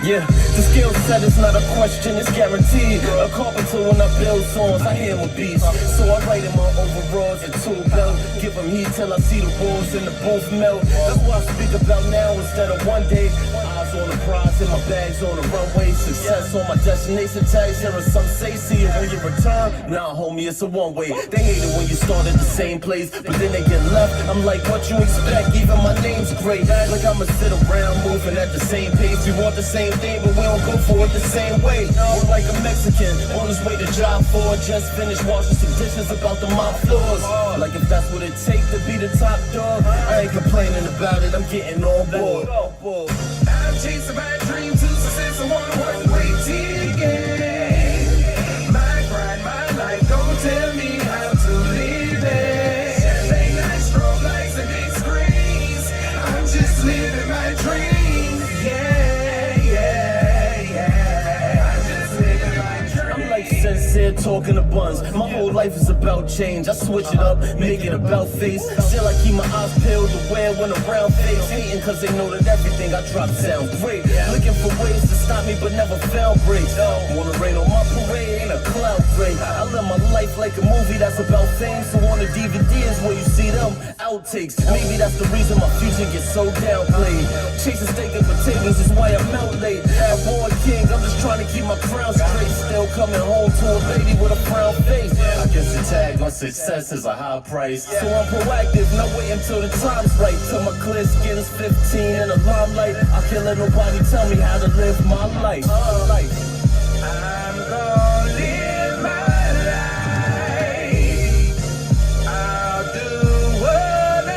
Yeah, the skill set is not a question, it's guaranteed. A carpenter when I build songs, I hear my beats. So I write in my overalls and tool belt. Give them heat till I see the walls in the booth melt. That's what I speak about now instead of one day. Eyes on the prize and my bags on the runway. Success on my destination tags. Here are some say, see it when you return. Nah, homie, it's a one-way. They hate it when you start at the same place, but then they get left. I'm like, what you expect? Even my name's great. Like I'ma sit around moving at the same pace. We want the same thing, but we don't go for it the same way. We're like a Mexican on his way to job for. Just finished washing some dishes about the mop floors. Like if that's what it takes to be the top dog, I ain't complaining about it, I'm getting on board. I'm chasing my dream to success, I want a one-way ticket. My grind, my life, don't tell me how to live it. Champagne nights, strobe lights, and big screens. I'm just living my dream. Sincere talking to buns. My whole life is about change. I switch it up, make it about face. Still I keep my eyes peeled to wear when around face. Hating cause they know that everything I drop sounds great. Looking for ways to stop me but never found breaks. Wanna rain on my parade, ain't a cloud break. I live my life like a movie that's about fame. So on the DVD is where you see them outtakes. Maybe that's the reason my future gets so downplayed. Chasing steak and potatoes is why I'm out late. At War King, I'm just trying to keep my crown straight. Still coming home to a lady with a frown face. I guess the tag on success is a high price. So I'm proactive, not waiting till the time's right. Till my clear skin's 15 in the limelight. I can't let nobody tell me how to live my life. I'm gonna live my life. I'll do what I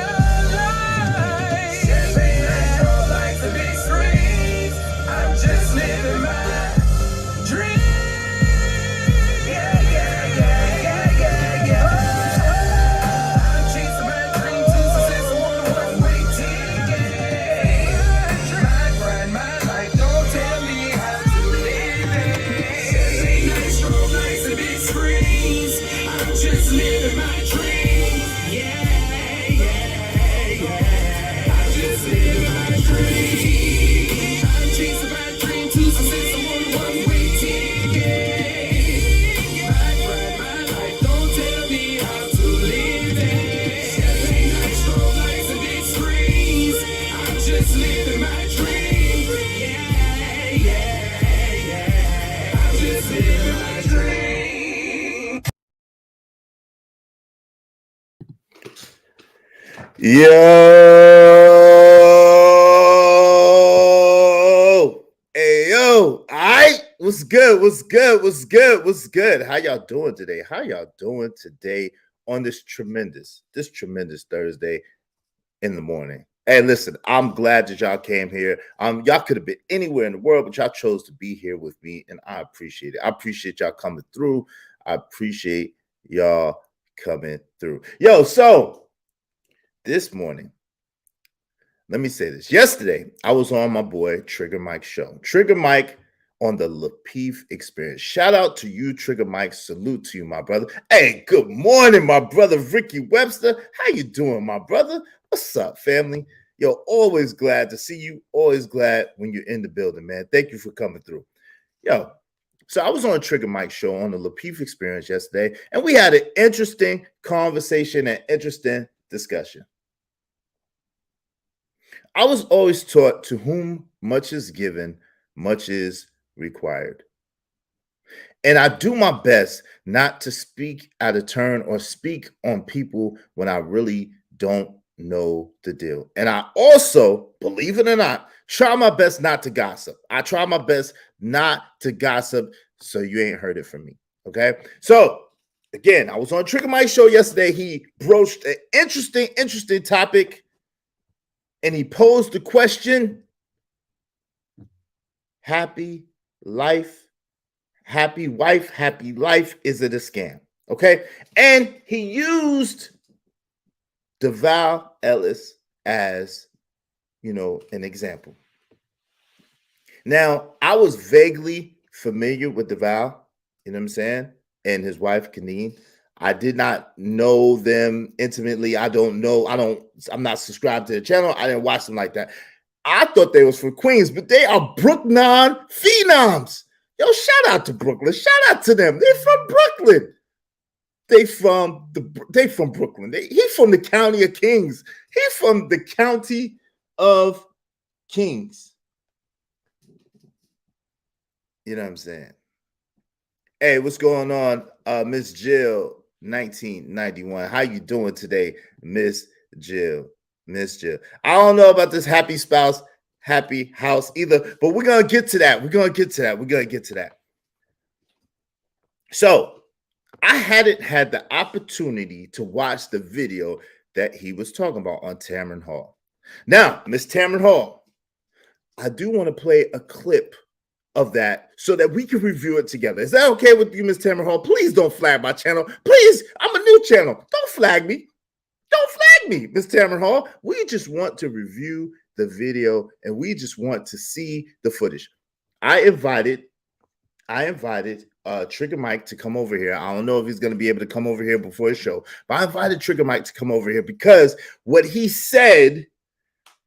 like. Champagne and strobe lights and big screens. I'm just living my dream. Yo, hey yo, all right, what's good? How y'all doing today? On this tremendous Thursday in the morning? Hey, listen, I'm glad that y'all came here. Y'all could have been anywhere in the world, but y'all chose to be here with me, and I appreciate it. I appreciate y'all coming through. Yo, so this morning, let me say this. Yesterday, I was on my boy Trigger Mike's show. Trigger Mike on the Lapeef Experience. Shout out to you, Trigger Mike. Salute to you, my brother. Hey, good morning, my brother Ricky Webster. How you doing, my brother? What's up, family? Yo, always glad to see you. Always glad when you're in the building, man. Thank you for coming through. Yo, so I was on Trigger Mike's show on the Lapeef Experience yesterday, and we had an interesting conversation and interesting discussion. I was always taught to whom much is given, much is required. And I do my best not to speak out of turn or speak on people when I really don't know the deal. And I also, believe it or not, try my best not to gossip. I try my best not to gossip, so you ain't heard it from me. Okay? So, again, I was on Trigger Mike's show yesterday. He broached an interesting topic. And he posed the question, happy wife, happy life, is it a scam? Okay. And he used Davao Ellis as, an example. Now, I was vaguely familiar with Devale, you know what I'm saying, and his wife, Kaneen. I did not know them intimately. I'm not subscribed to the channel. I didn't watch them like that. I thought they was from Queens, but they are Brooklyn phenoms. Yo, shout out to Brooklyn. Shout out to them. They're from Brooklyn. They from Brooklyn. He from the county of Kings. He from the county of Kings. You know what I'm saying? Hey, what's going on? Miss Jill, 1991. How you doing today, Miss Jill? Miss Jill. I don't know about this happy spouse, happy house either, but we're gonna get to that. We're gonna get to that. So I hadn't had the opportunity to watch the video that he was talking about on Tamron Hall. Now, Miss Tamron Hall, I do want to play a clip of that so that we can review it together. Is that okay with you, Miss Tamron Hall? Please don't flag my channel. Please, I'm a new channel. Don't flag me. Don't flag me, Miss Tamron Hall. We just want to review the video and we just want to see the footage. I invited Trigger Mike to come over here. I don't know if he's going to be able to come over here before his show, but I invited Trigger Mike to come over here because what he said,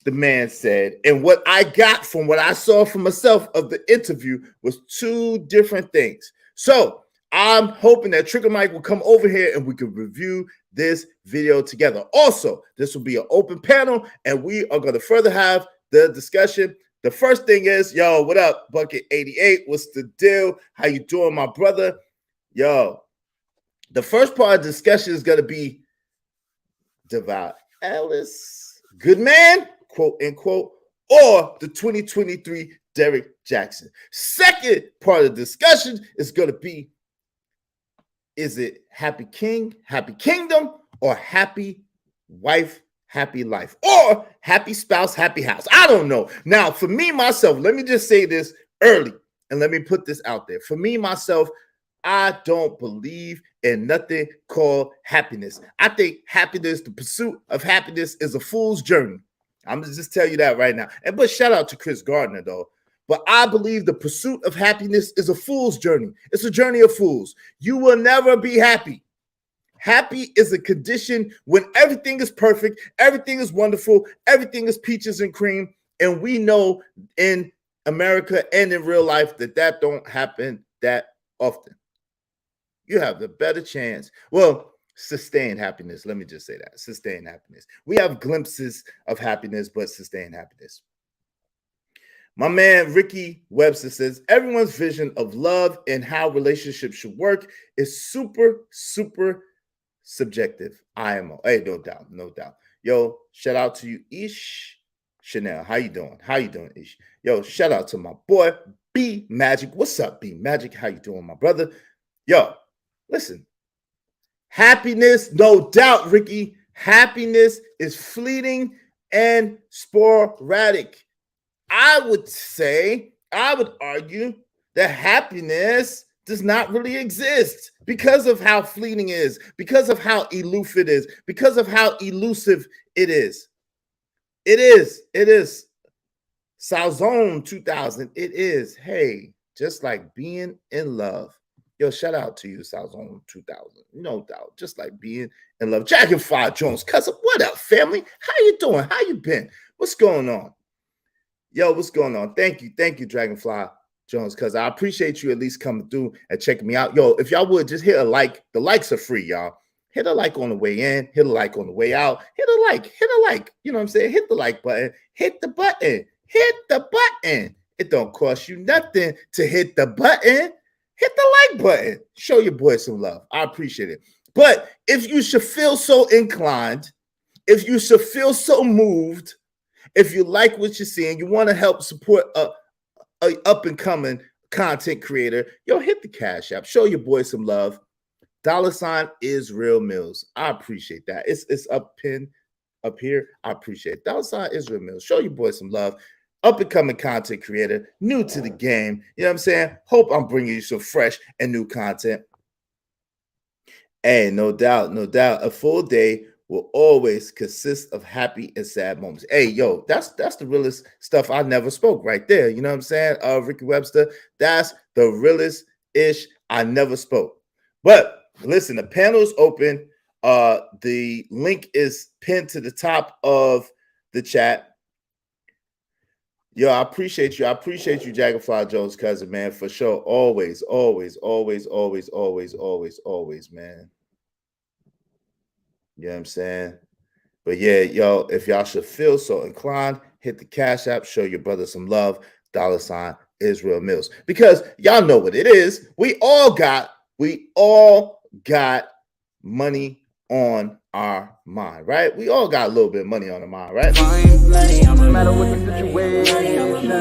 the man said, and what I got from what I saw for myself of the interview was two different things. So I'm hoping that Trigger Mike will come over here and we can review this video together. Also, this will be an open panel and we are going to further have the discussion. The first thing is, yo, what up, Bucket 88? What's the deal? How you doing, my brother? Yo, the first part of the discussion is going to be Davao Ellis, good man, quote unquote, or the 2023 Derrick Jaxn. Second part of the discussion is going to be, is it happy king, happy kingdom, or happy wife, happy life, or happy spouse, happy house? I don't know. Now, for me, myself, let me just say this early and let me put this out there. For me, myself, I don't believe in nothing called happiness. I think happiness, the pursuit of happiness, is a fool's journey. I'm going to just tell you that right now. But shout out to Chris Gardner, though. But I believe the pursuit of happiness is a fool's journey. It's a journey of fools. You will never be happy. Happy is a condition when everything is perfect, everything is wonderful, everything is peaches and cream. And we know in America and in real life that don't happen that often. You have the better chance. Well, sustained happiness. Let me just say that. Sustained happiness. We have glimpses of happiness, but sustained happiness. My man Ricky Webster says everyone's vision of love and how relationships should work is super, super subjective. IMO. Hey, no doubt. Yo, shout out to you, Ish Chanel. How you doing? Ish? Yo, shout out to my boy B Magic. What's up, B Magic? How you doing, my brother? Yo, listen. Happiness, no doubt, Ricky. Happiness is fleeting and sporadic. I would argue that happiness does not really exist because of how fleeting it is, because of how aloof it is, because of how elusive it is. It is. Salzone 2000. It is. Hey, just like being in love. Yo, shout out to you, Salzone 2000. No doubt. Just like being in love. Dragonfly Jones, cousin. What up, family? How you doing? How you been? What's going on? Yo, what's going on? Thank you, Dragonfly Jones, because I appreciate you at least coming through and checking me out. Yo, if y'all would just hit a like. The likes are free, y'all. Hit a like on the way in, hit a like on the way out. Hit a like. You know what I'm saying? Hit the like button. Hit the button. It don't cost you nothing to hit the button. Hit the like button. Show your boy some love. I appreciate it. But if you should feel so inclined, if you should feel so moved, if you like what you're seeing, you want to help support a up-and-coming content creator, yo, hit the Cash App. Show your boy some love. $ Israel Mills. I appreciate that. It's up here. I appreciate it. $ Israel Mills. Show your boy some love. Up-and-coming content creator, new to the game. You know what I'm saying? Hope I'm bringing you some fresh and new content. Hey, no doubt. A full day will always consist of happy and sad moments. Hey, yo, that's the realest stuff I never spoke right there. You know what I'm saying? Ricky Webster, that's the realest ish I never spoke. But listen, the panel is open. The link is pinned to the top of the chat. Yo, I appreciate you. I appreciate you, Jaggafly Jones' cousin, man, for sure. Always, always, always, always, always, always, always, man. You know what I'm saying? But yeah, yo, if y'all should feel so inclined, hit the Cash App, show your brother some love, $ Israel Mills. Because y'all know what it is. We all got money on our mind, right? We all got a little bit of money on our mind, right? No matter what the situation,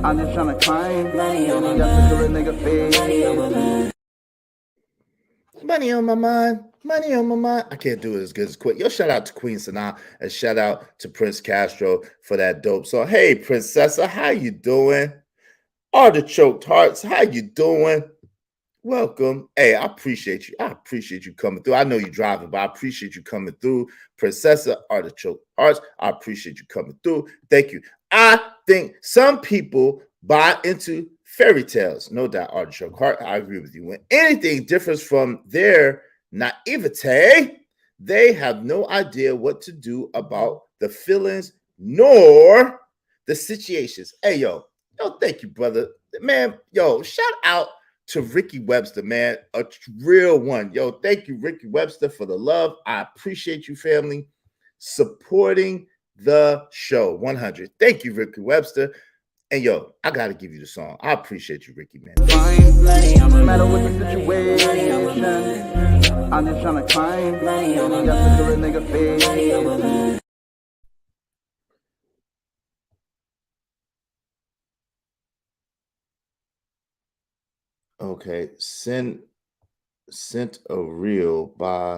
I'm just trying to climb. That's a nigga face. Money on my mind. Money on my mind. I can't do it as good as Quick. Yo, shout out to Queen Sanaa and shout out to Prince Castro for that dope song. Hey, Princessa, how you doing? Artichoked Hearts, how you doing? Welcome. Hey, I appreciate you. I appreciate you coming through. I know you're driving, but I appreciate you coming through. Princessa, Artichoke Hearts, I appreciate you coming through. Thank you. I think some people buy into fairy tales. No doubt, Artichoke Heart, I agree with you. When anything differs from their naivete, they have no idea what to do about the feelings nor the situations. Hey, yo, thank you, brother. Man, yo, shout out to Ricky Webster, man, a real one. Yo, thank you, Ricky Webster, for the love. I appreciate you, family, supporting the show. 100. Thank you, Ricky Webster. And yo, I gotta give you the song. I appreciate you, Ricky, man. No matter what the situation, I'm just trying to climb. That's a nigga face. Okay, sent a reel by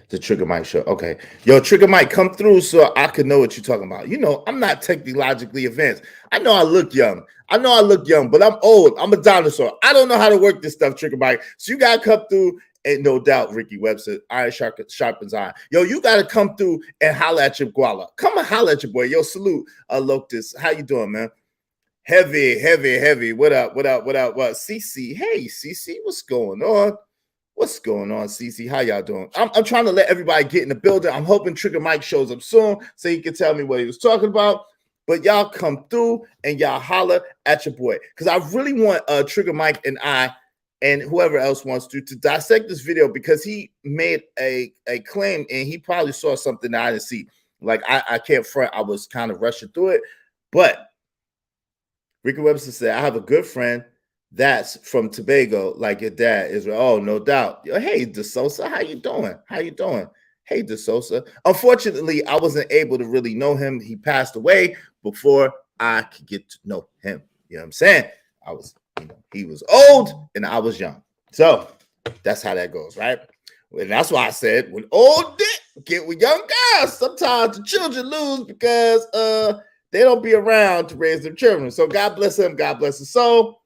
the Trigger Mike show. Okay, yo, Trigger Mike, come through so I could know what you're talking about. You know, I'm not technologically advanced. I know I look young. But I'm old. I'm a dinosaur. I don't know how to work this stuff, Trigger Mike. So you gotta come through, and no doubt, Ricky Webster, iron sharpens iron. Yo, you gotta come through and holla at your guala. Come and holla at your boy. Yo, salute, Loctus. How you doing, man? Heavy. What up? What? CC. Hey, CC, what's going on? CC? How y'all doing? I'm trying to let everybody get in the building. I'm hoping Trigger Mike shows up soon so he can tell me what he was talking about. But y'all come through and y'all holler at your boy. Because I really want Trigger Mike and I and whoever else wants to dissect this video because he made a claim and he probably saw something that I didn't see. Like, I can't front. I was kind of rushing through it. But Ricky Webster said, I have a good friend that's from Tobago, like your dad is. Oh, no doubt. Yo, hey, DeSosa, how you doing? Hey, DeSosa. Unfortunately, I wasn't able to really know him. He passed away before I could get to know him. You know what I'm saying? He was old and I was young. So that's how that goes, right? And that's why I said, when old dick get with young guys, sometimes the children lose because they don't be around to raise their children. So God bless him. God bless his soul.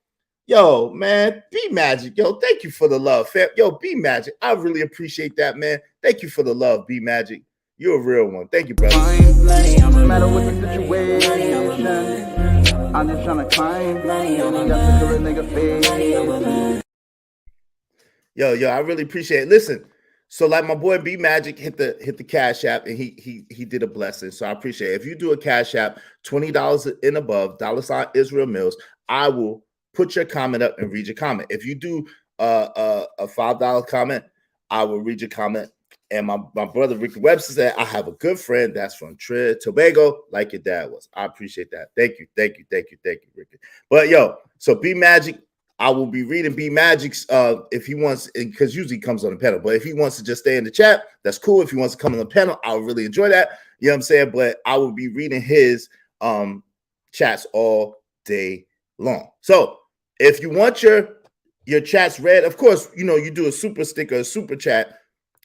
Yo, man, B Magic. Yo, thank you for the love, fam. Yo, B Magic. I really appreciate that, man. Thank you for the love, B Magic. You're a real one. Thank you, brother. No matter what the situation, I'm just trying to climb. That's a nigga face. Yo, I really appreciate it. Listen. So like my boy B Magic hit the Cash App and he did a blessing. So I appreciate it. If you do a Cash App, $20 and above, $ Israel Mills, I will put your comment up and read your comment. If you do a $5 comment, I will read your comment. And my brother Ricky Webster said, I have a good friend that's from Tobago, like your dad was. I appreciate that. Thank you, Ricky. But yo, so B Magic, I will be reading B Magic's if he wants, because usually he comes on the panel. But if he wants to just stay in the chat, that's cool. If he wants to come on the panel, I would really enjoy that. You know what I'm saying? But I will be reading his chats all day long. So if you want your chats read, of course, you know, you do a super sticker, a super chat,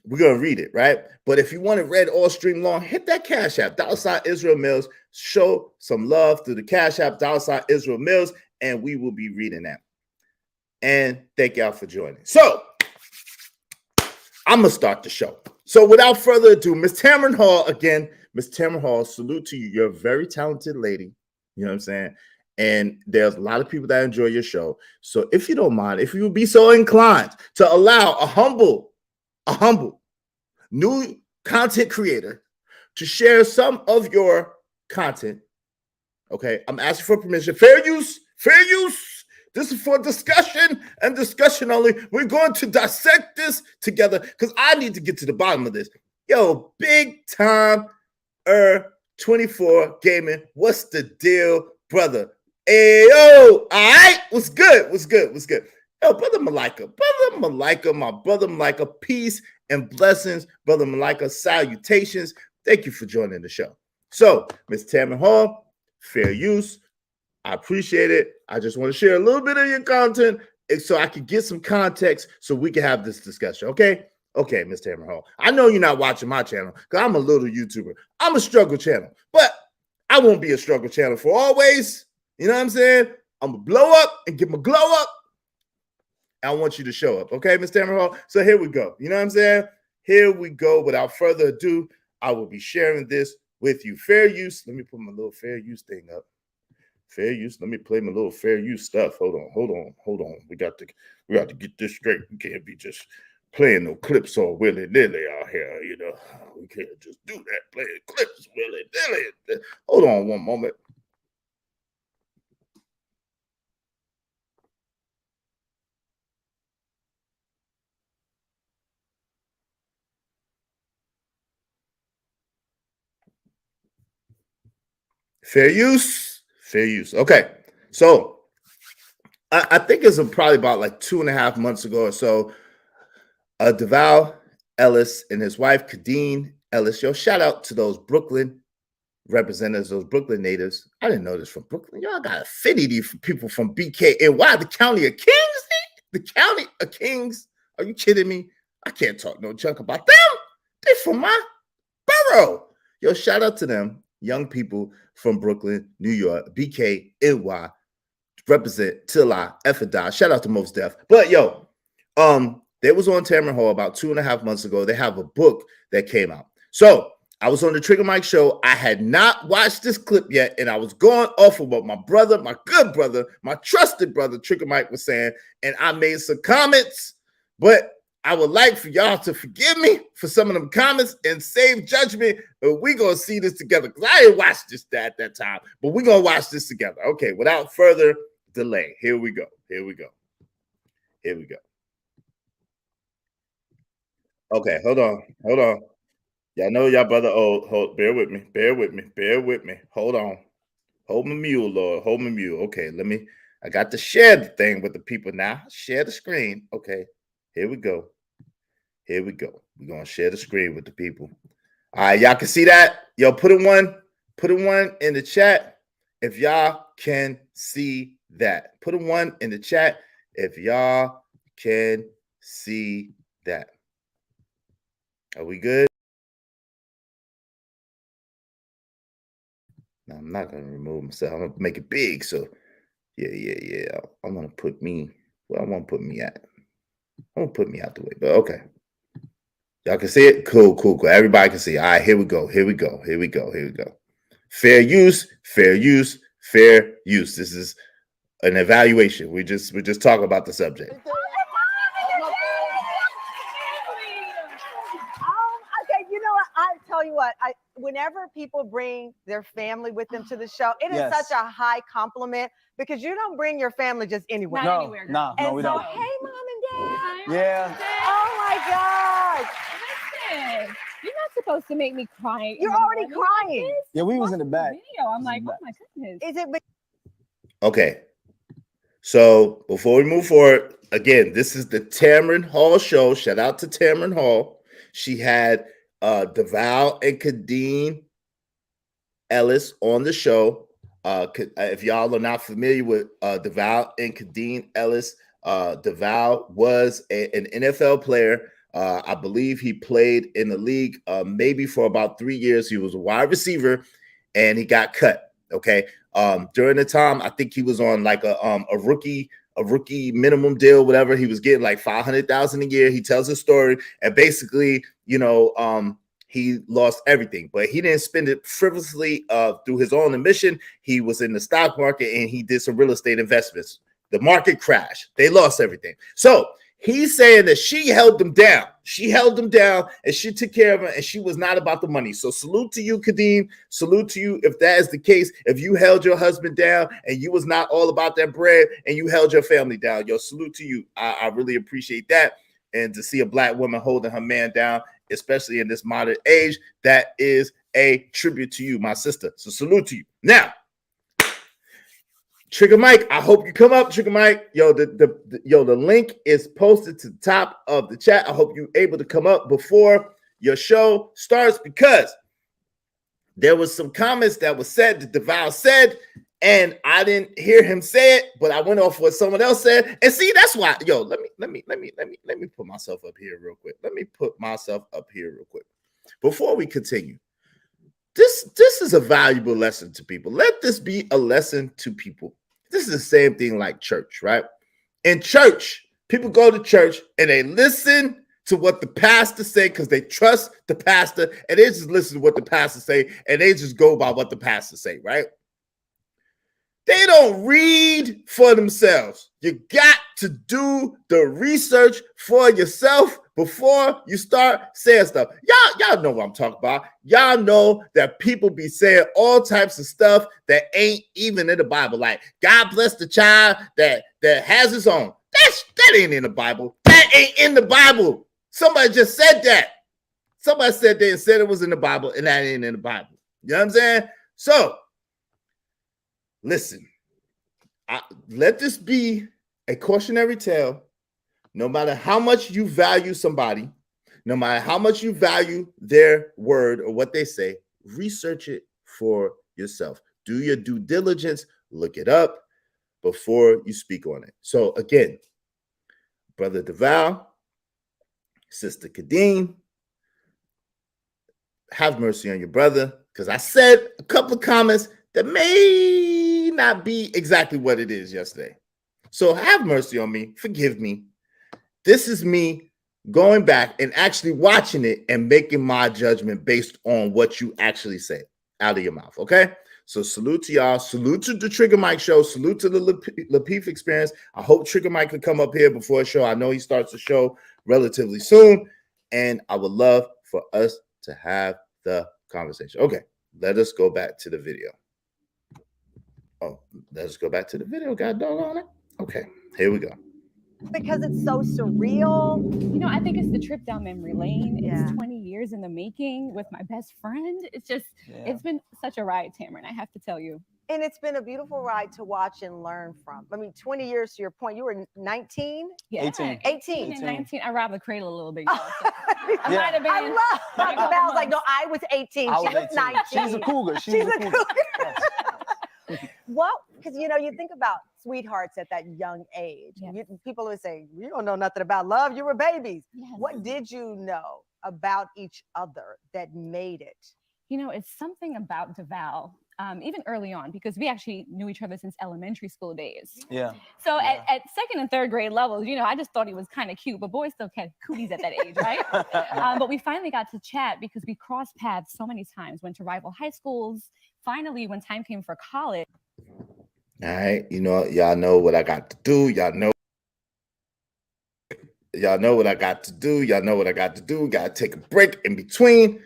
we're gonna read it, right? But if you want it read all stream long, hit that Cash App, $ Israel Mills. Show some love through the Cash App, $ Israel Mills, and we will be reading that. And thank y'all for joining. So I'm gonna start the show. So without further ado, Miss Tamron Hall again. Miss Tamron Hall, salute to you. You're a very talented lady. You know what I'm saying? And there's a lot of people that enjoy your show. So if you don't mind, if you would be so inclined to allow a humble new content creator to share some of your content Okay, I'm asking for permission. Fair use, fair use. This is for discussion and discussion only. We're going to dissect this together because I need to get to the bottom of this. Yo, big time 24 gaming. What's the deal, brother? Ayo, all right. What's good? What's good? What's good? Yo, brother Malika, my brother Malika, peace and blessings, brother Malika, salutations. Thank you for joining the show. So, Ms. Tamron Hall, fair use. I appreciate it. I just want to share a little bit of your content so I can get some context so we can have this discussion. Okay? Okay, Ms. Tamron Hall. I know you're not watching my channel because I'm a little YouTuber. I'm a struggle channel, but I won't be a struggle channel for always. You know what I'm saying? I'm going to blow up and get my glow up. I want you to show up. Okay, Ms. Tamron Hall? So here we go. You know what I'm saying? Here we go. Without further ado, I will be sharing this with you. Fair use. Let me put my little fair use thing up. Fair use. Let me play my little fair use stuff. Hold on. We got to get this straight. We can't be just playing no clips all willy-nilly out here, you know. We can't just do that, playing clips willy-nilly. Hold on one moment. Fair use. Fair use. Okay. So I think it's probably about like 2.5 months ago or so. Davao Ellis and his wife, Kadeen Ellis. Yo, shout out to those Brooklyn representatives, those Brooklyn natives. I didn't know this from Brooklyn. Y'all got affinity for people from BKNY, the county of Kings. The county of Kings. Are you kidding me? I can't talk no junk about them. They from my borough. Yo, shout out to them. Young people from Brooklyn, New York, BKNY, represent till I ever die. Shout out to Most Def. But yo, they was on Tamron Hall about 2.5 months ago. They have a book that came out. So I was on the Trigger Mike show. I had not watched this clip yet, and I was going off of what my brother, my good brother, my trusted brother, Trigger Mike was saying, and I made some comments, but I would like for y'all to forgive me for some of them comments and save judgment. We're going to see this together because I didn't watch this at that time, but we're going to watch this together. Okay, without further delay, here we go. Okay, hold on. Y'all know y'all brother old. Bear with me. Hold on. Hold my mule, Lord. Hold my mule. Okay, I got to share the thing with the people now. Share the screen. Okay. Here we go. We're going to share the screen with the people. All right, y'all can see that? Yo, put a one in the chat if y'all can see that. Put a 1 in the chat if y'all can see that. Are we good? No, I'm not going to remove myself. I'm going to make it big. So, yeah. I want to put me where I want to put me at. I'm going to put me out the way, but okay. Y'all can see it? Cool. Everybody can see it. All right, here we go. Fair use. This is an evaluation. We're just talking about the subject. Okay, you know what? I tell you what, whenever people bring their family with them to the show, it is such a high compliment because you don't bring your family just anywhere. No, we don't. Hey, Mom and Dad. Yeah. Oh my God. Listen, you're not supposed to make me cry. You're already crying. Yeah, we was in the back. Video. I'm like, oh my goodness. Is it? Okay. So before we move forward, again, this is the Tamron Hall show. Shout out to Tamron Hall. She had Devale and Kadeen Ellis on the show. If y'all are not familiar with Devale and Kadeen Ellis, Devale was an NFL player. I believe he played in the league maybe for about 3 years. He was a wide receiver, and he got cut. Okay. During the time, I think he was on like a rookie minimum deal, whatever. He was getting like $500,000 a year. He tells his story, and basically, he lost everything, but he didn't spend it frivolously through his own admission. He was in the stock market and he did some real estate investments. The market crashed. They lost everything. So He's saying that she held them down. She held them down and she took care of him, and she was not about the money. So salute to you, Kadeem. Salute to you if that is the case. If you held your husband down and you was not all about that bread and you held your family down, yo, salute to you. I really appreciate that. And to see a black woman holding her man down, especially in this modern age, that is a tribute to you, my sister. So salute to you. Now, Trigger Mike, I hope you come up, Trigger Mike. Yo, the link is posted to the top of the chat. I hope you're able to come up before your show starts, because there was some comments that was said that Devale said, and I didn't hear him say it, but I went off what someone else said. And see, that's why, yo, let me put myself up here real quick. Before we continue. This is a valuable lesson to people. Let this be a lesson to people. This is the same thing like church, right? In church, people go to church and they listen to what the pastor say because they trust the pastor, and they just listen to what the pastor say, and they just go by what the pastor say, right? They don't read for themselves. You got to do the research for yourself before you start saying stuff. Y'all know what I'm talking about. Y'all know that people be saying all types of stuff that ain't even in the Bible. Like, God bless the child that has his own. That ain't in the Bible. That ain't in the Bible. Somebody just said that. Somebody said they said it was in the Bible, and that ain't in the Bible. You know what I'm saying? So, listen, let this be a cautionary tale. No matter how much you value somebody, no matter how much you value their word or what they say, research it for yourself. Do your due diligence, look it up before you speak on it. So again, Brother Devale, Sister Kadeem, have mercy on your brother, because I said a couple of comments that may not be exactly what it is yesterday. So have mercy on me. Forgive me. This is me going back and actually watching it and making my judgment based on what you actually say out of your mouth. Okay. So salute to y'all. Salute to the Trigger Mike show. Salute to the Lapeef experience. I hope Trigger Mike could come up here before a show. I know he starts the show relatively soon, and I would love for us to have the conversation. Okay. Let us go back to the video. Oh, let's go back to the video. God doggone it. Okay, here we go. Because it's so surreal. You know, I think it's the trip down memory lane. It's 20 years in the making with my best friend. It's just, it's been such a ride, Tamron, I have to tell you. And it's been a beautiful ride to watch and learn from. I mean, 20 years to your point. You were 19? Yeah. 18 and 19. I robbed the cradle a little bit. I might have been. I love Devale's like, no, I was 18. She was 19. She's a cougar. She's a cougar. Well, because, you know, you think about sweethearts at that young age. Yes. People would say, you don't know nothing about love. You were babies. Yes. What did you know about each other that made it? You know, it's something about Devale, even early on, because we actually knew each other since elementary school days. Yeah. So at second and third grade levels, you know, I just thought he was kind of cute, but boys still had cooties at that age, right? But we finally got to chat because we crossed paths so many times, went to rival high schools. Finally, when time came for college. All right, you know, y'all know what I got to do. Y'all know what I got to do. Y'all know what I got to do. Got to take a break in between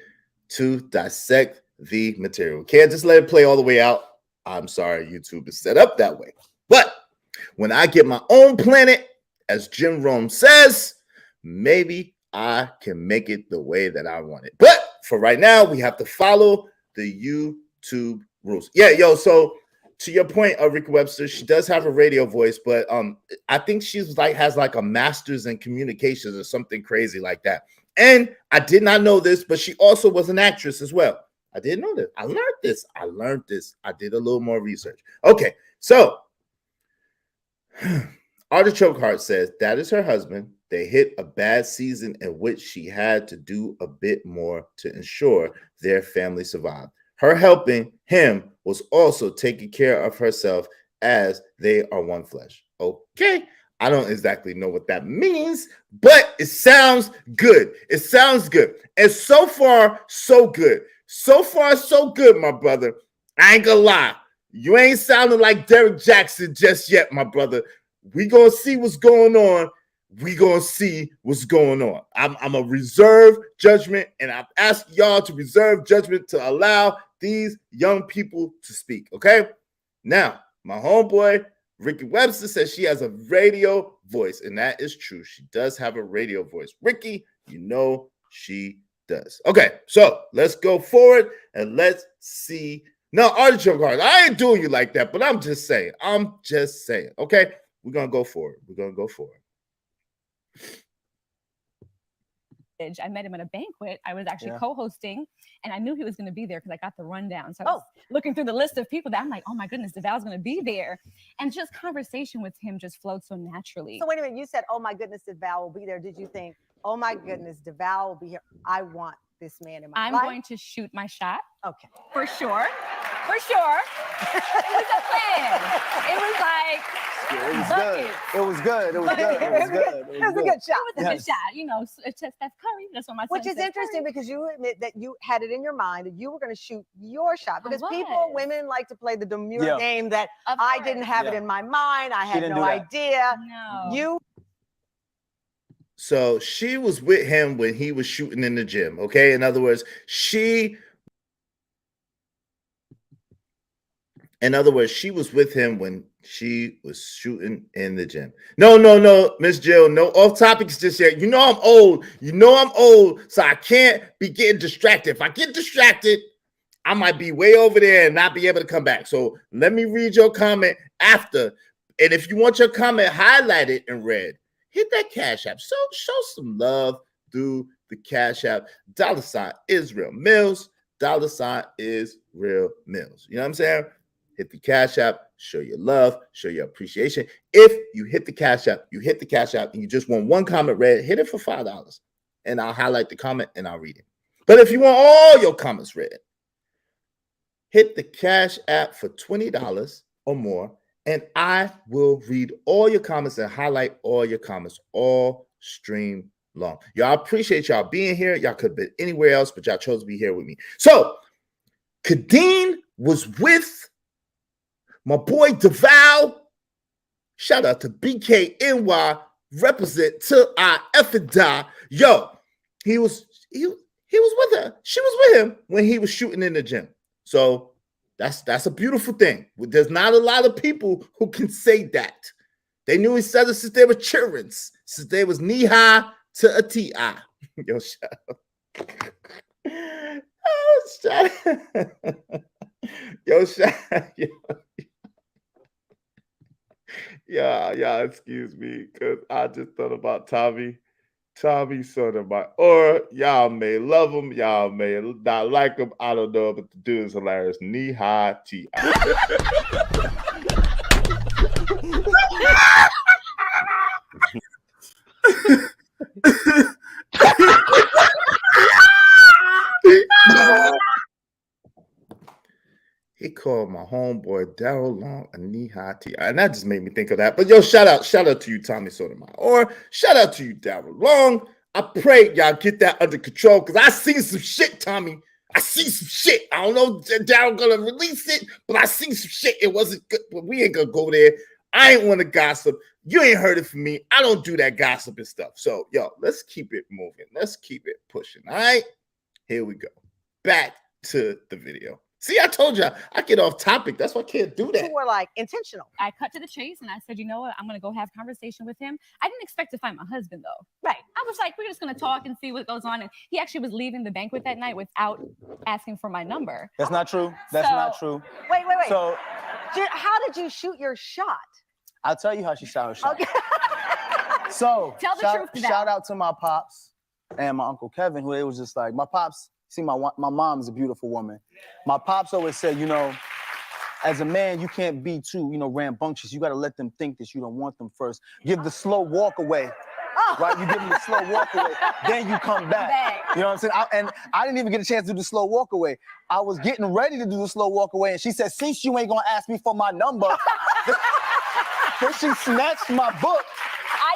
to dissect the material. Can't just let it play all the way out. I'm sorry, YouTube is set up that way. But when I get my own planet, as Jim Rome says, maybe I can make it the way that I want it. But for right now, we have to follow the YouTube rules. Yeah, yo, so to your point, Rika Webster, she does have a radio voice, but I think she's like has like a master's in communications or something crazy like that. And I did not know this, but she also was an actress as well. I didn't know this. I learned this. I did a little more research. Okay, so Artichoke Heart says that is her husband. They hit a bad season in which she had to do a bit more to ensure their family survived. Her helping him was also taking care of herself as they are one flesh. Okay. I don't exactly know what that means, but it sounds good. It sounds good. And so far, so good. So far, so good, my brother. I ain't gonna lie. You ain't sounding like Derrick Jaxn just yet, my brother. We gonna see what's going on we gonna see what's going on. I'm a reserve judgment, and I've asked y'all to reserve judgment to allow these young people to speak. Okay. Now, my homeboy Ricky Webster says she has a radio voice, and that is true. She does have a radio voice. Ricky, you know she does. Okay, so let's go forward and let's see. No, artichoke heart. I ain't doing you like that, but I'm just saying. Okay, we're gonna go forward. I met him at a banquet. I was actually co-hosting, and I knew he was going to be there because I got the rundown. So I was looking through the list of people that I'm like, oh my goodness, Devale's going to be there. And just conversation with him just flowed so naturally. So wait a minute, you said, oh my goodness, Devale will be there. Did you think, oh my goodness, Devale will be here? I want this man in my life. I'm going to shoot my shot. Okay. For sure. It was a plan. It was like, It was good. It was a good shot. It was a good shot. You know, it's just Steph Curry. That's what my son Which is said, interesting Curry. because you admit that you had it in your mind that you were going to shoot your shot. Because women like to play the demure game that I didn't have it in my mind. I had no idea. No. So she was with him when he was shooting in the gym. Okay. In other words, she was with him when she was shooting in the gym. No, Miss Jill, no off topics just yet. You know I'm old. So I can't be getting distracted. If I get distracted, I might be way over there and not be able to come back. So let me read your comment after. And if you want your comment highlighted in red, hit that Cash App. So show some love through the Cash App. $ Israel Mills. $Israel Mills. You know what I'm saying? Hit the Cash App, show your love, show your appreciation. If you hit the Cash App, and you just want one comment read, hit it for $5. And I'll highlight the comment and I'll read it. But if you want all your comments read, hit the Cash App for $20 or more, and I will read all your comments and highlight all your comments all stream long. Y'all, appreciate y'all being here. Y'all could have been anywhere else, but y'all chose to be here with me. So, Kadeen was with my boy Devale. Shout out to BKNY, represent till I effing die. Yo, he was with her. She was with him when he was shooting in the gym. So that's a beautiful thing. There's not a lot of people who can say that. They knew each other since they were children, since they was knee high to a TI. Yo, shut up. Oh, shut up. Yo, shut up. Yeah, excuse me, because I just thought about Tommy son of mine. Or y'all may love him, y'all may not like him. I don't know, but the dude is hilarious. Knee high T. He called my homeboy Daryl Long a knee-high T. And that just made me think of that. But yo, shout out to you, Tommy Sotomayor. Or shout out to you, Daryl Long. I pray y'all get that under control because I seen some shit, Tommy. I see some shit. I don't know if Daryl gonna release it, but I seen some shit. It wasn't good, but we ain't gonna go there. I ain't want to gossip. You ain't heard it from me. I don't do that gossip and stuff. So, yo, let's keep it moving. Let's keep it pushing. All right, here we go. Back to the video. See, I told you I get off topic. That's why I can't do that. You were like intentional. I cut to the chase and I said, you know what? I'm going to go have conversation with him. I didn't expect to find my husband, though. Right. I was like, we're just going to talk and see what goes on. And he actually was leaving the banquet that night without asking for my number. That's not true. That's not true. Wait. So, how did you shoot your shot? I'll tell you how she shot her shot. Okay. So, tell the truth to that. Shout out to my pops and my Uncle Kevin, who it was just like, my pops. See, my mom is a beautiful woman. My pops always said, you know, as a man, you can't be too, rambunctious. You got to let them think that you don't want them first. Give the slow walk away, right? You give them the slow walk away, then you come back. You know what I'm saying? And I didn't even get a chance to do the slow walk away. I was getting ready to do the slow walk away, and she said, since you ain't going to ask me for my number, then she snatched my book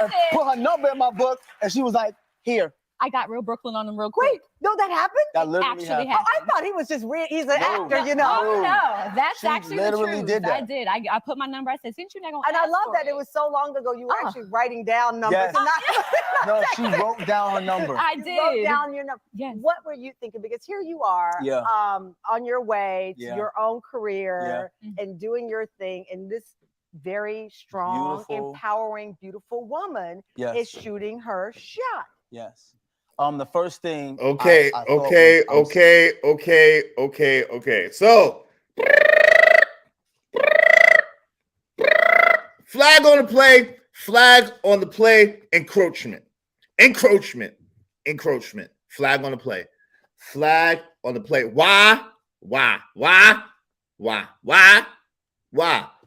and put her number in my book, and she was like, here. I got real Brooklyn on him real quick. Wait, no, that happened? That literally Actually happened. Oh, I thought he was just he's an No. actor, you know. Oh, no, that's She actually the literally truth. did I that. did. I put my number. I said, since you're not going to And I love that it was so long ago you were actually writing down numbers. Yes. And not, No, she wrote down her number. I you did. wrote down your number. Yes. What were you thinking? Because here you are Yeah. on your way to Yeah. your own career Yeah. and doing your thing. And this very strong, Beautiful. empowering, beautiful woman Yes. is shooting her shot. Yes. The first thing. Okay, I thought okay, was, okay. So, flag on the play, encroachment. Flag on the play.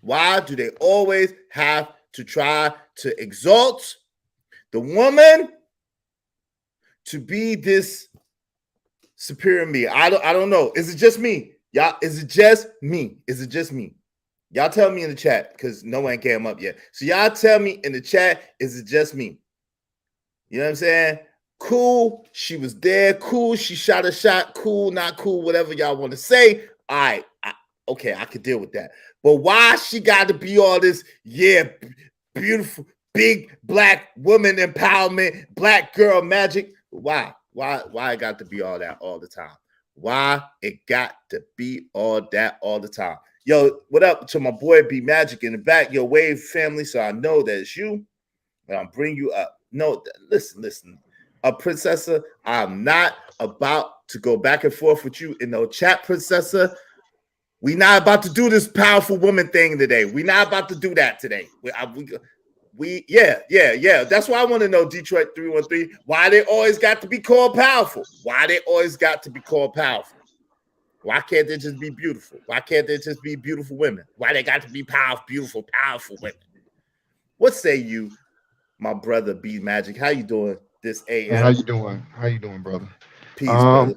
Why do they always have to try to exalt the woman to be this superior me? I don't know. Is it just me? Y'all, is it just me? Y'all tell me in the chat, because no one came up yet. So y'all tell me in the chat, is it just me? You know what I'm saying? Cool, she was there. Cool, she shot a shot. Cool, not cool, whatever y'all want to say. All right, okay, I could deal with that. But why she got to be all this, beautiful, big black woman empowerment, black girl magic? Why it got to be all that all the time? Why it got to be all that all the time? Yo, what up to my boy B Magic in the back? Yo, Wave family, so I know that it's you, and I'll bring you up. No, listen. Princessa, I'm not about to go back and forth with you in no chat, Princessa. We not about to do this powerful woman thing today. We not about to do that today. Yeah. That's why I want to know, Detroit 313, why they always got to be called powerful. Why can't they just be beautiful? Why can't they just be beautiful women? Why they got to be powerful women? What say you, my brother B Magic? How you doing this AM? How you doing, brother? Peace, brother.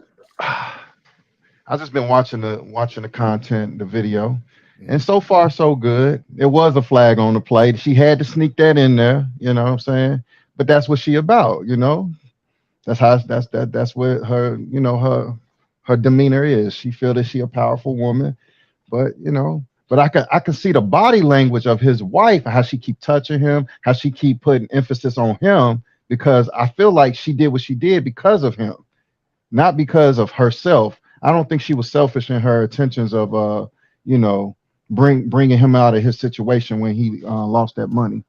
I just been watching the content, the video, and so far so good. It was a flag on the play. She had to sneak that in there, you know what I'm saying? But that's what she about, you know. That's what her, you know, her demeanor is. She feel that she a powerful woman, but you know, but I can see the body language of his wife, how she keep touching him, how she keep putting emphasis on him, because I feel like she did what she did because of him, not because of herself. I don't think she was selfish in her intentions of, you know, bringing him out of his situation when he lost that money.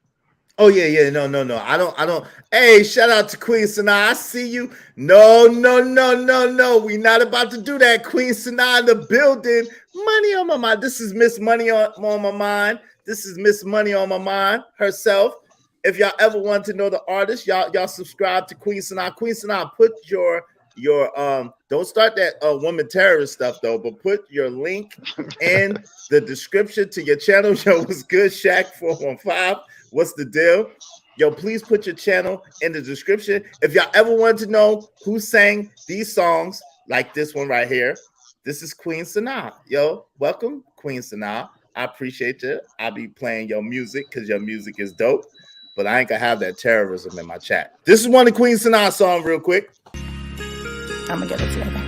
Oh yeah. No. I don't. Hey, shout out to Queen Sanaa. I see you. No. We not about to do that. Queen Sanaa in the building. Money on my mind. This is Miss Money on my mind. This is Miss Money on my mind herself. If y'all ever want to know the artist, y'all subscribe to Queen Sanaa. Queen Sanaa, put your don't start that woman terrorist stuff though, but put your link in the description to your channel. Yo, what's good, Shaq 415? What's the deal? Yo, please put your channel in the description. If y'all ever want to know who sang these songs, like this one right here, this is Queen Sanaa. Yo, welcome, Queen Sanaa. I appreciate you. I'll be playing your music because your music is dope, but I ain't gonna have that terrorism in my chat. This is one of Queen Sanaa's song real quick. I'm gonna get it together.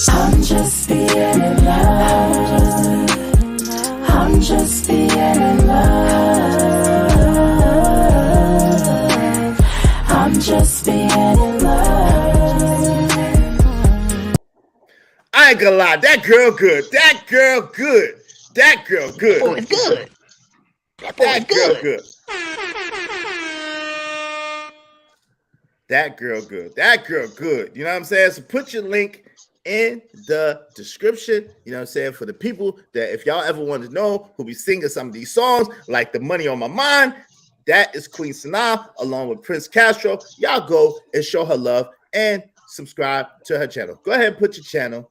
I'm just being in love. I'm just being in love. I'm just being in love. I ain't gonna lie, that girl good. Oh, it's good. That boy is good. That girl good. You know what I'm saying? So put your link in the description. You know what I'm saying? For the people that, if y'all ever want to know who be singing some of these songs, like The Money on My Mind, that is Queen Sanaa along with Prince Castro. Y'all go and show her love and subscribe to her channel. Go ahead and put your channel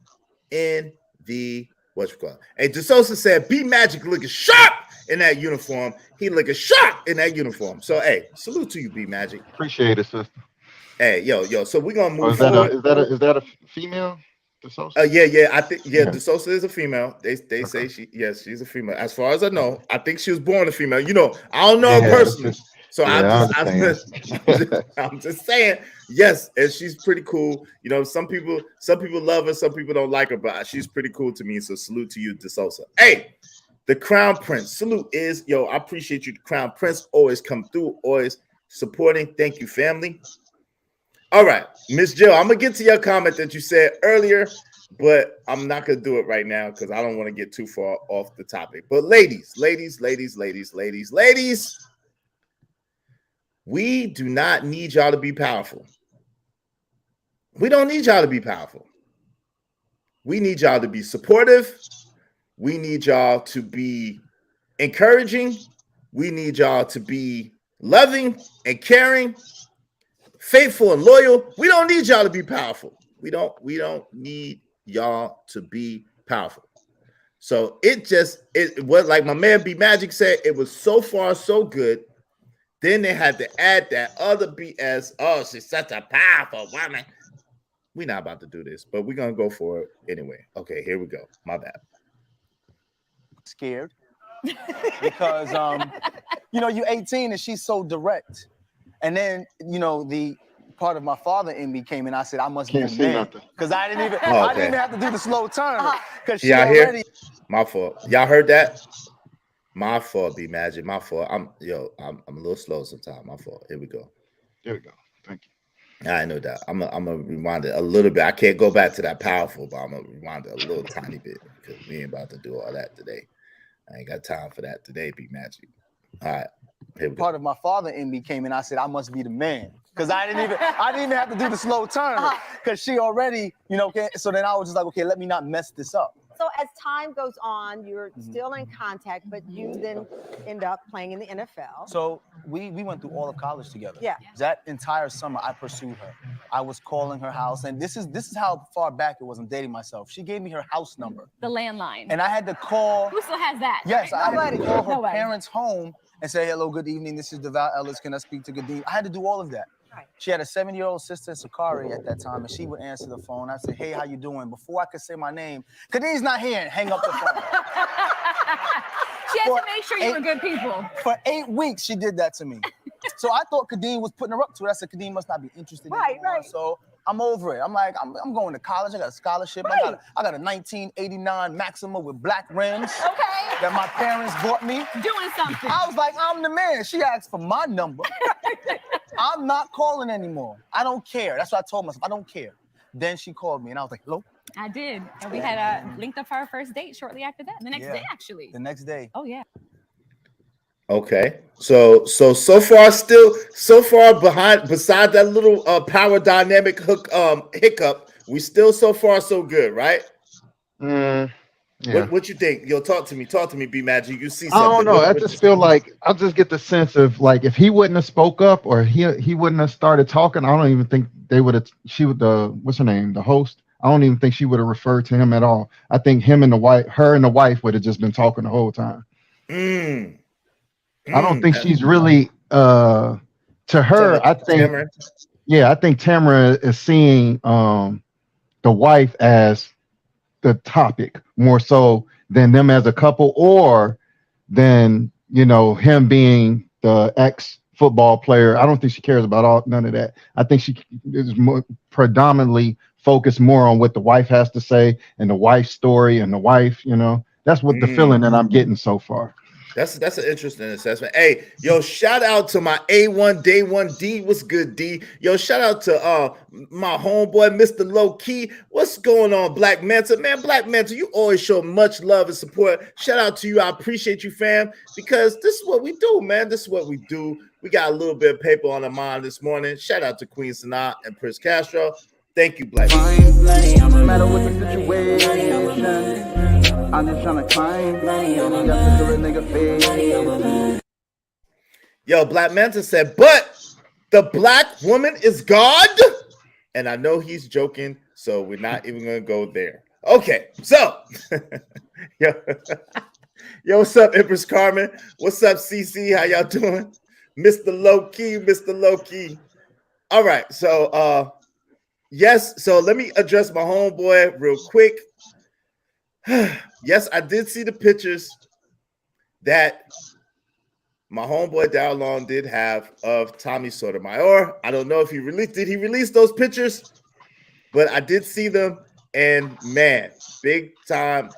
in the Hey, DeSosa said, B Magic looking sharp in that uniform. He looking sharp in that uniform. So, hey, salute to you, B Magic. Appreciate it, sister. Hey, yo. So we're gonna Or move forward. is that a female? Yeah. I think Okay. DeSosa is a female. They say she's a female. As far as I know, I think she was born a female. I don't know her Yeah, it's personally. just- So yeah, I'm just saying, yes, and she's pretty cool. Some people love her, some people don't like her, but she's pretty cool to me. So salute to you, DeSosa. Hey, the Crown Prince. Salute is, I appreciate you, the Crown Prince. Always come through, always supporting. Thank you, family. All right, Miss Jill, I'm gonna get to your comment that you said earlier, but I'm not gonna do it right now because I don't want to get too far off the topic. But ladies, we do not need y'all to be powerful. We don't need y'all to be powerful. We need y'all to be supportive. We need y'all to be encouraging. We need y'all to be loving and caring, faithful and loyal. We don't need y'all to be powerful. We don't need y'all to be powerful. So it was like my man B Magic said, it was so far so good. Then they had to add that other BS. Oh, she's such a powerful woman. We're not about to do this, but we're gonna go for it anyway. Okay, here we go. My bad. Scared because you're 18 and she's so direct. And then the part of my father in me came and I said I must Can't be say a man nothing. because I didn't even have to do the slow turn because she Y'all already hear? My fault. Y'all heard that? My fault, B Magic. My fault. I'm a little slow sometimes. My fault. Here we go. There we go. Thank you. I know that. I'm gonna rewind it a little bit. I can't go back to that powerful, but I'm gonna rewind it a little tiny bit because we ain't about to do all that today. I ain't got time for that today, B Magic. All right. Here we go. part of my father in me came and I said I must be the man because I didn't even have to do the slow turn because she already so then I was just like, okay, let me not mess this up. So as time goes on, you're still in contact, but you then end up playing in the NFL. So we went through all of college together. Yeah. That entire summer I pursued her. I was calling her house, and this is how far back it was. I'm dating myself. She gave me her house number. The landline. And I had to call. Who still has that? Yes, I had to call her Nobody. parents' home and say, hello, good evening. This is Davao Ellis. Can I speak to Kadeem? I had to do all of that. Right. She had a 7-year-old sister, Sakari, at that time, and she would answer the phone. I'd say, hey, how you doing? Before I could say my name, Kadeem's not here, and hang up the phone. She had to make sure you were good people. For 8 weeks, she did that to me. So I thought Kadeem was putting her up to it. I said, Kadeem must not be interested anymore. Right. So I'm over it. I'm like, I'm going to college. I got a scholarship. Right. I got a 1989 Maxima with black rims Okay. that my parents bought me. Doing something. I was like, I'm the man. She asked for my number. I'm not calling anymore. I don't care. That's what I told myself. I don't care. Then she called me, and I was like, hello? I did. And we had linked up for our first date shortly after that. The next Yeah. day, actually. The next day. Oh, yeah. Okay. So far behind, beside that little power dynamic hiccup, we still so far so good, right? Yeah. What you think? Yo, talk to me, B Magic. You see I something? don't know. I just feel like I just get the sense of like if he wouldn't have spoke up or he wouldn't have started talking, I don't even think they would have. She would what's her name? The host. I don't even think she would have referred to him at all. I think her and the wife would have just been talking the whole time. I don't think she's really to her. I think Tamron. I think Tamron is seeing the wife as the topic more so than them as a couple, or than him being the ex-football player. I don't think she cares about none of that. I think she is more predominantly focused more on what the wife has to say and the wife's story and the wife. That's what the feeling that I'm getting so far. That's an interesting assessment. Hey, yo, shout out to my A1 Day 1 D. What's good, D? Yo, shout out to my homeboy, Mr. Low Key. What's going on, Black Manta? Man, Black Manta, you always show much love and support. Shout out to you. I appreciate you, fam, because this is what we do, man. This is what we do. We got a little bit of paper on our mind this morning. Shout out to Queen Sanaa and Prince Castro. Thank you, Black. No matter what the situation, I'm just trying to climb. Yo, Black Manta said, but the black woman is God. And I know he's joking, so we're not even going to go there. Okay, so, yo, what's up, Empress Carmen? What's up, CC? How y'all doing? Mr. Low Key. All right. So yes, so let me address my homeboy real quick. Yes, I did see the pictures that my homeboy Dowlong did have of Tommy Sotomayor. I don't know if he released those pictures, but I did see them. And man, big time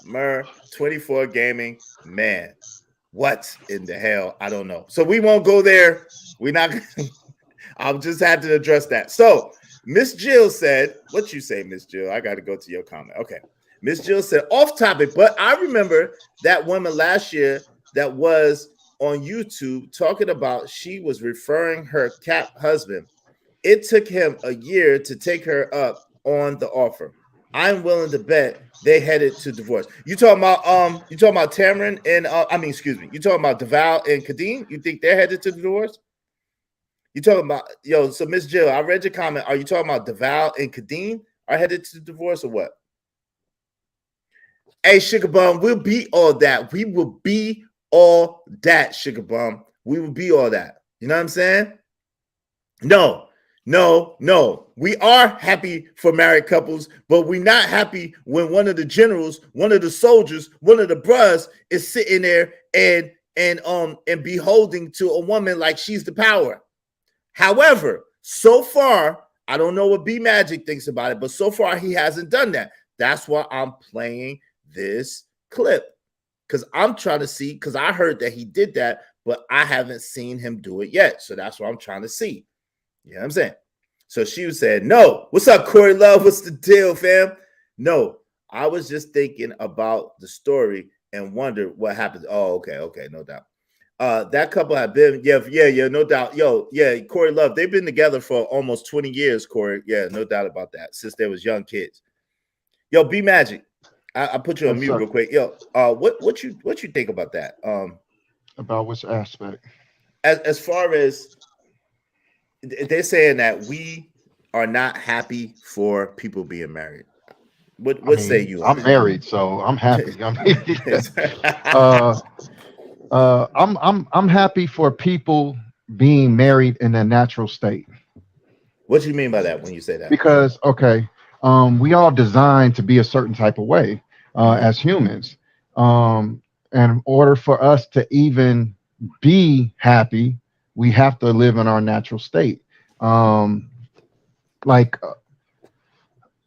24 gaming, man. What in the hell? I don't know. So we won't go there. We're not. I'll just have to address that. So Miss Jill said, what you say, Miss Jill? I got to go to your comment. Okay. Miss Jill said, off topic, but I remember that woman last year that was on YouTube talking about she was referring her cap husband. It took him a year to take her up on the offer. I'm willing to bet they headed to divorce. You talking about Tamron and excuse me. You talking about Devale and Kadeem? You think they're headed to divorce? You talking about so Miss Jill, I read your comment. Are you talking about Devale and Kadeem are headed to divorce or what? Hey, Sugar Bum, we'll be all that. We will be all that, Sugar Bum. We will be all that. You know what I'm saying? No. We are happy for married couples, but we're not happy when one of the generals, one of the soldiers, one of the bros is sitting there and beholding to a woman like she's the power. However, so far, I don't know what B Magic thinks about it, but so far he hasn't done that. That's why I'm playing this clip, because I'm trying to see, because I heard that he did that, but I haven't seen him do it yet. So that's what I'm trying to see. You know what I'm saying? So she said, no. What's up, Corey Love? What's the deal, fam? No, I was just thinking about the story and wonder what happened. Oh, okay, no doubt. That couple have been, yeah, no doubt. Corey Love, they've been together for almost 20 years, Corey. Yeah, no doubt about that, since they was young kids. Yo, B Magic, I put you on mute real quick. Yo, what you think about that? About which aspect? As far as they're saying that we are not happy for people being married. What say you? I'm married, so I'm happy. I'm happy for people being married in their natural state. What do you mean by that when you say that? Because we all designed to be a certain type of way as humans. And in order for us to even be happy, we have to live in our natural state. I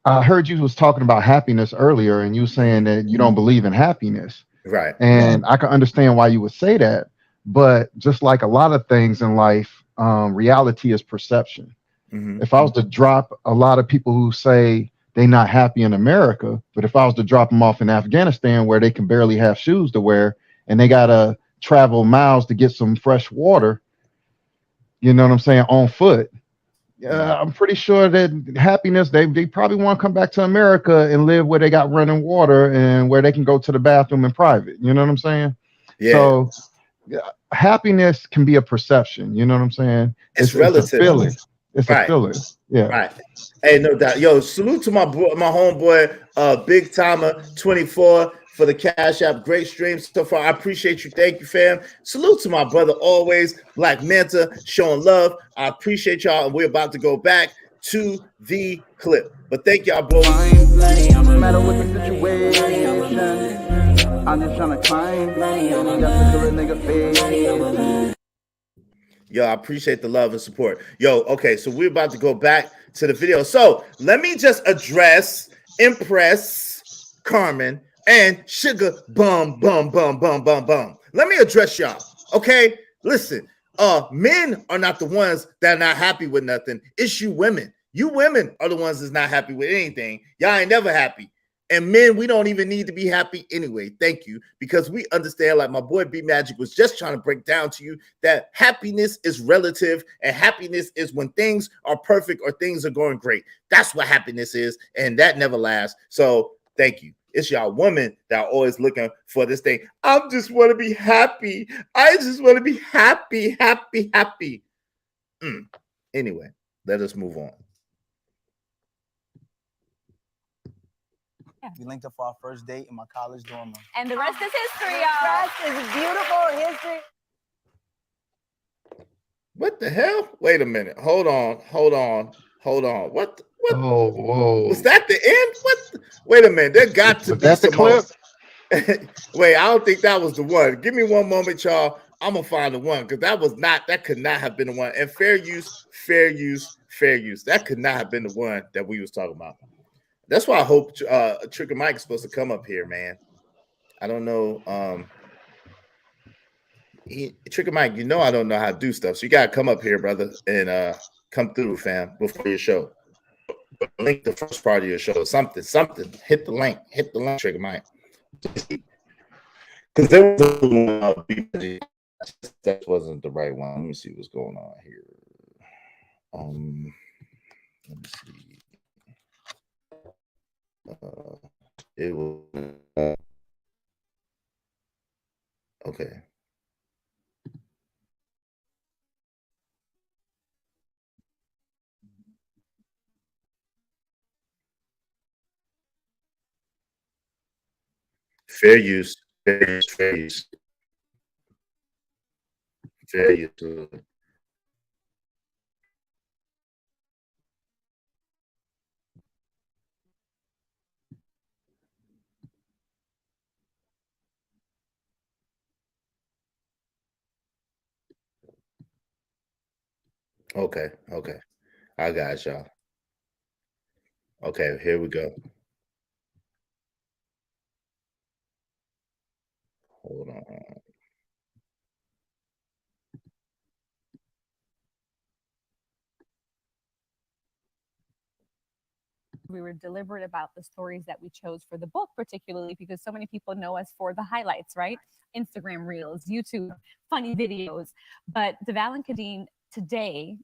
heard you was talking about happiness earlier, and you were saying that you don't believe in happiness. Right. And I can understand why you would say that. But just like a lot of things in life, reality is perception. Mm-hmm. If I was to drop a lot of people who say they're not happy in America, but if I was to drop them off in Afghanistan where they can barely have shoes to wear and they got to travel miles to get some fresh water, you know what I'm saying, on foot, I'm pretty sure that happiness, they probably want to come back to America and live where they got running water and where they can go to the bathroom in private. You know what I'm saying? Yeah. So happiness can be a perception. You know what I'm saying? It's relative. It's a feeling. It's a feeling. Yeah. Right. Hey, no doubt. Yo, salute to my homeboy, Big Timer 24 for the Cash App. Great stream so far. I appreciate you. Thank you, fam. Salute to my brother always, Black Manta, showing love. I appreciate y'all, and we're about to go back to the clip. But thank y'all, bro. No matter what the situation, I'm just trying to climb. Yo, I appreciate the love and support. Yo, okay, so we're about to go back to the video. So let me just address Impress, Carmen, and Sugar Bum. Let me address y'all, okay? Listen, men are not the ones that are not happy with nothing. It's you women. You women are the ones that's not happy with anything. Y'all ain't never happy. And men, we don't even need to be happy anyway. Thank you. Because we understand, like my boy B Magic was just trying to break down to you, that happiness is relative, and happiness is when things are perfect or things are going great. That's what happiness is, and that never lasts. So thank you. It's y'all women that are always looking for this thing. I just want to be happy. I just want to be happy. Anyway, let us move on. We linked up for our first date in my college dorm room. And the rest is history, The y'all. rest is beautiful history. What the hell? Wait a minute. Hold on. What? Oh, whoa. Was that the end? What? Wait a minute. There got to Was be that the some more. clip? Wait, I don't think that was the one. Give me one moment, y'all. I'm gonna find the one because that could not have been the one. And fair use. That could not have been the one that we was talking about. That's why I hope Trigger Mike is supposed to come up here, man. I don't know. Trigger Mike, you know I don't know how to do stuff, so you gotta come up here, brother, and come through, fam, before your show. Link the first part of your show, something. Hit the link, Trigger Mike. Because there was that wasn't the right one. Let me see what's going on here. Let me see. It was okay. Fair use. Okay. I got y'all. Okay, here we go. Hold on. We were deliberate about the stories that we chose for the book, particularly because so many people know us for the highlights, right? Instagram reels, YouTube, funny videos. But Devale and Kadeen today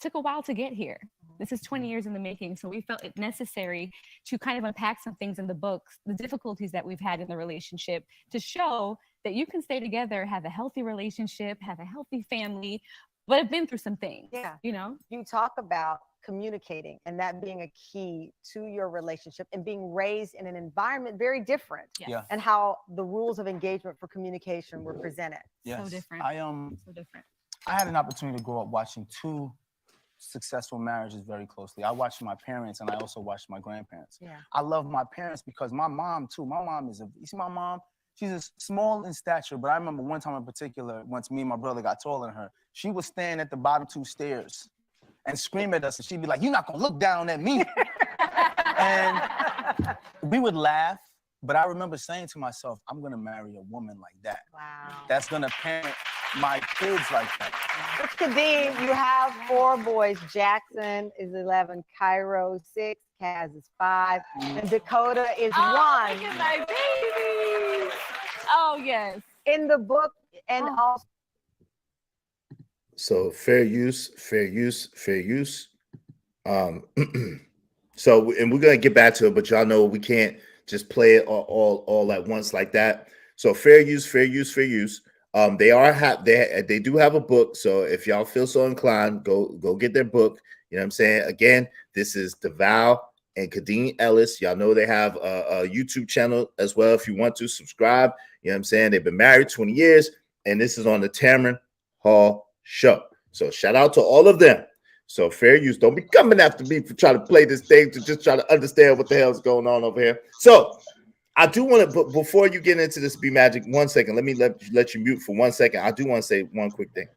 took a while to get here. This is 20 years in the making. So we felt it necessary to kind of unpack some things in the books, the difficulties that we've had in the relationship, to show that you can stay together, have a healthy relationship, have a healthy family, but have been through some things. Yeah. You know? You talk about communicating and that being a key to your relationship and being raised in an environment very different. Yeah. And how the rules of engagement for communication were presented. Yes. So different. So different. I had an opportunity to grow up watching two successful marriages very closely. I watched my parents and I also watched my grandparents. Yeah. I love my parents because my mom too. My mom is you see my mom, she's small in stature, but I remember one time in particular, once me and my brother got taller than her, she was standing at the bottom two stairs and scream at us, and she'd be like, "You're not gonna look down at me." And we would laugh, but I remember saying to myself, I'm gonna marry a woman like that. Wow. That's gonna parent my kids like that. Kadeen, you have 4 boys. Jaxn is 11, Cairo 6, Kaz is 5, and Dakota is 1. Look at my baby. Oh, yes. In the book, and also. So fair use. So, and we're gonna get back to it, but y'all know we can't just play it all at once like that. So fair use. They do have a book. So if y'all feel so inclined, go get their book. You know what I'm saying? Again, this is Davao and Kadeen Ellis. Y'all know they have a YouTube channel as well. If you want to subscribe, you know what I'm saying? They've been married 20 years, and this is on the Tamron Hall show. So shout out to all of them. So fair use. Don't be coming after me for trying to play this thing to just try to understand what the hell is going on over here. So I do want to, but before you get into this, Be Magic, 1 second. Let me let you mute for 1 second. I do want to say one quick thing.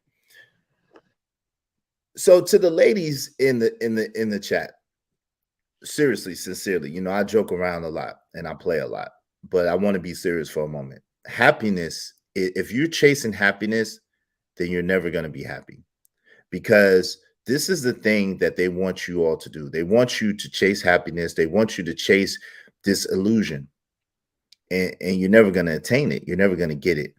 So to the ladies in the chat, seriously, sincerely, you know, I joke around a lot and I play a lot, but I want to be serious for a moment. Happiness, if you're chasing happiness, then you're never going to be happy, because this is the thing that they want you all to do. They want you to chase happiness. They want you to chase this illusion, and you're never going to attain it. You're never going to get it.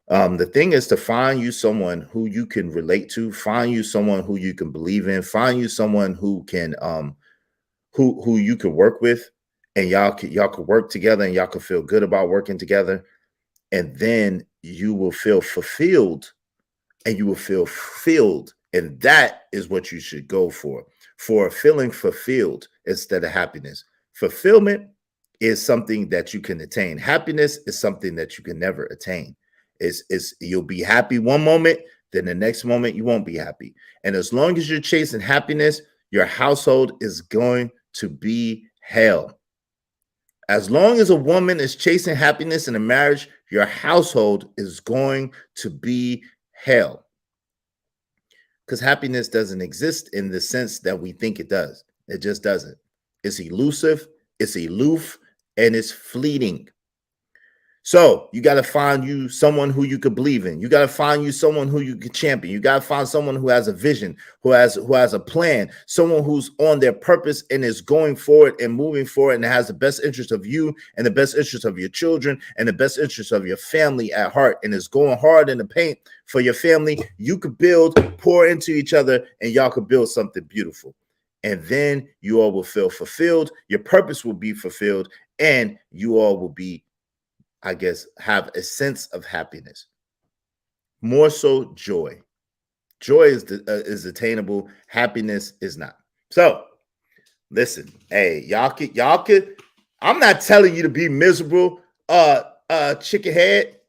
The thing is to find you someone who you can relate to, find you someone who you can believe in, find you someone who can, who you can work with, and y'all could work together, and y'all could feel good about working together. And then you will feel fulfilled, and you will feel filled. And that is what you should go for feeling fulfilled instead of happiness. Fulfillment is something that you can attain. Happiness is something that you can never attain. You'll be happy one moment, then the next moment you won't be happy. And as long as you're chasing happiness, your household is going to be hell. As long as a woman is chasing happiness in a marriage, your household is going to be hell. Because happiness doesn't exist in the sense that we think it does. It just doesn't. It's elusive, it's aloof, and it's fleeting. So you got to find you someone who you could believe in. You got to find you someone who you could champion. You got to find someone who has a vision, who has a plan, someone who's on their purpose and is going forward and moving forward and has the best interest of you and the best interest of your children and the best interest of your family at heart and is going hard in the paint for your family. You could build, pour into each other, and y'all could build something beautiful. And then you all will feel fulfilled. Your purpose will be fulfilled, and you all will be, I guess, have a sense of happiness. More so joy. Joy is attainable. Happiness is not. So listen, hey, y'all could, I'm not telling you to be miserable, chicken head.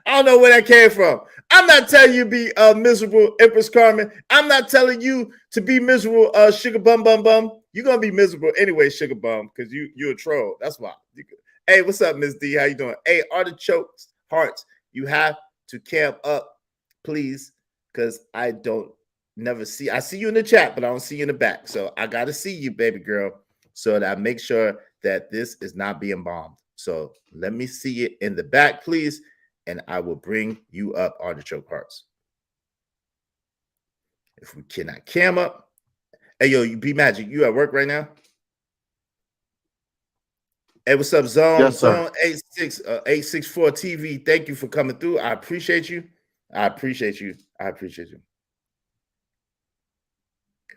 I don't know where that came from. I'm not telling you to be miserable, Empress Carmen. I'm not telling you to be miserable, sugar bum. You're gonna be miserable anyway, sugar bum, because you're a troll. That's why. Hey, what's up, Miss D? How you doing? Hey, artichokes, hearts, you have to camp up, please, because I see you in the chat, but I don't see you in the back. So I gotta see you, baby girl, so that I make sure that this is not being bombed. So let me see it in the back, please, and I will bring you up, artichoke hearts. If we cannot cam up, hey, yo, you be magic. You at work right now? Hey, what's up, Zone? Yes, sir. Zone 864 TV. Thank you for coming through. I appreciate you. I appreciate you.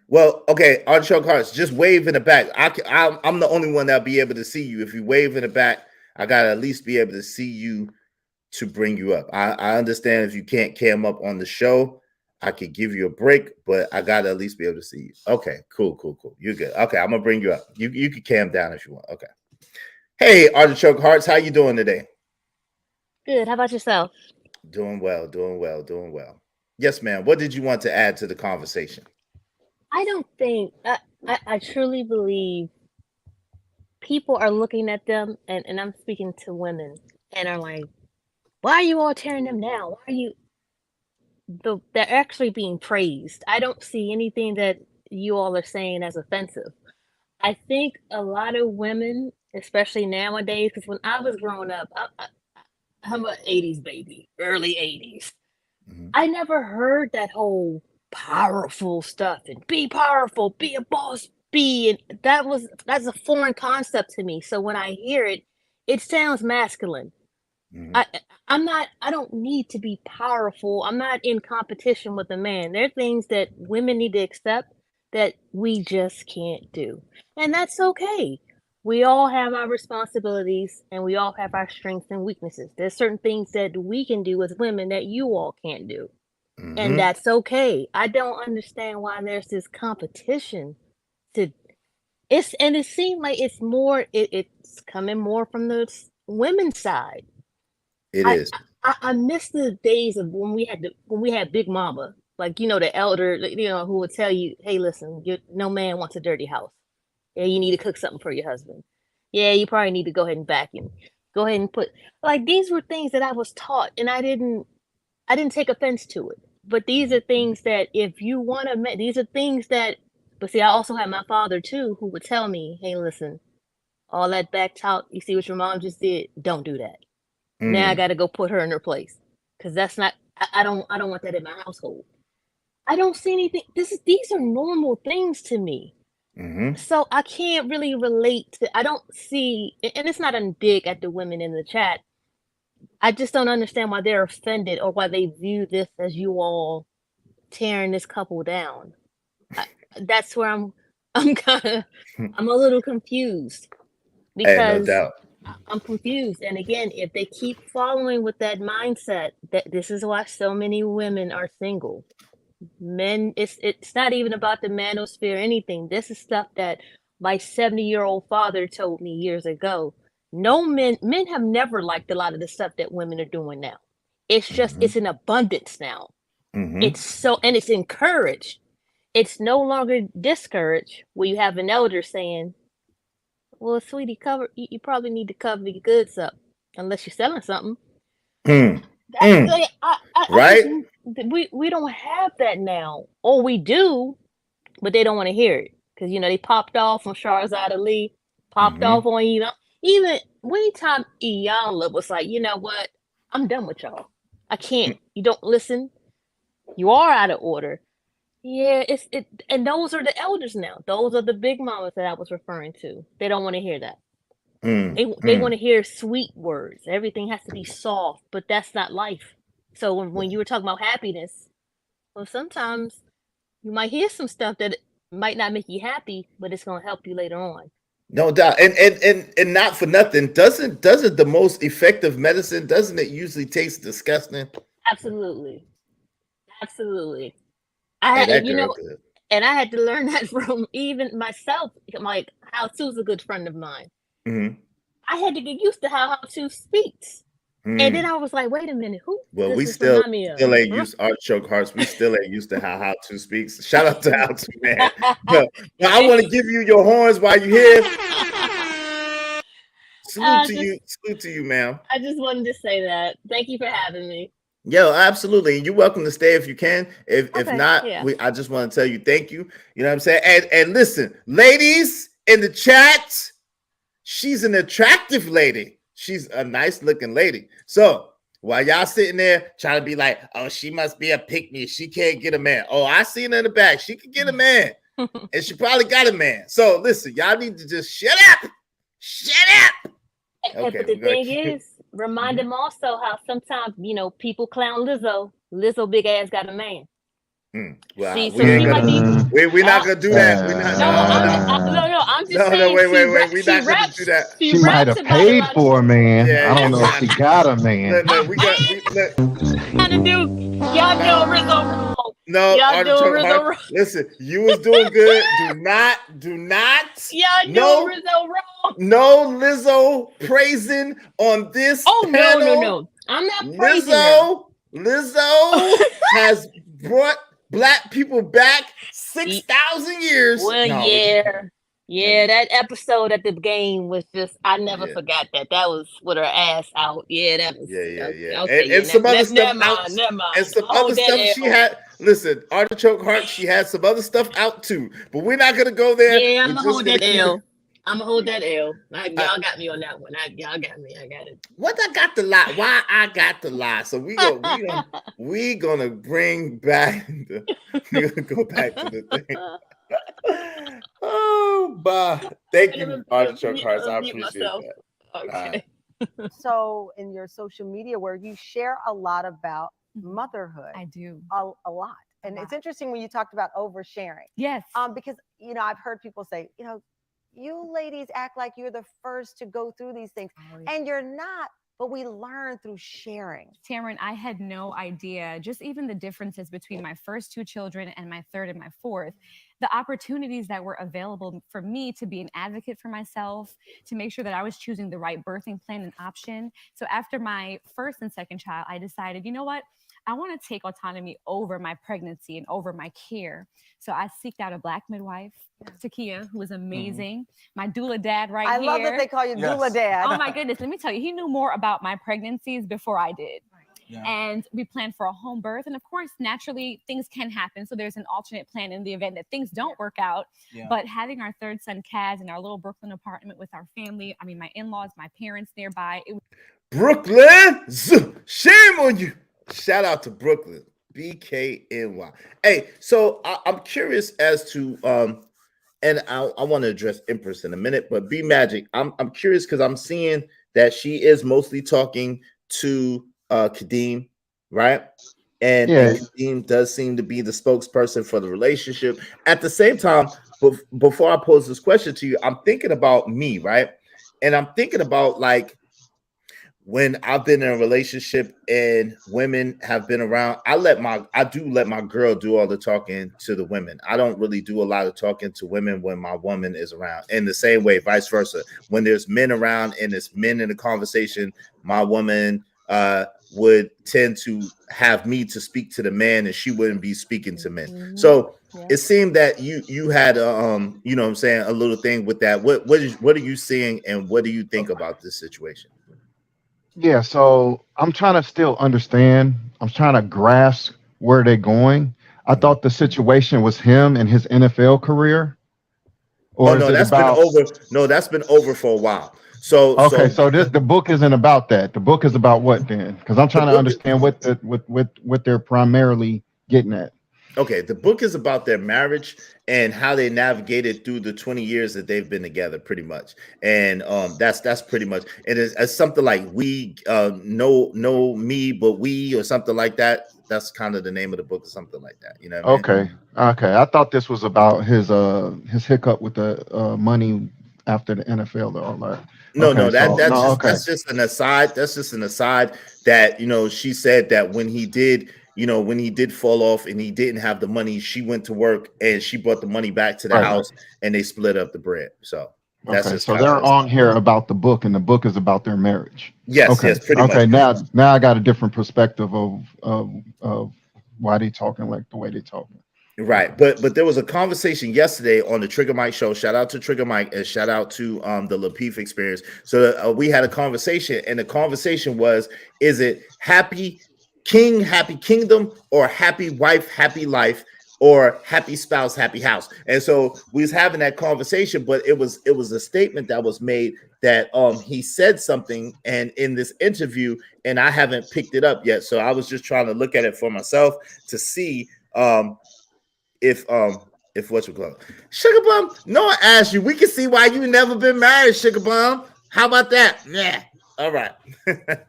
Well, okay, artichoke hearts, just wave in the back. I'm the only one that'll be able to see you. If you wave in the back, I gotta at least be able to see you to bring you up. I understand if you can't cam up on the show, I could give you a break, but I gotta at least be able to see you. Okay, cool. You're good. Okay, I'm gonna bring you up. You can cam down if you want. Okay. Hey, artichoke hearts, how you doing today? Good. How about yourself? Doing well. Yes, ma'am. What did you want to add to the conversation? I don't think I truly believe people are looking at them, and I'm speaking to women, and are like, why are you all tearing them down? Why are you? They're actually being praised. I don't see anything that you all are saying as offensive. I think a lot of women, especially nowadays, because when I was growing up, I'm an 80s baby, early 80s. Mhm. I never heard that whole powerful stuff and be powerful, be a boss, and that's a foreign concept to me. So when I hear it, it sounds masculine. Mhm. I don't need to be powerful. I'm not in competition with a man. There are things that women need to accept that we just can't do. And that's okay. We all have our responsibilities and we all have our strengths and weaknesses. There's certain things that we can do as women that you all can't do. Mhm. And that's okay. I don't understand why there's this competition to it seems like it's coming more from the women's side. It I, is. I miss the days of when we had Big Mama, like the elder, who would tell you, "Hey, listen, no man wants a dirty house. Yeah, you need to cook something for your husband. Yeah, you probably need to go ahead and vacuum. Go ahead and put." Like, these were things that I was taught, and I didn't take offense to it. But these are things that if you want to, these are things that. But see, I also had my father too, who would tell me, "Hey, listen, all that back talk. You see what your mom just did? Don't do that." Now I got to go put her in her place because that's not. I don't want that in my household. I don't see anything. These are normal things to me. Mhm. So I can't really relate to. I don't see, and it's not a dig at the women in the chat. I just don't understand why they're offended or why they view this as you all tearing this couple down. That's where I'm kind of. I'm a little confused Hey, no because doubt. I'm confused. And again, if they keep following with that mindset, that this is why so many women are single. Men, it's not even about the manosphere or anything. This is stuff that my 70-year-old father told me years ago. men have never liked a lot of the stuff that women are doing now. It's just it's in abundance now. It's it's encouraged. It's no longer discouraged where you have an elder saying, well, sweetie, you probably need to cover your goods up unless you're selling something. Right? We don't have that now. Or we do, but they don't want to hear it. Because they popped off on Shahrazad Ali, popped off on even anytime Iyanla was like, you know what? I'm done with y'all. I can't. You don't listen. You are out of order. Yeah, and those are the elders now. Those are the big mamas that I was referring to. They don't want to hear that. They want to hear sweet words. Everything has to be soft, but that's not life. So when you were talking about happiness, well, sometimes you might hear some stuff that might not make you happy, but it's gonna help you later on. No doubt. And not for nothing, doesn't the most effective medicine, doesn't it usually taste disgusting? Absolutely. I had to learn that from even myself. Like How-To's a good friend of mine. I had to get used to how How-To speaks. And then I was like, wait a minute, who? Well, we still ain't used Artichoke Hearts. We still ain't used to how-To speaks. Shout out to How-To, man. Now, I want to give you your horns while you're here. Salute to you, ma'am. I just wanted to say that. Thank you for having me. Yo, absolutely. And you're welcome to stay if you can. If not, I just want to tell you thank you. You know what I'm saying? And listen, ladies in the chat, she's an attractive lady. She's a nice looking lady. So while y'all sitting there trying to be like, oh, she must be a pick-me. She can't get a man. Oh, I seen her in the back. She could get a man. And she probably got a man. So listen, y'all need to just shut up. Shut up. Okay, but the thing is, remind them also how sometimes, people clown Lizzo. Lizzo big ass got a man. Well, See, we're not gonna do that. We're not. I'm just saying. Wait. We're not gonna do that. She might have paid for a man. Yeah, I don't know if she got a man. No, we got. Y'all know Rizzo wrong. No, Rizzo. Listen, you was doing good. Do not. Y'all know Rizzo wrong. No Lizzo praising on this. Oh panel. no! I'm not praising her. Lizzo has brought Black people back 6,000 years. Well, yeah, that episode at the game was just, I never forgot that. That was with her ass out. Yeah, that was. Yeah. Okay, and some other stuff out. Never mind. And some other stuff she had. Listen, Artichoke Heart, she had some other stuff out too. But we're not going to go there. Yeah, I'm going to hold that L. I'm going to hold that L. Y'all got me on that one. Y'all got me. I got it. What I got to lie? Why I got to lie? So we gonna bring back we're gonna go back to the thing. Oh, but thank you, Artichoke Hearts. I appreciate that. Okay. So in your social media where you share a lot about motherhood. I do. A lot. And it's interesting when you talked about oversharing. Yes. Because, I've heard people say, you ladies act like you're the first to go through these things. And you're not, but we learn through sharing. Tamron, I had no idea, just even the differences between my first two children and my third and my fourth, the opportunities that were available for me to be an advocate for myself, to make sure that I was choosing the right birthing plan and option. So after my first and second child, I decided, you know what? I want to take autonomy over my pregnancy and over my care. So I seeked out a Black midwife, Takia, who was amazing. My doula dad here. I love that they call you doula dad. Oh my goodness. Let me tell you, he knew more about my pregnancies before I did. Yeah. And we planned for a home birth. And of course, naturally, things can happen. So there's an alternate plan in the event that things don't work out. Yeah. But having our third son, Kaz, in our little Brooklyn apartment with our family, my in-laws, my parents nearby. Brooklyn, shame on you. Shout out to Brooklyn, BKNY. Hey, so I'm curious as to, and I want to address Empress in a minute, but B Magic, I'm curious because I'm seeing that she is mostly talking to Kadeem, right? And Kadeem does seem to be the spokesperson for the relationship. At the same time, before I pose this question to you, I'm thinking about me, right? And I'm thinking about like, when I've been in a relationship and women have been around, I do let my girl do all the talking to the women. I don't really do a lot of talking to women when my woman is around. In the same way, vice versa. When there's men around and there's men in the conversation, my woman would tend to have me to speak to the man, and she wouldn't be speaking to men. So it seemed that you had you know what I'm saying, a little thing with that. What are you seeing, and what do you think about this situation? Yeah, so I'm trying to still understand. I'm trying to grasp where they're going. I thought the situation was him and his NFL career, or is it that's about? been over. No, that's been over for a while. So Okay, so the book isn't about that. The book is about what then? Because I'm trying to understand what they're primarily getting at. Okay, the book is about their marriage and how they navigated through the 20 years that they've been together, pretty much. And that's pretty much. And it's something like we know me, but we, or something like that. That's kind of the name of the book, or something like that. You know what I mean? Okay. I thought this was about his hiccup with the money after the NFL though. All right. No, Okay, that's just an aside. That's just an aside that, you know, she said that when he did fall off and he didn't have the money, she went to work and she brought the money back to the house and they split up the bread. So that's just so they're on here about the book, and the book is about their marriage. Yes, pretty much. Okay, now I got a different perspective of why they talking like the way they talking. Right, but there was a conversation yesterday on the Trigger Mike show. Shout out to Trigger Mike and shout out to the Lapeef Experience. So we had a conversation, and the conversation was: is it happy king, happy kingdom, or happy wife, happy life, or happy spouse, happy house? And so we was having that conversation, but it was a statement that was made that he said something and in this interview, and I haven't picked it up yet. So I was just trying to look at it for myself to see if what you call it, Sugar Bum. Noah asked you. We can see why you never been married, Sugar Bum. How about that? Yeah. All right.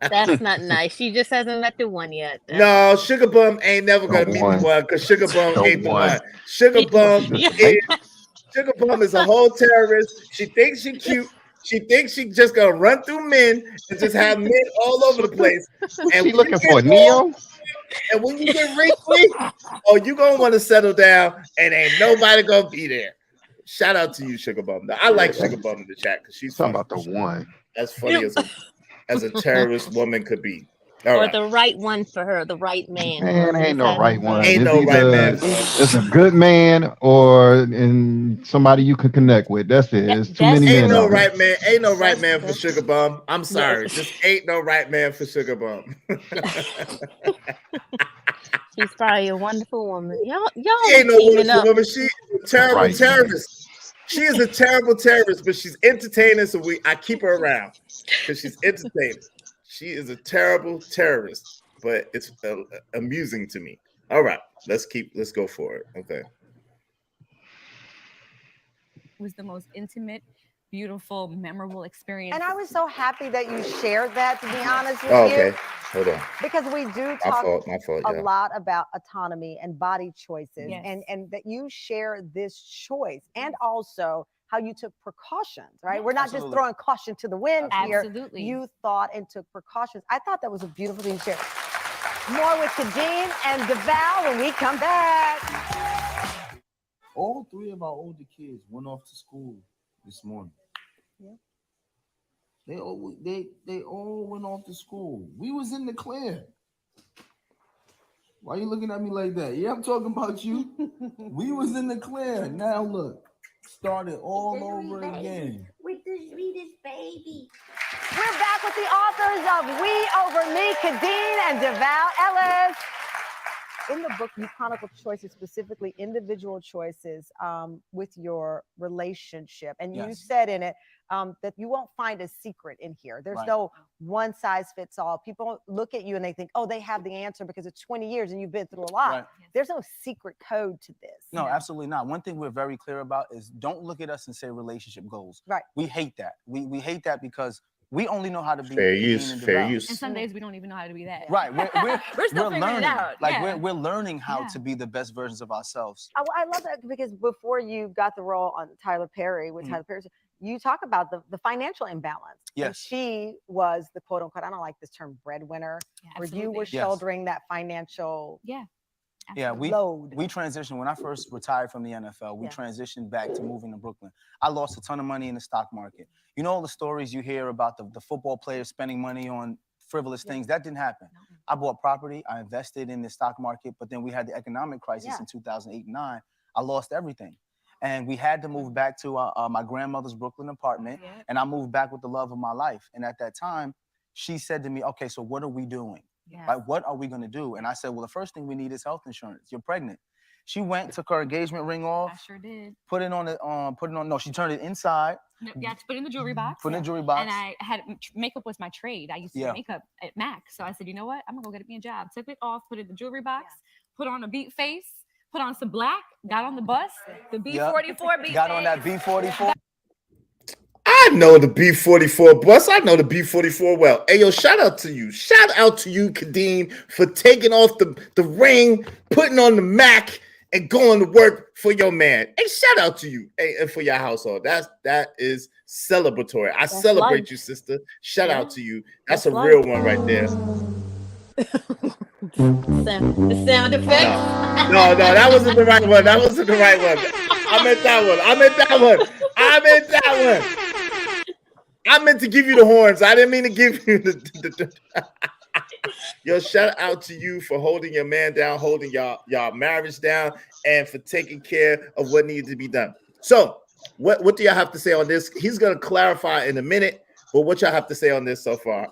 That's not nice. She just hasn't met the one yet. No, Sugar Bum ain't never gonna meet the one because Sugar Bum ain't the one. Sugar Bum is a whole terrorist. She thinks she cute. She thinks she just gonna run through men and just have men all over the place. And she looking for a Neo. And when you get wrinkly, you gonna want to settle down, and ain't nobody gonna be there. Shout out to you, Sugar Bum. I like Sugar Bum in the chat because she's talking about the one. As funny as a terrorist woman could be. The right one for her, the right man. Man, ain't no right one. Ain't no right man. It's a good man or somebody you can connect with. That's it. There's too many men. Ain't no right man. Ain't no right man for Sugar Bum. I'm sorry. Just ain't no right man for Sugar Bum. She's probably a wonderful woman. Y'all ain't no wonderful woman. She is a terrible terrorist. She is a terrible terrorist, but she's entertaining, so I keep her around because she's entertaining. She is a terrible terrorist, but it's amusing to me. All right, let's go for it. Okay. It was the most intimate, beautiful, memorable experience. And I was so happy that you shared that, to be honest with you. Okay, hold on. Because we do talk my fault, a lot about autonomy and body choices, yes. and that you share this choice, and also how you took precautions, right? We're not just throwing caution to the wind here. Absolutely. You thought and took precautions. I thought that was a beautiful thing to share. More with Kadeem and Devale when we come back. All three of our older kids went off to school this morning. Yeah. They all went off to school. We was in the clear. Why are you looking at me like that? Yeah, I'm talking about you. We was in the clear. Now look. Started all over again. With the sweetest baby. We're back with the authors of We Over Me, Kadeem and Davao Ellis. In the book, you chronicle choices, specifically individual choices with your relationship. And you said in it that you won't find a secret in here. There's no one size fits all. People look at you and they think, oh, they have the answer because it's 20 years and you've been through a lot. Right. There's no secret code to this. No, absolutely not. One thing we're very clear about is don't look at us and say relationship goals. Right. We hate that. We hate that because we only know how to be fair use. And some days we don't even know how to be that. Right. We're still figuring learning. it out. Like we're learning how to be the best versions of ourselves. I love that because before you got the role on Tyler Perry with Tyler Perry, you talk about the financial imbalance. And Yes. she was the quote unquote, I don't like this term, breadwinner, where you were shouldering that financial load. We transitioned when I first retired from the NFL. We transitioned back to moving to Brooklyn. I lost a ton of money in the stock market. You know all the stories you hear about the football players spending money on frivolous things? That didn't happen. I bought property. I invested in the stock market, but then we had the economic crisis in 2008 and 9. I lost everything. And we had to move back to my grandmother's Brooklyn apartment. And I moved back with the love of my life. And at that time, she said to me, okay, so what are we doing? Like, what are we going to do? And I said, well, the first thing we need is health insurance. You're pregnant. She went, took her engagement ring off. I sure did. Put it on, no, she turned it inside. Yeah, to put it in the jewelry box. Put it in the jewelry box. And I had, makeup was my trade. I used to do makeup at Mac. So I said, you know what? I'm going to go get me a job. Took it off, put it in the jewelry box, put on a beat face, put on some black, got on the bus, the B-44 beat Got on that B-44. I know the B-44 bus. I know the B-44 well. Hey, yo, shout out to you. Shout out to you, Kadeen, for taking off the ring, putting on the Mac, and going to work for your man. Hey, shout out to you. Hey, and for your household. That is celebratory. I celebrate life. You, sister. Shout out to you. That's a life. Real one right there. The sound effect. No, that wasn't the right one. That wasn't the right one. I meant that one. I meant to give you the horns. I didn't mean to give you the Yo, shout out to you for holding your man down, holding y'all marriage down, and for taking care of what needed to be done. So, what do y'all have to say on this? He's gonna clarify in a minute, but what y'all have to say on this so far?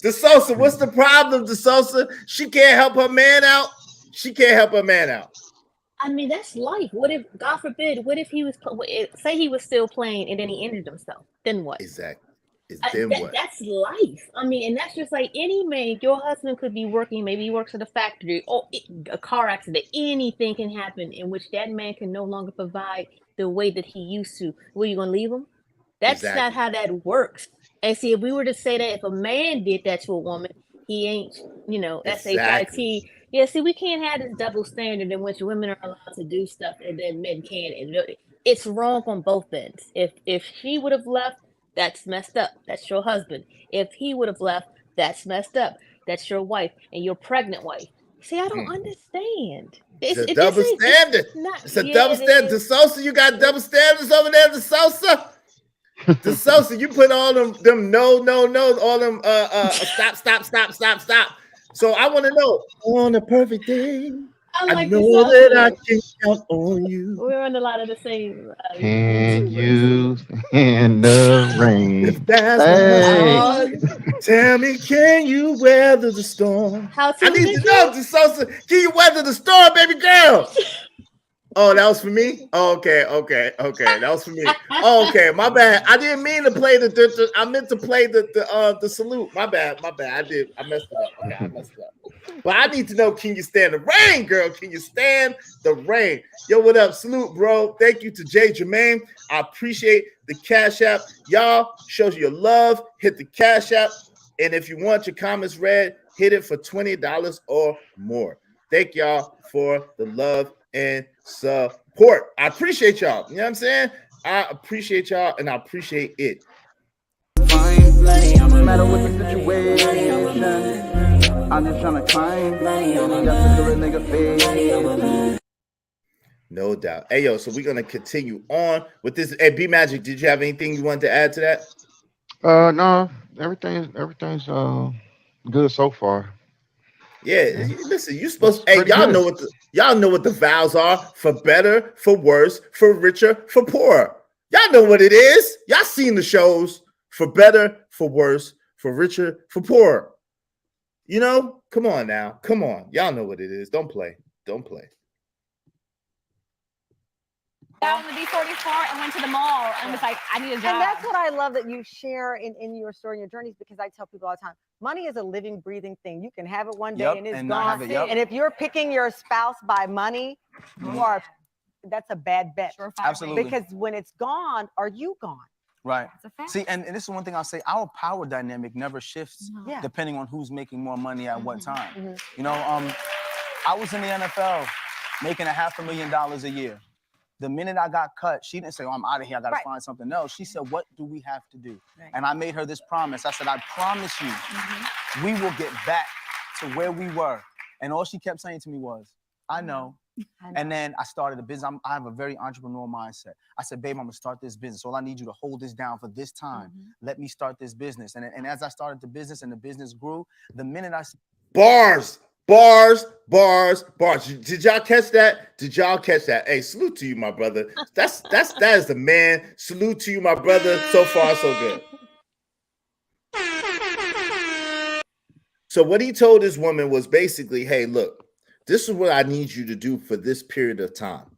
DeSosa, what's the problem, DeSosa? She can't help her man out. I mean, that's life. What if, God forbid, what if he was, say he was still playing and then he injured himself? Then what? Exactly. What? That's life. I mean, and that's just like any man. Your husband could be working, maybe he works at a factory or a car accident. Anything can happen in which that man can no longer provide the way that he used to. Were you going to leave him? That's not how that works. And see, if we were to say that if a man did that to a woman, he ain't, S-H-I-T. Yeah, see, we can't have this double standard in which women are allowed to do stuff and then men can't. It's wrong on both ends. If she would have left, that's messed up. That's your husband. If he would have left, that's messed up. That's your wife and your pregnant wife. See, I don't understand. It's a double standard. It's a double standard. DeSosa, you got double standards over there, DeSosa. DeSosa, you put all them no, all them stop. So I want to know, on a perfect day, I know that I can count on you. We're on a lot of the same. Can you stand the rain? If that's tell me, can you weather the storm? I need to know, DeSosa, can you weather the storm, baby girl? Oh, that was for me? Oh, okay. That was for me. Oh, okay, my bad. I didn't mean to play I meant to play the salute. My bad. I messed it up. Okay, I messed it up. But I need to know, can you stand the rain, girl? Can you stand the rain? Yo, what up? Salute, bro. Thank you to Jay Jermaine. I appreciate the Cash App. Y'all, shows your love. Hit the Cash App. And if you want your comments read, hit it for $20 or more. Thank y'all for the love and support. I appreciate y'all. You know what I'm saying? I appreciate y'all and I appreciate it. No matter what the situation, I'm just trying to climb. No doubt. Hey, yo, so we're going to continue on with this. Hey, B Magic, did you have anything you wanted to add to that? No, everything's good so far. Yeah, listen, you supposed to, hey, y'all know what the vows are: for better, for worse, for richer, for poorer. Y'all know what it is. Y'all seen the shows: for better, for worse, for richer, for poorer. You know, come on now. Come on. Y'all know what it is. Don't play. Got on the B-44 and went to the mall and was like, I need a job. And that's what I love that you share in your story and your journeys, because I tell people all the time, money is a living, breathing thing. You can have it one day and it's gone. And if you're picking your spouse by money, that's a bad bet. Sure, absolutely. Because when it's gone, are you gone? Right. See, and this is one thing I'll say, our power dynamic never shifts depending on who's making more money at what time. You know, I was in the NFL making $500,000 a year. The minute I got cut, she didn't say, "Oh, I'm out of here. I got to Right. find something else." She said, "What do we have to do?" Right. And I made her this promise. I said, "I promise you, we will get back to where we were." And all she kept saying to me was, "I know." And then I started a business. I have a very entrepreneurial mindset. I said, "Babe, I'm gonna start this business. All I need you to hold this down for this time. Let me start this business." And as I started the business and the business grew, the minute I Bars, bars, bars, bars. Did y'all catch that? Did y'all catch that? Hey, salute to you, my brother. That is the man. Salute to you, my brother. So far, so good. So what he told his woman was basically, "Hey, look, this is what I need you to do for this period of time.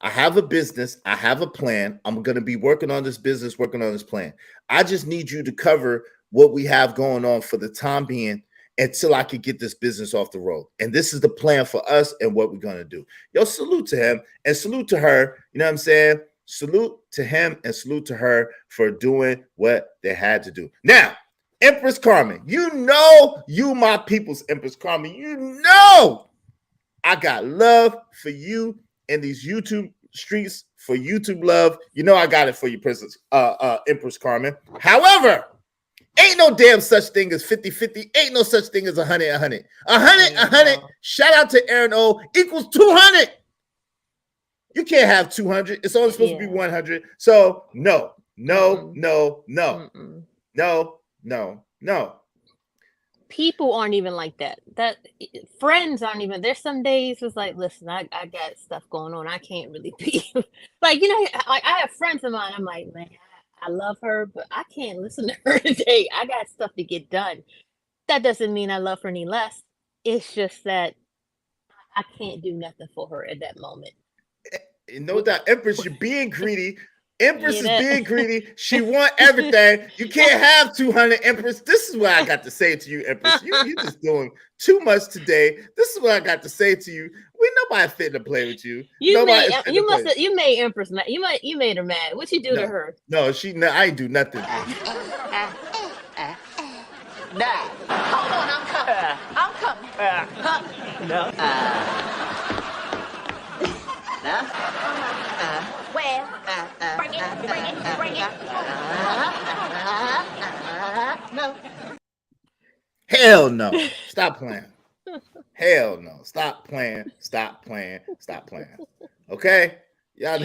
I have a business. I have a plan. I'm going to be working on this business, working on this plan. I just need you to cover what we have going on for the time being until I can get this business off the road. And this is the plan for us and what we're going to do." Yo, salute to him and salute to her. You know what I'm saying? Salute to him and salute to her for doing what they had to do. Now, Empress Carmen, you know you my people's Empress Carmen. You know I got love for you in these YouTube streets for YouTube love. You know I got it for you, Princess Empress Carmen. However, ain't no damn such thing as 50-50. Ain't no such thing as 100-100. 100. Shout out to Aaron O equals 200. You can't have 200. It's only supposed to be 100. So no. People aren't even like that. Friends aren't even. There's some days it's like, listen, I got stuff going on. I can't really be like, you know, like I have friends of mine. I'm like, man, I love her, but I can't listen to her today. I got stuff to get done. That doesn't mean I love her any less. It's just that I can't do nothing for her at that moment. No doubt, Empress, you're being greedy. Empress is being greedy. She want everything. You can't have 200, Empress. This is what I got to say to you, Empress. You just doing too much today. This is what I got to say to you. Nobody fit to play with you. You made Empress mad. You made her mad. What you do to her? No, I ain't do nothing. Nah. Hold on, I'm coming. No. Well, bring it. No. Hell no. Stop playing. Hell no. Stop playing. Okay? Y'all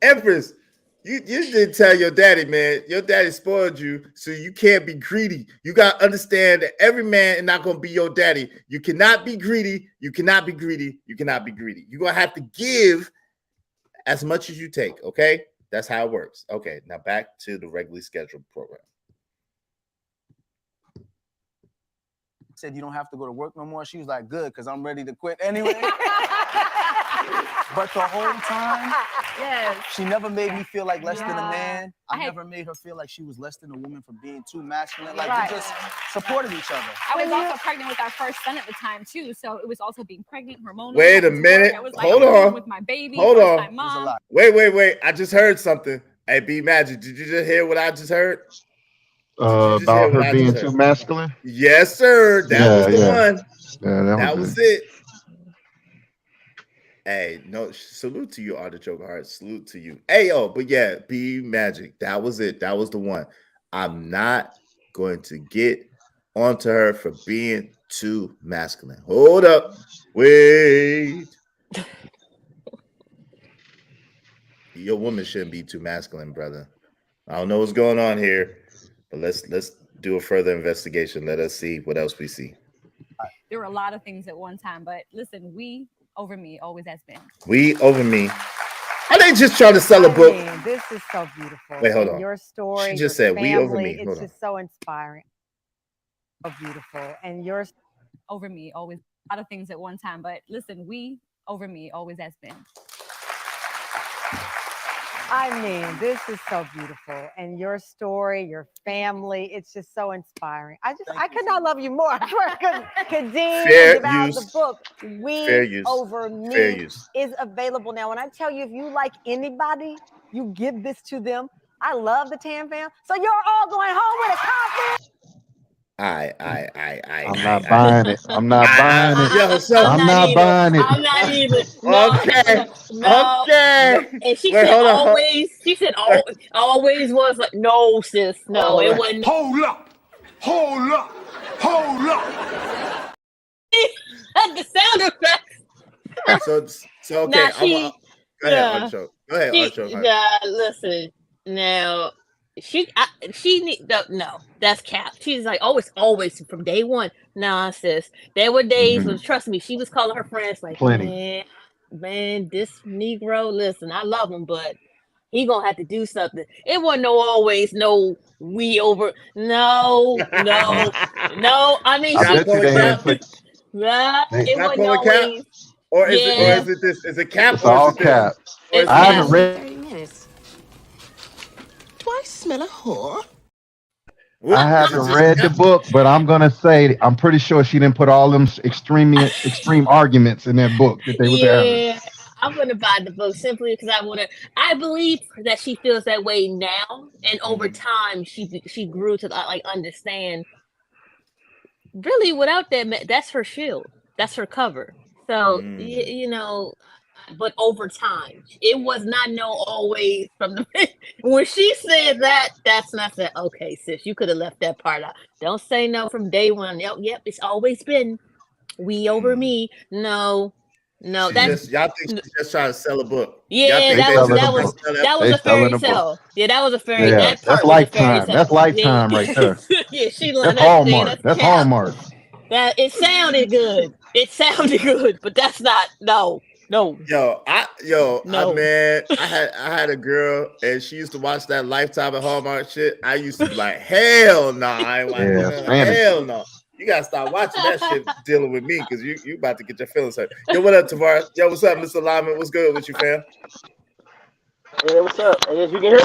Empress, you didn't tell your daddy, man. Your daddy spoiled you, so you can't be greedy. You got to understand that every man is not going to be your daddy. You cannot be greedy. You're going to have to give as much as you take, okay? That's how it works. Okay, now back to the regularly scheduled program. Said, "You don't have to go to work no more." She was like, "Good, because I'm ready to quit anyway." But the whole time, she never made me feel like less than a man. I never made her feel like she was less than a woman for being too masculine. Like we just supported each other. I was also pregnant with our first son at the time too, so it was also being pregnant, hormonal. Wait a minute. Hold on. With my baby. Hold on. Mom. Wait. I just heard something. Hey, B Magic, did you just hear what I just heard? About her being too masculine? Yes, sir. That was the one. Yeah, that was it. Hey, no, salute to you, Artichoke Heart. Salute to you. Hey, yo, but yeah, B Magic. That was it. That was the one. I'm not going to get onto her for being too masculine. Hold up. Wait. Your woman shouldn't be too masculine, brother. I don't know what's going on here, but let's do a further investigation. Let us see what else we see. There were a lot of things at one time, but listen, we over me always has been. We over me. Are they just trying to sell a book? This is so beautiful. Wait, hold on. Your story. She just your said family, we over me. Hold it's just so inspiring. So beautiful. And your over me always a lot of things at one time, but listen, we over me always has been. I mean, this is so beautiful. And your story, your family, it's just so inspiring. I could not love you more. Kadeen, the book, We Over Me, is available now. When I tell you, if you like anybody, you give this to them. I love the Tam fam. So you're all going home with a copy. I'm not buying it. I'm not buying it. Yo, so I'm not buying it. I'm not even. No, okay, no. okay. And she Wait, said hold on. always. She said always was like no, sis. No, Oh, it wasn't. Hold up. Hold up. Hold up. The sound effects. So okay. Now she. Go ahead, Yeah. Archo. Go ahead, Archo. Yeah, listen. Now she no, that's cap. She's like always from day one. Nah, sis. There were days when trust me, she was calling her friends like, Plenty. man, this Negro, listen, I love him, but he gonna have to do something. It wasn't always we over. No. I mean, I Y'all bet you they had put. it Y'all wasn't call it cap? always. Or is it this? Is it cap It's or all is it this? cap. Or is I it haven't read. 30 minutes. Do I smell a whore? I haven't read the book, but I'm gonna say I'm pretty sure she didn't put all them extreme arguments in that book that they was having. Yeah, I'm gonna buy the book simply because I believe that she feels that way now, and over time she grew to like understand. Really, without that, that's her shield. That's her cover. So you know, but over time, it was not always from the when she said that. That's not that. Okay, sis, you could have left that part out. Don't say no from day one. Yep, it's always been we over me. No, y'all think she's just trying to sell a book? Yeah, that was a fairy tale. Yeah, that was a fairy. Yeah, That part that's was a fairy Lifetime. tale. That's Lifetime right there. Yeah, she That's Hallmark. That's cap. Hallmark. That it sounded good. It sounded good, but that's not no. Man, I had a girl and she used to watch that Lifetime and Hallmark shit. I used to be like, hell no, I ain't watching that. Hell no. You gotta stop watching that shit dealing with me because you about to get your feelings hurt. Yo, what up, Tavares? Yo, what's up, Mr. Lyman? What's good with you, fam? Hey, what's up? Hey, you can hear me?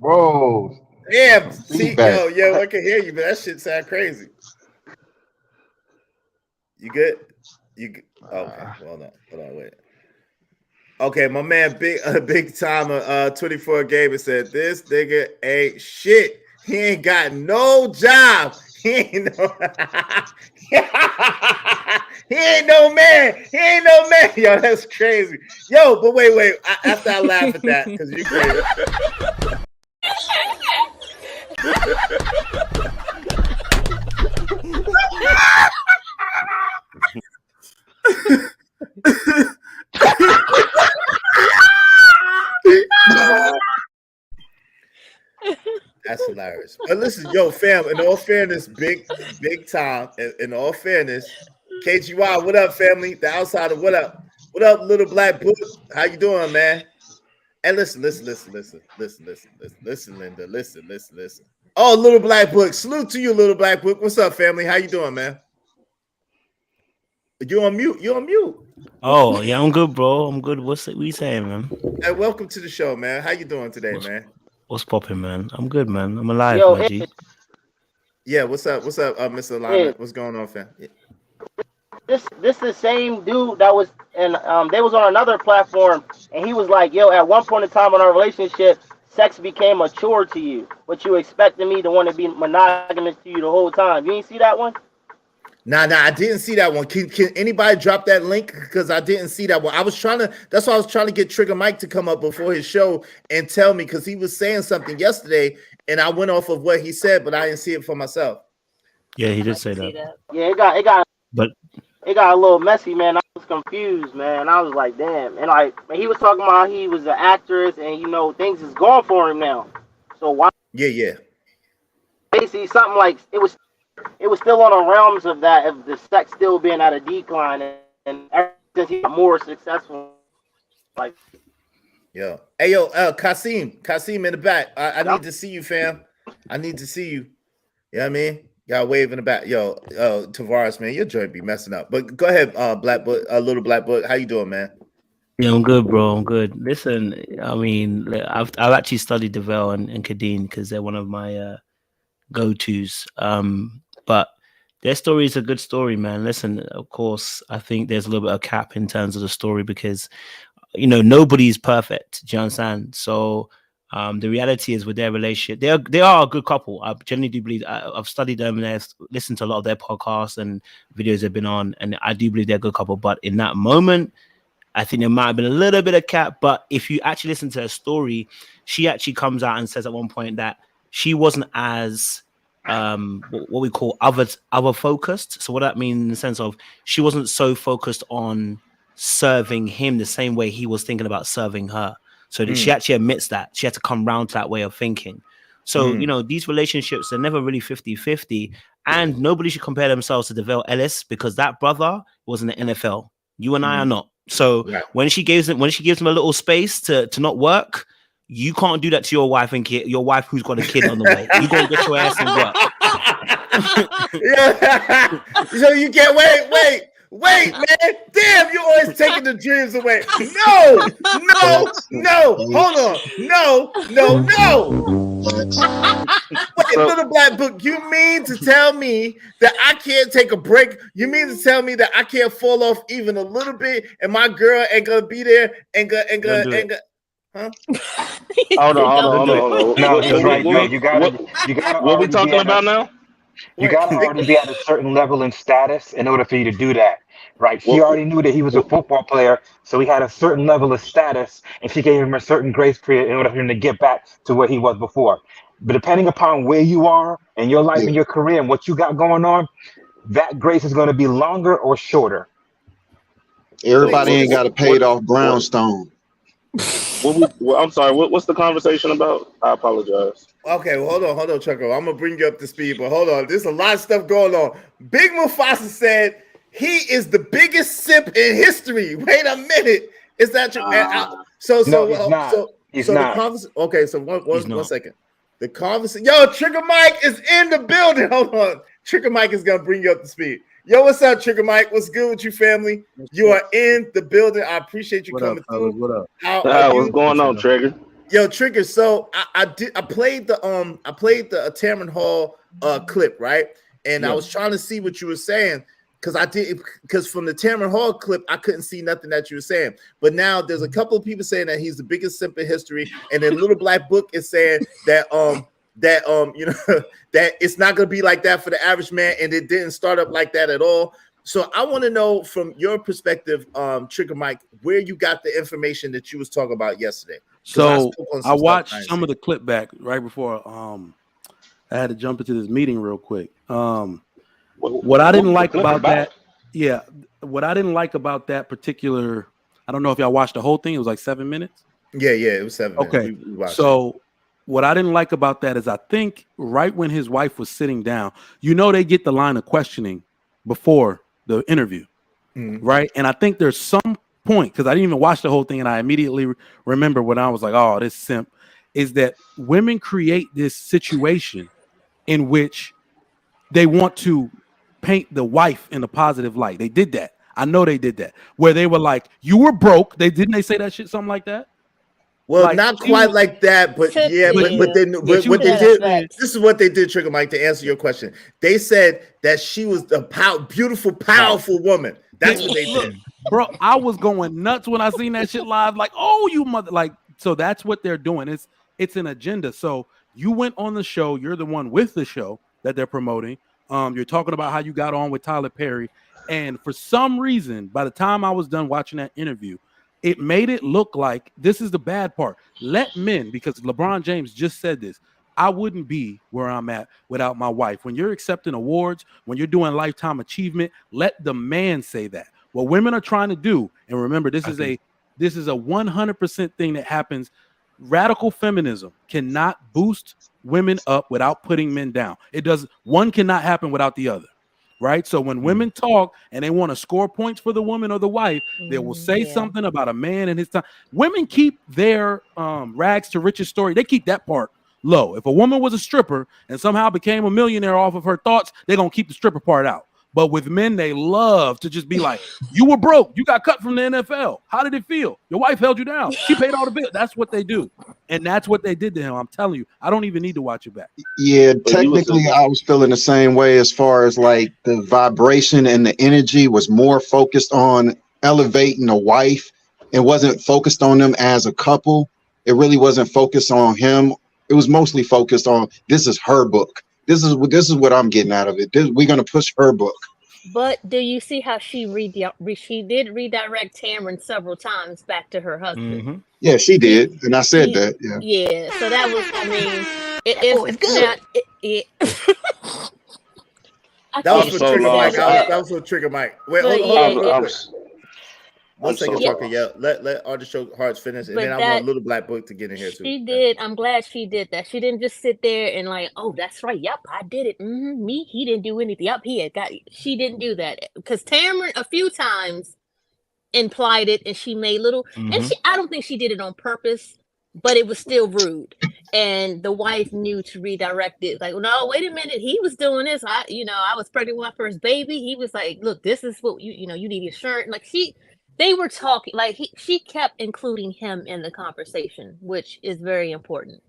Whoa. Damn, see, yo, I can hear you, but that shit sound crazy. You good? Okay, hold on, wait. Okay, my man, big timer, 24 Gamer said this nigga ain't shit. He ain't got no job. He ain't no man. He ain't no man. Yo, that's crazy. Yo, but wait. After I laugh at that, because you crazy. That's hilarious. But listen, yo, fam, in all fairness, big time. In all fairness, KGY, what up, family? The outsider, what up? What up, little black book? How you doing, man? And listen, Linda, listen. Oh, little black book. Salute to you, little black book. What's up, family? How you doing, man? You on mute? Oh, yeah, I'm good, bro. I'm good. What you saying, man? Hey, welcome to the show, man. How you doing today, man? What's popping, man? I'm good, man. I'm alive, Yo, my G. Yeah, what's up, Mr. Alignment? What's going on, fam? Yeah. This the same dude that was and they was on another platform and he was like, yo, at one point in time in our relationship, sex became a chore to you, but you expected me to want to be monogamous to you the whole time. You ain't see that one? Nah, I didn't see that one. Can anybody drop that link? Because I didn't see that one. That's why I was trying to get Trigger Mike to come up before his show and tell me, because he was saying something yesterday and I went off of what he said, but I didn't see it for myself. Yeah, he did say that. Yeah, it got a little messy, man. I was confused, man. I was like, damn. And like, he was talking about how he was an actress and, you know, things is going for him now. So why? Yeah. Basically, something like it was still on the realms of that, of the sex still being at a decline, and ever since he got more successful, like. Yo, hey, Kasim in the back. I need to see you, fam. I need to see you. You know what I mean? Y'all wave in the back. Yo, Tavares, man, your joint be messing up. But go ahead, Black Book, little Black Book. How you doing, man? Yeah, I'm good, bro. I'm good. Listen, I mean, I've actually studied Devale and Kadeen because they're one of my go-tos. But their story is a good story, man. Listen, of course, I think there's a little bit of cap in terms of the story because, you know, nobody's perfect. Do you understand? So The reality is with their relationship, they are a good couple. I genuinely do believe. I've studied them and I've listened to a lot of their podcasts and videos they've been on, and I do believe they're a good couple. But in that moment, I think there might have been a little bit of cap. But if you actually listen to her story, she actually comes out and says at one point that she wasn't as what we call other focused. So what that means in the sense of she wasn't so focused on serving him the same way he was thinking about serving her. So that she actually admits that she had to come round to that way of thinking. So, you know, these relationships are never really 50-50, and nobody should compare themselves to Davao Ellis because that brother was in the NFL. You and I are not. So when she gives him a little space to not work, you can't do that to your wife and kid, your wife who's got a kid on the way. You gotta get your ass and work. Yeah. So you can't wait, man. Damn, you always taking the dreams away. No. Hold on. No. Wait, little black book, you mean to tell me that I can't take a break? You mean to tell me that I can't fall off even a little bit and my girl ain't gonna be there and huh? Hold on. No, he's right. You gotta. What we talking about now? You gotta already be at a certain level in status in order for you to do that, right? She already knew that he was a football player, so he had a certain level of status, and she gave him a certain grace period in order for him to get back to where he was before. But depending upon where you are in your life and your career and what you got going on, that grace is going to be longer or shorter. Everybody ain't got a paid off brownstone. I'm sorry. What's the conversation about? I apologize. Okay, well, hold on, Chucko. I'm gonna bring you up to speed, but hold on. There's a lot of stuff going on. Big Mufasa said he is the biggest simp in history. Wait a minute, is that true? He's not. Okay, so one second. The conversation. Yo, Trigger Mike is in the building. Hold on, Trigger Mike is gonna bring you up to speed. Yo, what's up, Trigger Mike? What's good with you, family? You are in the building. I appreciate you coming through. What up? What's going on, Trigger? Yo, Trigger. So I played the Tamron Hall clip, right? And I was trying to see what you were saying because from the Tamron Hall clip I couldn't see nothing that you were saying. But now there's a couple of people saying that he's the biggest simp in history, and then Little Black Book is saying that you know that it's not gonna be like that for the average man, and it didn't start up like that at all. So I want to know from your perspective, Trigger Mike, where you got the information that you was talking about yesterday. So I watched some of the clip back right before I had to jump into this meeting real quick. What I didn't like about that, what I didn't like about that particular, I don't know if y'all watched the whole thing. It was like 7 minutes. Yeah, it was 7 minutes. Okay, so what I didn't like about that is I think right when his wife was sitting down, you know, they get the line of questioning before the interview, right? And I think there's some point, because I didn't even watch the whole thing, and I immediately remember when I was like, oh, this simp, is that women create this situation in which they want to paint the wife in a positive light. They did that. I know they did that, where they were like, you were broke. Didn't they say that shit, something like that? Well, like, not quite like that, but yeah, but what they did, this is what they did, Trigger Mike, to answer your question. They said that she was a beautiful, powerful woman. That's what they did. Bro, I was going nuts when I seen that shit live. Like, oh, you mother, like, so that's what they're doing. It's an agenda. So you went on the show. You're the one with the show that they're promoting. You're talking about how you got on with Tyler Perry. And for some reason, by the time I was done watching that interview, it made it look like this is the bad part. Let men, because LeBron James just said this, I wouldn't be where I'm at without my wife. When you're accepting awards, when you're doing lifetime achievement, let the man say that. What women are trying to do, and remember, this is a 100% thing that happens. Radical feminism cannot boost women up without putting men down. One cannot happen without the other. Right. So when women talk and they want to score points for the woman or the wife, they will say something about a man and his time. Women keep their rags to riches story. They keep that part low. If a woman was a stripper and somehow became a millionaire off of her thoughts, they're going to keep the stripper part out. But with men, they love to just be like, you were broke. You got cut from the NFL. How did it feel? Your wife held you down. She paid all the bills. That's what they do. And that's what they did to him. I'm telling you, I don't even need to watch it back. Yeah, technically, I was feeling the same way as far as like the vibration and the energy was more focused on elevating a wife. It wasn't focused on them as a couple. It really wasn't focused on him. It was mostly focused on this is her book. This is what I'm getting out of it. We're gonna push her book. But do you see how she did redirect Tamron several times back to her husband? Mm-hmm. Yeah, she did, and I said that. Yeah. Yeah. So that was, I mean, it's good. That was for Trigger Mike. That was for Trigger Mike. Wait, hold on. One second, Tucker. Yeah, let Artichoke Hearts finish, and then I want Little Black Book to get in here too. She did. I'm glad she did that. She didn't just sit there and like, oh, that's right. Yep, I did it. Me, he didn't do anything. Yep, he had got. She didn't do that because Tamron a few times implied it, and she made little. And I don't think she did it on purpose, but it was still rude. And the wife knew to redirect it. Like, no, wait a minute. He was doing this. I was pregnant with my first baby. He was like, look, this is what you need insurance. Like they were talking, like she kept including him in the conversation, which is very important.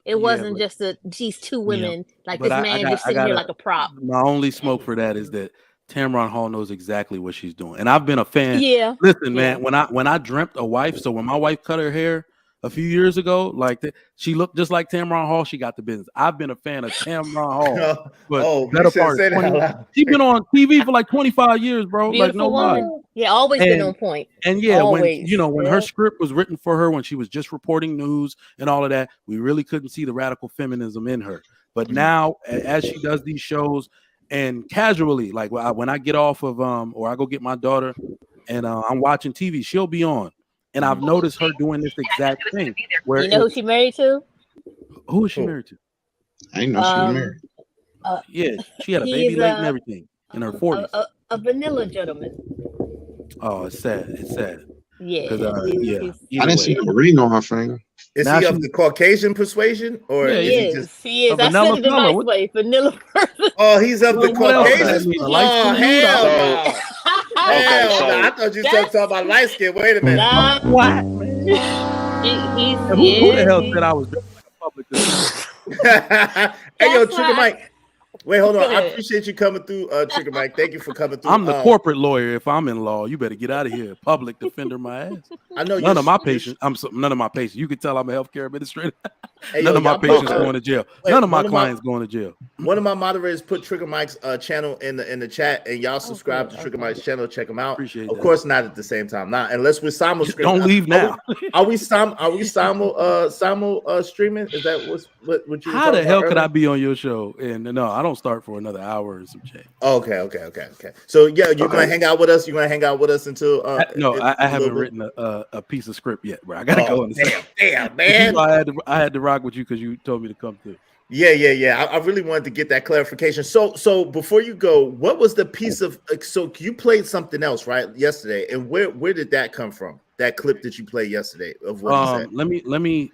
It wasn't just these two women, like this man just sitting here like a prop. My only smoke for that is that Tamron Hall knows exactly what she's doing. And I've been a fan. Yeah. Listen, man, when I dreamt a wife, so when my wife cut her hair a few years ago, like she looked just like Tamron Hall, she got the business. I've been a fan of Tamron Hall. But better part, she's been on TV for like 25 years, bro. Beautiful like no woman. lie. Yeah, always been on point. And yeah, always. when her script was written for her, when she was just reporting news and all of that, we really couldn't see the radical feminism in her. But now, as she does these shows and casually, like when I get off of or I go get my daughter and I'm watching TV, she'll be on. And I've noticed her doing this exact thing. Where you know who she married to? Who is she married to? I didn't know she was married. Yeah, she had a baby late and everything in her 40s. A vanilla gentleman. Oh, it's sad. It's sad. Yeah. I didn't see the ring on her finger. Is he of the Caucasian persuasion, or he is? He is. I said it the nice way. Vanilla person. Oh, he's of the Caucasian. Oh, hell no. I thought you were talking about light skin. Wait a minute. What? Who the hell said I was public? Hey, yo, Trigger Mike. Wait, hold on. I appreciate you coming through, Trigger Mike. Thank you for coming through. I'm the corporate lawyer. If I'm in law, you better get out of here. Public defender, my ass. I know none of my patients. None of my patients. You can tell I'm a healthcare administrator. None of my patients going to jail. None of my clients going to jail. One of my moderators put Trigger Mike's channel in the chat, and y'all subscribe to Trigger Mike's channel. Check him out. Appreciate of course, not at the same time. Not unless we're simul. Don't leave now. Are we simul streaming? Is that what you? How the hell could I be on your show? And no, I don't start for another hour and some change. Okay. So yeah, you're gonna hang out with us. You're gonna hang out with us until I haven't written a piece of script yet, bro. I gotta go. Damn, man. I had to rock with you because you told me to come through. Yeah. I really wanted to get that clarification. So before you go, what was the piece of? So you played something else, right, yesterday, and where did that come from? That clip that you played yesterday of what he said.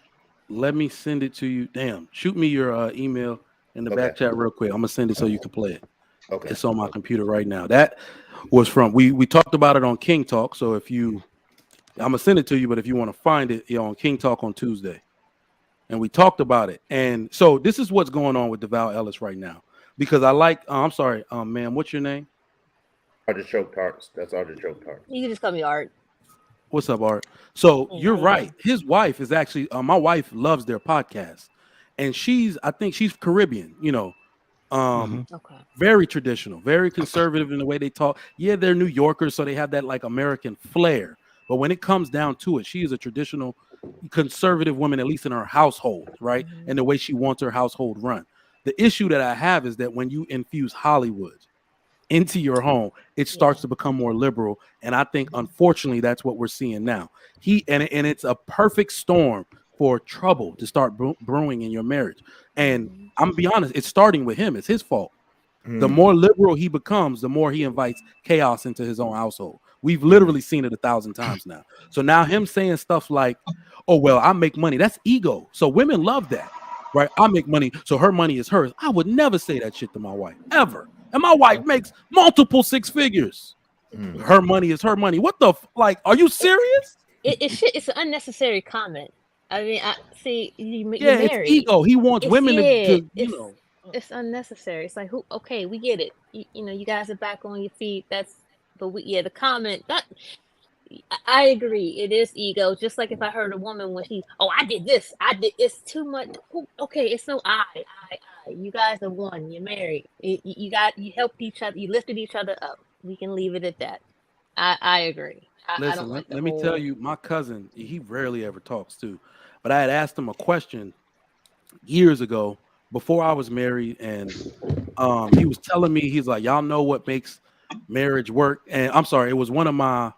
Let me send it to you. Damn, shoot me your email in the back chat real quick. I'm gonna send it so you can play it. Okay, it's on my computer right now. That was from we talked about it on King Talk. So I'm gonna send it to you, but if you want to find it, on King Talk on Tuesday. And we talked about it. And so this is what's going on with Davao Ellis right now. Because I like, I'm sorry, ma'am, what's your name? Artichoke Tarts. That's Artichoke Tarts. You can just call me Art. What's up, Art? So you're right. His wife is actually, my wife loves their podcast. And I think she's Caribbean, very traditional, very conservative in the way they talk. Yeah, they're New Yorkers, so they have that like American flair. But when it comes down to it, she is a traditional conservative woman, at least in her household, right? And the way she wants her household run. The issue that I have is that when you infuse Hollywood into your home, it starts to become more liberal. And I think, unfortunately, that's what we're seeing now. And it's a perfect storm for trouble to start brewing in your marriage. And I'm gonna be honest, it's starting with him. It's his fault. The more liberal he becomes, the more he invites chaos into his own household. We've literally seen it 1,000 times now. So now him saying stuff like, oh, well, I make money. That's ego. So women love that, right? I make money, so her money is hers. I would never say that shit to my wife, ever. And my wife makes multiple 6 figures. Her money is her money. What the, are you serious? It's an unnecessary comment. I mean, you're married. It's ego. He wants women to It's unnecessary. It's like, we get it. You guys are back on your feet. The comment I agree. It is ego. Just like if I heard a woman when I did this, it's too much. Okay, it's no I. You guys are one. You're married. You helped each other. You lifted each other up. We can leave it at that. I agree. I Listen, don't like let me tell you, my cousin, he rarely ever talks too, but I had asked him a question years ago before I was married, and he was telling me, he's like, y'all know what makes marriage work? And I'm sorry, it was one of my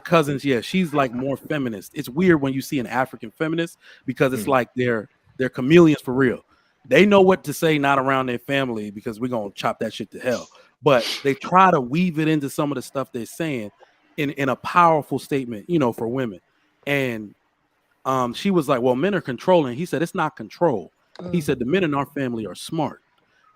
cousins. Yeah, she's like more feminist. It's weird when you see an African feminist because it's like they're chameleons for real. They know what to say, not around their family, because we're gonna chop that shit to hell. But they try to weave it into some of the stuff they're saying in a powerful statement, for women. And she was like, well, men are controlling. He said, it's not control. He said, the men in our family are smart.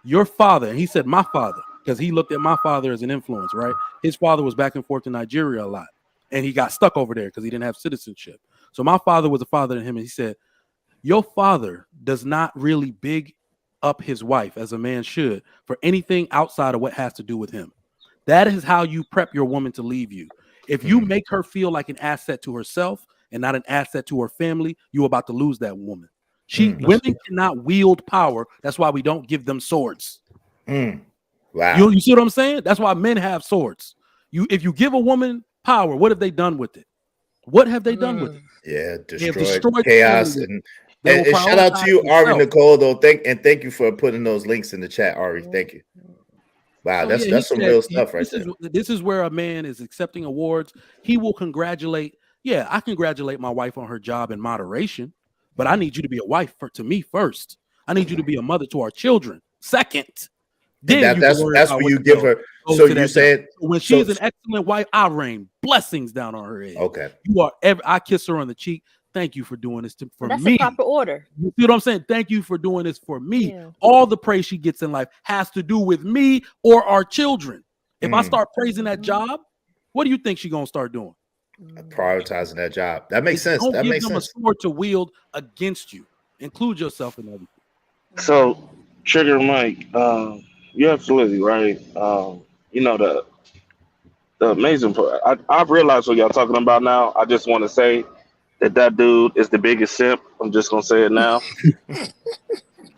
Your father, and he said, my father, because he looked at my father as an influence, right? His father was back and forth to Nigeria a lot, and he got stuck over there because he didn't have citizenship. So my father was a father to him, and he said, your father does not really big up his wife as a man should for anything outside of what has to do with him. That is how you prep your woman to leave you. If you make her feel like an asset to herself and not an asset to her family, you're about to lose that woman. Women cannot wield power. That's why we don't give them swords. Wow. You see what I'm saying? That's why men have swords. If you give a woman power, what have they done with it? What have they done with it? Yeah, They have destroyed chaos. And shout out to you, Ari Nicole, though. Thank you for putting those links in the chat, Ari. Thank you. Wow, that's some real stuff right there. This is where a man is accepting awards. He will congratulate. Yeah, I congratulate my wife on her job in moderation, but I need you to be a wife to me first. I need you to be a mother to our children second. Then that's what you give her. So you said when she's an excellent wife, I rain blessings down on her head. Okay, I kiss her on the cheek. Thank you for doing this for That's me. a proper order. You see what I'm saying? Thank you for doing this for me. Yeah. All the praise she gets in life has to do with me or our children. If I start praising that job, what do you think she's gonna start doing? Prioritizing that job. That makes sense. Don't that give makes them sense. a sword to wield against you. Include yourself in everything. So, Trigger Mike, you're absolutely right. The amazing part. I've realized what y'all talking about now. I just want to say that dude is the biggest simp. I'm just gonna say it now.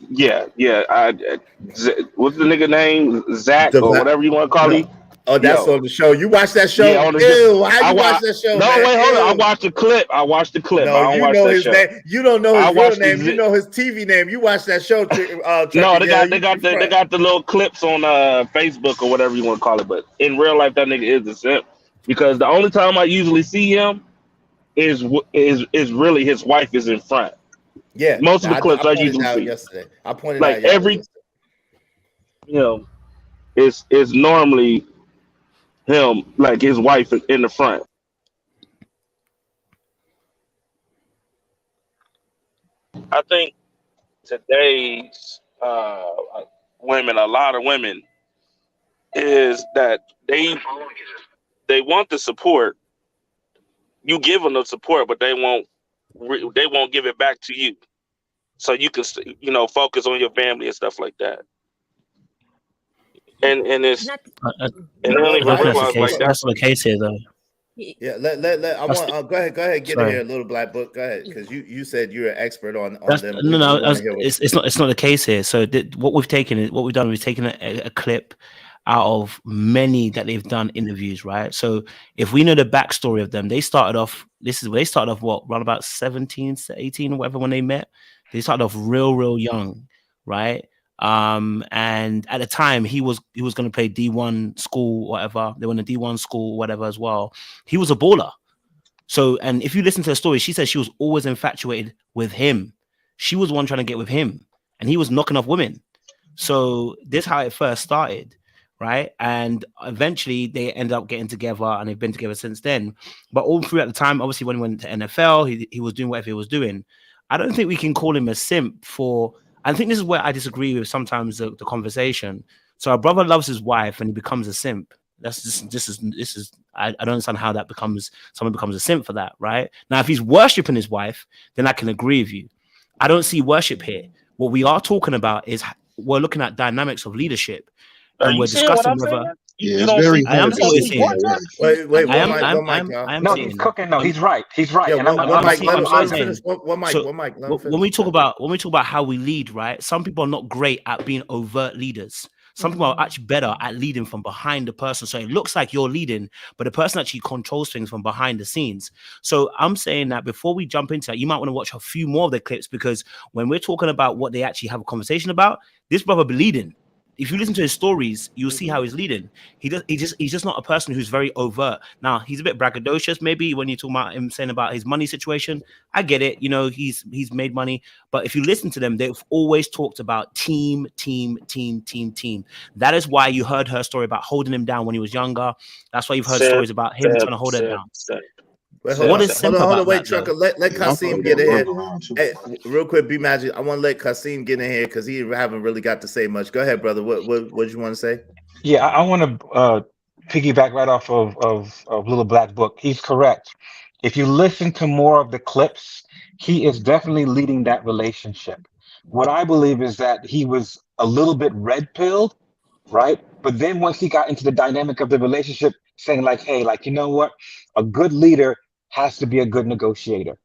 Yeah. What's the nigga name? Zach or whatever you want to call him. Oh, that's on the show. You watch that show? Yeah, on the Ew, how you watch that show? No, man? wait, hold Ew. on. I watched the clip. No, I don't watch know that his show. name. You don't know his real name. You the- know his TV name. You watch that show. No, they got the little clips on Facebook or whatever you want to call it. But in real life, that nigga is a simp because the only time I usually see him is really his wife is in front. Yeah, most of the clips I pointed usually out see. yesterday. I pointed Like out every, it's normally him, like his wife in the front. I think today's women, a lot of women, is that they want the support. You give them the support, but they won't give it back to you, so you can focus on your family and stuff like that. And it's I don't think that's the case here, though. Yeah, I want go ahead, get in here, little black book. Go ahead, because you said you're an expert on them. It's not the case here. So what we've done, we've taken a clip out of many that they've done interviews, right? So if we know the backstory of them, they started off what, around about 17, 18 or whatever when they met. They started off real young, right? And at the time he was going to play D1 school, whatever. They were in a D1 school, whatever as well. He was a baller. So, and if you listen to the story, she said she was always infatuated with him. She was the one trying to get with him, and he was knocking off women. So this is how it first started, right? And eventually they ended up getting together, and they've been together since then. But all through at the time, obviously when he went to NFL, he was doing whatever he was doing. I don't think we can call him a simp for. I think this is where I disagree with sometimes the conversation. So a brother loves his wife and he becomes a simp. This is I don't understand how someone becomes a simp for that, right? Now, if he's worshiping his wife, then I can agree with you. I don't see worship here. What we are talking about is we're looking at dynamics of leadership, and we're discussing whether. Yeah, it's very I am hard. saying what you're saying. Wait, I one am, mic, I'm, one mic, I'm, y'all. I'm No, saying. he's cooking. No, he's right. He's right. Yeah, And I'm one mic. saying, Let I'm him saying. finish. One mic. So One mic. Let him when we finish. talk about how we lead, right? Some people are not great at being overt leaders. Some people are actually better at leading from behind the person. So it looks like you're leading, but the person actually controls things from behind the scenes. So I'm saying that before we jump into that, you might want to watch a few more of the clips, because when we're talking about what they actually have a conversation about, this brother be leading. If you listen to his stories, you'll see how he's leading. He's just not a person who's very overt. Now, he's a bit braggadocious, maybe, when you talk about him saying about his money situation. I get it. You know, he's made money. But if you listen to them, they've always talked about team. That is why you heard her story about holding him down when he was younger. That's why you've heard stories about him trying to hold her down. Wait, So what is hold simple on, about wait, that, Trucker. though? Let Kasim get in here. Hey, real quick, B Magic. I want to let Kasim get in here because he haven't really got to say much. Go ahead, brother. What did you want to say? Yeah, I want to piggyback right off of Little Black Book. He's correct. If you listen to more of the clips, he is definitely leading that relationship. What I believe is that he was a little bit red-pilled, right? But then once he got into the dynamic of the relationship, saying like, hey, like, you know what? A good leader has to be a good negotiator.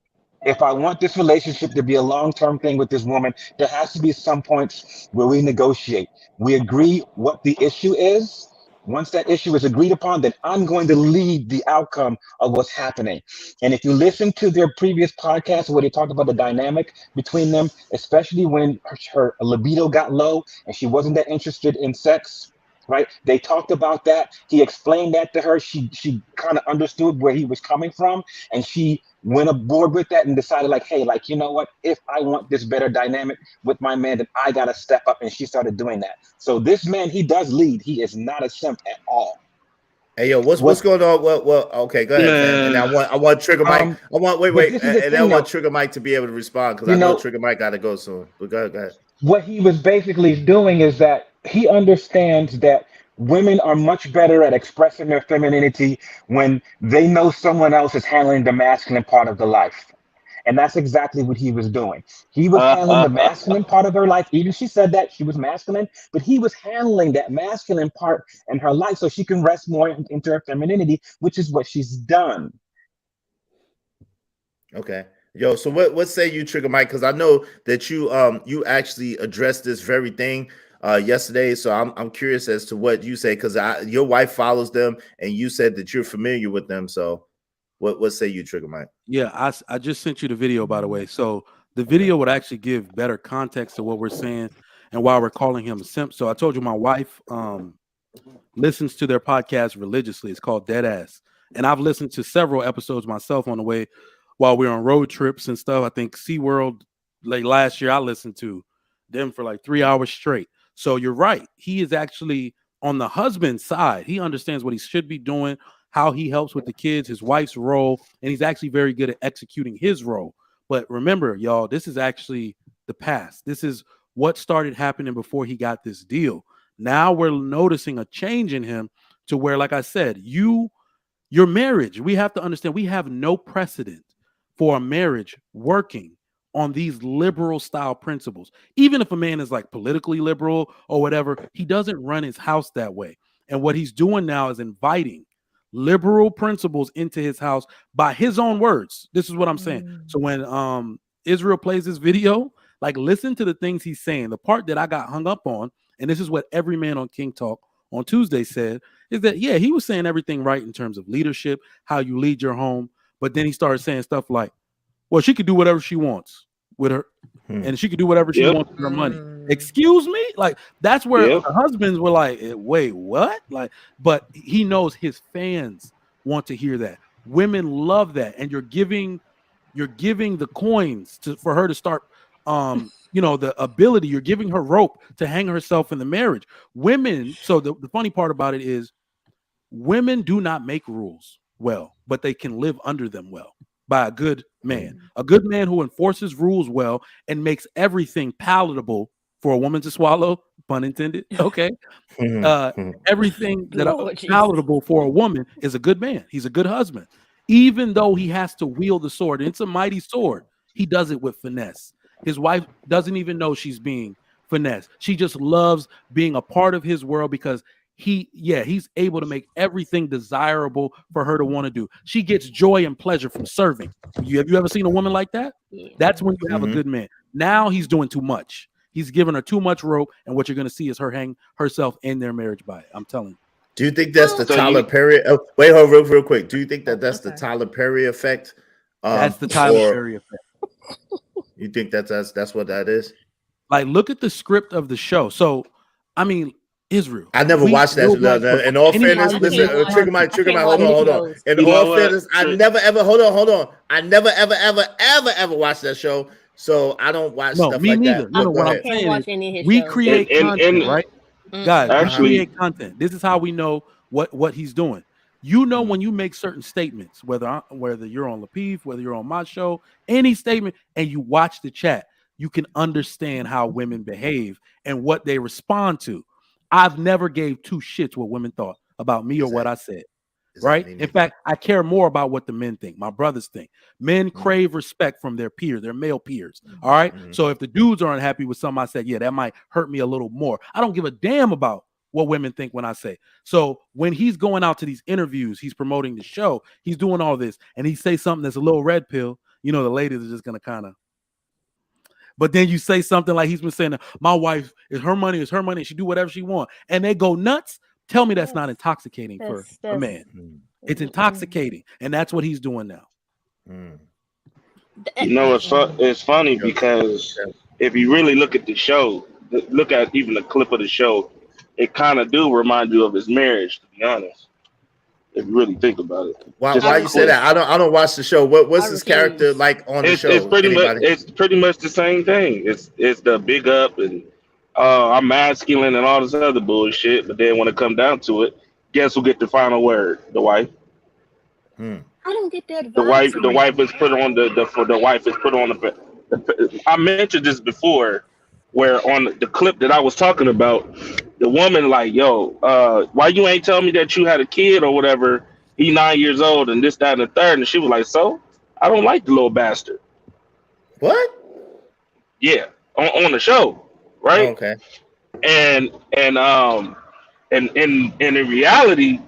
If I want this relationship to be a long-term thing with this woman, there has to be some points where we negotiate. We agree what the issue is. Once that issue is agreed upon, then I'm going to lead the outcome of what's happening. And if you listen to their previous podcasts where they talked about the dynamic between them, especially when her libido got low and she wasn't that interested in sex, right? They talked about that. He explained that to her. She kind of understood where he was coming from, and she went aboard with that and decided like, hey, like, you know what? If I want this better dynamic with my man, then I got to step up. And she started doing that. So this man, he does lead. He is not a simp at all. Hey, yo, what's going on? Well, okay, go ahead, fam. And I want Trigger Mike. I want wait, and I want Trigger Mike to be able to respond because I know Trigger Mike got to go soon. But go ahead. What he was basically doing is that he understands that women are much better at expressing their femininity when they know someone else is handling the masculine part of the life. And that's exactly what he was doing. He was handling the masculine part of her life. Even she said that she was masculine, but he was handling that masculine part in her life so she can rest more into her femininity, which is what she's done. Okay. Yo, so what say you, Trigger Mike? Because I know that you actually addressed this very thing yesterday. So I'm curious as to what you say, because your wife follows them and you said that you're familiar with them. So what say you, Trigger Mike? Yeah, I just sent you the video, by the way. So the video would actually give better context to what we're saying and why we're calling him a simp. So I told you my wife listens to their podcast religiously. It's called Dead Ass. And I've listened to several episodes myself on the way while we're on road trips and stuff. I think SeaWorld, like last year, I listened to them for like 3 hours straight. So you're right. He is actually on the husband's side. He understands what he should be doing, how he helps with the kids, his wife's role, and he's actually very good at executing his role. But remember, y'all, this is actually the past. This is what started happening before he got this deal. Now we're noticing a change in him to where, like I said, your marriage, we have to understand we have no precedent for a marriage working on these liberal style principles. Even if a man is like politically liberal or whatever, he doesn't run his house that way. And what he's doing now is inviting liberal principles into his house by his own words. This is what I'm saying. So when Israel plays this video, like listen to the things he's saying. The part that I got hung up on, and this is what every man on King Talk on Tuesday said, is that, yeah, he was saying everything right in terms of leadership, how you lead your home. But then he started saying stuff like, well, she could do whatever she wants with her, and she could do whatever she wants with her money. Excuse me? Like, that's where the husbands were like, wait, what? Like, but he knows his fans want to hear that. Women love that. And you're giving the coins for her to start, the ability, you're giving her rope to hang herself in the marriage. Women, so the funny part about it is women do not make rules well, but they can live under them well by a good man. A good man who enforces rules well and makes everything palatable for a woman to swallow, pun intended. Okay. Everything that palatable for a woman is a good man. He's a good husband. Even though he has to wield the sword, and it's a mighty sword, he does it with finesse. His wife doesn't even know she's being finessed. She just loves being a part of his world because he's able to make everything desirable for her to want to do. She gets joy and pleasure from serving. Have you ever seen a woman like that? That's when you have a good man. Now he's doing too much. He's giving her too much rope, and what you're going to see is her hang herself in their marriage by it. I'm telling you. Do you think that's the Tyler Perry? Oh, wait, hold real quick. Do you think that's the Tyler Perry effect? That's the Tyler Perry effect. You think that's what that is? Like, look at the script of the show. So, I mean, Israel. I never watched that. In all fairness, listen, trigger my. Hold on. In all fairness, I never ever. Hold on. I never ever watched that show. So I don't watch stuff me like neither. that. No, what I'm saying is we create content, right? Guys, we create content. This is how we know what he's doing. You know, when you make certain statements, whether you're on Lapeef, whether you're on my show, any statement, and you watch the chat, you can understand how women behave and what they respond to. I've never gave two shits what women thought about me or what I said. Right? In fact, I care more about what the men think, my brothers think. Men crave respect from their peers, their male peers. All right. So if the dudes are unhappy with something I said, yeah, that might hurt me a little more. I don't give a damn about what women think when I say. So when he's going out to these interviews, he's promoting the show, he's doing all this, and he say something that's a little red pill, you know, the ladies are just gonna kind of. But then you say something like he's been saying, my wife is her money, and she do whatever she want, and they go nuts. Tell me that's not intoxicating for a man. It's intoxicating, and that's what he's doing now. You know, it's funny because if you really look at the show, look at even the clip of the show, it kind of do remind you of his marriage, to be honest. If you really think about it. Why you say that? I don't watch the show. What's his character like on the show? It's pretty much the same thing. It's the big up and I'm masculine and all this other bullshit. But then when it come down to it, guess who get the final word? The wife. I don't get that. The wife is put on the I mentioned this before, where on the clip that I was talking about, the woman like, yo, why you ain't tell me that you had a kid or whatever? He 9 years old and this, that, and the third. And she was like, so I don't like the little bastard. What? Yeah, on the show. Right. Okay. And in reality,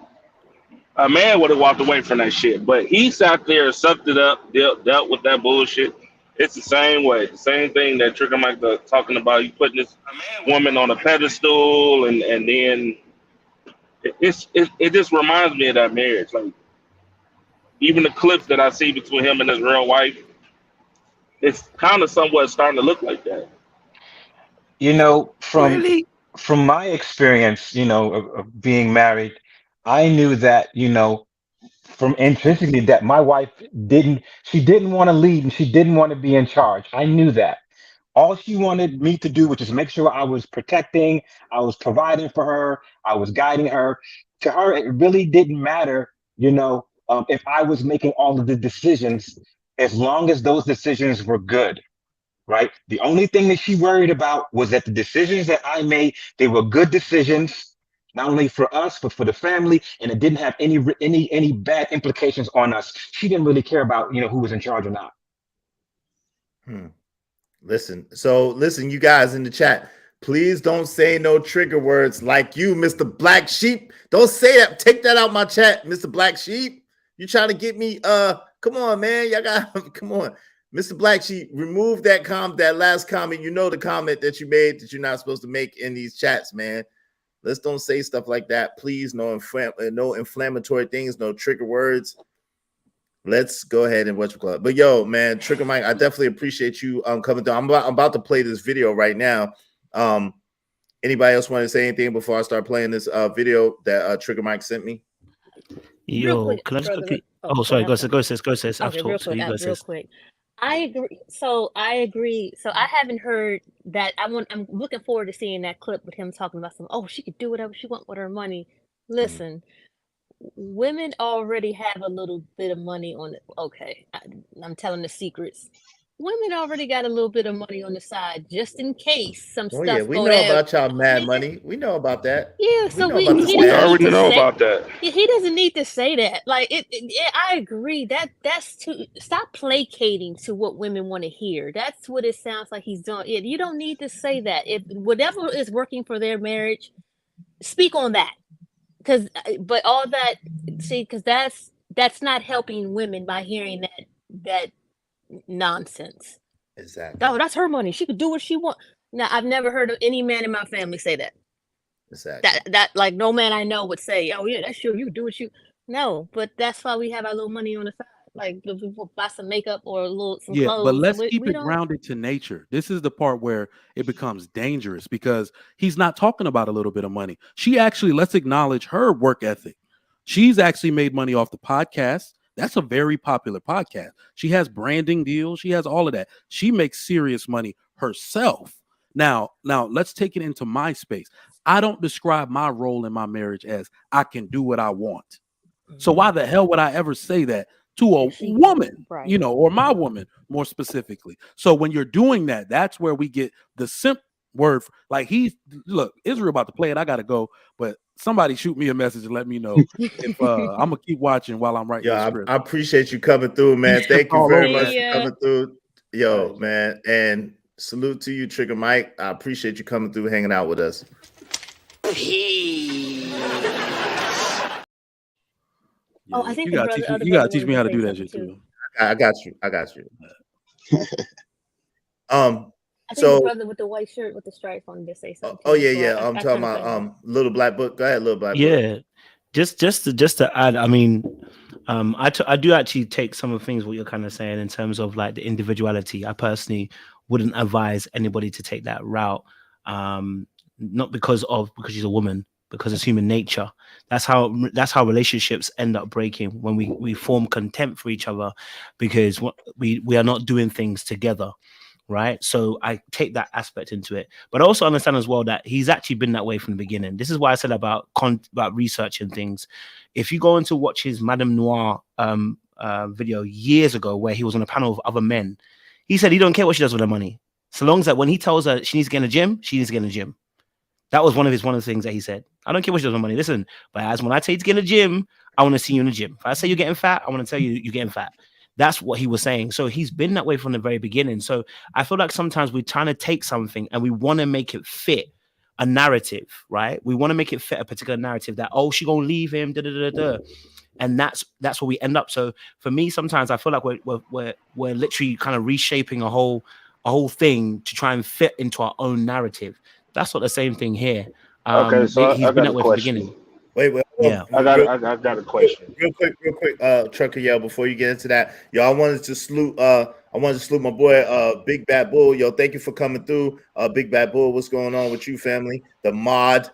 a man would have walked away from that shit, but he sat there, sucked it up, dealt with that bullshit. It's the same way, the same thing that Trigger Mike talking about. You putting this woman on a pedestal, and then it just reminds me of that marriage. Like even the clips that I see between him and his real wife, it's kind of somewhat starting to look like that. You know, from my experience, you know, of being married, I knew that, you know, from intrinsically that my wife didn't want to lead and she didn't want to be in charge. I knew that. All she wanted me to do was just make sure I was protecting, I was providing for her, I was guiding her. To her, it really didn't matter, you know, if I was making all of the decisions, as long as those decisions were good. Right. The only thing that she worried about was that the decisions that I made, they were good decisions, not only for us, but for the family. And it didn't have any bad implications on us. She didn't really care about, you know, who was in charge or not. Listen, you guys in the chat, please don't say no trigger words like you, Mr. Black Sheep. Don't say that. Take that out my chat, Mr. Black Sheep. You trying to get me? Come on, man. Y'all got come on. Mr. Black Sheep, remove that last comment. You know the comment that you made that you're not supposed to make in these chats, man. Let's don't say stuff like that. Please, no inflammatory things, no trigger words. Let's go ahead and watch the club. But yo, man, Trigger Mike, I definitely appreciate you coming through. I'm about to play this video right now. Anybody else want to say anything before I start playing this video that Trigger Mike sent me? Yo, can I just quickly? Oh, sorry. Go, sis. I've Okay, talked. So you go, sis. quick. I agree. So I haven't heard that. I'm looking forward to seeing that clip with him talking about she could do whatever she wants with her money. Listen, women already have a little bit of money on it. Okay, I'm telling the secrets. Women already got a little bit of money on the side just in case some stuff. Yeah, we know about y'all mad money. We know about that. Yeah, so we already know about that. He doesn't need to say that. Like I agree. That's too. Stop placating to what women want to hear. That's what it sounds like he's doing. You don't need to say that. If whatever is working for their marriage, speak on that. but all that, see, because that's not helping women by hearing that nonsense. Exactly. Oh, that's her money. She could do what she want. Now, I've never heard of any man in my family say that. Exactly. That like no man I know would say, "Oh yeah, that's true. You can do what you." No, but that's why we have our little money on the side. Like if we buy some makeup or some Yeah, but clothes. let's We keep it don't. grounded to nature. This is the part where it becomes dangerous because he's not talking about a little bit of money. She actually, let's acknowledge her work ethic. She's actually made money off the podcast. That's a very popular podcast. She has branding deals. She has all of that. She makes serious money herself. Now let's take it into my space. I don't describe my role in my marriage as I can do what I want. So why the hell would I ever say that to a woman, Right. you know, or my woman more specifically? So when you're doing that, that's where we get the simp word. Like look, Israel about to play it. I gotta go, but somebody shoot me a message and let me know if I'm gonna keep watching while I'm writing the Yeah, script. I appreciate you coming through, man. Thank you all very over much that. for coming through. Yo, man, and salute to you, Trigger Mike. I appreciate you coming through, hanging out with us. Oh, I think You gotta teach me how to do that shit too. I got you. I think So the brother with the white shirt with the stripes on did say something. oh too, yeah, so yeah. I'm talking about Little Black Book. Go ahead, Little Black Book. Yeah, just to add, I mean, I do actually take some of the things what you're kind of saying in terms of like the individuality. I personally wouldn't advise anybody to take that route, not because she's a woman, because it's human nature. That's how relationships end up breaking when we form contempt for each other because we are not doing things together. Right. So I take that aspect into it, but I also understand as well that he's actually been that way from the beginning. This is why I said about researching things. If you go into watch his Madame Noir video years ago, where he was on a panel of other men, he said he don't care what she does with her money. So long as that when he tells her she needs to get in the gym, she needs to get in the gym. That was one of the things that he said. I don't care what she does with money. Listen, but as when I tell you to get in the gym, I want to see you in the gym. If I say you're getting fat, I want to tell you you're getting fat. That's what he was saying. So he's been that way from the very beginning. So I feel like sometimes we're trying to take something and we want to make it fit a narrative, right? We want to make it fit a particular narrative that, oh, she gonna leave him, and that's where we end up. So for me, sometimes I feel like we're literally kind of reshaping a whole thing to try and fit into our own narrative. That's not the same thing here. Okay, so He's been that way from the beginning. Wait. Yeah. I got a question. Real quick, Trucker Yell, before you get into that, yo, I wanted to salute my boy, Big Bad Bull. Yo, thank you for coming through. Big Bad Bull, what's going on with you, family? The mod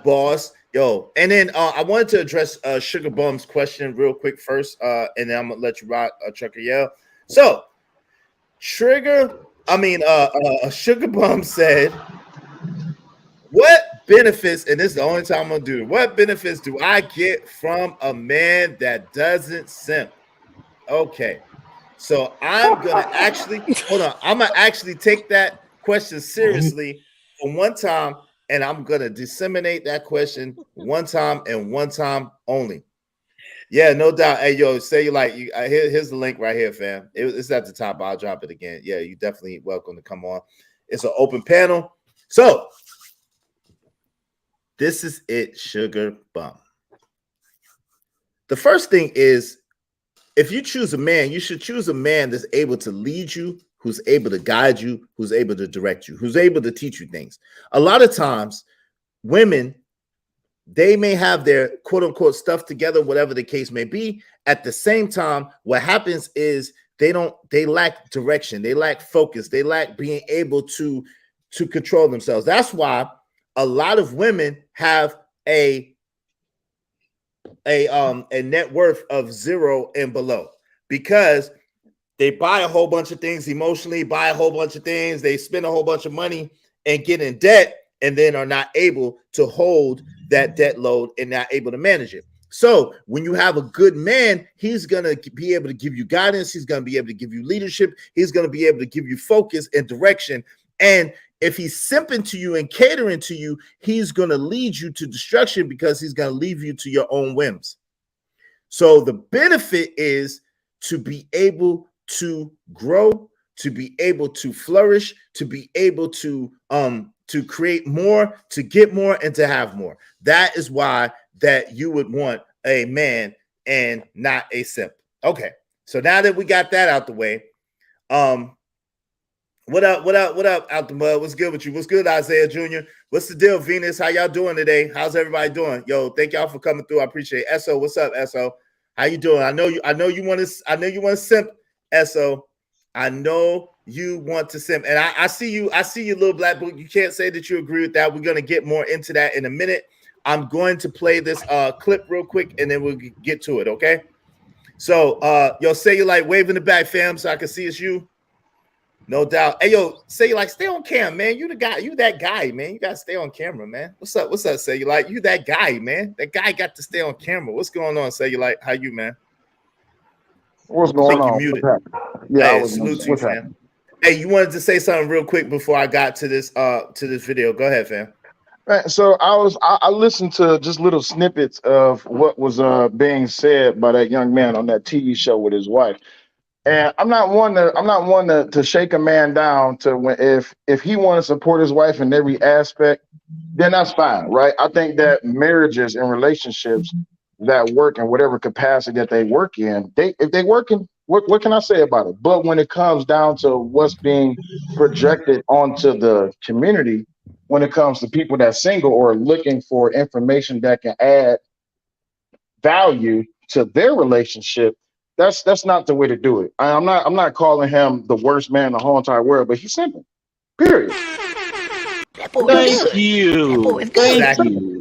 boss. Yo, and then I wanted to address Sugar Bum's question real quick first, and then I'm gonna let you rock Trucker Yell. So Sugar Bum said, what benefits, and this is the only time I'm gonna do it, what benefits do I get from a man that doesn't simp? Okay, so I'm gonna actually take that question seriously for one time, and I'm gonna disseminate that question one time and one time only. Yeah, no doubt. Hey, yo, say here's the link right here, fam. It's at the top. I'll drop it again. Yeah, you definitely welcome to come on. It's an open panel. So this is it, Sugar Bum. The first thing is, if you choose a man, you should choose a man that's able to lead you, who's able to guide you, who's able to direct you, who's able to teach you things. A lot of times, women, they may have their quote unquote stuff together, whatever the case may be. At the same time, what happens is they lack direction, they lack focus, they lack being able to control themselves. That's why a lot of women have a net worth of 0 and below, because they buy a whole bunch of things emotionally, buy a whole bunch of things, they spend a whole bunch of money and get in debt, and then are not able to hold that debt load and not able to manage it. So when you have a good man, he's going to be able to give you guidance. He's going to be able to give you leadership. He's going to be able to give you focus and direction. And if he's simping to you and catering to you, he's going to lead you to destruction, because he's going to leave you to your own whims. So the benefit is to be able to grow, to be able to flourish, to be able to to create more, to get more, and to have more. That is why that you would want a man and not a simp. Okay, so now that we got that out the way, what up out the mud? What's good with you? What's good, Isaiah Jr.? What's the deal, Venus? How y'all doing today? How's everybody doing? Yo, thank y'all for coming through. I appreciate it. Eso, what's up, Eso? How you doing? I know you want to simp, Eso. I know you want to simp. And I see you, little black book. You can't say that you agree with that. We're gonna get more into that in a minute. I'm going to play this clip real quick and then we'll get to it, okay? So yo, say you like waving the back, fam, so I can see it's you. No doubt. Hey, yo, say you like stay on camera, man. You the guy, you that guy, man. You gotta stay on camera, man. What's up? Say you like you that guy, man. That guy got to stay on camera. What's going on? Say you like how you, man? What's going on? Muted. Yeah, hey, salute to you, fam. Hey, you wanted to say something real quick before I got to this video. Go ahead, fam. Right, so I listened to just little snippets of what was being said by that young man on that TV show with his wife. And I'm not one to shake a man down to when if he want to support his wife in every aspect, then that's fine, right? I think that marriages and relationships that work in whatever capacity that they work in, if they working, what can I say about it? But when it comes down to what's being projected onto the community, when it comes to people that's single or looking for information that can add value to their relationship, that's not the way to do it. I'm not calling him the worst man in the whole entire world, but he's simple. Period. Thank you.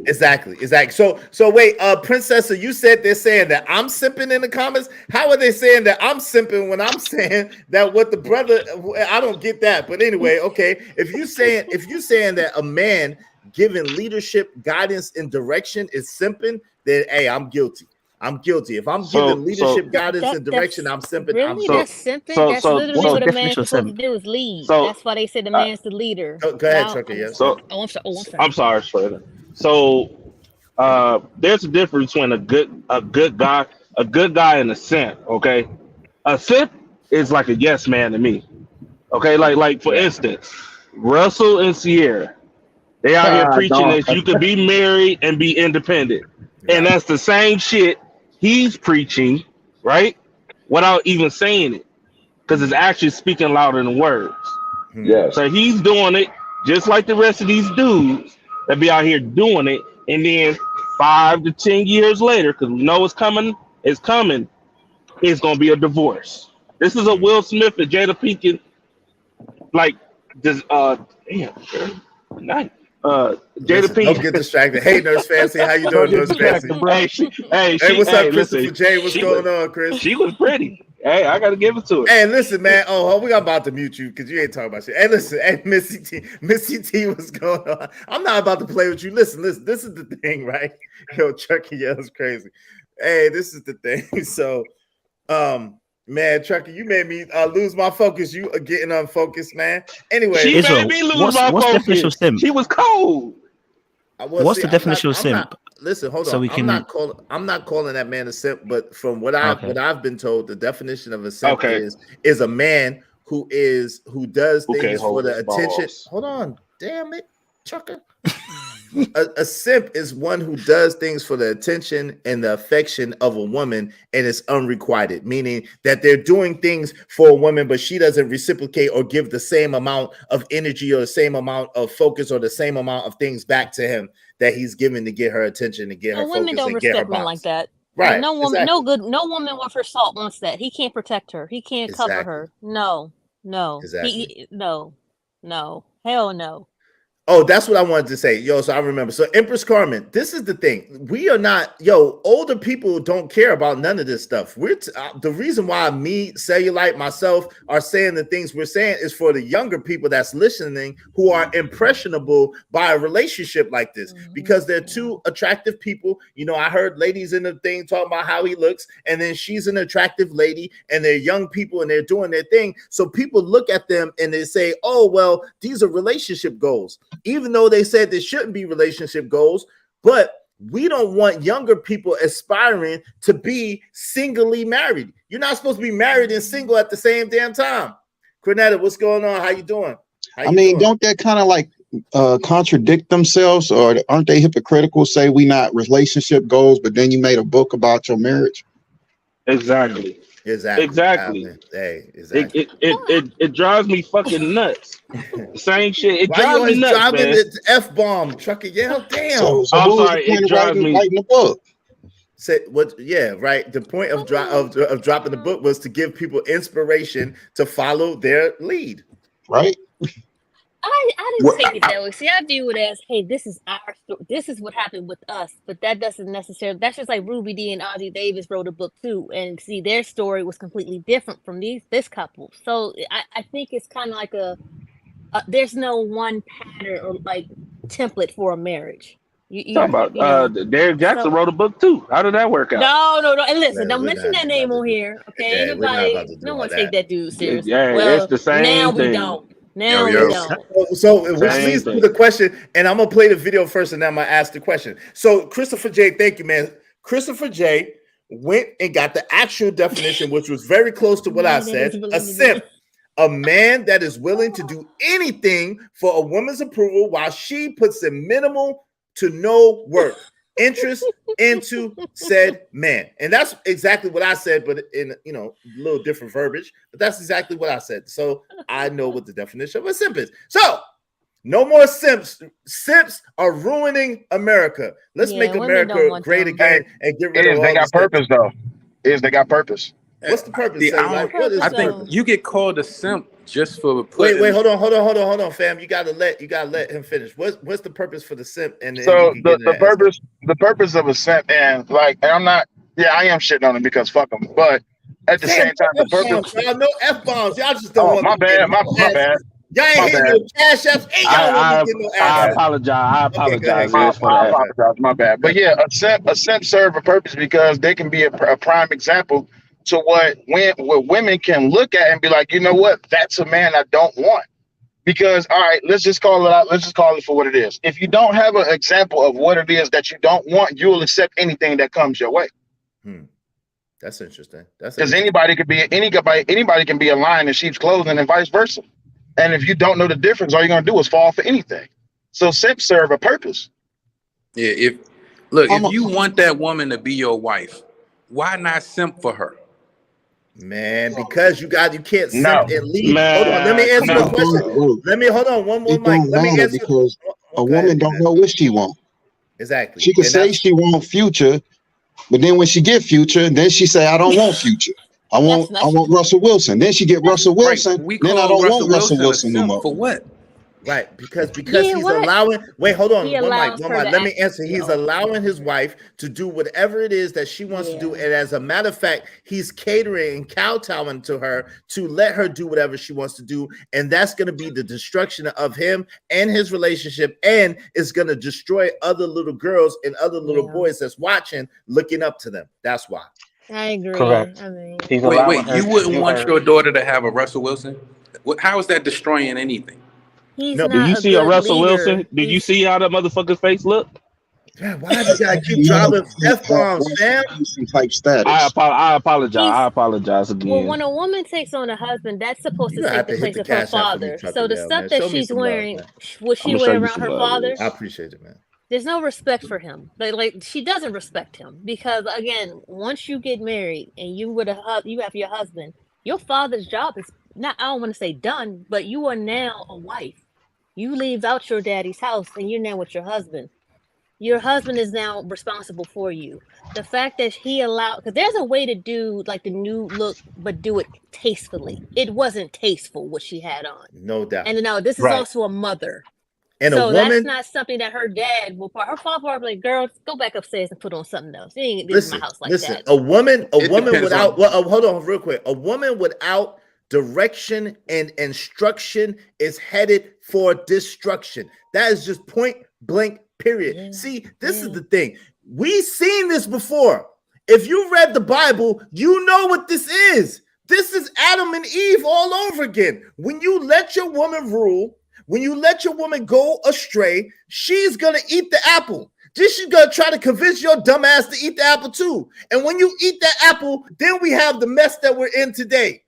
Exactly. So wait, Princess, you said they're saying that I'm simping in the comments. How are they saying that I'm simping when I'm saying that what the brother? I don't get that. But anyway, okay. If you saying that a man giving leadership, guidance, and direction is simping, then hey, I'm guilty. If I'm giving leadership, guidance, and direction, I'm simping. Really? That's simping? That's literally what a man's supposed to do is lead. That's why they say the man's the leader. Go ahead, Chucky. Yes. I'm sorry, Shredder. So there's a difference between a good guy and a simp, okay? A simp is like a yes man to me. Okay, like for instance, Russell and Sierra, they out here preaching that you could be married and be independent. And that's the same shit he's preaching, right? Without even saying it. Because it's actually speaking louder than words. Yes. So he's doing it just like the rest of these dudes that be out here doing it. And then 5 to 10 years later, because we know it's coming, it's going to be a divorce. This is a Will Smith and Jada Pinkett, like, this, damn, nice. Jada Pinkett. Don't get distracted. Hey, Nurse Fancy, how you doing, Nurse Fancy? Hey, what's up, Christopher J? What's going on, Chris? She was pretty. Hey, I gotta give it to her. Hey, listen, man. Oh, we about to mute you because you ain't talking about shit. Hey, listen, hey, Missy T, what's going on? I'm not about to play with you. Listen. This is the thing, right? Yo, Chucky yells crazy. Hey, this is the thing. So, man, Chucky, you made me lose my focus. You are getting unfocused, man. Anyway, she made me lose my focus. Definition of simp? She was cold. What's the definition of simp? Listen, hold on. So I'm not calling that man a simp, but from what I've been told, the definition of a simp is a man who does things for the attention. Balls. Hold on, damn it, Chucker. A simp is one who does things for the attention and the affection of a woman, and it's unrequited, meaning that they're doing things for a woman, but she doesn't reciprocate or give the same amount of energy or the same amount of focus or the same amount of things back to him that he's giving to get her attention, to get her focus, women don't and get her respect men box. like that. Right? No woman, no woman worth her salt wants that. He can't protect her. He can't cover her. No. Exactly. No. Hell no. Oh, that's what I wanted to say. Yo, so I remember. So Empress Carmen, this is the thing. We are not, older people don't care about none of this stuff. The reason why me, Cellulite, myself are saying the things we're saying is for the younger people that's listening who are impressionable by a relationship like this, because they're two attractive people. I heard ladies in the thing talking about how he looks, and then she's an attractive lady, and they're young people and they're doing their thing. So people look at them and they say, oh, well, these are relationship goals. Even though they said there shouldn't be relationship goals, but we don't want younger people aspiring to be singly married. You're not supposed to be married and single at the same damn time. Cornetta, what's going on? How you doing? Don't that kind of like contradict themselves, or aren't they hypocritical? Say we not relationship goals, but then you made a book about your marriage. Exactly. Exactly. Hey, exactly. It drives me fucking nuts. Same shit. It Why you drives me always nuts, driving man. the F-bomb, Trucker? Yeah, damn. So I'm what was sorry. the point It of drives me. writing the book? Say what? Yeah, right. The point of dropping the book was to give people inspiration to follow their lead. Right. I didn't take it that way. See, I view it as, hey, this is our story. This is what happened with us. But that doesn't necessarily. That's just like Ruby D and Ozzie Davis wrote a book too, and see, their story was completely different from this couple. So I think it's kind of like there's no one pattern or like template for a marriage. Talking about Derrick Jaxn wrote a book too. How did that work out? No. And listen, Man, don't we're mention not that name about on to here, okay? Yeah, we're not Anybody, about to do no all one that. take that dude seriously. Yeah, well, it's the same now thing. we don't. Now we don't. So which Same leads to thing. the question, and I'm gonna play the video first, and then I'm gonna ask the question. So Christopher J, thank you, man. Christopher J went and got the actual definition, which was very close to what I said. A simp, a man that is willing to do anything for a woman's approval while she puts in minimal to no work, interest into said man. And that's exactly what I said, but in a little different verbiage. But that's exactly what I said. So I know what the definition of a simp is. So no more simps. Simps are ruining America. Let's make America great again and get rid of all they got the simps. purpose though. They got purpose. What's the purpose? See, Say, like, what is I the think purpose? you get called a simp just for putting. Wait, hold on, fam. You gotta let him finish. What's the purpose for the simp? And then So you can get the purpose of a simp, and I'm not. Yeah, I am shitting on him because fuck him. But at the same time, the purpose. Y'all no F-bombs. Y'all just don't want my me to get bad. My bad. Y'all ain't hitting no cash apps. Ain't y'all want me to get no I ass. apologize. I apologize. My bad. But yeah, a simp serve a purpose because they can be a prime example to what women can look at and be like, you know what, that's a man I don't want. Because all right, let's just call it out. Let's just call it for what it is. If you don't have an example of what it is that you don't want, you will accept anything that comes your way. That's interesting. Because anybody can be a lion in sheep's clothing and vice versa. And if you don't know the difference, all you're gonna do is fall for anything. So simps serve a purpose. Yeah, if you want that woman to be your wife, why not simp for her? Man, because you can't simp and leave. Man, hold on, let me answer the question. Let me hold on one more mic. Let me answer because a woman don't know what she wants. Exactly. She can say she want Future, but then when she get Future, then she say I don't want Future. I want Russell Wilson. Then she get Russell Wilson. We then I call don't want Russell a Wilson no simp more. for what? Right, because he's allowing. Wait, hold on, one mic. Let me answer. act, He's allowing his wife to do whatever it is that she wants to do, and as a matter of fact, he's catering and kowtowing to her to let her do whatever she wants to do, and that's going to be the destruction of him and his relationship, and it's going to destroy other little girls and other little boys that's watching, looking up to them. That's why. I agree. Correct. I mean, Wait, you wouldn't want your daughter to have a Russell Wilson? How is that destroying anything? No, do you see a Russell Wilson? Did you see how that motherfucker's face look? Man, why do you gotta keep dropping F-bombs, fam? Type status. I apologize again. Well, when a woman takes on a husband, that's supposed to take the place of her father. So the stuff that she's wearing, would she wear around her father? I appreciate it, man. There's no respect for him. Like she doesn't respect him because again, once you get married and you have your husband, your father's job is not. I don't want to say done, but you are now a wife. You leave out your daddy's house and you're now with your husband. Your husband is now responsible for you. The fact that he allowed, because there's a way to do like the new look, but do it tastefully. It wasn't tasteful what she had on. No doubt. And now this is also a mother. And so a woman, that's not something that her dad will part. Her father will be like, girl, go back upstairs and put on something else. You ain't leaving my house like that. A woman without hold on real quick. A woman without direction and instruction is headed for destruction. That is just point blank, period. Yeah, see, this is the thing. We've seen this before. If you read the Bible, you know what this is. This is Adam and Eve all over again. When you let your woman rule, when you let your woman go astray, she's going to eat the apple. Then she's going to try to convince your dumb ass to eat the apple too. And when you eat that apple, then we have the mess that we're in today.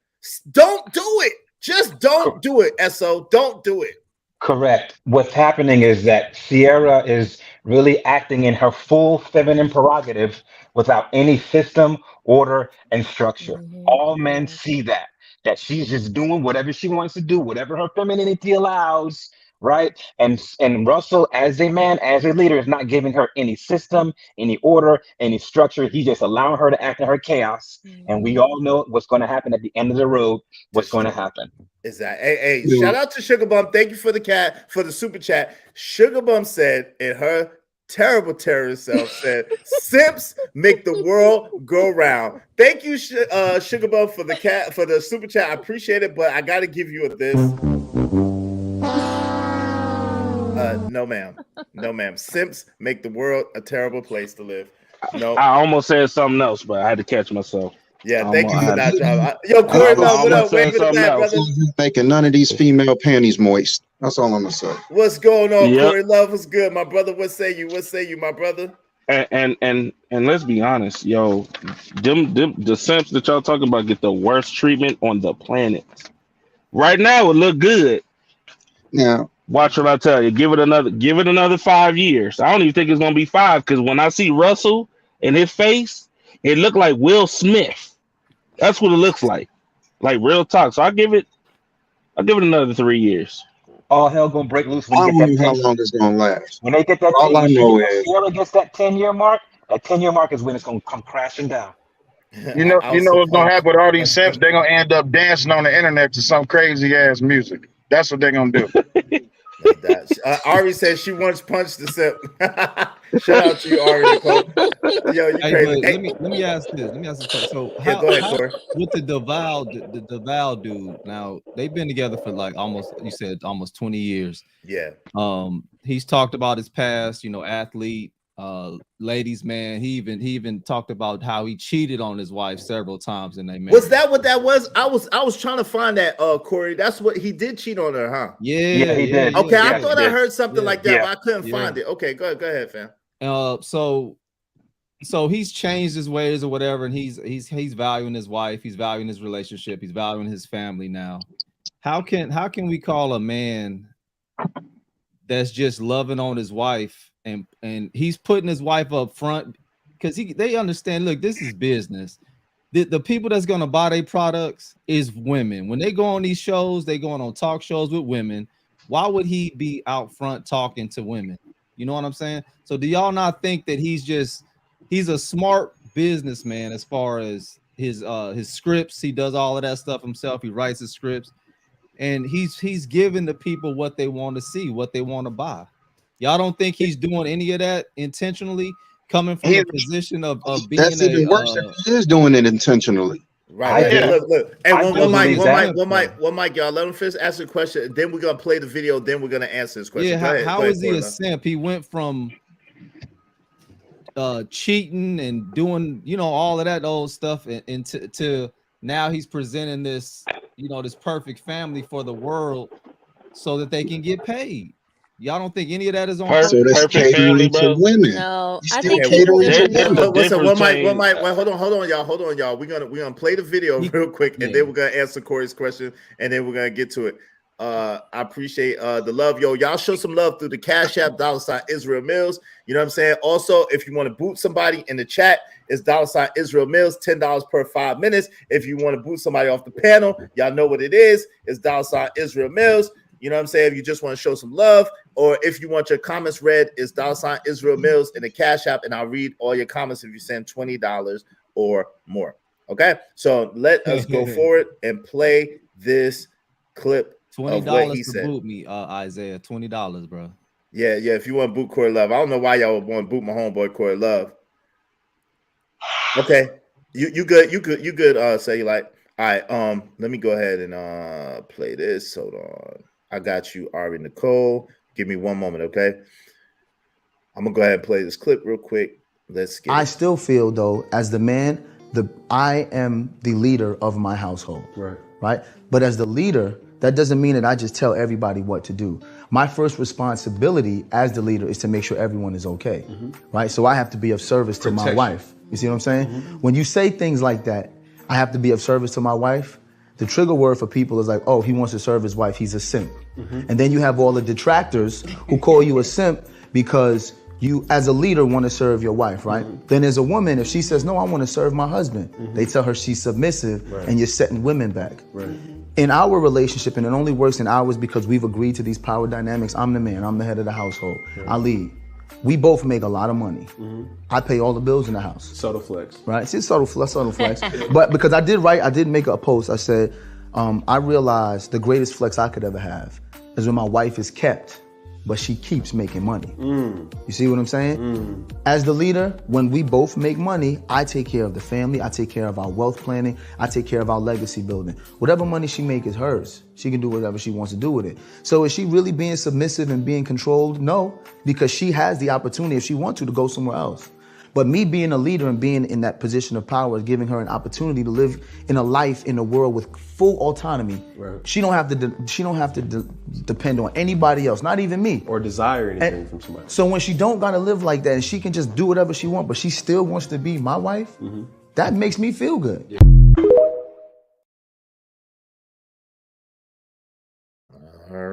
Don't do it. Just don't do it, SO. Don't do it. Correct. What's happening is that Sierra is really acting in her full feminine prerogative without any system, order, and structure. All men see that she's just doing whatever she wants to do, whatever her femininity allows, right? And Russell, as a man, as a leader, is not giving her any system, any order, any structure. He's just allowing her to act in her chaos. And we all know what's going to happen at the end of the road. What's going to happen? Is that hey, shout out to Sugar Bum. Thank you for the super chat. Sugar Bum said in her terrible terrorist self said, "Simps make the world go round." Thank you, Sugar Bum, for the super chat. I appreciate it, but I got to give you this. No, ma'am. Simps make the world a terrible place to live. No, I almost said something else, but I had to catch myself. Yeah, thank you for not driving. Yo, Corey, what up? Wait for that, brother. Making none of these female panties moist. That's all I'm gonna say. What's going on, Corey Love? What's good, my brother? What say you? What say you, my brother? And let's be honest, yo, the simps that y'all talking about get the worst treatment on the planet. Right now, it look good. Yeah. Watch what I tell you. Give it another 5 years. I don't even think it's gonna be 5 because when I see Russell in his face, it looked like Will Smith. That's what it looks like real talk. So I'll give it another 3 years. All hell gonna break loose when I you don't get know that. how long it's gonna last. When they get that, all I know is Sierra gets that 10-year mark. That 10-year mark is when it's gonna come crashing down. You know what's gonna happen with all these simps? They're gonna end up dancing on the internet to some crazy ass music. That's what they're gonna do. Ari says she once punched the simp. Shout out to you, Ari Nicole. Yo, you crazy. Hey, let me ask this. So go ahead, Corey. With the Devale dude, now they've been together for like almost 20 years. Yeah. He's talked about his past, athlete, ladies man. He even talked about how he cheated on his wife several times and they married. Was that what that was? I was trying to find that, Corey. That's what he did, cheat on her, huh? Yeah, he did. Okay, I thought I heard something like that, but I couldn't find it. Okay, go ahead, fam. So he's changed his ways or whatever, and he's valuing his wife, he's valuing his relationship, he's valuing his family now. How can we call a man that's just loving on his wife and he's putting his wife up front because they understand, look, this is business. The people that's gonna buy their products is women. When they go on these shows, they going on talk shows with women. Why would he be out front talking to women? You know what I'm saying? So do y'all not think that he's a smart businessman as far as his scripts? He does all of that stuff himself. He writes his scripts, and he's giving the people what they want to see, what they want to buy. Y'all don't think he's doing any of that intentionally, coming from a position of being that's even worse if he is doing it intentionally. Right. Look. Hey, one mic, y'all. Let him finish asking a question. Then we're gonna play the video. Then we're gonna answer his question. Yeah. How is he a simp? He went from cheating and doing, all of that old stuff, and to now he's presenting this, this perfect family for the world, so that they can get paid. Y'all don't think any of that is on purpose? So that's catering to women. No, I think catering to women. What's up? One mic. Wait, hold on, y'all. We're gonna play the video real quick, and then we're gonna answer Corey's question, and then we're gonna get to it. I appreciate the love, yo. Y'all show some love through the Cash App, $ Israel Mills. You know what I'm saying? Also, if you want to boot somebody in the chat, it's $ Israel Mills, $10 per 5 minutes. If you want to boot somebody off the panel, y'all know what it is. It's $ Israel Mills. You know what I'm saying? If you just want to show some love, or if you want your comments read, it's $ Israel Mills in the Cash App, and I'll read all your comments if you send $20 or more. Okay, so let us go forward and play this clip. $20 to boot me, Isaiah. $20, bro. Yeah. If you want to boot Corey Love, I don't know why y'all would want to boot my homeboy Corey Love. Okay, you good. Say like, all right. Let me go ahead and play this. Hold on. I got you, Ari Nicole. Give me one moment, okay? I'm gonna go ahead and play this clip real quick. Let's get. I still feel though, as the man, I am the leader of my household. Right. But as the leader, that doesn't mean that I just tell everybody what to do. My first responsibility as the leader is to make sure everyone is okay. Right. So I have to be of service to my wife. You see what I'm saying? When you say things like that, I have to be of service to my wife. The trigger word for people is like, oh, he wants to serve his wife, he's a simp. And then you have all the detractors who call you a simp because you, as a leader, want to serve your wife, right? Then there's a woman, if she says, no, I want to serve my husband, they tell her she's submissive, and you're setting women back. In our relationship, and it only works in ours because we've agreed to these power dynamics. I'm the man, I'm the head of the household, I lead. We both make a lot of money. I pay all the bills in the house. Subtle flex. Right, it's subtle flex. But because I did make a post, I said, I realized the greatest flex I could ever have is when my wife is kept, but she keeps making money. You see what I'm saying? As the leader, when we both make money, I take care of the family, I take care of our wealth planning, I take care of our legacy building. Whatever money she makes is hers. She can do whatever she wants to do with it. So is she really being submissive and being controlled? No, because she has the opportunity, if she wants to go somewhere else. But me being a leader and being in that position of power is giving her an opportunity to live in a life in a world with full autonomy. She don't have to depend on anybody else, not even me, or desire anything from somebody. So when she don't gotta live like that and she can just do whatever she wants, but she still wants to be my wife, that makes me feel good. All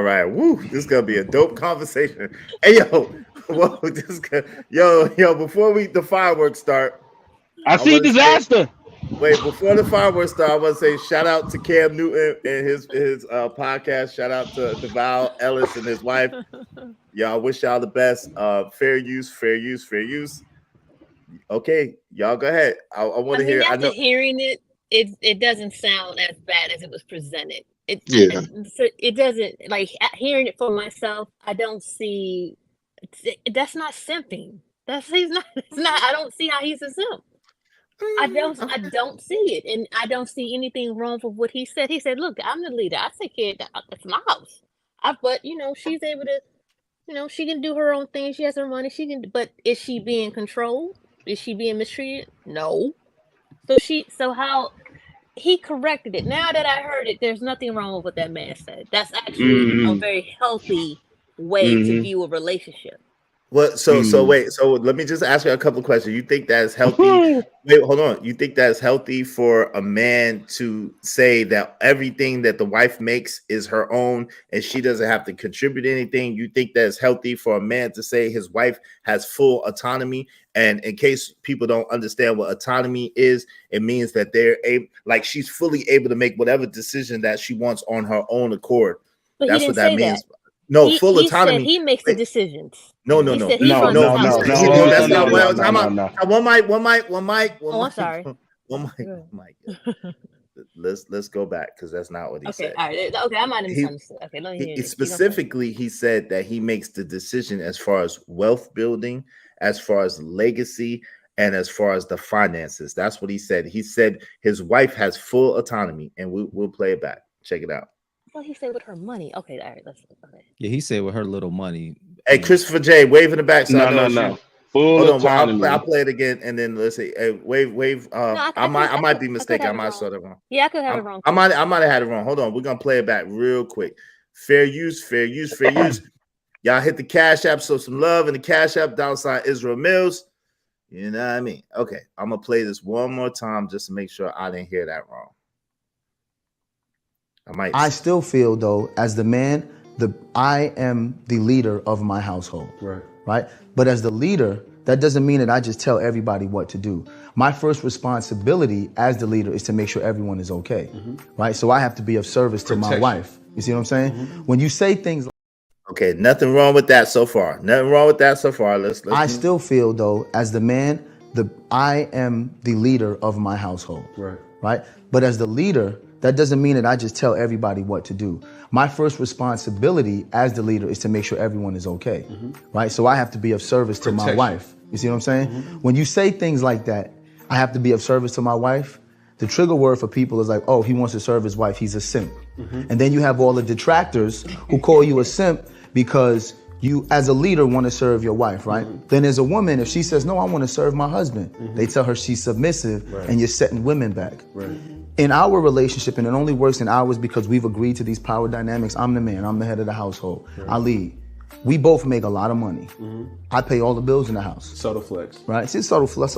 right. Woo, this is gonna be a dope conversation. Hey, yo, whoa, before the fireworks start, I see disaster. Before the fireworks start, I want to say shout out to Cam Newton and his podcast. Shout out to Davao Ellis and his wife. Y'all, wish y'all the best. Fair use. Okay, y'all go ahead. I want to hear. After hearing it doesn't sound as bad as it was presented. It doesn't, like, hearing it for myself. I don't see. That's not simping. He's not. I don't see how he's a simp. I don't see it, and I don't see anything wrong with what he said. He said, "Look, I'm the leader. I take care of that's my house. But she's able to, she can do her own thing. She has her money. She can. But is she being controlled? Is she being mistreated? No. So how?" He corrected it. Now that I heard it, there's nothing wrong with what that man said. That's actually a very healthy way to view a relationship. Well, so let me just ask you a couple of questions. You think that's healthy? Wait, hold on. You think that's healthy for a man to say that everything that the wife makes is her own and she doesn't have to contribute anything? You think that's healthy for a man to say his wife has full autonomy? And in case people don't understand what autonomy is, it means that they're able, like, she's fully able to make whatever decision that she wants on her own accord. But that's what that means. No, full autonomy. He makes the decisions. No. That's not what I'm talking about. One mic. Oh, I'm sorry. One mic. Let's go back because that's not what he said. All right. Okay, I might have misunderstood. Okay, let me hear it. Specifically, he said that he makes the decision as far as wealth building, as far as legacy, and as far as the finances. That's what he said. He said his wife has full autonomy, and we'll play it back. Check it out. Well, he said with her money. Okay, all right. Yeah, he said with her little money. Hey, Christopher J, wave in the back. So No. Full autonomy. I'll play it again, and then let's see. Hey, wave. I might be mistaken. I might have said it wrong. Yeah, I could have it wrong. I might have had it wrong. Hold on. We're gonna play it back real quick. Fair use. Y'all hit the Cash App. So some love in the Cash App. $ Israel Mills. You know what I mean? Okay, I'm gonna play this one more time just to make sure I didn't hear that wrong. I still feel, though, as the man, I am the leader of my household. Right? But as the leader, that doesn't mean that I just tell everybody what to do. My first responsibility as the leader is to make sure everyone is okay. Right? So I have to be of service to my wife. You see what I'm saying? When you say things like, okay, nothing wrong with that so far. Let's I still feel, though, as the man, I am the leader of my household. Right? But as the leader, that doesn't mean that I just tell everybody what to do. My first responsibility as the leader is to make sure everyone is okay. Right? So I have to be of service to my wife. You see what I'm saying? When you say things like that, I have to be of service to my wife. The trigger word for people is like, oh, he wants to serve his wife, he's a simp. And then you have all the detractors who call you a simp because you, as a leader, want to serve your wife, right? Then there's a woman, if she says, no, I want to serve my husband, they tell her she's submissive, and you're setting women back. In our relationship, and it only works in ours because we've agreed to these power dynamics. I'm the man, I'm the head of the household, I lead. We both make a lot of money. I pay all the bills in the house. Subtle flex. Right? It's subtle flex.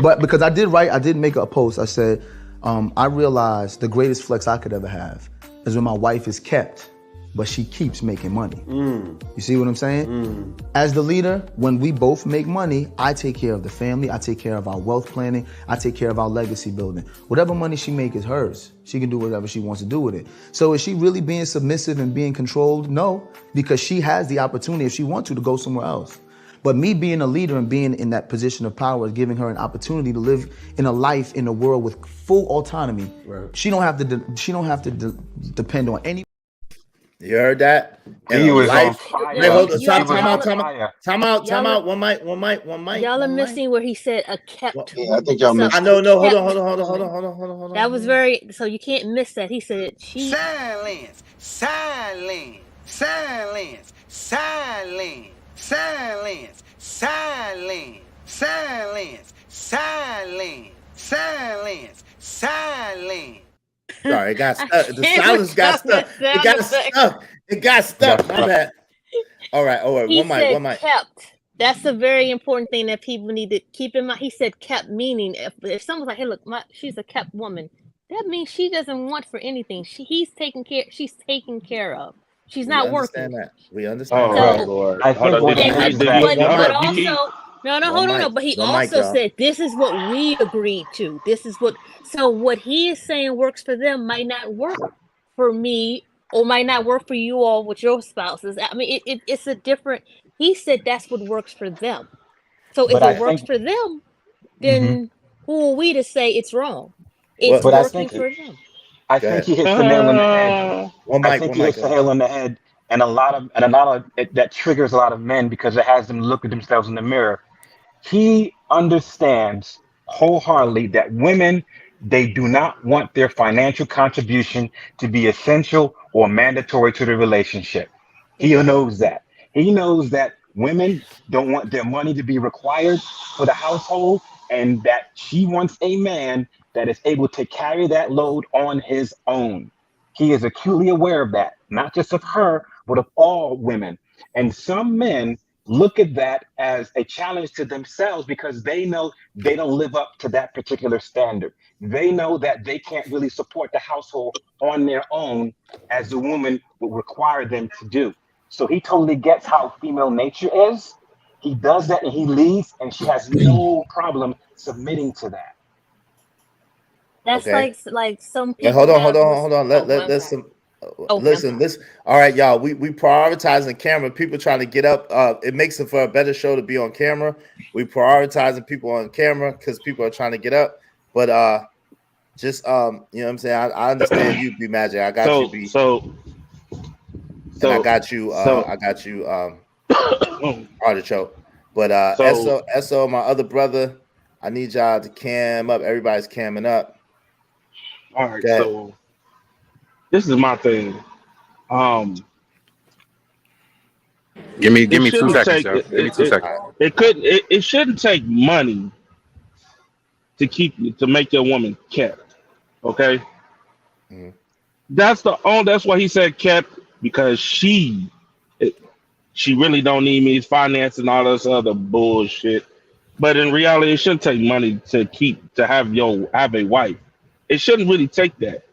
But because I did make a post, I said, I realized the greatest flex I could ever have is when my wife is kept, but she keeps making money. You see what I'm saying? As the leader, when we both make money, I take care of the family, I take care of our wealth planning, I take care of our legacy building. Whatever money she makes is hers. She can do whatever she wants to do with it. So is she really being submissive and being controlled? No, because she has the opportunity, if she wants to go somewhere else. But me being a leader and being in that position of power is giving her an opportunity to live in a life in a world with full autonomy. Right. She don't have to depend on any. You heard that? He was on Wait, fire. hold on. He was on Time out. Y'all One mic. Y'all are missing where he said a kept. Yeah, I think y'all missed. I know. No, hold kept on. woman. That was very. So you can't miss that. He said she. Silence. Silence. Silence. Silence. Silence. Silence. Silence. Silence. Silence. Silence. Sorry, it got stuck. The silence got stuck. It got stuck. My bad. All right. He One said mic. kept. That's a very important thing that people need to keep in mind. He said kept, meaning if someone's like, hey, look, she's a kept woman, that means she doesn't want for anything. She's taken care of. She's not working. We understand Oh, that. right, Lord. I think what he is that. Hold on. But he also said this is what we agreed to. This is what he is saying works for them might not work for me or might not work for you all with your spouses. I mean, it's a different. He said that's what works for them. So if it works for them, then who are we to say it's wrong? It's working for them. I think he hits the nail on the head. I think he hits the nail on the head, and a lot of that triggers a lot of men because it has them look at themselves in the mirror. He understands wholeheartedly that women, they do not want their financial contribution to be essential or mandatory to the relationship. He knows that. He knows that women don't want their money to be required for the household, and that she wants a man that is able to carry that load on his own. He is acutely aware of that, not just of her, but of all women. And some men look at that as a challenge to themselves because they know they don't live up to that particular standard. They know that they can't really support the household on their own as the woman would require them to do. So he totally gets how female nature is. He does that and he leads, and she has no problem submitting to that. That's like some people. Hold on. Listen. All right, y'all. We prioritizing camera. People trying to get up. It makes it for a better show to be on camera. We prioritizing people on camera because people are trying to get up. But just you know what I'm saying. I understand you, B Magic. I got you, B. I got you. Artichoke. But SO, my other brother, I need y'all to cam up. Everybody's camming up. All right, so this is my thing. Give me 2 seconds, yo. Give me 2 seconds. It shouldn't take money to make your woman kept. Okay. Mm-hmm. That's why he said kept, because she really don't need me, finance and all this other bullshit. But in reality, it shouldn't take money to have a wife. It shouldn't really take that.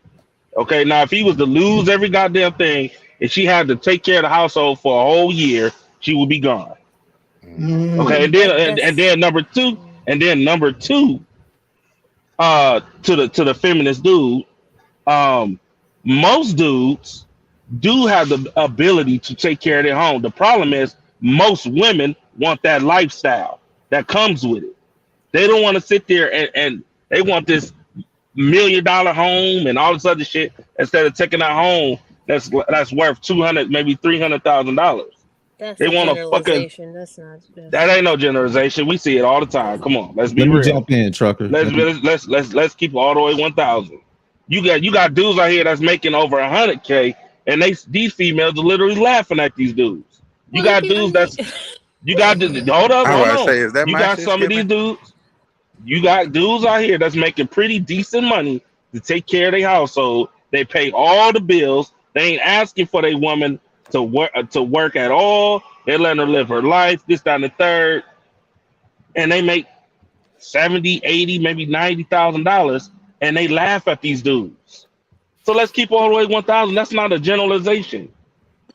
Okay, now if he was to lose every goddamn thing and she had to take care of the household for a whole year, she would be gone. Okay, and then number two, to the feminist dude, most dudes do have the ability to take care of their home. The problem is most women want that lifestyle that comes with it. They don't want to sit there and they want this $1 million home and all this other shit instead of taking that home that's worth $200,000, maybe $300,000. That's a generalization. That's not. That ain't no generalization. We see it all the time. Come on, let's be real. Let me jump in, trucker. Let's keep it all the way 1,000. You got dudes out here that's making over $100K, and these females are literally laughing at these dudes. You got dudes that's hold on. You got some of these dudes. You got dudes out here that's making pretty decent money to take care of their household. They pay all the bills. They ain't asking for their woman to work at all. They let her live her life, this, that, and the third. And they make $70,000, $80,000, maybe $90,000. and they laugh at these dudes. So let's keep all the way 1,000. That's not a generalization.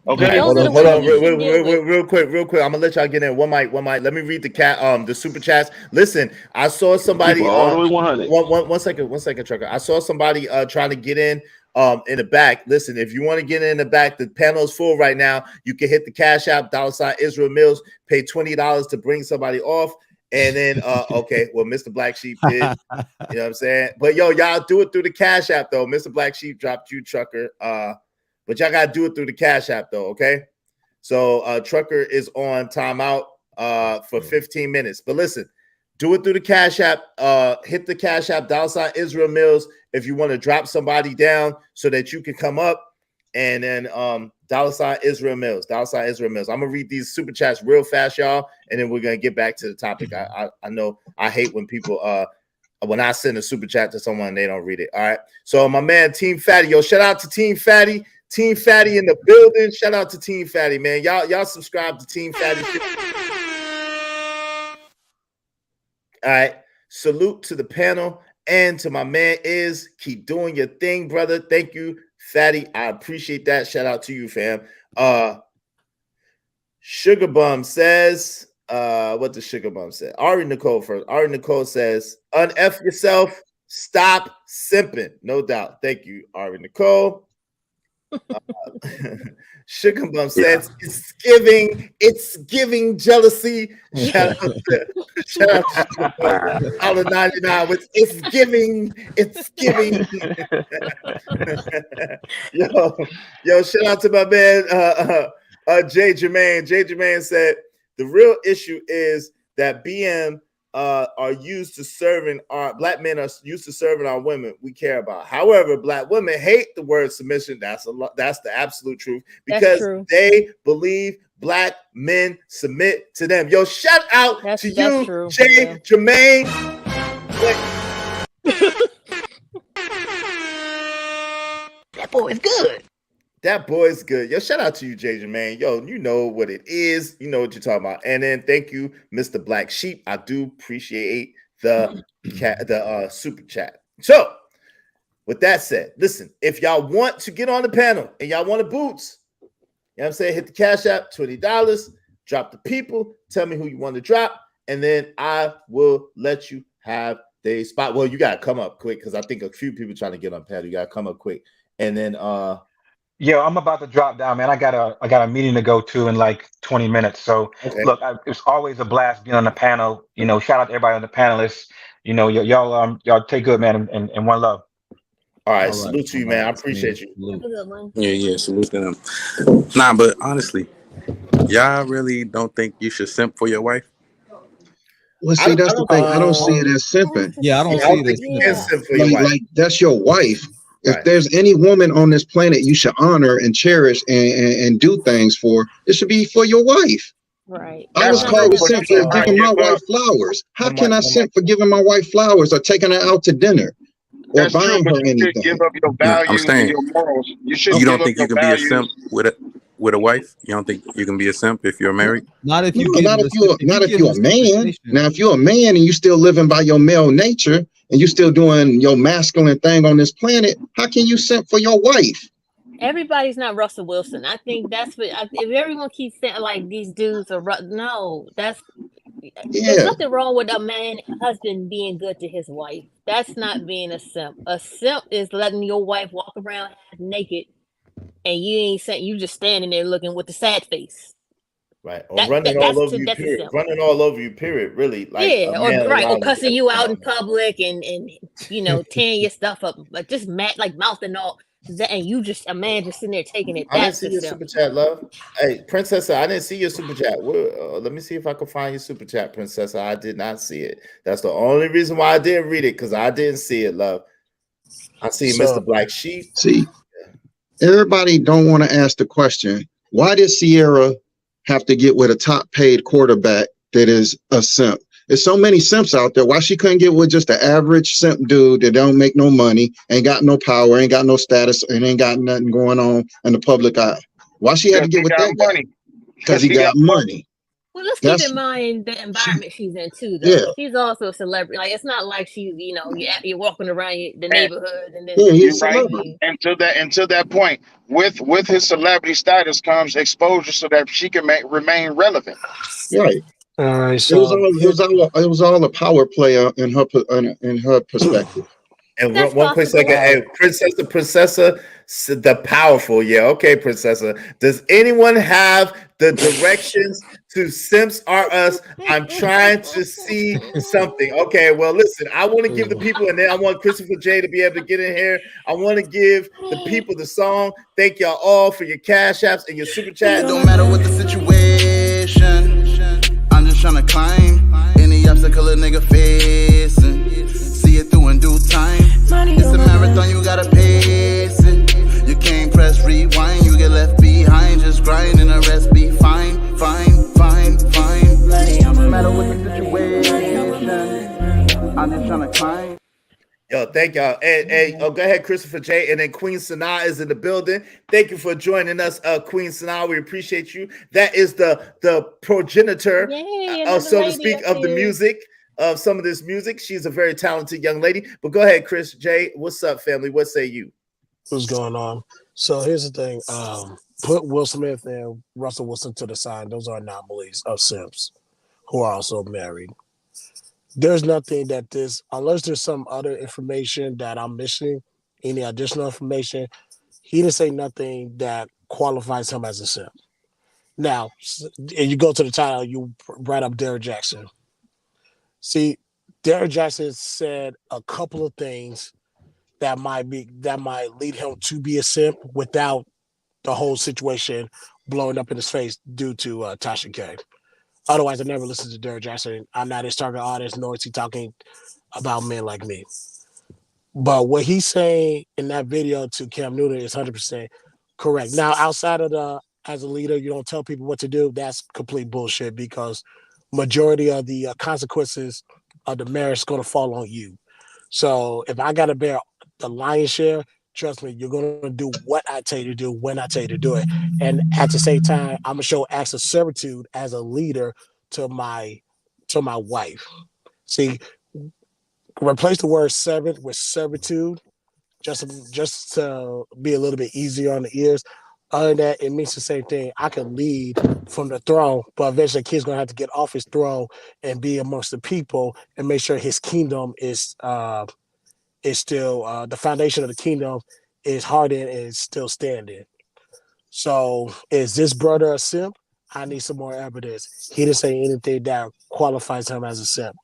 Okay. Hold on, real quick. I'm gonna let y'all get in. One mic. Let me read the super chats. Listen, I saw somebody. All the way 100. One second, trucker. I saw somebody trying to get in the back. Listen, if you want to get in the back, the panel is full right now. You can hit the Cash App, $ Israel Mills, pay $20 to bring somebody off. And then, okay, well, Mr. Black Sheep did, you know what I'm saying? But yo, y'all do it through the Cash App though. Mr. Black Sheep dropped you, trucker. But y'all gotta do it through the Cash App though, okay? So trucker is on timeout for 15 minutes. But listen, do it through the Cash App. Hit the Cash App, $ Israel Mills, if you want to drop somebody down so that you can come up. And then $ Israel Mills, $ Israel Mills. I'm gonna read these super chats real fast, y'all, and then we're gonna get back to the topic. I know I hate when people when I send a super chat to someone and they don't read it. All right. So my man Team Fatty, yo, shout out to Team Fatty. Team Fatty in the building. Shout out to Team Fatty, man. Y'all subscribe to Team Fatty. All right. Salute to the panel and to my man Is. Keep doing your thing, brother. Thank you, Fatty. I appreciate that. Shout out to you, fam. Sugar Bum says, what does Sugar Bum say? Ari Nicole first. Ari Nicole says, un-F yourself. Stop simping. No doubt. Thank you, Ari Nicole. Sugar Bum says it's giving jealousy. Shout out to Sugar Bum. 99 with it's giving. yo, shout out to my man Jay Jermaine. Jay Jermaine said the real issue is that BM are used to serving black men are used to serving our women we care about. However, black women hate the word submission. That's the absolute truth because they believe black men submit to them. Yo, shout out to you, Jay Jermaine. That boy is good. That boy's good. Yo, shout out to you, Jay Jermaine. Yo, you know what it is. You know what you're talking about. And then thank you, Mr. Black Sheep. I do appreciate the super chat. So, with that said, listen, if y'all want to get on the panel and y'all want the boots, you know what I'm saying? Hit the Cash App, $20. Drop the people. Tell me who you want to drop. And then I will let you have the spot. Well, you got to come up quick because I think a few people trying to get on the panel. You got to come up quick. And then Yo, I'm about to drop down, man. I got a meeting to go to in like 20 minutes. So look, it's always a blast being on the panel. You know, shout out to everybody on the panelists. You know, y'all take good, man, and one love. All right, salute to you, man. I appreciate you. Yeah, salute to them. Nah, but honestly, y'all really don't think you should simp for your wife? Well, see, that's the thing. I don't see it as simping. Yeah, I don't see it as simping. Like that's your wife. If there's any woman on this planet you should honor and cherish and do things for, it should be for your wife. Right. I was called a simp for giving my wife flowers. How can I simp for giving my wife flowers or taking her out to dinner or buying her anything? You should give up your values and your morals. You don't think you can be a simp with a wife? You don't think you can be a simp if you're married? Not if you're a man. Now, if you're a man and you still living by your male nature and you still doing your masculine thing on this planet, how can you simp for your wife? Everybody's not Russell Wilson. I think that's what. If everyone keeps saying like these dudes are no, there's nothing wrong with a husband being good to his wife. That's not being a simp. A simp is letting your wife walk around half naked and you ain't saying, you just standing there looking with the sad face. Right. Or running all over you, period. Running all over you, period. Really. Like or cussing you out in public and you know, tearing your stuff up, like just like mouthing all. And you just a man just sitting there taking it. I didn't see your super chat, love. Hey, Princess, I didn't see your super chat. Let me see if I can find your super chat, Princess. I did not see it. That's the only reason why I didn't read it, because I didn't see it, love. I see Mr. Black Sheep. See, everybody don't want to ask the question, why did Sierra have to get with a top paid quarterback that is a simp? There's so many simps out there. Why she couldn't get with just an average simp dude that don't make no money, ain't got no power, ain't got no status, and ain't got nothing going on in the public eye? Why she had to get with that guy? Because he got money. Well, let's keep in mind the environment she's in too, though. Yeah. She's also a celebrity. Like, it's not like she's, you're walking around the neighborhood and then Yeah, he's a you know what I celebrity. mean? And to that point, with his celebrity status comes exposure, so that she can remain relevant. Right. All right, It so was all a power play in her perspective. And That's one quick possible. second, hey, Princessa, the powerful, yeah, okay, Princessa. Does anyone have the directions to Simps R Us? I'm trying to see something. Okay, well, listen, I want to give the people, and then I want Christopher J to be able to get in here. I want to give the people the song. Thank y'all all for your cash apps and your super chat. It don't matter what the situation. I'm just trying to climb any obstacle a nigga facing. See it through in due time. It's a marathon, you gotta pace it. You can't press rewind, you get left behind. Just grind and the rest be fine, fine, fine, fine. No matter what the situation, I'm just trying to climb. Yo, thank y'all. Hey, go ahead, Christopher J. And then Queen Sanaa is in the building. Thank you for joining us, Queen Sanaa. We appreciate you. That is the progenitor, so to speak, of the music, of some of this music. She's a very talented young lady. But go ahead, Chris J. What's up, family? What say you? what's going on? So here's the thing. Put Will Smith and Russell Wilson to the side. Those are anomalies of simps who are also married. There's nothing that unless there's some other information that I'm missing, any additional information, he didn't say nothing that qualifies him as a simp. Now, and you go to the title, you brought up Derrick Jaxn. See, Derrick Jaxn said a couple of things that might lead him to be a simp without the whole situation blowing up in his face due to Tasha K. Otherwise, I never listened to Derrick Jaxn. I'm not his target audience, nor is he talking about men like me. But what he's saying in that video to Cam Newton is 100% correct. Now, outside of as a leader, you don't tell people what to do. That's complete bullshit because majority of the consequences of the marriage is going to fall on you. So if I got to bear the lion's share, trust me, you're going to do what I tell you to do when I tell you to do it. And at the same time, I'm going to show acts of servitude as a leader to my wife. See, replace the word servant with servitude just to be a little bit easier on the ears. Other than that, it means the same thing. I can lead from the throne, but eventually the kid's going to have to get off his throne and be amongst the people and make sure his kingdom is still the foundation of the kingdom is hardened and is still standing. So is this brother a simp? I need some more evidence. He didn't say anything that qualifies him as a simp.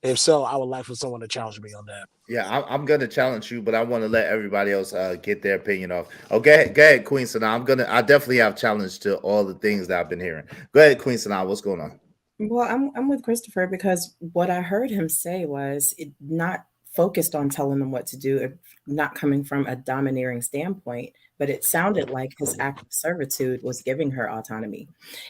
If so, I would like for someone to challenge me on that. Yeah, I'm gonna challenge you, but I want to let everybody else get their opinion off. Okay, go ahead, Queen Sanaa. I definitely have challenge to all the things that I've been hearing. Go ahead, Queen Sanaa. What's going on? Well, I'm with Christopher because what I heard him say was not focused on telling them what to do, not coming from a domineering standpoint, but it sounded like his act of servitude was giving her autonomy.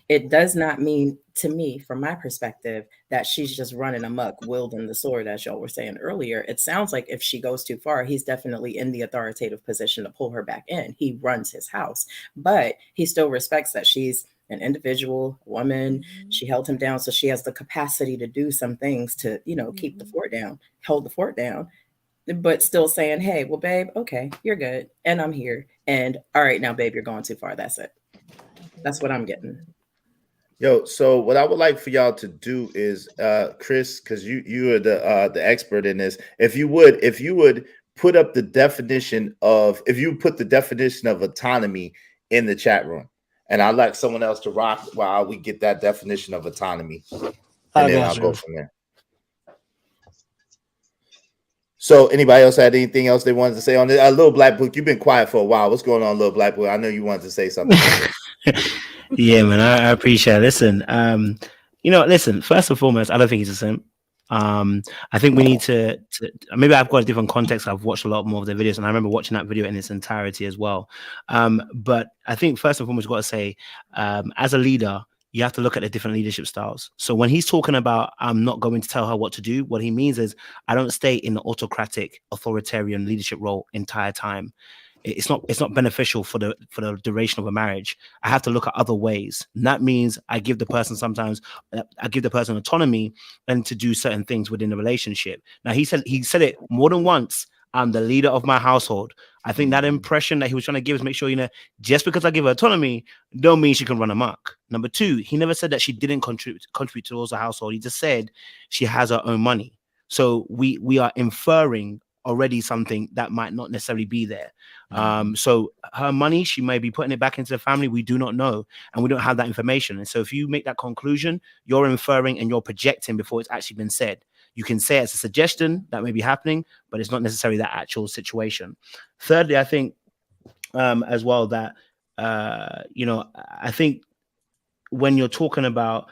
It does not mean, to me, from my perspective, that she's just running amok, wielding the sword, as y'all were saying earlier. It sounds like if she goes too far, he's definitely in the authoritative position to pull her back in. He runs his house, but he still respects that she's an individual woman. She held him down, so she has the capacity to do some things to, keep the fort down, hold the fort down, but still saying, hey, well, babe, okay, you're good. And I'm here. And all right, now, babe, you're going too far. That's it. That's what I'm getting. Yo, so what I would like for y'all to do is, Chris, because you are the expert in this. If you would put up the definition of, autonomy in the chat room, and I'd like someone else to rock while we get that definition of autonomy, and then I'll go from there. So, anybody else had anything else they wanted to say on this? Little Black Book, you've been quiet for a while. What's going on, Little Black Book? I know you wanted to say something. Yeah, man, I appreciate it. Listen, listen, first and foremost, I don't think he's a simp. I think we need to maybe I've got a different context. I've watched a lot more of the videos, and I remember watching that video in its entirety as well. But I think first and foremost, you've got to say, as a leader, you have to look at the different leadership styles. So when he's talking about, I'm not going to tell her what to do, what he means is I don't stay in the autocratic, authoritarian leadership role entire time. it's not beneficial for the duration of a marriage. I have to look at other ways, and that means I give the person autonomy and to do certain things within the relationship. Now he said it more than once. I'm the leader of my household. I think that impression that he was trying to give is make sure, just because I give her autonomy, don't mean she can run amok. Number two, he never said that she didn't contribute towards the household. He just said she has her own money. So we are inferring already something that might not necessarily be there. So her money, she may be putting it back into the family. We do not know, and we don't have that information. And so if you make that conclusion, you're inferring and you're projecting before it's actually been said. You can say it's a suggestion that may be happening, but it's not necessarily that actual situation. Thirdly, I think as well that, I think when you're talking about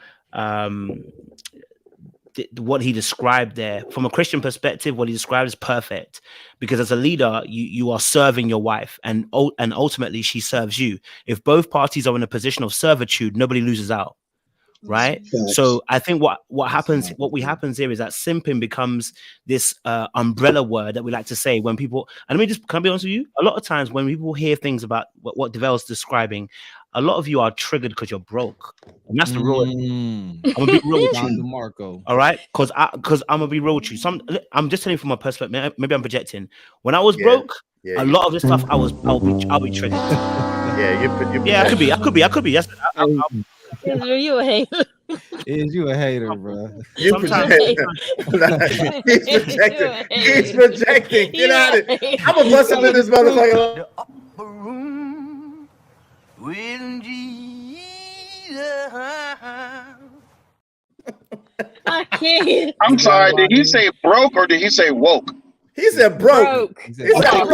what he described there, from a Christian perspective, what he described is perfect, because as a leader, you are serving your wife, and ultimately she serves you. If both parties are in a position of servitude, nobody loses out. Right. So I think what happens here is that simping becomes this umbrella word that we like to say when people, and can I be honest with you? A lot of times when people hear things about what Devale's describing, a lot of you are triggered because you're broke. And that's the real. I'm gonna be real with you. Marco. All right. Because I'm gonna be real with you. I'm just telling you from a perspective, maybe I'm projecting. When I was broke, a lot of this stuff I'll be triggered. I could be. Yes. You a hater? Is you a hater, bro? He's projecting. He's projecting. Get out of it. I'm gonna bust up in this motherfucker. With Jesus. I can't. I'm sorry. Did he say broke or did he say woke? He said broke. He said broke. He's telling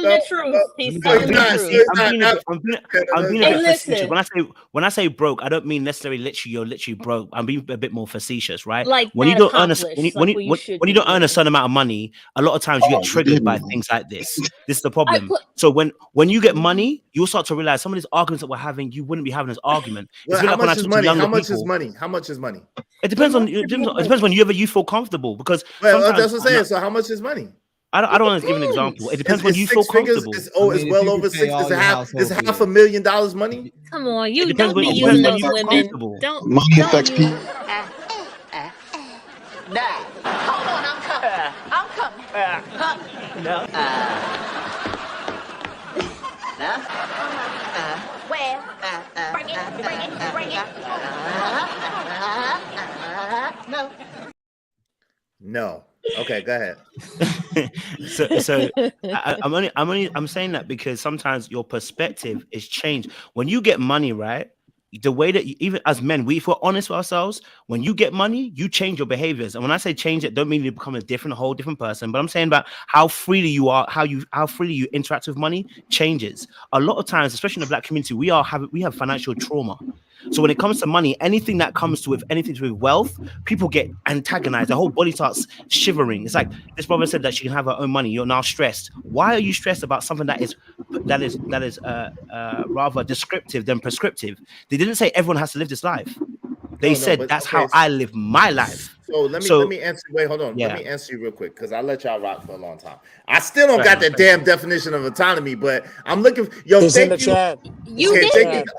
the truth. He's telling the truth. When I say broke, I don't mean necessarily literally you're literally broke. I'm being a bit more facetious, right? Like when you don't earn when you don't earn a certain amount of money, a lot of times you get triggered by things like this. This is the problem. So when you get money, you'll start to realize some of these arguments that we're having, you wouldn't be having this argument. Well, how much is money? How much is money? How much is money? It depends on whenever you feel comfortable, because that's what I'm saying. So how much is money? I don't want to give an example. It depends when you feel comfortable. It's well over $6. It's $500,000 money. Come on, you don't be using those women. Don't money affects people. Now, hold on, I'm coming. No. Now. Well, bring it. No. Okay, go ahead. I'm saying that because sometimes your perspective is changed when you get money, right? The way that even as men, if we're honest with ourselves, when you get money, you change your behaviors. And when I say change it, don't mean you become a whole different person, but I'm saying about how freely you are, how freely you interact with money changes. A lot of times, especially in the Black community, we have financial trauma. So when it comes to money, anything that comes to with anything to do with wealth, people get antagonized. The whole body starts shivering. It's like this brother said that she can have her own money. You're now stressed. Why are you stressed about something that is rather descriptive than prescriptive? They didn't say everyone has to live this life. They said that's how I live my life. So let me answer. Wait, hold on. Let me answer you real quick because I let y'all rock for a long time. I still don't got that damn definition of autonomy, but I'm looking. It's in the chat.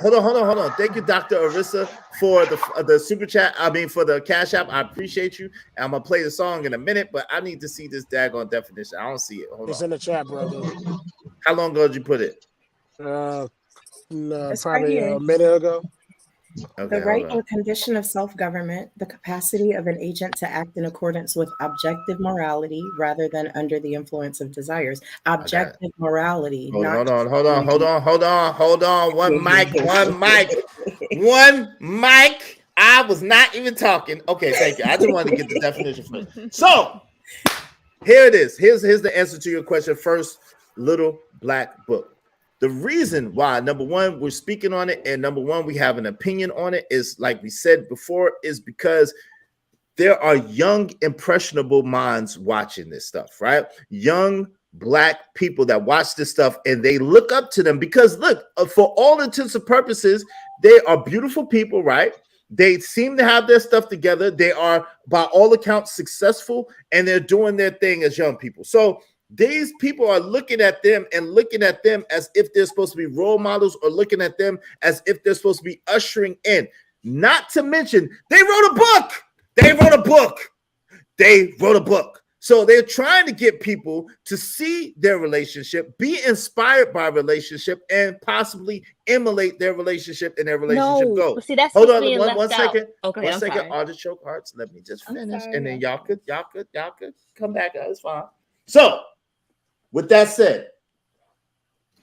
Hold on. Thank you, Dr. Arissa, for the super chat. I mean, for the Cash App. I appreciate you. I'm gonna play the song in a minute, but I need to see this daggone definition. I don't see it. Hold it's on. In the chat, brother. How long ago did you put it? Probably a minute ago. Okay, the right or condition of self-government, the capacity of an agent to act in accordance with objective morality rather than under the influence of desires. Objective morality. Hold on. One mic. I was not even talking. Okay, thank you. I just wanted to get the definition first. So here it is. Here's the answer to your question. First, Little Black Book. The reason why, number one, we're speaking on it, and number one, we have an opinion on it, is like we said before, is because there are young, impressionable minds watching this stuff, right? Young Black people that watch this stuff, and they look up to them because, look, for all intents and purposes, they are beautiful people, right? They seem to have their stuff together. They are, by all accounts, successful, and they're doing their thing as young people. So these people are looking at them as if they're supposed to be role models, or looking at them as if they're supposed to be ushering in. Not to mention, they wrote a book. So they're trying to get people to see their relationship, be inspired by relationship, and possibly emulate their relationship and their relationship goals. See, that's Hold on one second. second. Okay, One second. Artichoke Hearts. Let me just finish, and then y'all could come back. It's fine. So, with that said,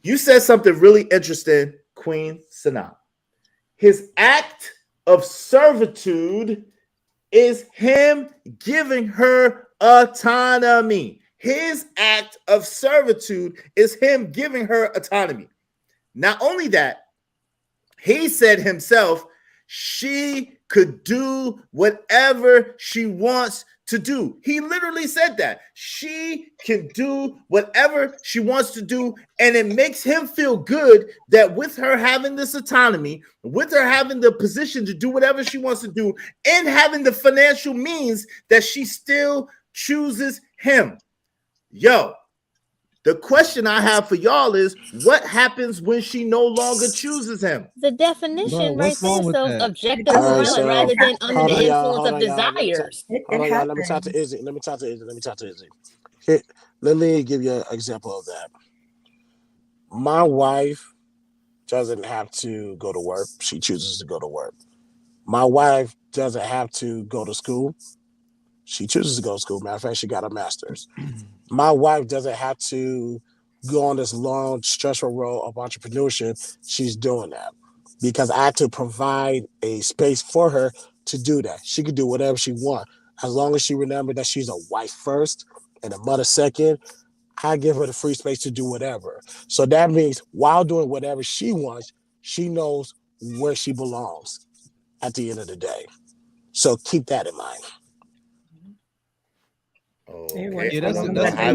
you said something really interesting, Queen Sanaa. His act of servitude is him giving her autonomy. His act of servitude is him giving her autonomy. Not only that, he said himself, she could do whatever she wants to do. He literally said that. She can do whatever she wants to do, and it makes him feel good that with her having this autonomy, with her having the position to do whatever she wants to do, and having the financial means, that she still chooses him. Yo, the question I have for y'all is, what happens when she no longer chooses him? The definition right there, so objective All right, violence so rather than under the influence of y'all. desires. Hold on, y'all. Let me talk to Izzy. Here, let me give you an example of that. My wife doesn't have to go to work. She chooses to go to work. My wife doesn't have to go to school. She chooses to go to school. Matter of fact, she got a master's. My wife doesn't have to go on this long, stressful road of entrepreneurship. She's doing that because I had to provide a space for her to do that. She could do whatever she wants. As long as she remembers that she's a wife first and a mother second, I give her the free space to do whatever. So that means while doing whatever she wants, she knows where she belongs at the end of the day. So keep that in mind. Okay. Yeah, I don't know how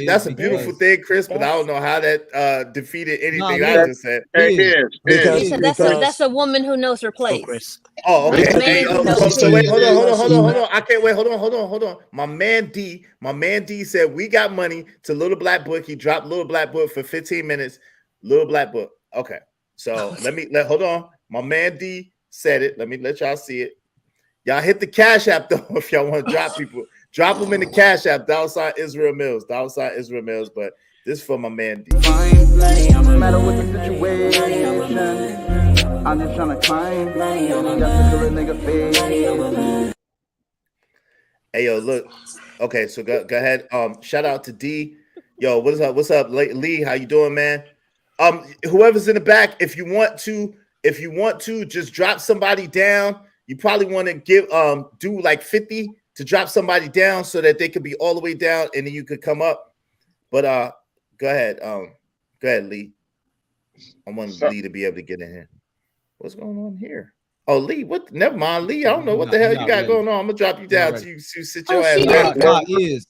that's a beautiful thing, Chris, but I don't know how that defeated anything I just said. That's a woman who knows her place. Oh, okay. Man who knows So wait, hold his on. I can't wait. Hold on. My man D said we got money to Little Black Book. He dropped Little Black Book for 15 minutes. Little Black Book. Okay. So hold on. My man D said it. Let me let y'all see it. Y'all hit the Cash App though if y'all want to drop people. Drop them in the Cash App. $ Israel Mills. $Israel Mills. But this is for my man D. No matter what the situation, I'm just trying to climb. Just to kill a nigga face. Hey yo, look. Okay, so go ahead. Shout out to D. Yo, what's up, Lee? How you doing, man? Whoever's in the back, if you want to just drop somebody down. You probably want to do like 50 to drop somebody down so that they could be all the way down and then you could come up. But go ahead, Lee. I want Lee to be able to get in here. What's going on here? Oh, Lee, what? Never mind, Lee. I don't know what the hell you got going on. I'm gonna drop you down to you sit your ass down.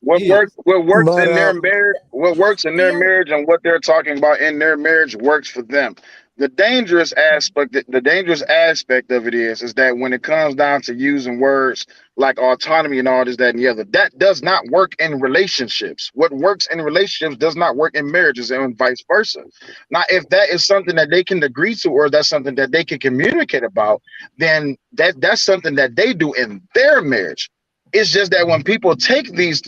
What works in their marriage? What works in their marriage and what they're talking about in their marriage works for them. The dangerous aspect of it is that when it comes down to using words like autonomy and all this, that, and the other, that does not work in relationships. What works in relationships does not work in marriages and vice versa. Now, if that is something that they can agree to, or that's something that they can communicate about, then that's something that they do in their marriage. It's just that when people take these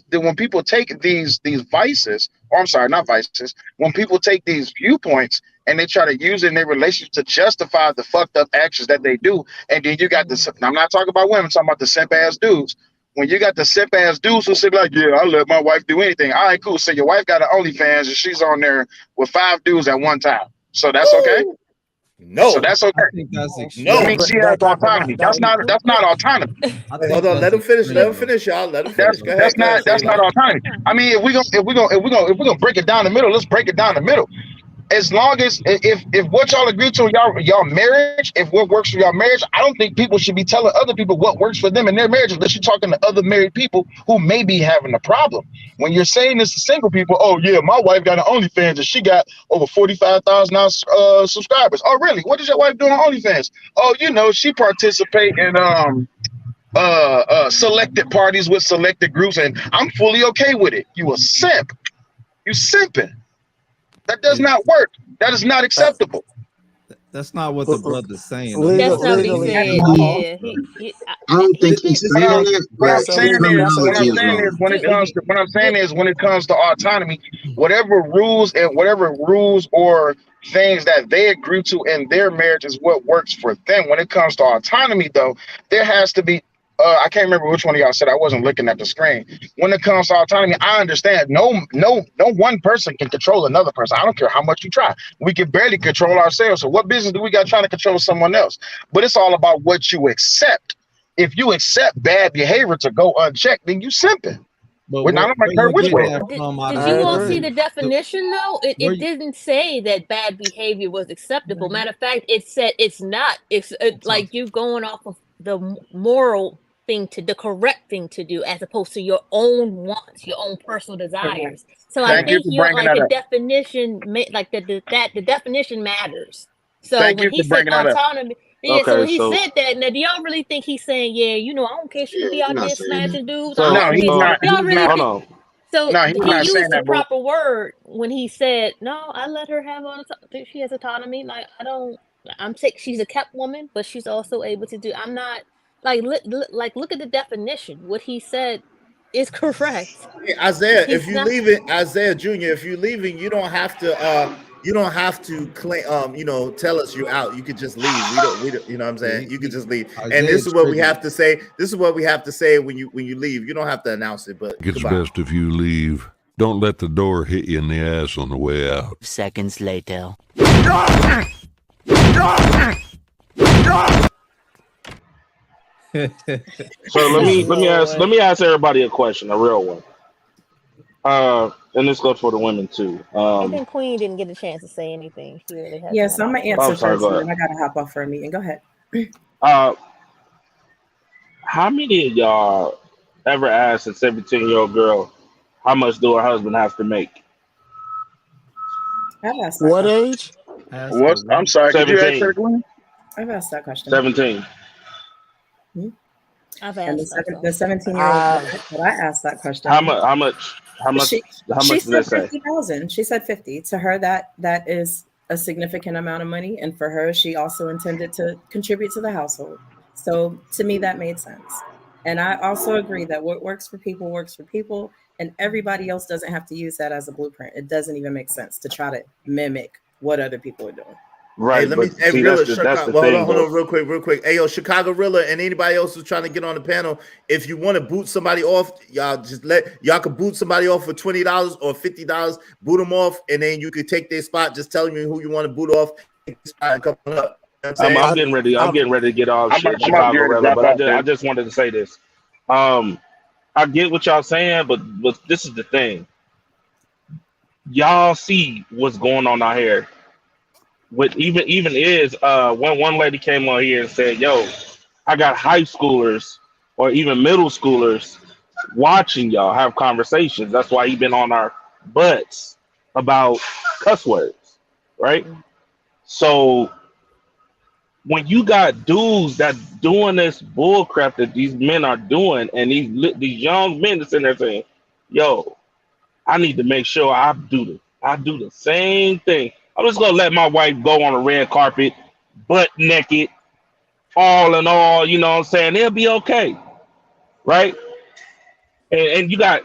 vices, or I'm sorry, not vices, when people take these viewpoints and they try to use it in their relationship to justify the fucked up actions that they do, and then you got this. I'm not talking about women, I'm talking about the simp ass dudes. When you got the simp ass dudes who say like, yeah, I let my wife do anything. All right, cool. So your wife got an OnlyFans and she's on there with 5 dudes at one time. So that's okay. No, so that's okay. I think that's No, I mean, she has autonomy. That's not autonomy. Hold on, let him finish. Let him finish, y'all. Let him finish. Go ahead. That's not autonomy. I mean, if we gonna break it down the middle, let's break it down the middle. as long as if what y'all agree to y'all marriage, if what works for y'all marriage, I don't think people should be telling other people what works for them in their marriage unless you're talking to other married people who may be having a problem. When you're saying this to single people, oh yeah, my wife got an OnlyFans and she got over 45,000 subscribers. Oh really? What is your wife doing on OnlyFans? Oh, you know, she participate in selected parties with selected groups, and I'm fully okay with it. You a simp. You simping. That does not work. That is not acceptable. That's not what the brother's saying. That's not what he said. Yeah, I don't think he's saying it, What but I'm saying is, when it comes to autonomy, whatever rules or things that they agree to in their marriage is what works for them. When it comes to autonomy, though, there has to be. I can't remember which one of y'all said. I wasn't looking at the screen. When it comes to autonomy, I understand. No one person can control another person. I don't care how much you try. We can barely control ourselves. So what business do we got trying to control someone else? But it's all about what you accept. If you accept bad behavior to go unchecked, then you simping. But We're not which way. Did you all see the definition though? It didn't say that bad behavior was acceptable. Matter of fact, it said it's not. It's like you going off of the moral thing the correct thing to do, as opposed to your own wants, your own personal desires. So I think you're like the definition, like the definition matters. So when he said autonomy. Yeah, okay, so he said that. Now, do y'all really think he's saying, yeah, you know, I don't care, she can be out there smashing dudes? So, no, he's not. So he used the proper word when he said, no, I let her have she has autonomy. Like, she's a kept woman, but she's also able to do, I'm not, look at the definition. What he said is correct. Hey, Isaiah, Isaiah Jr., if you're leaving, you don't have to claim, tell us you're out. You could just leave. We don't, you know what I'm saying? You could just leave. And this is what we have to say. This is what we have to say when you leave. You don't have to announce it, but it's best if you leave. Don't let the door hit you in the ass on the way out. Seconds later. So let me ask everybody a question, a real one. And this goes for the women too. I think Queen didn't get a chance to say anything. She really has. Yes, I'm gonna answer first, and I gotta hop off for a meeting. Go ahead. How many of y'all ever asked a 17-year-old girl how much do her husband have to make? I've asked that what age? What? I'm sorry. 17. Could you answer, Glenn? I've asked that question. 17. I've asked the 17-year-old that I asked that question. How much she did they say? 50,000. She said 50. To her, that is a significant amount of money, and for her, she also intended to contribute to the household. So to me, that made sense. And I also agree that what works for people, and everybody else doesn't have to use that as a blueprint. It doesn't even make sense to try to mimic what other people are doing. Right. Hold on, real quick. Hey, yo, Chicago Rilla and anybody else who's trying to get on the panel, if you want to boot somebody off, y'all can boot somebody off for $20 or $50, boot them off, and then you could take their spot. Just tell me who you want to boot off. I'm getting ready. I'm getting ready to get off Chicago Rilla, but I just wanted to say this. I get what y'all saying, but this is the thing. Y'all see what's going on out here. What even is when one lady came on here and said, yo, I got high schoolers or even middle schoolers watching y'all have conversations. That's why he been on our butts about cuss words, right? So when you got dudes that doing this bull crap that these men are doing, and these young men that's in there saying, yo, I need to make sure I do the same thing. I'm just gonna let my wife go on a red carpet, butt naked, all in all, you know what I'm saying? It'll be okay, right? And you got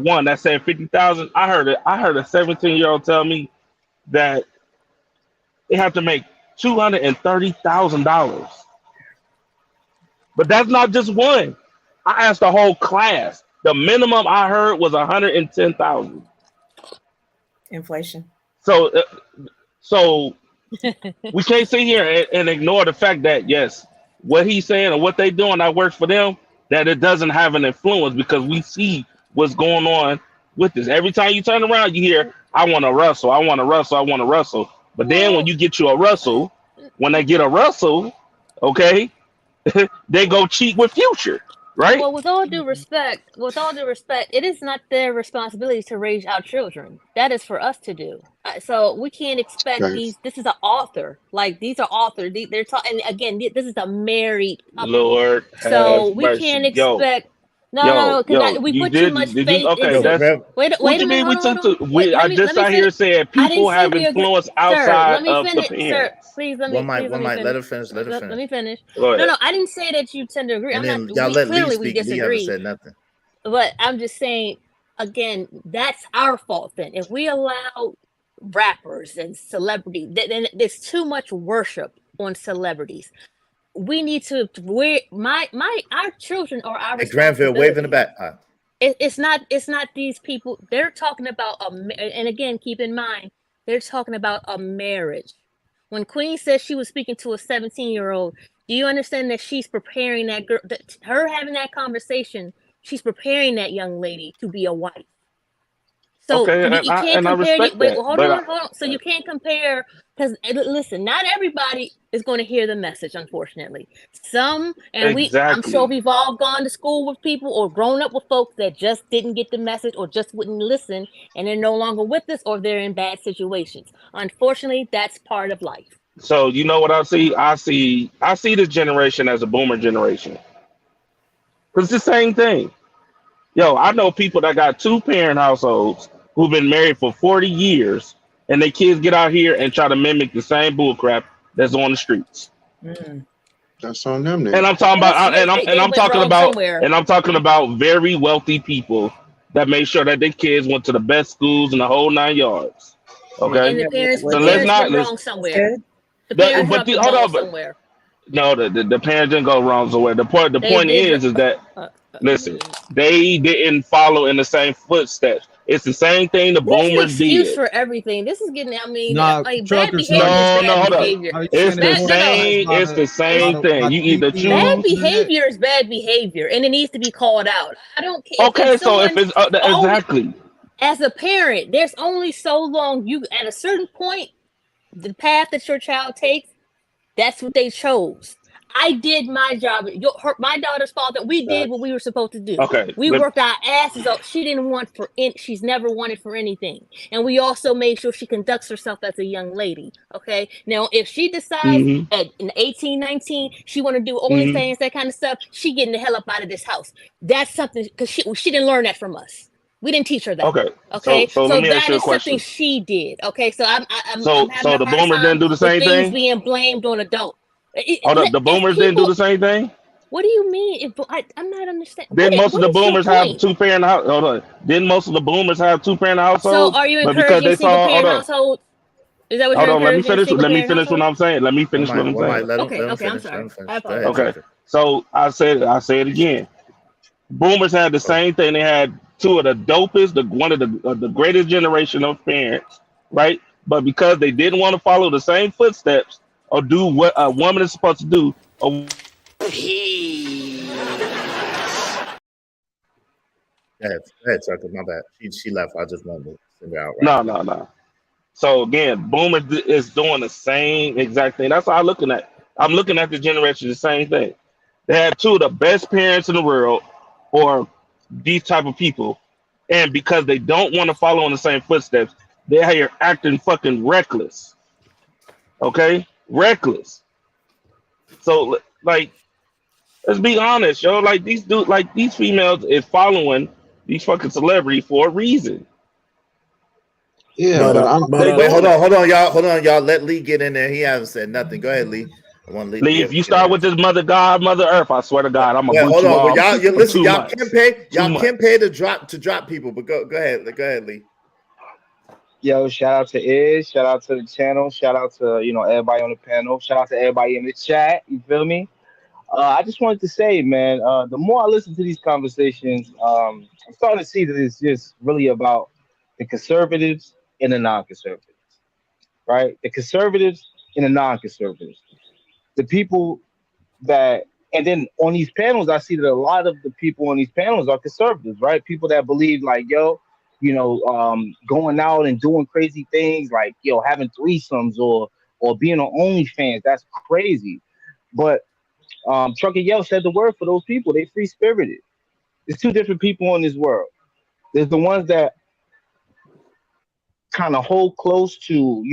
one that said 50,000. I heard a 17-year-old tell me that they have to make $230,000. But that's not just one. I asked the whole class. The minimum I heard was 110,000. Inflation. So we can't sit here and ignore the fact that, yes, what he's saying and what they doing that works for them, that it doesn't have an influence, because we see what's going on with this. Every time you turn around, you hear I want to Russell. I want to Russell. I want to Russell. But then when you get you a Russell, when they get a Russell, okay, they go cheat with Future, right? Well, with all due respect, it is not their responsibility to raise our children. That is for us to do. So we can't expect these. This is an author. Like these are authors. They're talking. And again, this is a married couple. Lord So have we mercy. can't expect. No, because we you put too did. much Did faith you? Okay, into. that's. Wait What a you mean? minute. We Hold took on. to. We. I just sat here said I didn't people say have we agree. influence Sir, outside let me of the finish. Sir, parents. please let One me. mic, Please let me finish. let her finish. Let her Let finish. me finish. Go ahead. No, I didn't say that you tend to agree. And I'm not. then y'all We let Lee clearly we speak. Lee haven't disagree. said nothing. But I'm just saying, again, that's our fault then. If we allow rappers and celebrities, then there's too much worship on celebrities. We need to our children are our Hey, Granville, wave in the responsibility. back. It's not these people. They're talking about and again, keep in mind, they're talking about a marriage. When Queen says she was speaking to a 17-year-old, do you understand that she's preparing that girl, her having that conversation, she's preparing that young lady to be a wife. So Okay, you can't and I compare. respect Wait, that. hold But on. So you can't compare because listen, not everybody is going to hear the message. Unfortunately, some I'm sure exactly. we've all gone to school with people or grown up with folks that just didn't get the message or just wouldn't listen, and they're no longer with us or they're in bad situations. Unfortunately, that's part of life. So you know what I see? I see this generation as a boomer generation. Cause it's the same thing. Yo, I know people that got 2-parent households who've been married for 40 years, and their kids get out here and try to mimic the same bullcrap that's on the streets. That's on them then. And I'm talking about, and I'm talking about very wealthy people that made sure that their kids went to the best schools in the whole 9 yards. Okay, And the parents, so let's not wrong somewhere. The parents dropped the ball somewhere. No, the parents didn't go wrong somewhere. The point is that listen, they didn't follow in the same footsteps. It's the same thing the That's an boomers excuse did. for everything. This is getting. I mean, Nah, like bad trucker, behavior so is bad hold up. behavior. It's the same. It's the same thing. You either Bad choose. behavior is bad behavior, and it needs to be called out. I don't care. Okay, so if it's exactly. As a parent, there's only so long you at a certain point, the path that your child takes, that's what they chose. I did my job. My daughter's father, we did what we were supposed to do. Okay, We worked our asses off. She didn't want she's never wanted for anything. And we also made sure she conducts herself as a young lady. Okay. Now, if she decides at 18, 19, she want to do OnlyFans, that kind of stuff, she getting the hell up out of this house. That's something because she didn't learn that from us. We didn't teach her that. Okay. So let me ask that you a is question. something she did. Okay. So I'm So having the a hard boomers time didn't do the with same things thing? being blamed on adults. Hold up, the boomers didn't do the same thing? What do you mean? I'm not understanding. Didn't most of the boomers have point? 2-parent house? Hold on. Didn't most of the boomers have 2-parent households? So are you But because encouraging they single saw, parent households? Is that what hold you're on, let me encouraging? finish. Let me Single-parent finish what I'm saying. Let me finish what I'm saying. Let him Okay, I'm finish. sorry. Let him I finish. Go ahead, Okay. So I say it again. Boomers had the same thing. They had two of the dopest, one of the greatest generation of parents, right? But because they didn't want to follow the same footsteps or do what a woman is supposed to do, Go ahead, Tucker. My bad. She left. I just wanted to send her out right. No. So again, boomers is doing the same exact thing. That's how I'm looking at. I'm looking at the generation the same thing. They had two of the best parents in the world, or these type of people, and because they don't want to follow in the same footsteps, they're here acting fucking reckless. Okay, reckless. So like, let's be honest, yo. Like these females is following these fucking celebrities for a reason. Yeah, wait, hold on, y'all. Let Lee get in there. He hasn't said nothing. Go ahead, Lee. I want Lee. Lee, if you start with this Mother God, Mother Earth, I swear to God, I'm gonna boot hold you on. off. Well, y'all listen. Y'all Can pay to drop people. But go ahead, Lee. Yo, shout out to Iz, shout out to the channel, shout out to everybody on the panel, shout out to everybody in the chat. You feel me? I just wanted to say, man, the more I listen to these conversations, I'm starting to see that it's just really about the conservatives and the non-conservatives, right? The conservatives and the non-conservatives. The people that, and then on these panels, I see that a lot of the people on these panels are conservatives, right? People that believe like, yo, going out and doing crazy things like having threesomes or being on OnlyFans. That's crazy. But Trucker Yell said the word for those people. They free spirited. There's two different people in this world. There's the ones that kind of hold close to,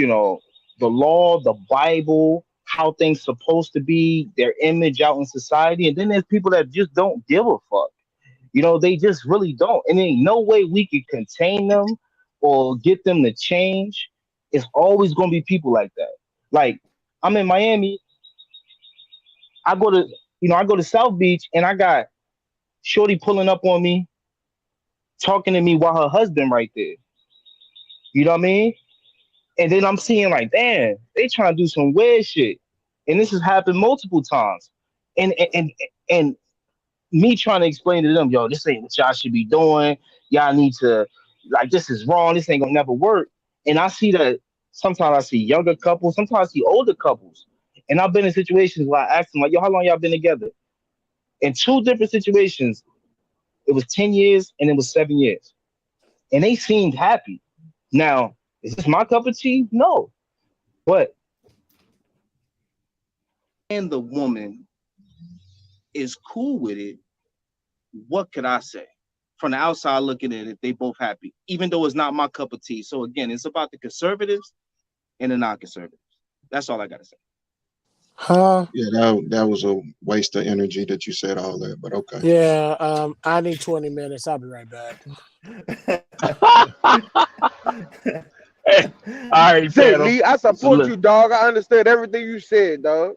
the law, the Bible, how things supposed to be, their image out in society. And then there's people that just don't give a fuck. They just really don't. And there ain't no way we could contain them or get them to change. It's always going to be people like that. Like, I'm in Miami. I go to South Beach and I got Shorty pulling up on me, talking to me while her husband right there. You know what I mean? And then I'm seeing like, damn, they trying to do some weird shit. And this has happened multiple times. And me trying to explain to them, yo, this ain't what y'all should be doing. Y'all need to, like, this is wrong. This ain't gonna never work. And I see that sometimes I see younger couples, sometimes I see older couples. And I've been in situations where I ask them, like, yo, how long y'all been together? In two different situations, it was 10 years and it was 7 years. And they seemed happy. Now, is this my cup of tea? No. But and the woman is cool with it, what could I say? From the outside looking at it, they both happy, even though it's not my cup of tea. So again, it's about the conservatives and the non-conservatives. That's all I gotta say. Huh? Yeah, that was a waste of energy that you said all that, but okay. Yeah, I need 20 minutes. I'll be right back. Hey, all right, Say, Lee, I support you, dog. I understood everything you said, dog.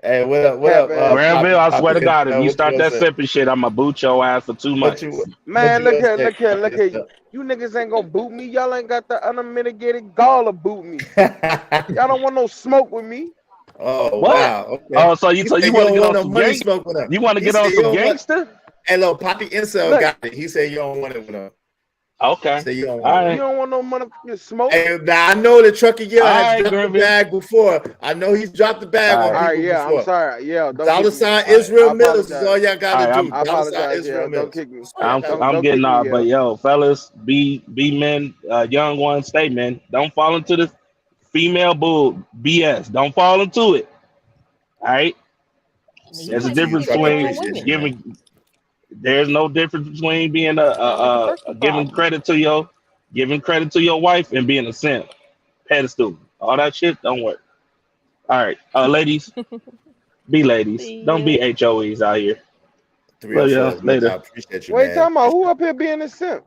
Hey, what up? What up? Granville, I swear to God, if you what start you that gonna say? sipping shit, I'ma boot your ass for 2 months. Man, what look you here, gonna look say? here, look here. You niggas ain't gonna boot me. Y'all ain't got the unmitigated gall to boot me. Y'all don't want no smoke with me. Oh What? wow. Okay. Oh, so you said want to don't get want on no some money gang? smoke with him. You want to He get said on you some don't want- gangster? Hey, look, Poppy Incel Look. got it. He said you don't want it with him. Okay. Say you don't All want right. You don't want no motherfucking smoke. Hey, now I know the Trucker Yell All has right, dropped the Granville. bag before. I know he's dropped the bag All on right. All people right, yeah, before. I'm sorry. Yeah, don't Dollar kick me. sign All right, Israel I Mills is apologize. all y'all got All to right, do. I Dollar sign apologize. Israel Yeah, Mills. don't kick me. I'm Don't getting kick me, out, but yeah. yo, fellas, be men, young ones, stay men. Don't fall into this female bull BS. Don't fall into it. All right. You There's a might be difference picking the wrong between women. giving. There's no difference between being Sound like a Perky giving problem. credit to your wife and being a simp, pedestal. All that shit don't work. All right, ladies, be ladies. See Don't be ya. HOEs out here. Love 304 y'all is much. I later. appreciate you, Wait, man. talking about who up here being a simp?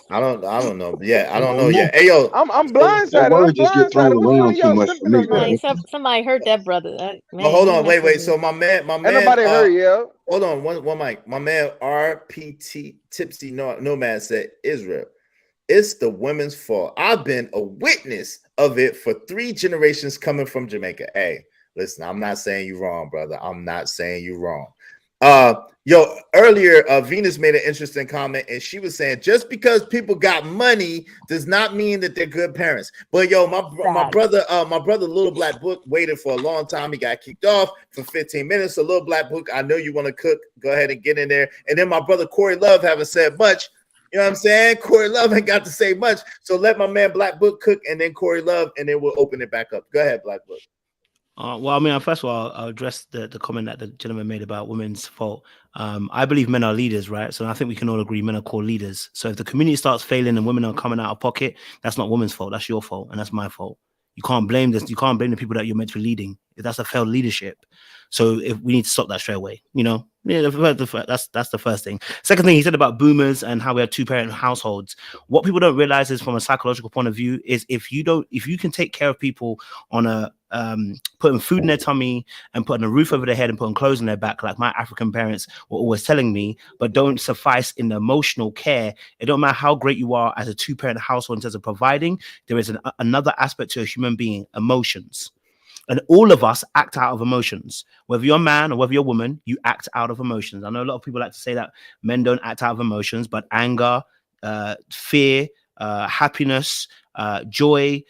I don't know. Yeah, I don't know yet. Hey yo, I'm That blindsided. I'm word just get blindsided. thrown Which one of around too y'all much for simping me, up here? man. Somebody hurt that brother. but Man, hold he on, messed with wait. me. So my man, Ain't nobody hurt, yeah. hold on, one mic. My man RPT Tipsy Nomad said Israel. It's the women's fault. I've been a witness of it for 3 generations coming from Jamaica. Hey, listen, I'm not saying you wrong, brother. I'm not saying you wrong. Earlier, Venus made an interesting comment, and she was saying just because people got money does not mean that they're good parents. But my brother, Little Black Book waited for a long time. He got kicked off for 15 minutes. So Little Black Book, I know you want to cook. Go ahead and get in there. And then my brother Corey Love haven't said much. You know what I'm saying? Corey Love ain't got to say much. So let my man Black Book cook, and then Corey Love, and then we'll open it back up. Go ahead, Black Book. Well, I mean, first of all, I'll address the comment that the gentleman made about women's fault. I believe men are leaders, right? So I think we can all agree men are called leaders. So if the community starts failing and women are coming out of pocket, that's not women's fault. That's your fault, and that's my fault. You can't blame this. You can't blame the people that you're meant to be leading. If that's a failed leadership. So if we need to stop that straight away, that's the first thing. Second thing, he said about boomers and how we have 2-parent households. What people don't realize is from a psychological point of view is if you can take care of people on a putting food in their tummy and putting a roof over their head and putting clothes on their back, like my African parents were always telling me, but don't suffice in the emotional care. It don't matter how great you are as a 2-parent household in terms of providing. There is another aspect to a human being, emotions. And all of us act out of emotions. Whether you're a man or whether you're a woman, you act out of emotions. I know a lot of people like to say that men don't act out of emotions, but anger, fear, happiness, joy,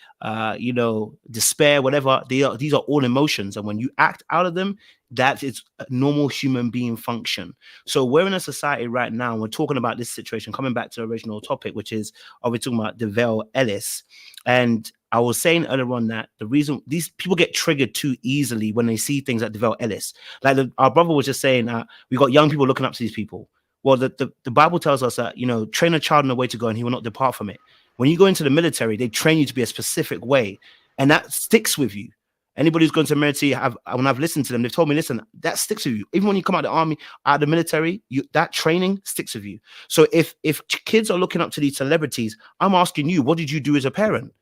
despair, whatever, these are all emotions. And when you act out of them, that is a normal human being function. So we're in a society right now, and we're talking about this situation, coming back to the original topic, which is, are we talking about Davao Ellis? And I was saying earlier on that the reason these people get triggered too easily when they see things like Davao Ellis, like our brother was just saying that we got young people looking up to these people. Well, the Bible tells us that, you know, train a child in the way to go and he will not depart from it. When you go into the military, they train you to be a specific way, and that sticks with you. Anybody who's gone to the military, when I've listened to them, they've told me, listen, that sticks with you. Even when you come out of the army, out of the military, that training sticks with you. So if kids are looking up to these celebrities, I'm asking you, what did you do as a parent?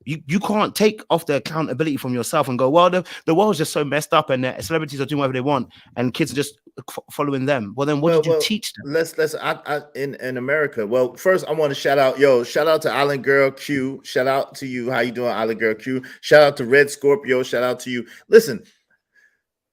You can't take off the accountability from yourself and go, well, the world's just so messed up and the celebrities are doing whatever they want and kids are just following them. Well, then what did you teach them? In America. Well, first I want to shout out to Island Girl Q. Shout out to you. How you doing, Island Girl Q? Shout out to Red Scorpio. Shout out to you. Listen,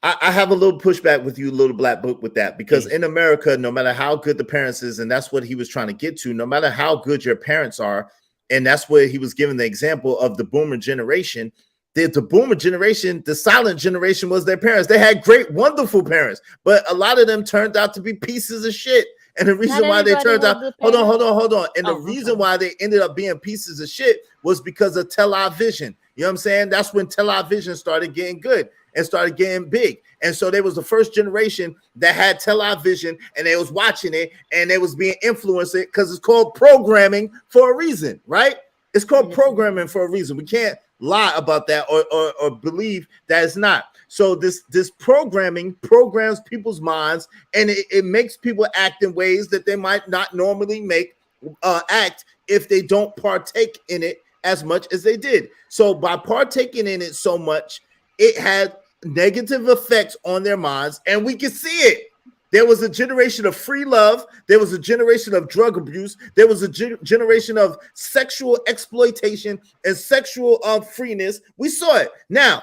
I have a little pushback with you, Little Black Book, with that, because in America, no matter how good the parents is, and that's what he was trying to get to, no matter how good your parents are, and that's where he was giving the example of the boomer generation. The boomer generation, the silent generation, was their parents. They had great, wonderful parents, but a lot of them turned out to be pieces of shit. And the reason why they turned out, hold on. And the reason why they ended up being pieces of shit was because of television. You know what I'm saying? That's when television started getting good and started getting big. And so they was the first generation that had television and they was watching it and they was being influenced because it's called programming for a reason, right? It's called programming for a reason. We can't lie about that or believe that it's not. So this programming programs people's minds and it makes people act in ways that they might not normally act if they don't partake in it as much as they did. So by partaking in it so much, it had negative effects on their minds, and we can see it. There was a generation of free love. There was a generation of drug abuse. There was a generation of sexual exploitation and sexual freeness. We saw it. Now,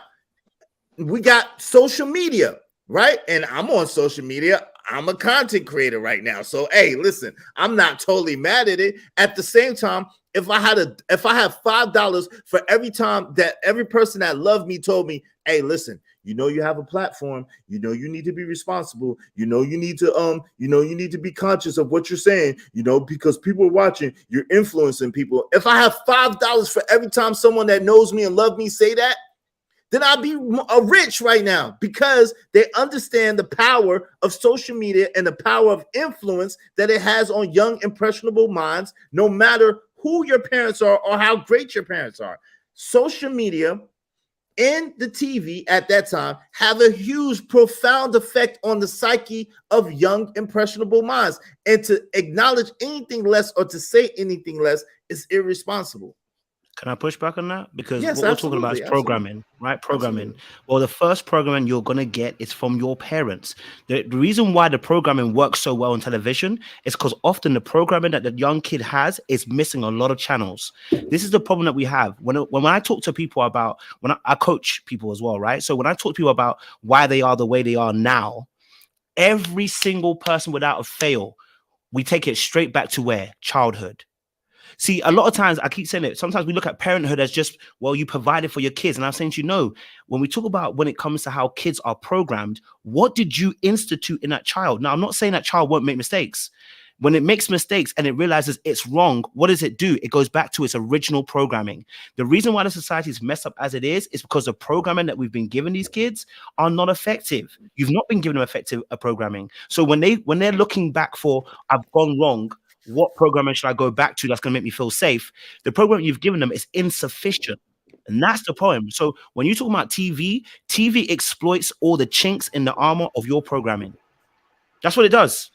we got social media, right? And I'm on social media. I'm a content creator right now. So, hey, listen, I'm not totally mad at it. At the same time, if I have $5 for every time that every person that loved me told me, hey, listen, you know, you have a platform, you know, you need to be responsible, you know, you need to be conscious of what you're saying, you know, because people are watching, you're influencing people. If I have $5 for every time someone that knows me and love me say that, then I'll be rich right now, because they understand the power of social media and the power of influence that it has on young, impressionable minds, no matter who your parents are or how great your parents are. Social media and the TV at that time have a huge, profound effect on the psyche of young, impressionable minds. And to acknowledge anything less or to say anything less is irresponsible. Can I push back on that? Because yes, what we're talking about is programming, right? Programming. Absolutely. Well, the first programming you're going to get is from your parents. The reason why the programming works so well on television is because often the programming that the young kid has is missing a lot of channels. This is the problem that we have. When I talk to people about, when I coach people as well, right? So when I talk to people about why they are the way they are now, every single person without a fail, we take it straight back to where? Childhood. See, a lot of times, I keep saying it, sometimes we look at parenthood as just, well, you provided for your kids. And I'm saying to you, no, when we talk about when it comes to how kids are programmed, what did you institute in that child? Now, I'm not saying that child won't make mistakes. When it makes mistakes and it realizes it's wrong, what does it do? It goes back to its original programming. The reason why the society is messed up as it is because the programming that we've been giving these kids are not effective. You've not been giving them effective programming. So when they're looking back for, I've gone wrong, what programming should I go back to that's going to make me feel safe? The program you've given them is insufficient. And that's the problem. So when you talk about TV exploits all the chinks in the armor of your programming. That's what it does.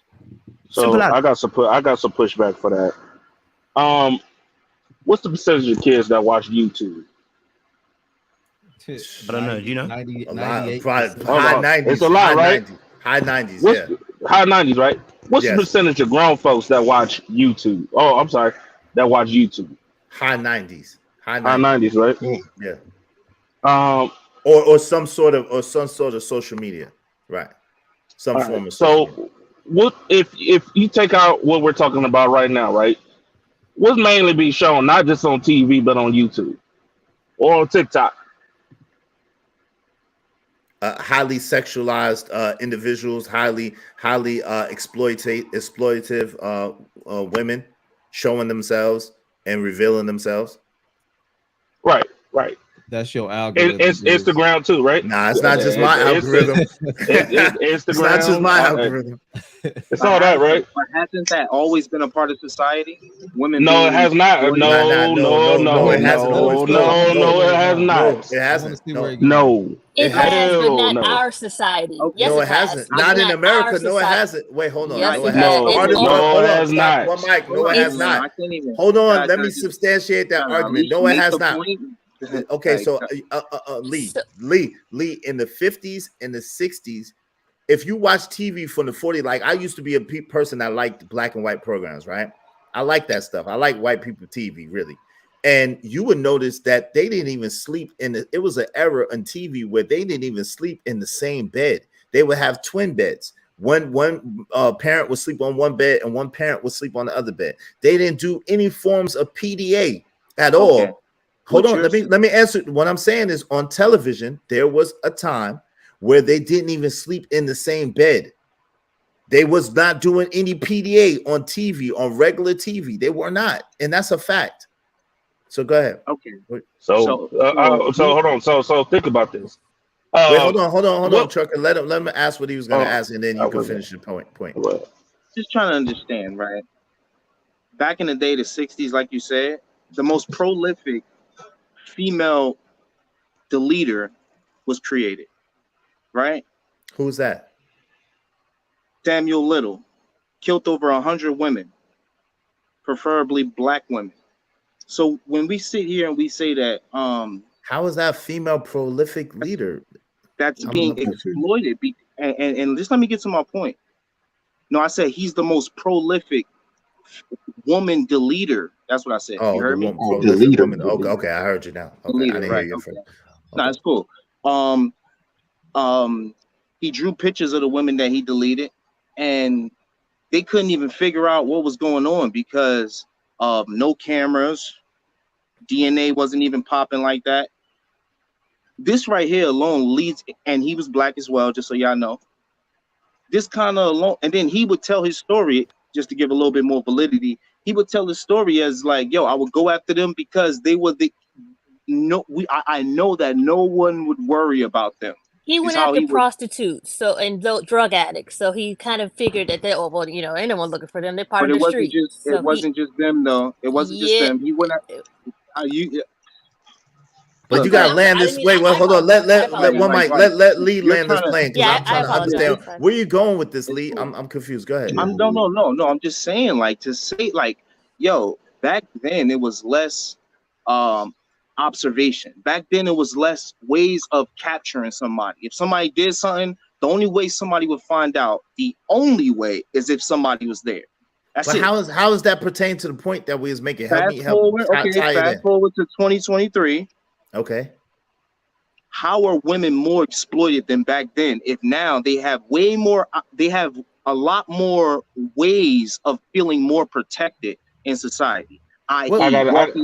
So I got some pushback for that. What's the percentage of kids that watch YouTube? I don't know. Do you know? 98. High 90s. It's a lot, right? High 90s. High 90s, right? What's the percentage of grown folks that watch YouTube? Oh, I'm sorry, that watch YouTube. High 90s. High 90s, right? Yeah. Or some sort of social media, right? Some form of social media. What if you take out what we're talking about right now, right? What's mainly being shown not just on TV but on YouTube or on TikTok? highly sexualized individuals, highly exploitative women showing themselves and revealing themselves. Right. That's your algorithm. It's Instagram too, right? Nah, it's not just my algorithm. It's It's not just Instagram. my algorithm. It's all that, right? But hasn't that always been a part of society? Women. No, it being has not. exploited? No, it hasn't. no, it has not. It hasn't. No, It has, but hell not no. our society. Yes, No, it it has. hasn't. but Not in our America. No, it society. hasn't. Wait, hold on. Yes, No, it it hasn't. has. Artists, No, hold it on. has Stop. not. One mic. No, it It's- has not. I can't even. Hold on. Guys, Let me guys, substantiate that at argument. least No, it make has the not. point. Okay, Like, so Lee, in the 50s and the 60s, if you watch TV from the 40s, like I used to be a person that liked black and white programs, right? I like that stuff. I like white people TV, really. And you would notice that they didn't even sleep it was an era on TV where they didn't even sleep in the same bed. They would have twin beds. One parent would sleep on one bed and one parent would sleep on the other bed. They didn't do any forms of PDA at all. Hold on, let me answer. What I'm saying is, on television, there was a time where they didn't even sleep in the same bed. They was not doing any PDA on TV, on regular TV. They were not, and that's a fact. So go ahead. Okay. So hold on. So think about this. Wait, hold on, Chuck, and let him ask what he was going to ask, and then you can finish your point. Just trying to understand, right? Back in the day, the 60s, like you said, the most prolific female deleter was created, right? Who's that? Samuel Little killed over 100 women, preferably black women. So when we sit here and we say that, how is that female prolific leader? That's being exploited. And just let me get to my point. No, I said he's the most prolific woman deleter. That's what I said. Oh, you heard me? Woman. Okay, I heard you now. Okay, I didn't hear you first. No, it's cool. He drew pictures of the women that he deleted, and they couldn't even figure out what was going on because of no cameras. DNA wasn't even popping like that. This right here alone leads, and he was black as well, just so y'all know. This kind of alone, and then he would tell his story, just to give a little bit more validity. He would tell his story as like, yo, I would go after them because they were I know that no one would worry about them. He went after prostitutes, and drug addicts. So he kind of figured that ain't no one looking for them. They're part of the street. It wasn't just them though. It wasn't just them. He went after But you gotta land this. Wait, hold on. Let one mic. Let Lee land this plane because I'm trying to understand where you going with this, Lee. I'm confused. Go ahead. No. I'm just saying, like, to say, like, yo, back then it was less observation. Back then it was less ways of capturing somebody. If somebody did something, the only way somebody would find out, the only way is if somebody was there. That's it. How does that pertain to the point that we was making? Fast forward to 2023. Okay. How are women more exploited than back then? If now they have they have a lot more ways of feeling more protected in society. Wait, hold on. Wait.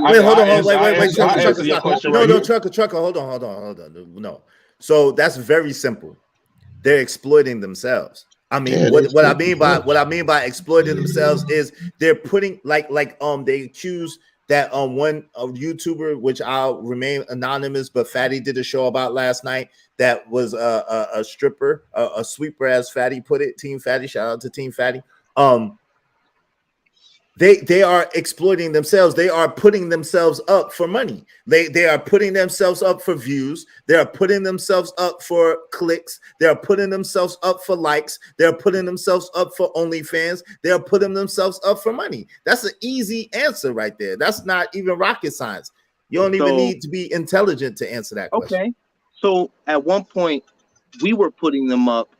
Trucker. Hold on. No. So that's very simple. They're exploiting themselves. I mean, what I mean by exploiting themselves is they're putting like they accuse that one YouTuber, which I'll remain anonymous, but Fatty did a show about last night that was a stripper, a sweeper, as Fatty put it. Team Fatty, shout out to Team Fatty. They are exploiting themselves. They are putting themselves up for money. They are putting themselves up for views. They are putting themselves up for clicks. They are putting themselves up for likes. They are putting themselves up for OnlyFans. They are putting themselves up for money. That's an easy answer right there. That's not even rocket science. You don't even need to be intelligent to answer that question. Okay. So at one point, we were putting them up,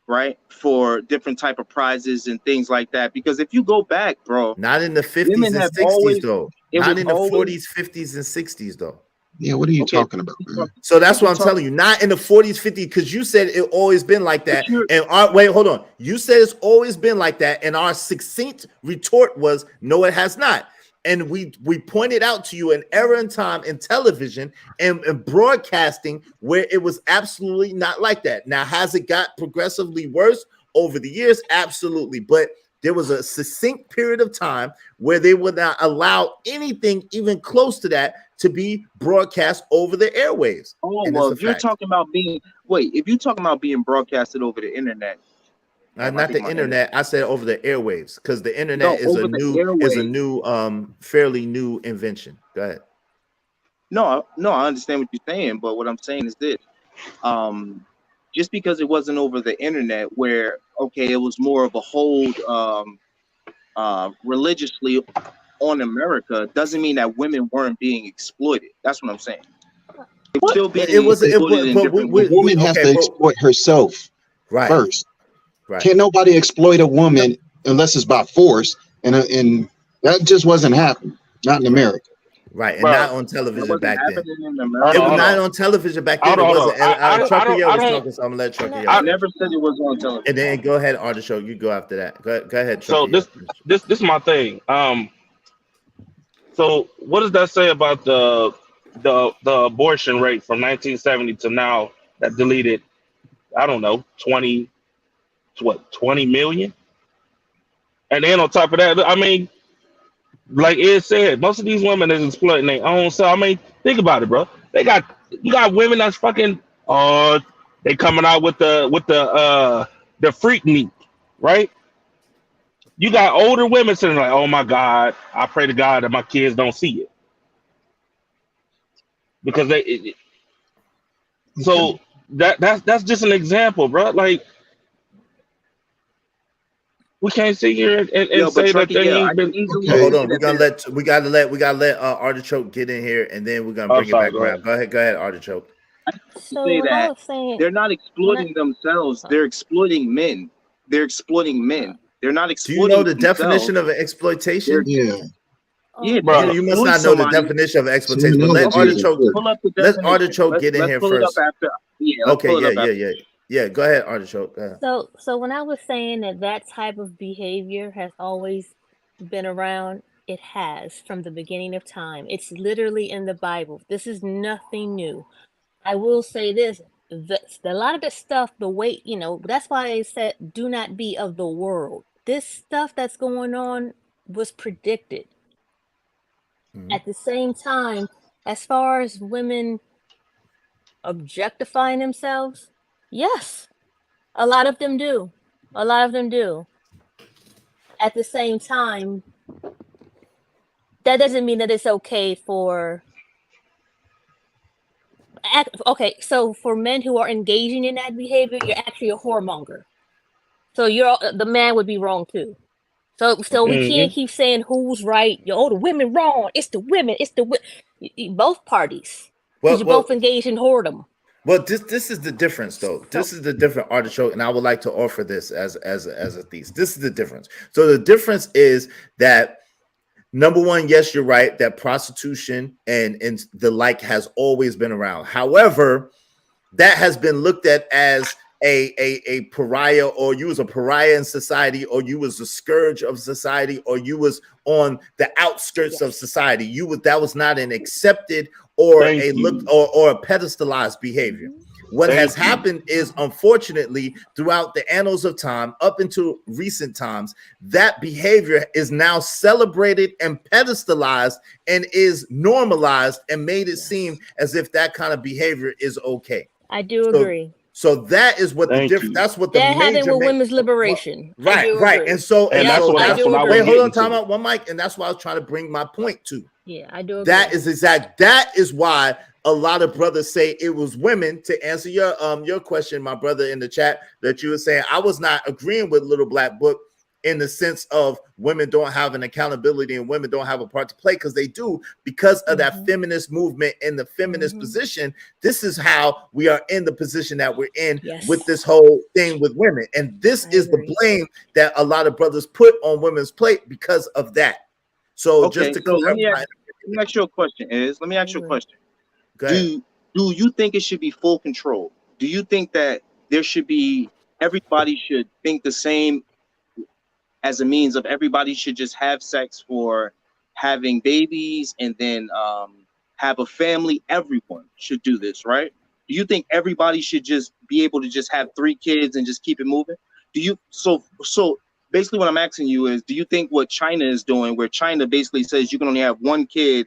right, for different type of prizes and things like that. Because if you go back, bro, not in the 50s and 60s though, not in the 40s, 50s, and 60s though. Yeah, what are you talking about, man? So that's what I'm telling you. Not in the 40s, 50s, because you said it always been like that. And wait, hold on. You said it's always been like that, and our succinct retort was, no, it has not. And we pointed out to you an era in time in television and broadcasting where it was absolutely not like that. Now, has it got progressively worse over the years? Absolutely. But there was a succinct period of time where they would not allow anything even close to that to be broadcast over the airwaves. Oh, And well, it's if a you're fact. talking about if you're talking about being broadcasted over the internet, Not the internet. I said over the airwaves, because the internet No, over the airwaves. fairly new invention. Go ahead. No, I understand what you're saying, but what I'm saying is this: just because it wasn't over the internet, where it was more of a hold religiously on America, doesn't mean that women weren't being exploited. That's what I'm saying. They were still being exploited in different ways. A woman has to exploit herself first. Right. Can't nobody exploit a woman unless it's by force, and that just wasn't happening. Not in America. Right, and not on television back then. It was Hold not on. on television back then. It wasn't. Trucker Yo was talking, so I'm gonna let Trucker Yo. I never said it was on television. And then go ahead, Artichoke. You go after that. Go ahead. So Trucker Yo. this is my thing. So what does that say about the abortion rate from 1970 to now that deleted? I don't know, 20 million. And then on top of that, I mean, like Ed said, most of these women is exploiting their own self. I mean, think about it, bro. You got women that's fucking they coming out with the freak meat, right? You got older women sitting like, oh my God, I pray to God that my kids don't see it. Because so that's just an example, bro. Like, we can't sit here and say that they ain't been. Okay. Hold on, we gotta let Artichoke get in here, and then we're gonna bring it back around. Go ahead, Artichoke. Say that they're not exploiting themselves; they're exploiting men. They're exploiting men. They're not exploiting. Do you know the themselves. definition of an exploitation? Yeah, bro. You must not know the definition of exploitation. But let Artichoke get in here first. Yeah. Go ahead, Artichoke. So when I was saying that type of behavior has always been around, it has from the beginning of time. It's literally in the Bible. This is nothing new. I will say this: a lot of this stuff, the way that's why I said, do not be of the world. This stuff that's going on was predicted. At the same time, as far as women objectifying themselves, yes, a lot of them do. At the same time, that doesn't mean that it's okay so for men who are engaging in that behavior, you're actually a whoremonger. So the man would be wrong too. So we can't keep saying who's right. The women wrong. It's the women. Both parties. Because you both engage in whoredom. Well, this is the difference, though. This is the different, Artichoke, and I would like to offer this as a thesis. This is the difference. So the difference is that, number one, yes, you're right, that prostitution and the like has always been around. However, that has been looked at as a pariah, or you was a pariah in society, or you was a scourge of society, or you was on the outskirts of society. That was not an accepted or a pedestalized behavior. What has happened is, unfortunately, throughout the annals of time, up into recent times, that behavior is now celebrated and pedestalized and is normalized and made it seem as if that kind of behavior is okay. I do agree. So that is what the difference. That's what the that major happened with women's liberation. Right. And so that's what I was wait, hold on, time out, one mic, and that's why I was trying to bring my point to. Yeah, I do agree. That is why a lot of brothers say it was women. To answer your question, my brother in the chat, that you were saying, I was not agreeing with Little Black Book in the sense of women don't have an accountability and women don't have a part to play, because they do, because of that feminist movement and the feminist position. This is how we are in the position that we're in with this whole thing with women. And this is the blame that a lot of brothers put on women's plate because of that. So just to clarify, let me ask you a question, Let me ask you a question. Do you think it should be full control? Do you think that everybody should think the same as a means of everybody should just have sex for having babies and then have a family, everyone should do this, right? Do you think everybody should just be able to just have 3 kids and just keep it moving? Do you so basically what I'm asking you is, do you think what China is doing, where China basically says you can only have 1 kid,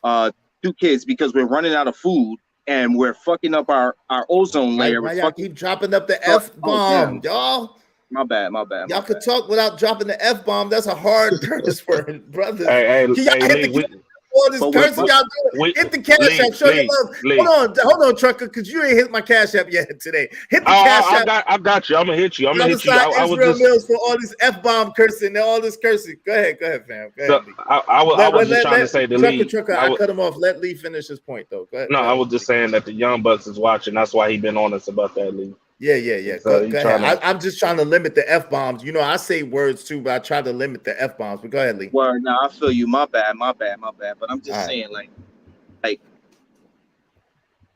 2 kids because we're running out of food and we're fucking up our ozone layer? Why y'all keep dropping up the F-bomb, y'all? My bad. Y'all could talk without dropping the F-bomb. That's a hard curse word, brothers. Hey, Can y'all hit the all this cursing y'all doing? Hit the cash app. Show your love. Hold on, trucker, because you ain't hit my cash app yet today. Hit the cash app. I got you. I'm gonna hit you. I was Israel Mills for all this F-bomb cursing and all this cursing. Go ahead, fam. Go ahead. I was just trying to say the league. Trucker, I cut him off. Let Lee finish his point, though. Go ahead. No, I was just saying that the Young Bucks is watching. That's why he been on us about that league. Yeah. So go ahead. I'm just trying to limit the F-bombs. You know, I say words too, but I try to limit the F-bombs. But go ahead, Lee. Well, no, I feel you. My bad. But I'm just saying, like,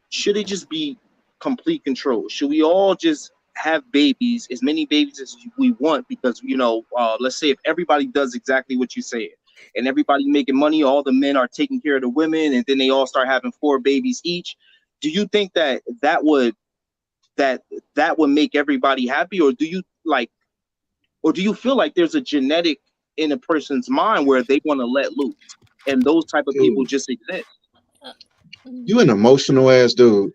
should it just be complete control? Should we all just have babies, as many babies as we want? Because, you know, let's say if everybody does exactly what you said, and everybody making money, all the men are taking care of the women, and then they all start having 4 babies each. Do you think that would make everybody happy, or do you feel like there's a genetic in a person's mind where they want to let loose, and those type of people just exist? You an emotional ass dude.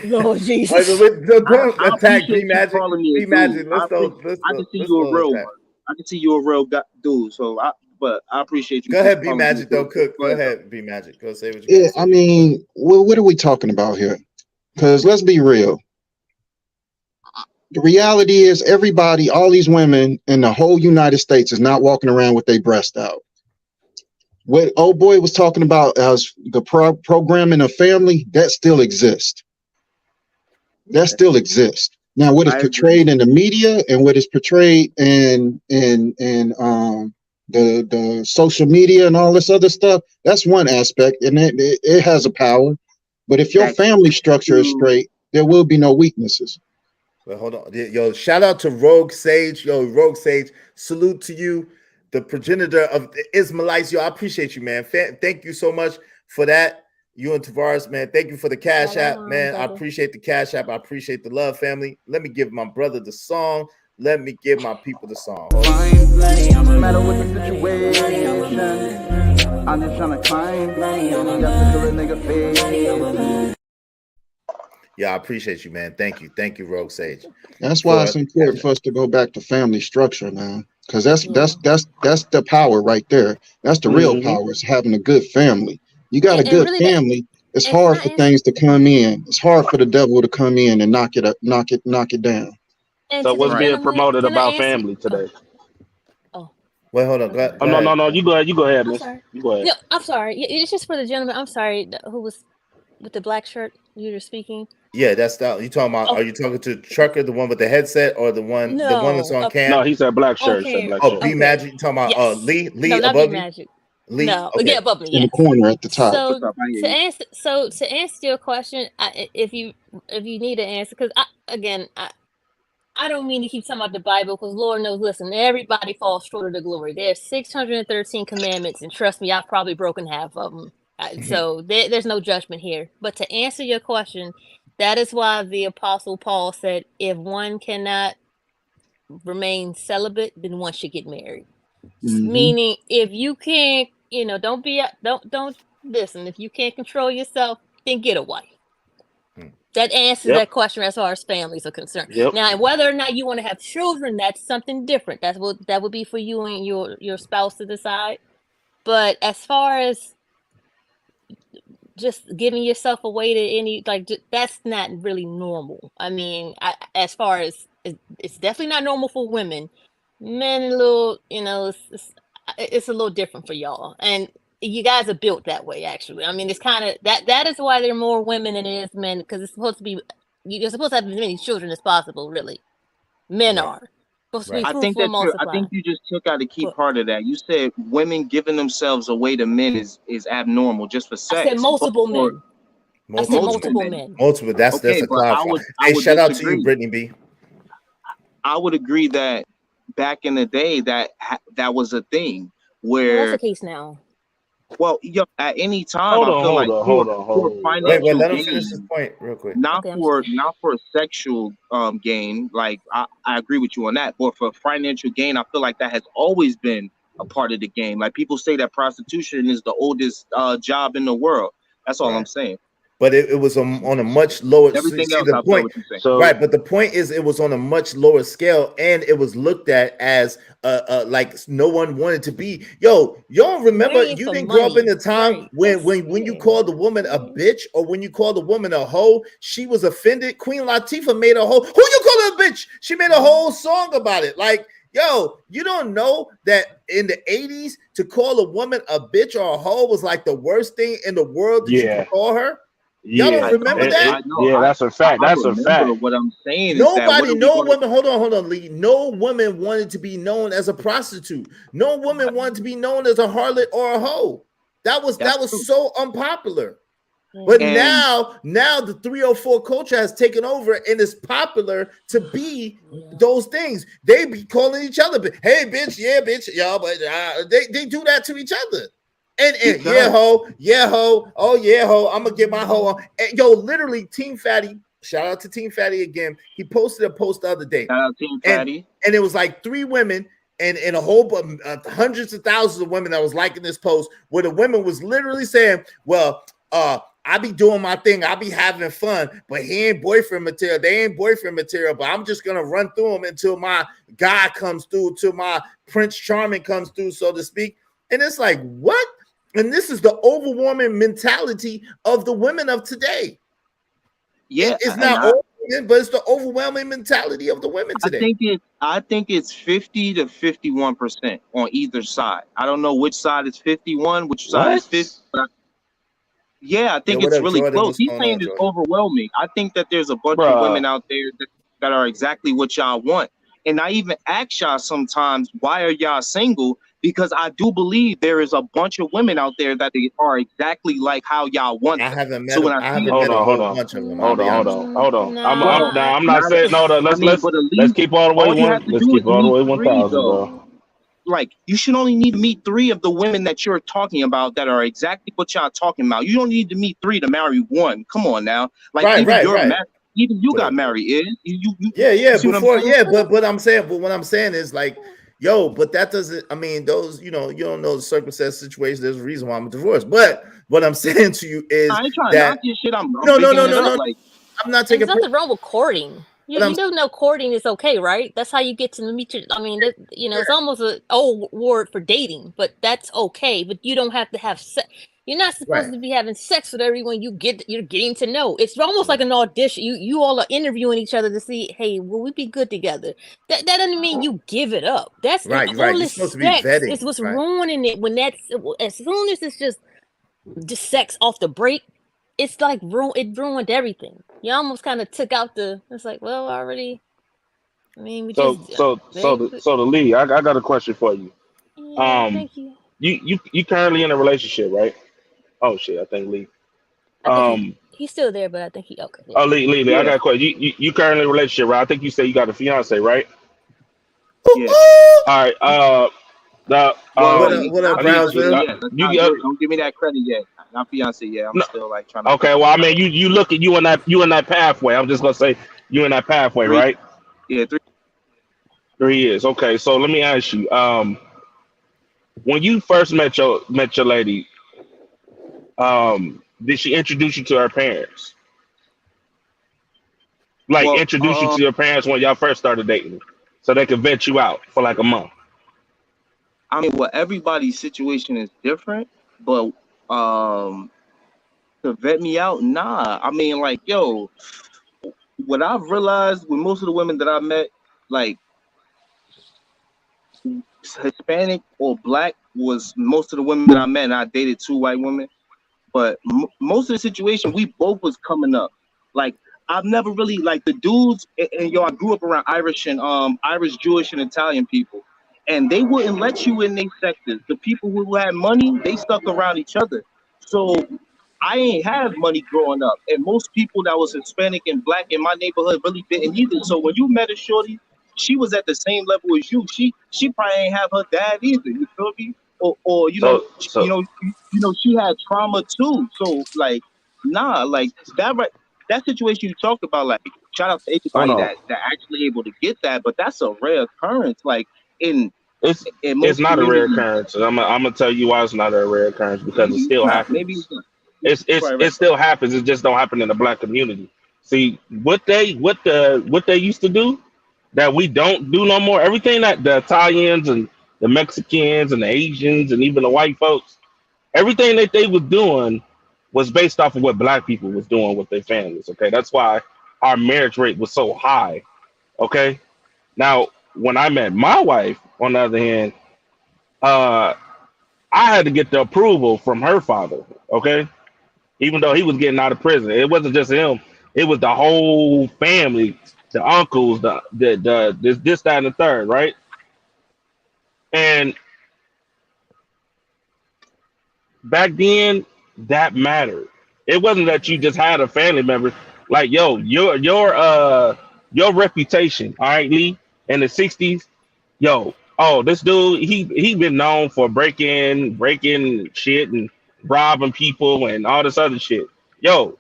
Lord Jesus. Don't attack B Magic. B Magic. I can see you a real one. I can see you a real dude. So I appreciate you. Go ahead, B Magic. Though, Cook. Go ahead, B Magic. Go say what you. Yeah, I mean, what are we talking about here? Because let's be real. The reality is everybody, all these women in the whole United States is not walking around with their breast out. What old boy was talking about as the programming of family, that still exists. That still exists. Now, what is portrayed in the media and what is portrayed in the social media and all this other stuff, that's one aspect, and it has a power. But if your family structure is straight, there will be no weaknesses. Well, hold on. Yo, shout out to Rogue Sage. Yo, Rogue Sage, salute to you, the progenitor of the Ismailites. Yo, I appreciate you, man. Thank you so much for that. You and Tavares, man. Thank you for the cash app, man. I appreciate the cash app. I appreciate the love, family. Let me give my brother the song. Let me give my people the song. No matter what the situation, I'm just trying to climb. Yeah, I appreciate you, man. Thank you, Rogue Sage. That's why it's important for us to go back to family structure, man. Because that's the power right there. That's the real power, is having a good family. You got a good really family. It's hard for things to come in. It's hard for the devil to come in and knock it down. And so what's being promoted about family today? Wait, hold on. Go ahead. No. You go ahead, miss. You go ahead. No, I'm sorry. It's just for the gentleman. I'm sorry. Who was with the black shirt? You were speaking. Yeah, that's that. You talking about? Are you talking to Trucker, the one with the headset, or the one that's on cam? No, he said black shirt. Okay. B Magic. You talking about Lee? No, not above B Magic. Lee? No, okay. yeah, above me. In the corner at the top. So to answer your question, if you need an answer, because I don't mean to keep talking about the Bible, because Lord knows, listen, everybody falls short of the glory. There's 613 commandments, and trust me, I've probably broken half of them. So there's no judgment here. But to answer your question, that is why the Apostle Paul said, if one cannot remain celibate, then one should get married. Meaning, if you can't, don't listen. If you can't control yourself, then get a wife. That answers that question as far as families are concerned. Now, whether or not you want to have children, that's something different. That would be for you and your spouse to decide. But as far as just giving yourself away to any, that's not really normal. I mean, as far as it's definitely not normal for women. Men, a little, it's a little different for y'all, and you guys are built that way. Actually, I mean, it's kind of that is why there are more women than it is men, because it's supposed to be, you're supposed to have as many children as possible. Really, men are supposed to be fruitful and multiply. I think you just took out a key part of that. You said women giving themselves away to men is abnormal just for sex. I said multiple men. I said multiple men. Multiple. That's a clarifier. Hey, shout out to you, Brittany B. I would agree that back in the day that was a thing, That's where, the case now. well, at any time, Hold I on, feel like for Wait, financial let him finish his gain, point real quick. not Okay, I'm for sorry. not for a sexual gain. Like I agree with you on that, but for financial gain, I feel like that has always been a part of the game. Like people say that prostitution is the oldest job in the world. That's all I'm saying. But it was on a much lower. Everything See else, the I feel point, what you're saying. right? But the point is, it was on a much lower scale, and it was looked at as like no one wanted to be. Yo, y'all remember? Marrying You for didn't grow up in money, the time right? when you called a woman a bitch or when you called a woman a hoe, she was offended. Queen Latifah made a whole. Who you call her a bitch? She made a whole song about it. Like, yo, you don't know that in the 80s to call a woman a bitch or a hoe was like the worst thing in the world that you could call her. Y'all don't remember that? I know. Yeah, that's a fact. I That's a remember. fact. What I'm saying is that Nobody, what are we no going woman, hold on, Lee. No woman wanted to be known as a prostitute. No woman wanted to be known as a harlot or a hoe. That was so unpopular. But now the 304 culture has taken over and it's popular to be those things. They be calling each other, hey, bitch, yeah, bitch, y'all, but they do that to each other. And yeah, ho, oh yeah, ho, I'm gonna get my hoe on. And yo, literally, Team Fatty, shout out to Team Fatty again. He posted a post the other day. Shout out Team Fatty. And it was like 3 women and a whole bunch, hundreds of thousands of women that was liking this post, where the women was literally saying, well, I be doing my thing, I be having fun, but he ain't boyfriend material. They ain't boyfriend material, but I'm just gonna run through them until my guy comes through, till my Prince Charming comes through, so to speak. And it's like, what? And this is the overwhelming mentality of the women of today. Yeah, it's not all women, but it's the overwhelming mentality of the women today. I think it's 50 to 51% on either side. I don't know which side is 51, which side is 50. Yeah, I think it's really close. He's saying it's overwhelming. I think that there's a bunch of women out there that are exactly what y'all want. And I even ask y'all sometimes, why are y'all single? Because I do believe there is a bunch of women out there that they are exactly like how y'all want them. I haven't met so when them. I I see haven't met a whole on. bunch of them. Hold on. I'm not saying no. Let's keep all the way all you have one. to Let's do keep is all the way meet 3, 1,000, though. bro. Like, you should only need to meet 3 of the women that you're talking about that are exactly what y'all talking about. You don't need to meet 3 to marry 1. Come on now. Like, even you got married, but I'm saying, but what I'm saying is like, yo, but that doesn't, I mean, those, you don't know the circumstance situation. There's a reason why I'm divorced. But what I'm saying to you is I ain't trying that to knock your shit. I'm no. like, I'm not taking. There's nothing wrong with courting. You don't know courting is okay, right? That's how you get to meet your. I mean, it's almost an old word for dating, but that's okay. But you don't have to have sex. You're not supposed to be having sex with everyone you're getting to know. It's almost like an audition. You all are interviewing each other to see, hey, will we be good together? That doesn't mean you give it up. That's right. All You're this supposed to be sex vetting. is what's ruining it. When as soon as it's just sex off the break, it's like it ruined everything. You almost kind of took out it's like, well, already. I mean, we So the lead. I got a question for you. Yeah, thank you. You currently in a relationship, right? Oh shit, I think Lee. I think he's still there, but I think he okay. Oh Lee, I got a question. You currently in a relationship, right? I think you said you got a fiance, right? Yeah. All right. What up, Brownsville? Don't give me that credit yet. Not fiance yet. I'm still like trying to. Okay, well, I mean, you look at you in that pathway. I'm just gonna say you in that pathway, right? Yeah, 3 years. Okay, so let me ask you. When you first met your lady, did she introduce you to her parents? Like introduce you to your parents when y'all first started dating, so they could vet you out for like a month. I mean, well, everybody's situation is different, but to vet me out, nah. I mean, like, yo, what I've realized with most of the women that I met, like Hispanic or Black, was most of the women that I met, and I dated 2 white women. But most of the situation, we both was coming up. Like, I've never really, like, the dudes, and yo, I grew up around Irish, Jewish, and Italian people, and they wouldn't let you in their sectors. The people who had money, they stuck around each other. So I ain't have money growing up, and most people that was Hispanic and Black in my neighborhood really didn't either. So when you met a shorty, she was at the same level as you. She probably ain't have her dad either. You feel me? or you know, she had trauma too. So like, nah, like that situation you talked about, like, shout out to anybody that actually able to get that, but that's a rare occurrence. Like in It's most not a rare communities, occurrence. And I'm gonna tell you why it's not a rare occurrence, because it still maybe happens. it's not. It Right. still happens. It just don't happen in the black community. See what they used to do that we don't do no more. Everything that the Italians and the Mexicans and the Asians and even the white folks, everything that they was doing was based off of what black people was doing with their families. Okay, that's why our marriage rate was so high. Okay, now when I met my wife, on the other hand, I had to get the approval from her father. Okay, even though he was getting out of prison, it wasn't just him; it was the whole family, the uncles, this, that, and the third, right? And back then, that mattered. It wasn't that you just had a family member. Like, yo, your reputation, all right, Lee, in the '60s, yo, oh, this dude, he been known for breaking shit and robbing people and all this other shit. Yo,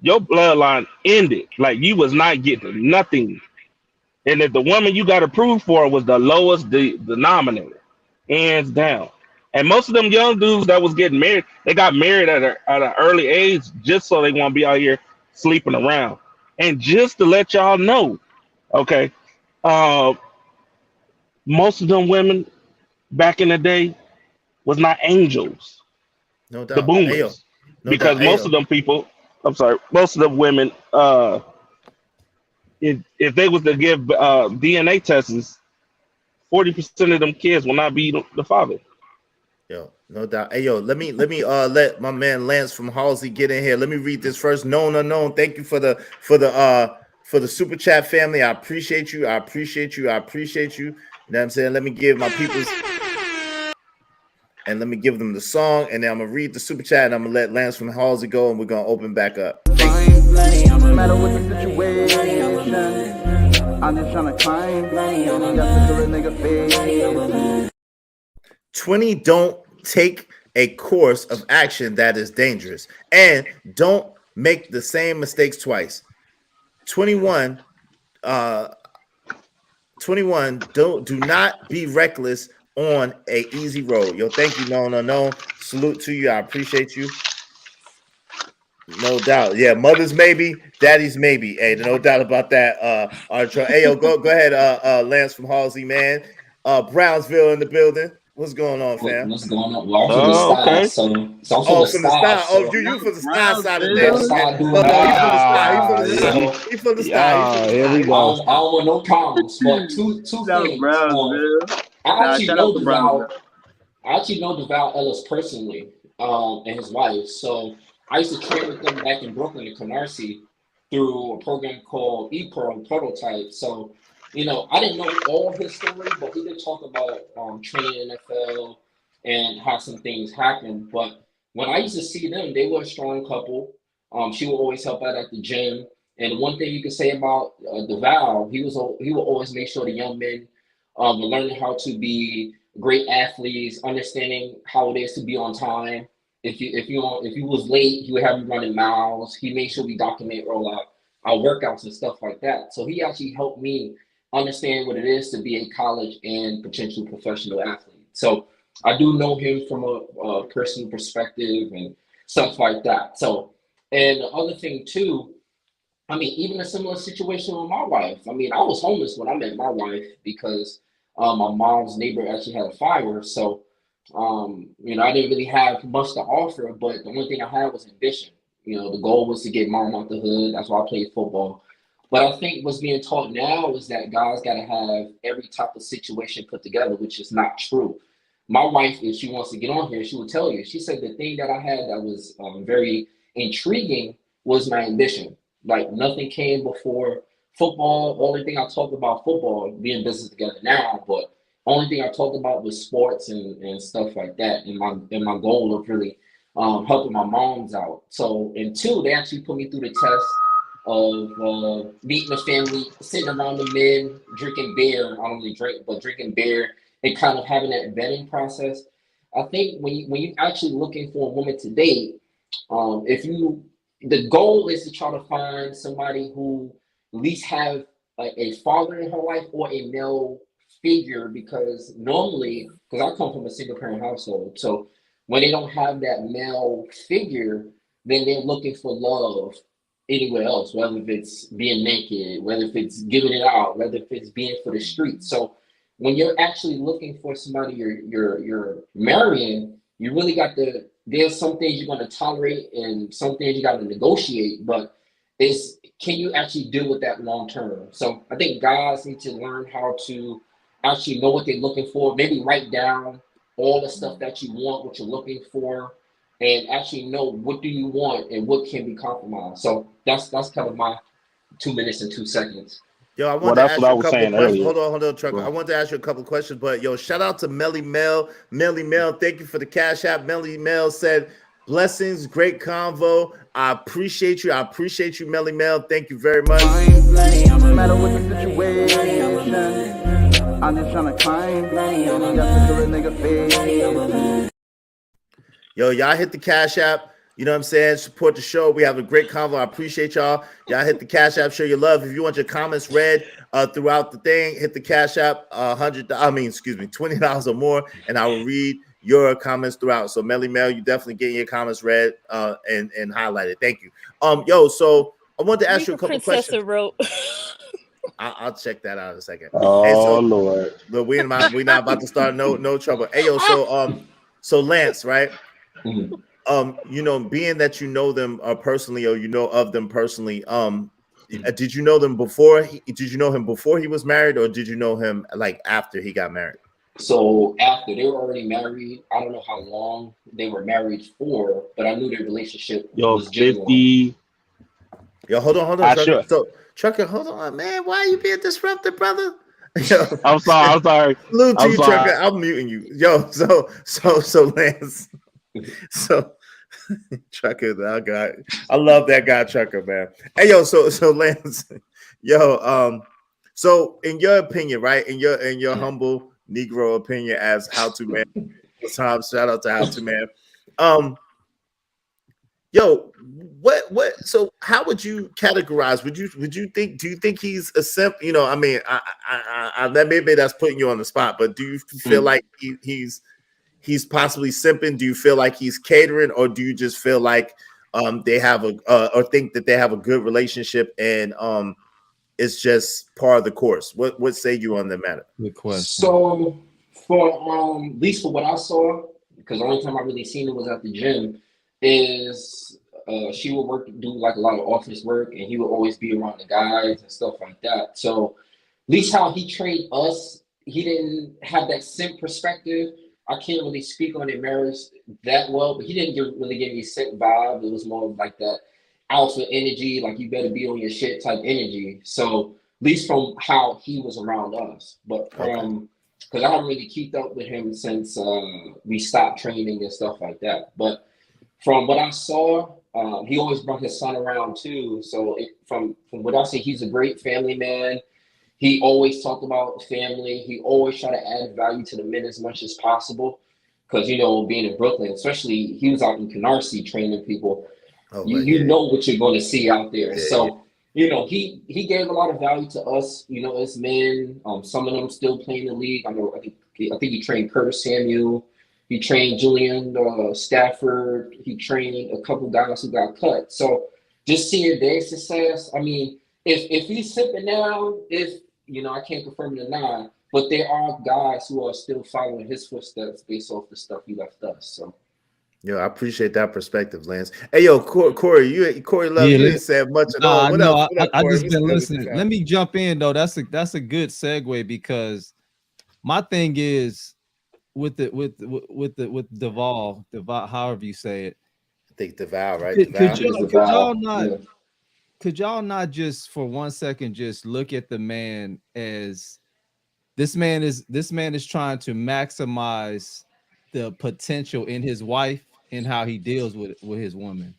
your bloodline ended. Like, you was not getting nothing. And if the woman you got approved for was the lowest denominator, hands down. And most of them young dudes that was getting married, they got married at an early age just so they want to be out here sleeping around. And just to let y'all know, okay, most of them women back in the day was not angels, No the doubt. Hey, yo. boomers, No because doubt. Hey, most yo. of them people, I'm sorry, most of them women, if they was to give DNA tests, 40% of them kids will not be the father. Yo, no doubt. Hey, yo, let me let my man Lance from Halsey get in here. Let me read this first. Known unknown. Thank you for the super chat family. I appreciate you. I appreciate you. I appreciate you. You know what I'm saying? Let me give my peoples and let me give them the song, and then I'm gonna read the super chat, and I'm gonna let Lance from Halsey go, and we're gonna open back up. Thank you. No matter what the situation, I'm just trying to climb. Nigga 20, don't take a course of action that is dangerous, and don't make the same mistakes twice. 21, 21, do not be reckless on a easy road. Yo, thank you, no. Salute to you. I appreciate you. No doubt. Yeah, mother's maybe, daddy's maybe. Hey, no doubt about that. Hey, yo, go ahead, Lance from Halsey, man. Brownsville in the building. What's going on, fam? What's going on? Well, I'm from the side, okay. so I'm from the style. Oh, So you from the style side of yeah, things. side doing No, he from the style. style. He from the style. Here we go. I don't want no problems. But two things. I actually shout know out to Brownsville. Davao Ellis personally, and his wife. So I used to train with them back in Brooklyn in Canarsie through a program called Prototype. So, you know, I didn't know all of his story, but he did talk about training NFL and how some things happened. But when I used to see them, they were a strong couple. She would always help out at the gym. And one thing you could say about Devale, he would always make sure the young men were learning how to be great athletes, understanding how it is to be on time. If you was late, he would have you running miles. He made sure we document all our workouts and stuff like that. So he actually helped me understand what it is to be a college and potential professional athlete. So I do know him from a personal perspective and stuff like that. So, and the other thing too, I mean, even a similar situation with my wife. I mean, I was homeless when I met my wife because my mom's neighbor actually had a fire. So, you know, I didn't really have much to offer, but the only thing I had was ambition. You know, the goal was to get mom out the hood. That's why I played football. But I think what's being taught now is that guys got to have every type of situation put together, which is not true. My wife, if she wants to get on here, she will tell you. She said the thing that I had that was very intriguing was my ambition. Like nothing came before football. Only thing I talked about football, being business together now, but only thing I talked about was sports and stuff like that. And my goal of really helping my moms out. So until they actually put me through the test of meeting the family, sitting around the men, drinking beer. I don't really drink, but drinking beer and kind of having that vetting process. I think when you actually looking for a woman to date, the goal is to try to find somebody who at least have a father in her life or a male figure, because normally, because I come from a single parent household, so when they don't have that male figure, then they're looking for love anywhere else, whether if it's being naked, whether if it's giving it out, whether if it's being for the streets. So when you're actually looking for somebody you're marrying, you really got to, there's some things you're going to tolerate and some things you got to negotiate, but can you actually deal with that long term? So I think guys need to learn how to actually know what they're looking for, maybe write down all the stuff that you want, what you're looking for, and actually know what do you want and what can be compromised. So that's kind of my 2 minutes and 2 seconds. Yo, I Well, wanted to that's ask what I you a was couple of saying questions. earlier. Hold on, Trucker. I wanted to ask you a couple of questions, but yo, shout out to Melly Mel. Melly Mel, thank you for the cash app. Melly Mel said, blessings, great convo. I appreciate you. I appreciate you, Melly Mel. Thank you very much. No matter what the situation, I'm just trying to climb. Yo, y'all hit the cash app. You know what I'm saying? Support the show. We have a great convo. I appreciate y'all. Y'all hit the cash app. Show your love. If you want your comments read throughout the thing, hit the cash app. $20 or more, and I will read your comments throughout. So Melly Mel, you definitely getting your comments read and highlighted. Thank you. Yo, so I wanted to ask you a couple questions. Wrote. I'll check that out in a second. Oh, hey, so, Lord. But we're not about to start no trouble. Hey, yo, so Lance, right? You know, being that you know them personally, or you know of them personally, did you know them before? Did you know him before he was married, or did you know him like after he got married? So after they were already married, I don't know how long they were married for, but I knew their relationship was genuine. 50. Yo, hold on, Trucker. So Trucker, hold on, man. Why are you being disruptive, brother? Yo, I'm sorry. Salute to you, Trucker. I'm muting you. Yo, so Lance. So Trucker, that guy, I love that guy, Trucker, man. Hey, yo, so Lance, yo, so in your opinion, right, in your humble Negro opinion as how to man, shout out to how to man, yo, what? So how would you categorize? Would you think? Do you think he's a simp? You know, I mean, I that maybe that's putting you on the spot, but do you feel like he's possibly simping? Do you feel like he's catering, or do you just feel like they have or think that they have a good relationship and it's just part of the course? What say you on the matter? Good question. So for at least for what I saw, because the only time I really seen it was at the gym, is she would do like a lot of office work, and he would always be around the guys and stuff like that. So at least how he trained us, he didn't have that simp perspective. I can't really speak on their marriage that well, but he didn't really give me a simp vibe. It was more of like that alpha energy, like you better be on your shit type energy. So at least from how he was around us, but from because I haven't really kept up with him since we stopped training and stuff like that. But from what I saw, he always brought his son around too. So from what I see, he's a great family man. He always talked about family. He always tried to add value to the men as much as possible. Because, you know, being in Brooklyn, especially he was out in Canarsie training people. You know what you're going to see out there. You know, he gave a lot of value to us, you know, as men. Some of them still play in the league. I think he trained Curtis Samuel. He trained Julian Stafford. He trained a couple guys who got cut. So just seeing their success, I mean, if he's sipping now, you know, I can't confirm it or not, but there are guys who are still following his footsteps based off the stuff he left us. So, yo, I appreciate that perspective, Lance. Hey, yo, Corey, Corey Love, you ain't said much at all. What up? I just been listening. Let me jump in though. That's a good segue, because my thing is with Devale, however you say it. I think Devale, right? Could y'all not just for 1 second just look at the man as this man is trying to maximize the potential in his wife and how he deals with his woman?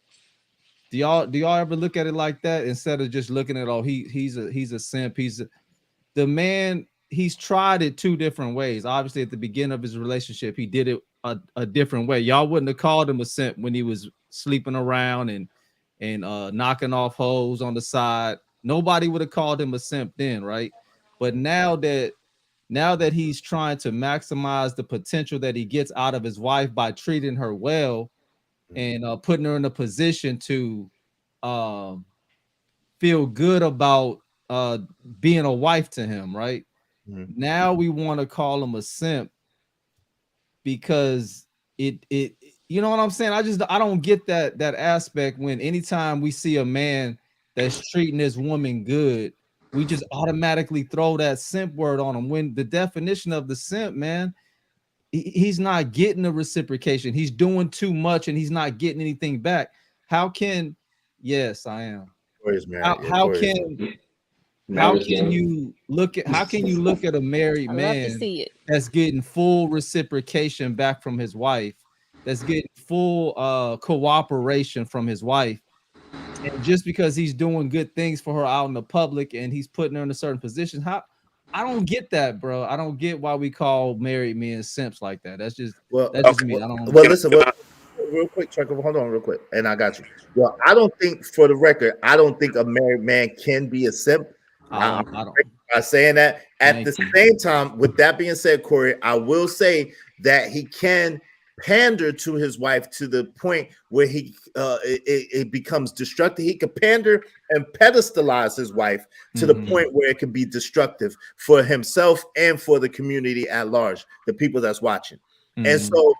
Do y'all ever look at it like that, instead of just looking at he's a simp? The man he's tried it two different ways. Obviously, at the beginning of his relationship, he did it a different way. Y'all wouldn't have called him a simp when he was sleeping around and knocking off hoes on the side. Nobody would have called him a simp then, right? But now that he's trying to maximize the potential that he gets out of his wife by treating her well and putting her in a position to feel good about being a wife to him, right? Now we want to call him a simp because it you know what I'm saying? I don't get that aspect when anytime we see a man that's treating this woman good, we just automatically throw that simp word on him, when the definition of the simp, man, he's not getting the reciprocation. He's doing too much and he's not getting anything back. How can yes, I am. How can you look at a married I love to man see it. that's getting full reciprocation back from his wife, that's getting full cooperation from his wife, and just because he's doing good things for her out in the public and he's putting her in a certain position? How? I don't get that, bro. I don't get why we call married men simps like that. That's just me. I don't. Well, listen. Real quick, Chuck. Hold on, real quick, and I got you. Well, I don't think, for the record, I don't think a married man can be a simp. I don't. By saying that, at the same time, with that being said, Corey, I will say that he can pander to his wife to the point where it becomes destructive. He could pander and pedestalize his wife to the point where it can be destructive for himself and for the community at large, the people that's watching. And so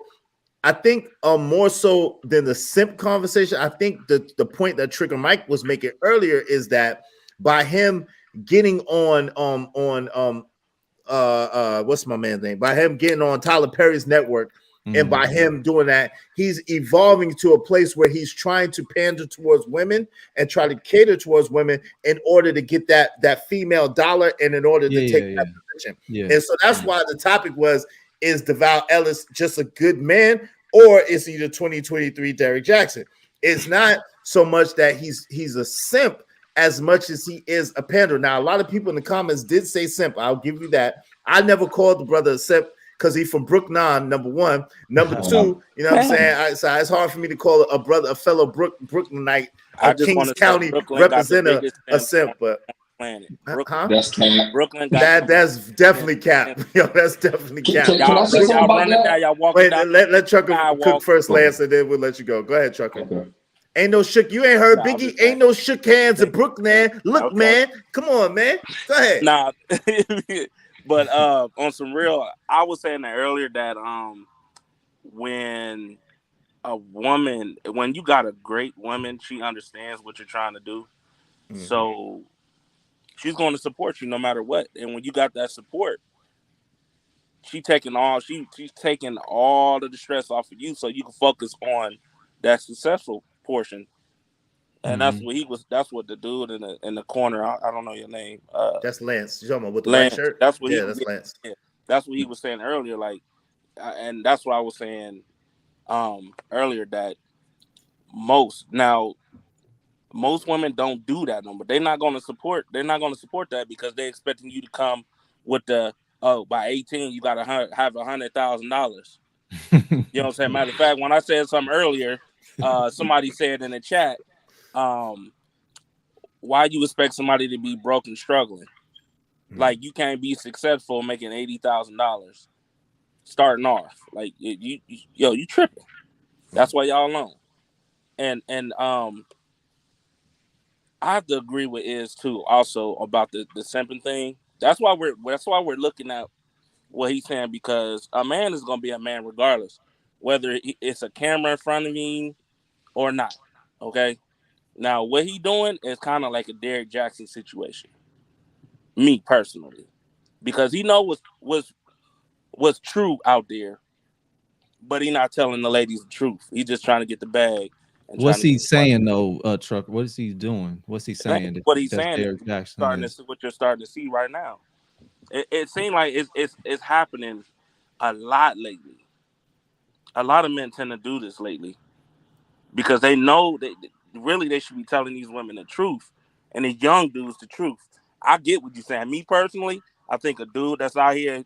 I think more so than the simp conversation, I think the point that Trigger Mike was making earlier is that by him getting on what's my man's name? By him getting on Tyler Perry's network, and by him doing that, he's evolving to a place where he's trying to pander towards women and try to cater towards women in order to get that female dollar and in order to take that position. And so that's why the topic was, is Davao Ellis just a good man, or is he the 2023 Derrick Jaxn? It's not so much that he's a simp as much as he is a pander. Now, a lot of people in the comments did say simp. I'll give you that. I never called the brother a simp because he's from Brooklyn, number one. Number two, you know what I'm saying? So it's hard for me to call a fellow Brooklynite, a Kings County representative, a simp. But That's cap. Brooklyn that's definitely cap. Yo, that's definitely cap. Can I say something about that? Wait, let Trucker cook first, Lance, and then we'll let you go. Go ahead, Trucker. Okay. Ain't no shook. You ain't heard Biggie. Ain't no shook hands in Brooklyn. Look, man. Come on, man. Go ahead. Nah, but on some real, I was saying that earlier that when you got a great woman, she understands what you're trying to do. So she's going to support you no matter what. And when you got that support, she's taking all of the stress off of you, so you can focus on that successful portion. And that's what the dude in the corner, I don't know your name. That's Lance. You talking about with the Lance, white shirt? That's what that's Lance. Yeah, that's what he was saying earlier. Like, and that's what I was saying earlier, that most women don't do that number. They're not going to support that because they're expecting you to come with by 18 you got to have $100,000. You know what I'm saying? Matter of fact, when I said something earlier, somebody said in the chat, why you expect somebody to be broke and struggling? Like, you can't be successful making $80,000 starting off. Like, you tripping. That's why y'all alone. And I have to agree with Iz too, also about the simping thing. That's why we're looking at what he's saying, because a man is gonna be a man regardless, whether it's a camera in front of him or not. Okay. Now, what he doing is kind of like a Derrick Jaxn situation. Me personally, because he know what's true out there, but he not telling the ladies the truth. He's just trying to get the bag. What's he saying though, Trucker? What is he doing? What's he saying? What he's saying is what you're starting to see right now. It seems like it's happening a lot lately. A lot of men tend to do this lately because they know that really they should be telling these women the truth and the young dudes the truth. I get what you're saying. Me personally, I think a dude that's out here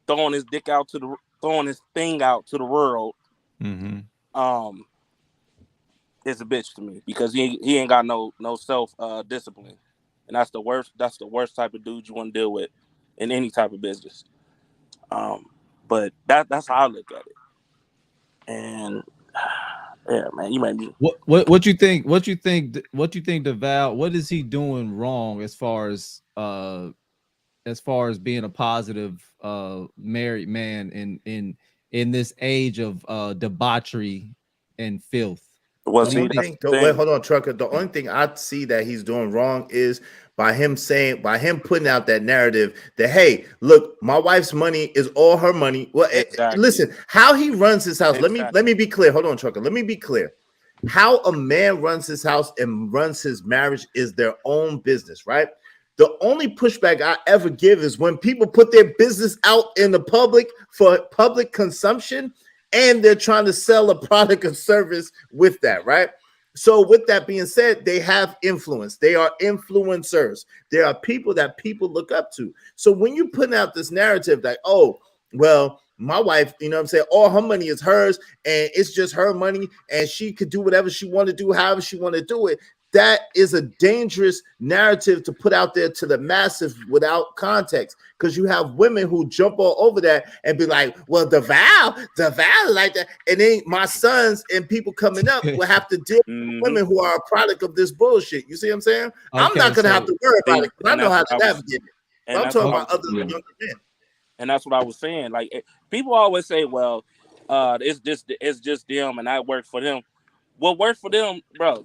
throwing his thing out to the world, is a bitch to me because he ain't got no self discipline, and that's the worst type of dude you want to deal with in any type of business. But that's how I look at it. And yeah, man, you made me. What you think? What you think, Devale? What is he doing wrong as far as being a positive married man in this age of debauchery and filth? Well, The only thing, wait, hold on, Trucker. The only thing I see that he's doing wrong is by him putting out that narrative that, hey, look, my wife's money is all her money. Well, listen, how he runs his house. Exactly. Let me be clear. Hold on, Trucker. Let me be clear. How a man runs his house and runs his marriage is their own business, right? The only pushback I ever give is when people put their business out in the public for public consumption, and they're trying to sell a product or service with that, right? So with that being said, they have influence. They are influencers. There are people that people look up to. So when you put out this narrative that, oh, well, my wife, you know what I'm saying, all her money is hers and it's just her money and she could do whatever she want to do, however she want to do it. That is a dangerous narrative to put out there to the masses without context, because you have women who jump all over that and be like, well, Devale like that. And then my sons and people coming up will have to deal with women who are a product of this bullshit. You see what I'm saying? I'm not going to have to worry about it because I know how to navigate it. But I'm talking about other younger men. And that's what I was saying. Like, people always say, well, it's just them and I work for them. What works for them, bro?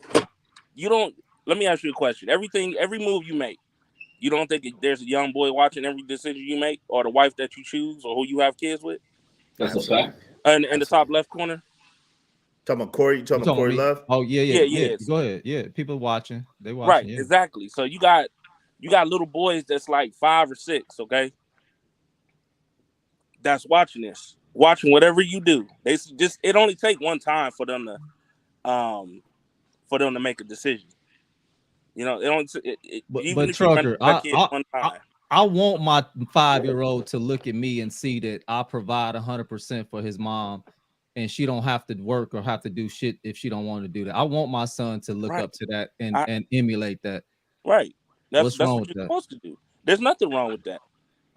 Let me ask you a question. Every move you make, you don't think there's a young boy watching every decision you make, or the wife that you choose, or who you have kids with? That's a fact. And in the top left corner. Talking about Corey, you talking about Corey Love? Oh yeah. Go ahead. Yeah, people watching. They watching. Right, yeah. exactly. So you got little boys that's like 5 or 6, okay? That's watching whatever you do. It only take one time for them to make a decision. You know, but Trucker, I want my 5-year-old to look at me and see that I provide 100% for his mom, and she don't have to work or have to do shit if she don't want to do that. I want my son to look up to that and emulate that. Right. That's wrong what with you're that? supposed to do. There's nothing wrong with that.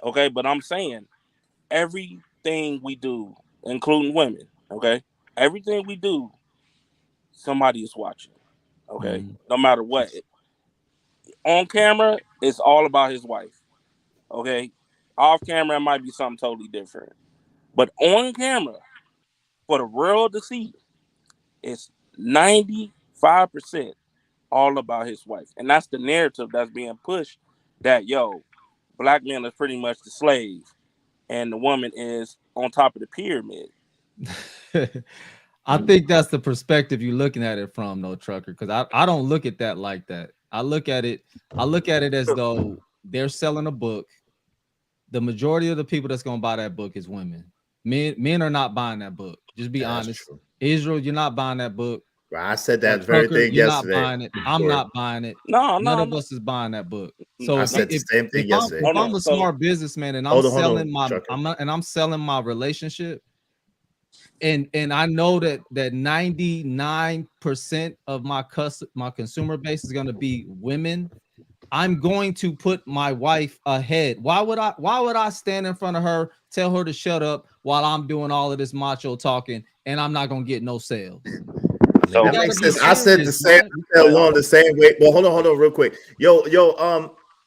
Okay, but I'm saying everything we do, including women, okay, everything we do, somebody is watching. Okay, no matter what. On camera, it's all about his wife. Okay, off camera, it might be something totally different. But on camera, for the world to see, it's 95% all about his wife, and that's the narrative that's being pushed. That black men is pretty much the slave, and the woman is on top of the pyramid. I think that's the perspective you're looking at it from, though, Trucker, because I don't look at that like that. I look at it as though they're selling a book. The majority of the people that's gonna buy that book is women. Men are not buying that book. Just be honest. True. Israel, you're not buying that book. I said that very thing you're yesterday. Not buying it. I'm not buying it. None of us is buying that book. So I said the same thing yesterday. If I'm a smart businessman and I'm selling my relationship, and I know that 99% of my consumer base is going to be women, I'm going to put my wife ahead. Why would I stand in front of her, tell her to shut up while I'm doing all of this macho talking, and I'm not going to get no sales? So that makes sense. I said the same along the same way. But hold on real quick. Yo,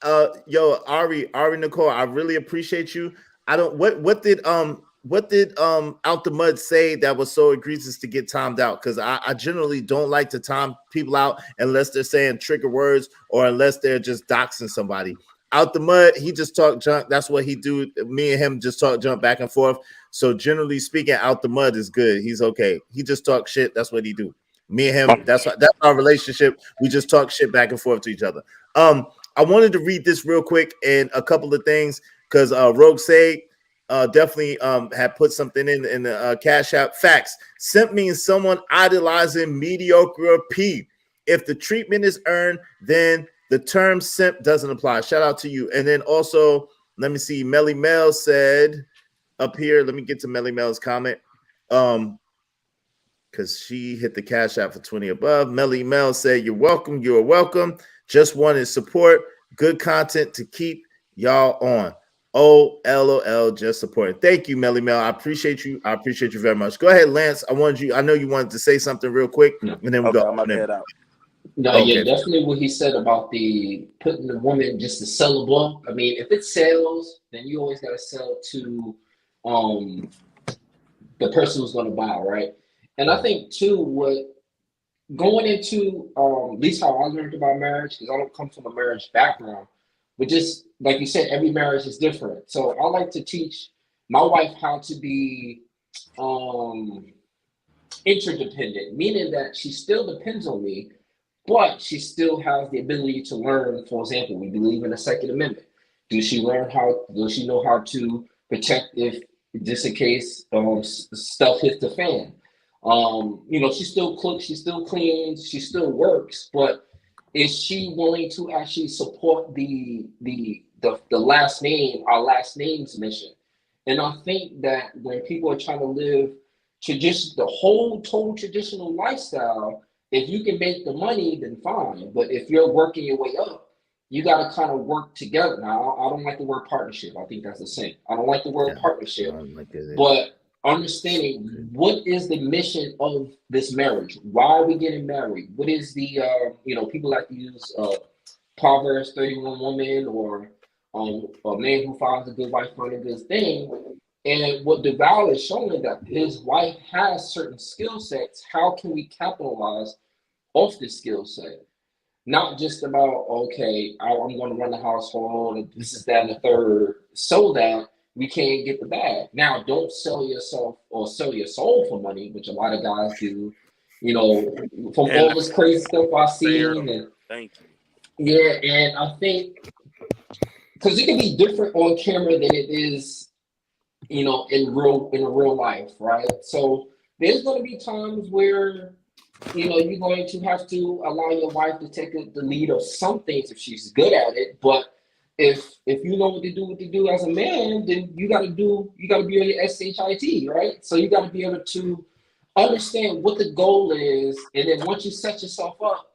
Ari Nicole, I really appreciate you. What did Out the Mud say that was so egregious to get timed out? Because I generally don't like to time people out unless they're saying trigger words or unless they're just doxing somebody. Out the Mud, he just talked junk. That's what he do. Me and him just talk junk back and forth. So generally speaking, Out the Mud is good. He's okay. He just talk shit. That's what he do. Me and him, that's our relationship. We just talk shit back and forth to each other. I wanted to read this real quick and a couple of things because Rogue Say definitely had put something in the Cash App. Facts. Simp means someone idolizing mediocre P. If the treatment is earned, then the term simp doesn't apply. Shout out to you. And then also Let me see. Melly Mel said up here. Let me get to Melly Mel's comment. Because she hit the cash out for 20 above. Melly Mel said, "You're welcome. You're welcome. Just wanted support. Good content to keep y'all on. Oh, LOL, just supporting. Thank you, Melly Mel. I appreciate you. I appreciate you very much. Go ahead, Lance. I know you wanted to say something real quick, and then we'll go. I'm gonna head out. No, Okay. yeah, definitely what he said about the putting the woman just to sell a book. I mean, if it sells, then you always gotta sell to the person who's gonna buy, right? And I think too, what going into at least how I learned about marriage, because I don't come from a marriage background, but just like you said, every marriage is different. So I like to teach my wife how to be interdependent, meaning that she still depends on me, but she still has the ability to learn. For example, we believe in the Second Amendment. Does she know how to protect if just in case stuff hits the fan? She still cooks, she still cleans, she still works, but is she willing to actually support the last name, our last name's mission? And I think that when people are trying to live the whole total traditional lifestyle, if you can make the money, then fine. But if you're working your way up, you got to kind of work together. Now, I don't like the word partnership. I think that's the same. I don't like the word partnership. But understanding what is the mission of this marriage? Why are we getting married? What is the people like to use Proverbs 31 woman or a man who finds a good wife find a good thing. And what Devale is showing that his wife has certain skill sets. How can we capitalize off this skill set? Not just about, okay, I'm going to run the household, and this is that and the third, so that we can't get the bag. Now, don't sell yourself or sell your soul for money, which a lot of guys do, from all this crazy stuff I've seen. And thank you. Yeah, and I think, because it can be different on camera than it is, in real life, right? So there's going to be times where, you're going to have to allow your wife to take the lead of some things if she's good at it. But if you know what to do as a man, then you got to be on your SHIT, right? So you got to be able to understand what the goal is, and then once you set yourself up,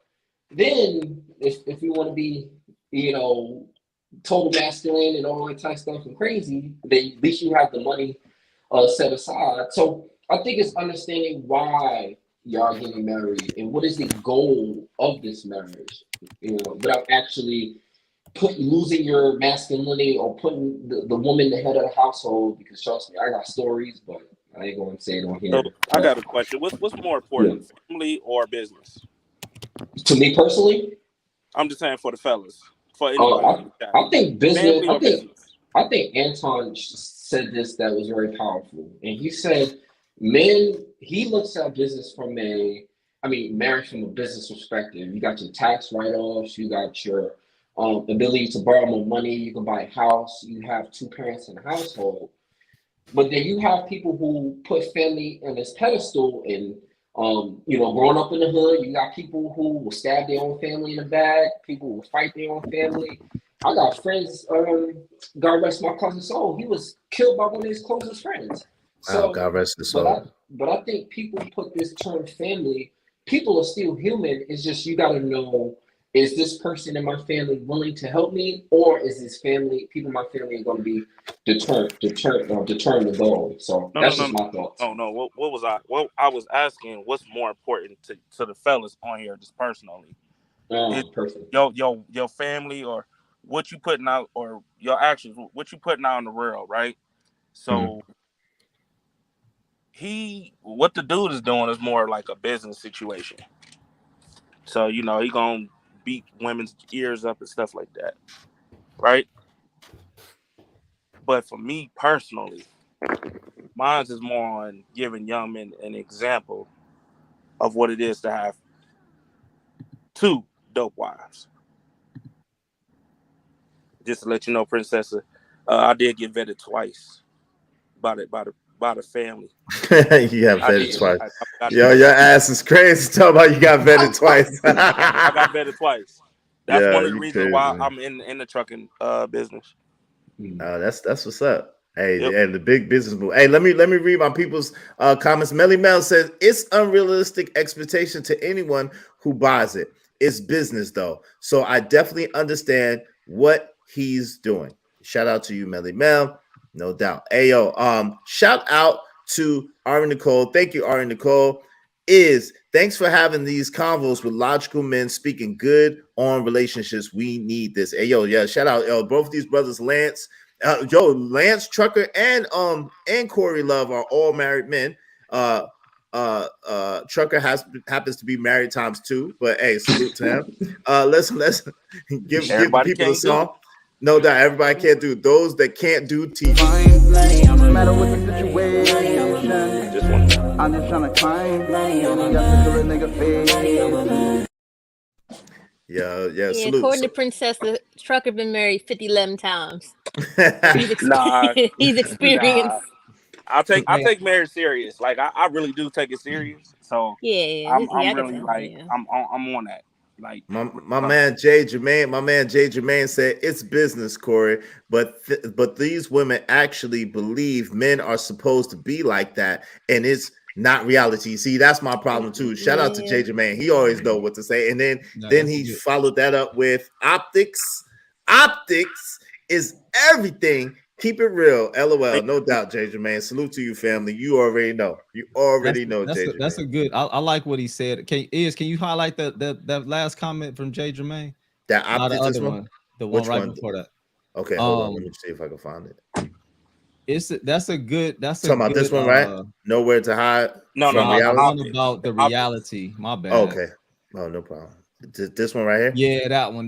then if you want to be, total masculine and all that type of stuff and crazy, then at least you have the money set aside. So I think it's understanding why y'all getting married and what is the goal of this marriage, without actually losing your masculinity or putting the woman the head of the household. Because trust me, I got stories, but I ain't going to say it on here. So I got a question. What's more important, family or business? To me personally, I'm just saying for the fellas. For anybody. I think business. Family or business? I think Anton said this that was very powerful, and he said, "Men." He looks at business marriage from a business perspective. You got your tax write-offs. You got your ability to borrow more money. You can buy a house. You have two parents in the household. But then you have people who put family on this pedestal and, growing up in the hood, you got people who will stab their own family in the back. People will fight their own family. I got friends, God rest my cousin's soul. He was killed by one of his closest friends. So, God rest his soul. But I think people put this term family. People are still human. It's just you got to know, is this person in my family willing to help me, or is this people in my family are going to be determined to go? So that's just my thoughts. No. What I was asking, what's more important to the fellas on here, just personally? Your family, or what you putting out, or your actions, what you putting out in the world, right? So what the dude is doing is more like a business situation. So he gonna beat women's ears up and stuff like that, right? But for me personally, mine is more on giving young men an example of what it is to have two dope wives. Just to let you know, Princessa, I did get vetted twice by the family. You got vetted twice. Yo, your ass is crazy. Talk about you got vetted twice. I got vetted twice. That's one of the reasons why I'm in the trucking business. That's what's up. Hey, Yep. and the big business move. Hey, let me read my people's comments. Melly Mel says it's unrealistic expectation to anyone who buys it. It's business though, so I definitely understand what he's doing. Shout out to you, Melly Mel, no doubt. Ayo, shout out to Ari Nicole. Thank you, Ari Nicole. Thanks for having these convos with logical men speaking good on relationships. We need this. Hey, yeah, shout out both of these brothers, Lance. Lance Trucker and Corey Love are all married men. Trucker happens to be married × 2, but hey, salute to him. Let's give the people a song. No doubt, everybody can't do. Those that can't do TV. No matter what the situation, I'm just trying to climb. Yeah. Salute. According to Princess, the Trucker been married 11 times. He's experienced. I take marriage serious. Like I really do take it serious. So I'm really like I'm on that. Like my man Jay Jermaine said it's business, Corey, but these women actually believe men are supposed to be like that, and it's not reality. See, that's my problem too. Shout out to Jay Jermaine. He always know what to say, and then he followed that up with optics. Optics is everything. Keep it real, LOL. No doubt, Jay Jermaine. Salute to you, family. You already know. You already know, Jay Jermaine. That's a good. I like what he said. Can you highlight that last comment from Jay Jermaine? That optics, the other one, the one right before that. Okay, hold on. Let me see if I can find it. That's a good. That's talking about this one, right? Nowhere to hide. No, reality. About the reality. My bad. Okay. Oh, no problem. This one right here. Yeah, that one.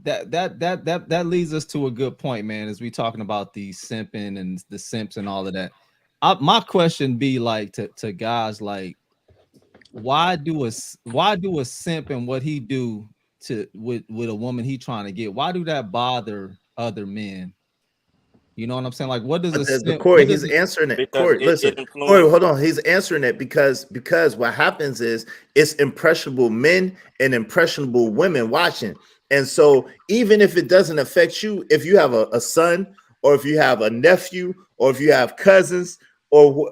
That leads us to a good point, man. As we talking about the simping and the simps and all of that. My question be like to guys like, why do a simp and what he do with a woman he trying to get? Why do that bother other men? You know what I'm saying? Like, what does a simp? Corey? He's answering it. Corey, listen, Corey, hold on. He's answering it because what happens is it's impressionable men and impressionable women watching. And so even if it doesn't affect you, if you have a son or if you have a nephew or if you have cousins or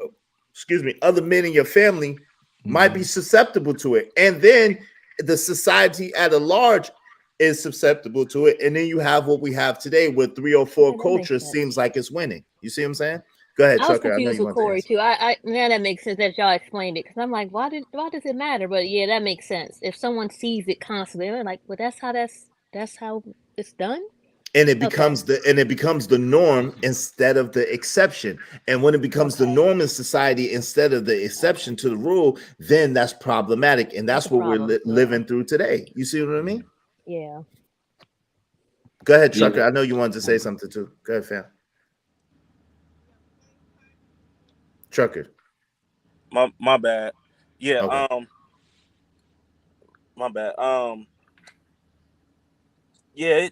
other men in your family might be susceptible to it. And then the society at a large is susceptible to it. And then you have what we have today where 304 culture seems like it's winning. You see what I'm saying? Go ahead, Trucker. I was confused with Corey too. Now that makes sense that y'all explained it, because I'm like, why does it matter? But yeah, that makes sense. If someone sees it constantly, they're like, well, that's how it's done. And it becomes the norm instead of the exception. And when it becomes the norm in society instead of the exception to the rule, then that's problematic. And that's what we're living through today. You see what I mean? Yeah. Go ahead, Trucker. I know you wanted to say something too. Go ahead, fam. Trucker. My bad. Yeah. Okay. My bad. Yeah.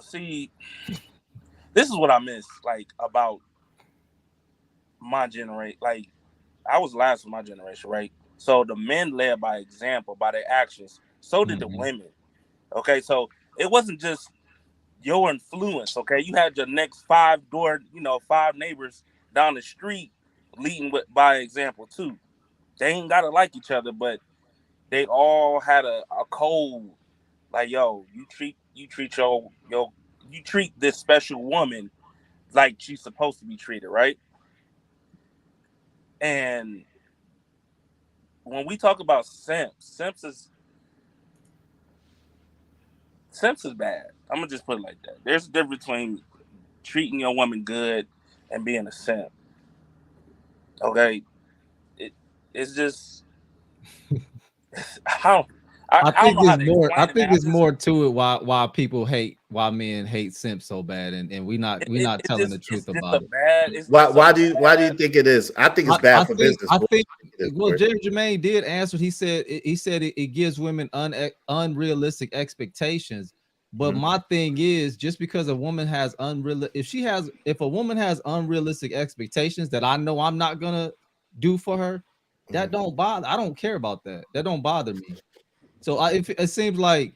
See, this is what I miss, like, about my generation. Like, I was last in my generation, right? So the men led by example, by their actions. So did the women. Okay, so it wasn't just your influence. Okay, you had your next 5 neighbors down the street leading by example too. They ain't gotta like each other, but they all had a code. Like, yo, you treat this special woman like she's supposed to be treated, right? And when we talk about simps is bad. I'm gonna just put it like that. There's a difference between treating your woman good and being a simp. Okay, it's just I think it's more to it why people hate, why men hate simps so bad, and we're not telling the truth about it. Why do you think it is? I think it's bad for business. I think Jerry Jermaine did answer. He said it gives women unrealistic expectations. But my thing is, just because a woman has if a woman has unrealistic expectations that I know I'm not gonna do for her, that don't bother. I don't care about that. That don't bother me. So it seems like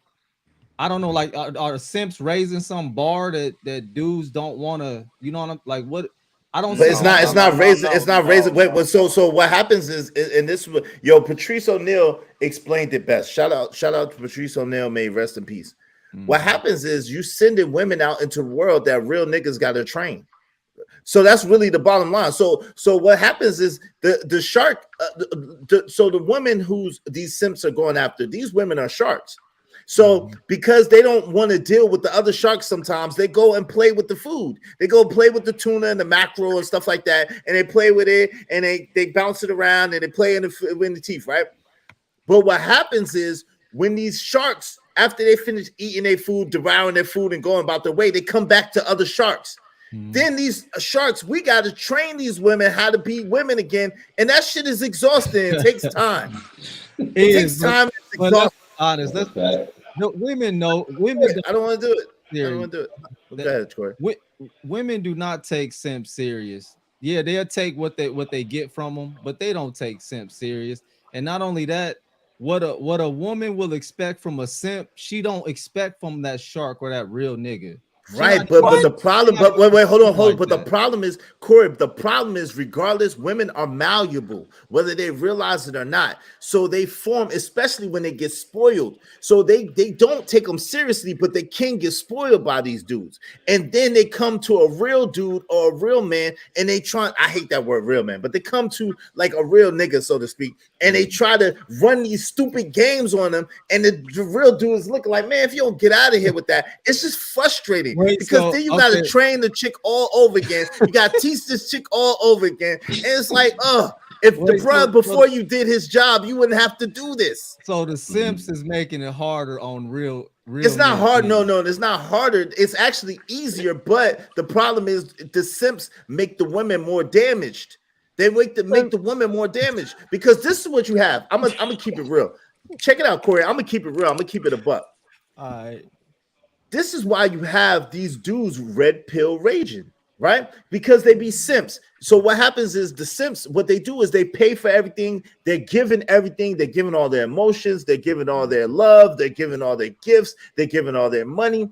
I don't know, like are simps raising some bar that dudes don't want to, you know what I'm like? What I don't But see. it's not raising. It's not raising. Wait, so what happens is, and this Patrice O'Neal explained it best. Shout out to Patrice O'Neal. May rest in peace. What happens is you sending women out into the world that real niggas got to train. So that's really the bottom line. So what happens is the shark. So the women who's these simps are going after, these women are sharks. So because they don't want to deal with the other sharks, sometimes they go and play with the food. They go play with the tuna and the mackerel and stuff like that, and they play with it and they bounce it around and they play in the teeth, right? But what happens is when these sharks, after they finish eating their food, devouring their food, and going about their way, they come back to other sharks. Then these sharks, we got to train these women how to be women again, and that shit is exhausting. It takes time. It takes time. It's exhausting. Honest, no, women know. Women. I don't want to do it. I don't want to do it. Go ahead, Corey. Women do not take simps serious. Yeah, they'll take what they get from them, but they don't take simps serious. And not only that, what a woman will expect from a simp, she don't expect from that shark or that real nigga. Right, but the problem, but wait, hold on. But the problem is, Corey, the problem is, regardless, women are malleable, whether they realize it or not. So they form, especially when they get spoiled. So they don't take them seriously, but they can get spoiled by these dudes. And then they come to a real dude or a real man, and they try, I hate that word real man, but they come to like a real nigga, so to speak, and they try to run these stupid games on them. And the real dude is looking like, man, if you don't get out of here with that, it's just frustrating. Because then you got to train the chick all over again. You got to teach this chick all over again. And it's like, if the brother before you did his job, you wouldn't have to do this. So the simps is making it harder on real. It's not hard. No, it's not harder. It's actually easier. But the problem is the simps make the women more damaged. They make the women more damaged because this is what you have. I'm gonna keep it real. Check it out, Corey. I'm gonna keep it real. I'm gonna keep it a buck. All right. This is why you have these dudes red pill raging, right? Because they be simps. So what happens is the simps, what they do is they pay for everything. They're giving everything. They're giving all their emotions. They're giving all their love. They're giving all their gifts. They're giving all their money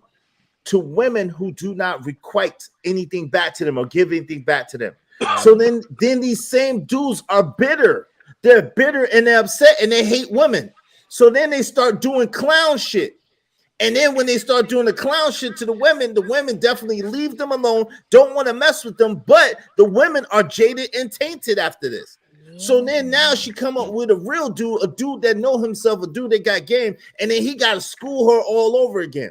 to women who do not requite anything back to them or give anything back to them. So then these same dudes are bitter. They're bitter and they're upset and they hate women. So then they start doing clown shit. And then when they start doing the clown shit to the women definitely leave them alone, don't want to mess with them, but the women are jaded and tainted after this. So then now she come up with a real dude, a dude that know himself, a dude that got game, and then he got to school her all over again.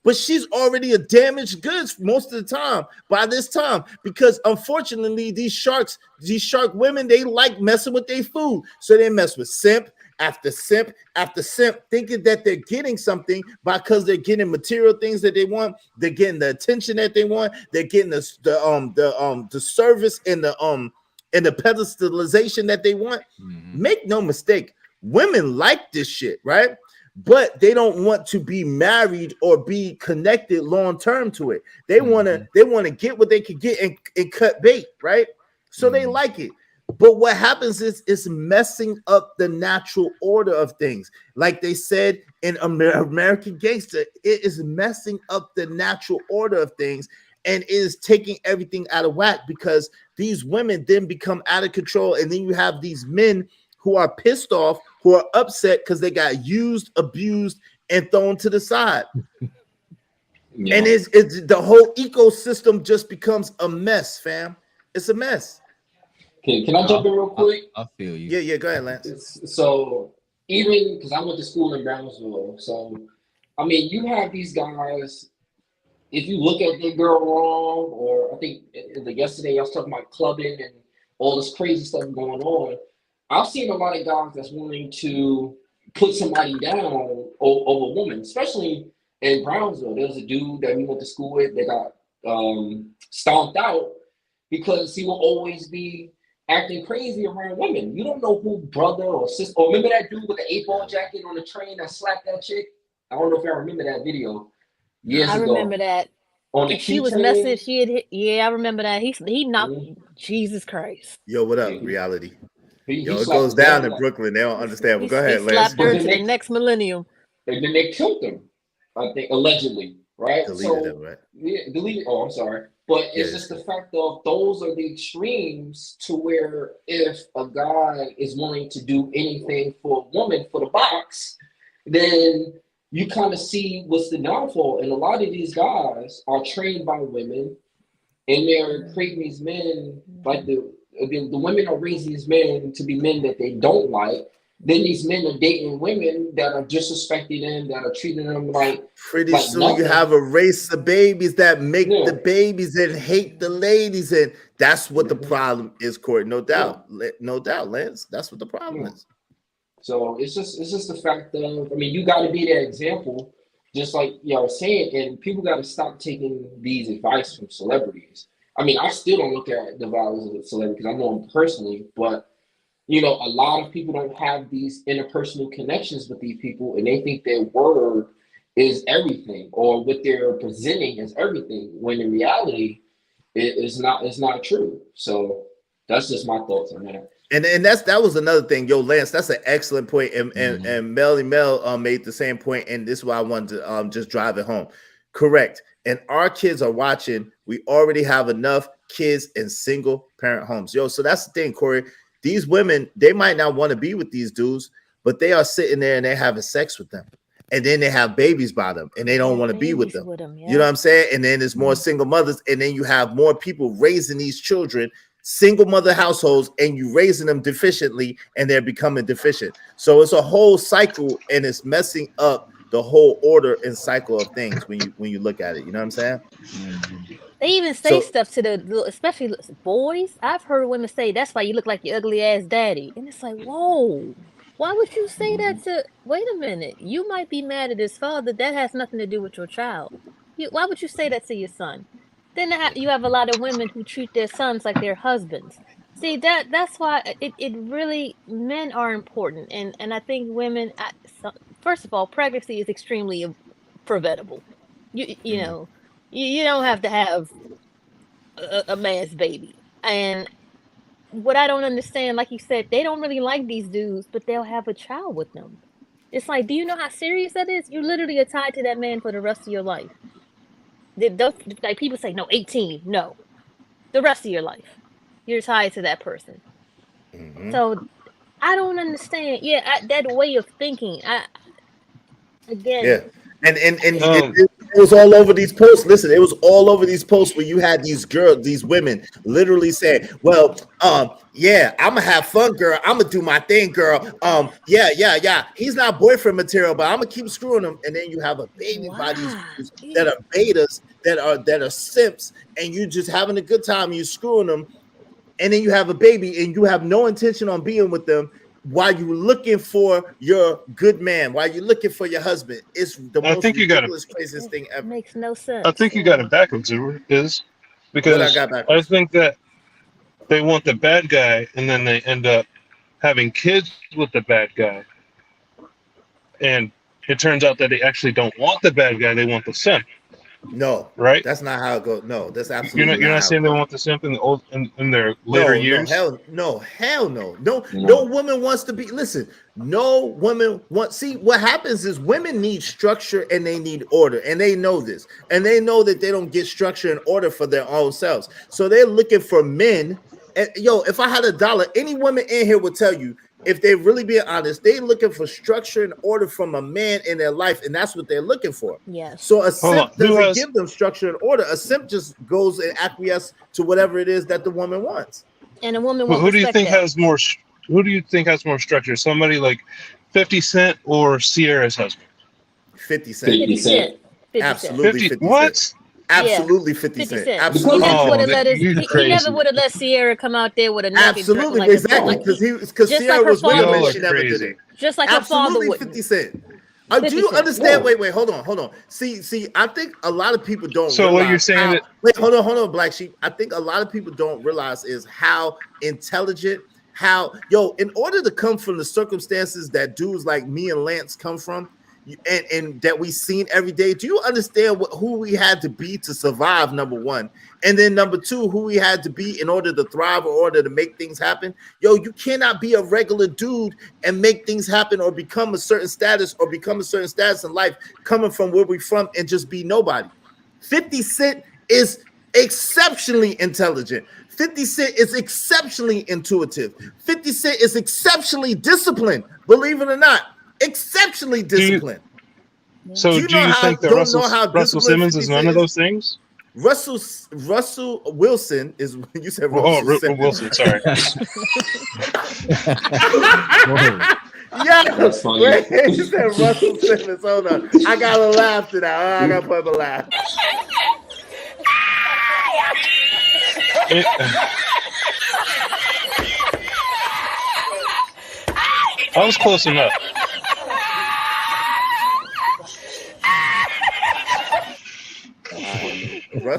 But she's already a damaged goods most of the time by this time, because unfortunately these shark women, they like messing with their food. So they mess with simp after simp after simp, thinking that they're getting something because they're getting material things that they want. They're getting the attention that they want. They're getting the service and the pedestalization that they want. Make no mistake, women like this shit, right? But they don't want to be married or be connected long term to it. They want to get what they can get and cut bait, right? So they like it. But what happens is it's messing up the natural order of things. Like they said in American Gangster, it is messing up the natural order of things and is taking everything out of whack because these women then become out of control. And then you have these men who are pissed off, who are upset because they got used, abused, and thrown to the side. Yeah. And it's the whole ecosystem just becomes a mess, fam. It's a mess. Can I jump in real quick? I feel you. Yeah, go ahead, Lance. So even because I went to school in Brownsville, so I mean, you have these guys. If you look at their girl wrong, or I think yesterday I was talking about clubbing and all this crazy stuff going on. I've seen a lot of guys that's willing to put somebody down over a woman, especially in Brownsville. There was a dude that we went to school with that got stomped out because he will always be acting crazy around women. You don't know who brother or sister. Or remember that dude with the 8-ball jacket on the train that slapped that chick? I don't know if y'all remember that video. Years ago. I remember that. On the she was messing. She had hit. Yeah, I remember that. He knocked. Jesus Christ. Yo, what up, reality? Yo, it goes down in Brooklyn. They don't understand. But go ahead, Lance. Slapped her to the next millennium. And then they killed him. I think allegedly, right? Deleted So it, right? yeah, deleted. Oh, I'm sorry, but Yeah, it's just the fact of those are the extremes to where if a guy is willing to do anything for a woman for the box, then you kind of see what's the downfall. And a lot of these guys are trained by women, and they're creating these men like the women are raising these men to be men that they don't like. Then these men are dating women that are disrespecting them, that are treating them like pretty soon you nothing. have a race of babies that make Yeah. the babies and hate the ladies, and that's what the problem is, Corey. No doubt, no doubt, Lance. That's what the problem is. So it's just the fact of, I mean, you got to be that example, just like y'all were saying, and people got to stop taking these advice from celebrities. I mean, I still don't look at Devale as a celebrity because I know him personally, but you know, a lot of people don't have these interpersonal connections with these people, and they think their word is everything, or what they're presenting is everything, when in reality, it's not true. So that's just my thoughts on that. And that was another thing, yo, Lance. That's an excellent point, and Mel made the same point, and this is why I wanted to just drive it home. Correct. And our kids are watching. We already have enough kids in single parent homes, yo. So that's the thing, Corey. These women, they might not want to be with these dudes, but they are sitting there and they're having sex with them. And then they have babies by them and they don't want to be with them. Yeah. You know what I'm saying? And then there's more single mothers. And then you have more people raising these children, single mother households, and you raising them deficiently and they're becoming deficient. So it's a whole cycle and it's messing up the whole order and cycle of things when you look at it. You know what I'm saying? They even say stuff to especially boys. I've heard women say, "That's why you look like your ugly ass daddy," and it's like, whoa, why would you say that to? Wait a minute, you might be mad at his father. That has nothing to do with your child. Why would you say that to your son? Then you have a lot of women who treat their sons like their husbands. See, that's why it really, men are important, and I think women. First of all, pregnancy is extremely preventable. You know. You don't have to have a man's baby. And what I don't understand, like you said, they don't really like these dudes, but they'll have a child with them. It's like, do you know how serious that is? You literally are tied to that man for the rest of your life. Like people say, no, 18. No. The rest of your life. You're tied to that person. So I don't understand. Yeah, that way of thinking. Again. And it was all over these posts. Listen, it was all over these posts where you had these girls, these women literally saying, well, yeah, I'm gonna have fun, girl. I'm gonna do my thing, girl. Yeah. He's not boyfriend material, but I'm gonna keep screwing him. And then you have a baby by these dudes that are betas, that are simps, and you just having a good time, you screwing them, and then you have a baby and you have no intention on being with them. While you're looking for your good man, while you're looking for your husband, it's the most ridiculous, craziest thing ever. Makes no sense. I think you got it backwards, is because I think that they want the bad guy, and then they end up having kids with the bad guy, and it turns out that they actually don't want the bad guy; they want the simp. No, right? That's not how it goes. No, that's absolutely. You're not saying they want the simp in their later years. Hell no. No woman wants to be. Listen, no woman wants. See, what happens is women need structure and they need order, and they know this, and they know that they don't get structure and order for their own selves. So they're looking for men. And if I had $1, any woman in here would tell you, if they really be honest, they're looking for structure and order from a man in their life, and that's what they're looking for. Yes. So a simp doesn't give them structure and order. A simp just goes and acquiesce to whatever it is that the woman wants. And a woman who do you think has more? Who do you think has more structure? Somebody like 50 Cent or Sierra's husband? 50 Cent. 50 Cent. Absolutely. 50 Cent. What? Absolutely, yeah. 50 Cent. Absolutely. He never would have let Sierra come out there with a naked absolutely like exactly because Sierra was with him and she never did it. Just like her father would. 50 Cent. Do you understand? Wait, hold on. See, I think a lot of people don't. So what you're saying? Wait, hold on, Black Sheep. I think a lot of people don't realize is how intelligent. In order to come from the circumstances that dudes like me and Lance come from, and that we seen every day? Do you understand who we had to be to survive, number one? And then number two, who we had to be in order to thrive or order to make things happen? Yo, you cannot be a regular dude and make things happen or become a certain status in life coming from where we from and just be nobody. 50 Cent is exceptionally intelligent. 50 Cent is exceptionally intuitive. 50 Cent is exceptionally disciplined. Believe it or not, exceptionally disciplined. Do you think that Russell Simmons is none of those things? Russell Wilson is. You said Russell Wilson. Sorry. Yeah, that's funny. You said Russell Simmons. Hold on, I gotta laugh to that. I gotta put up a laugh. I was close enough.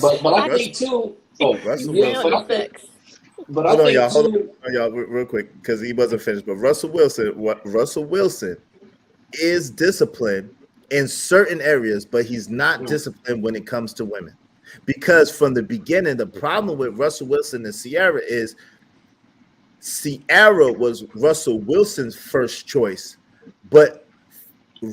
But I think too. Russell yeah, Wilson. But Hold I on, think y'all, real quick, because he wasn't finished. But Russell Wilson is disciplined in certain areas, but he's not disciplined when it comes to women. Because from the beginning, the problem with Russell Wilson and Ciara is Ciara was Russell Wilson's first choice, but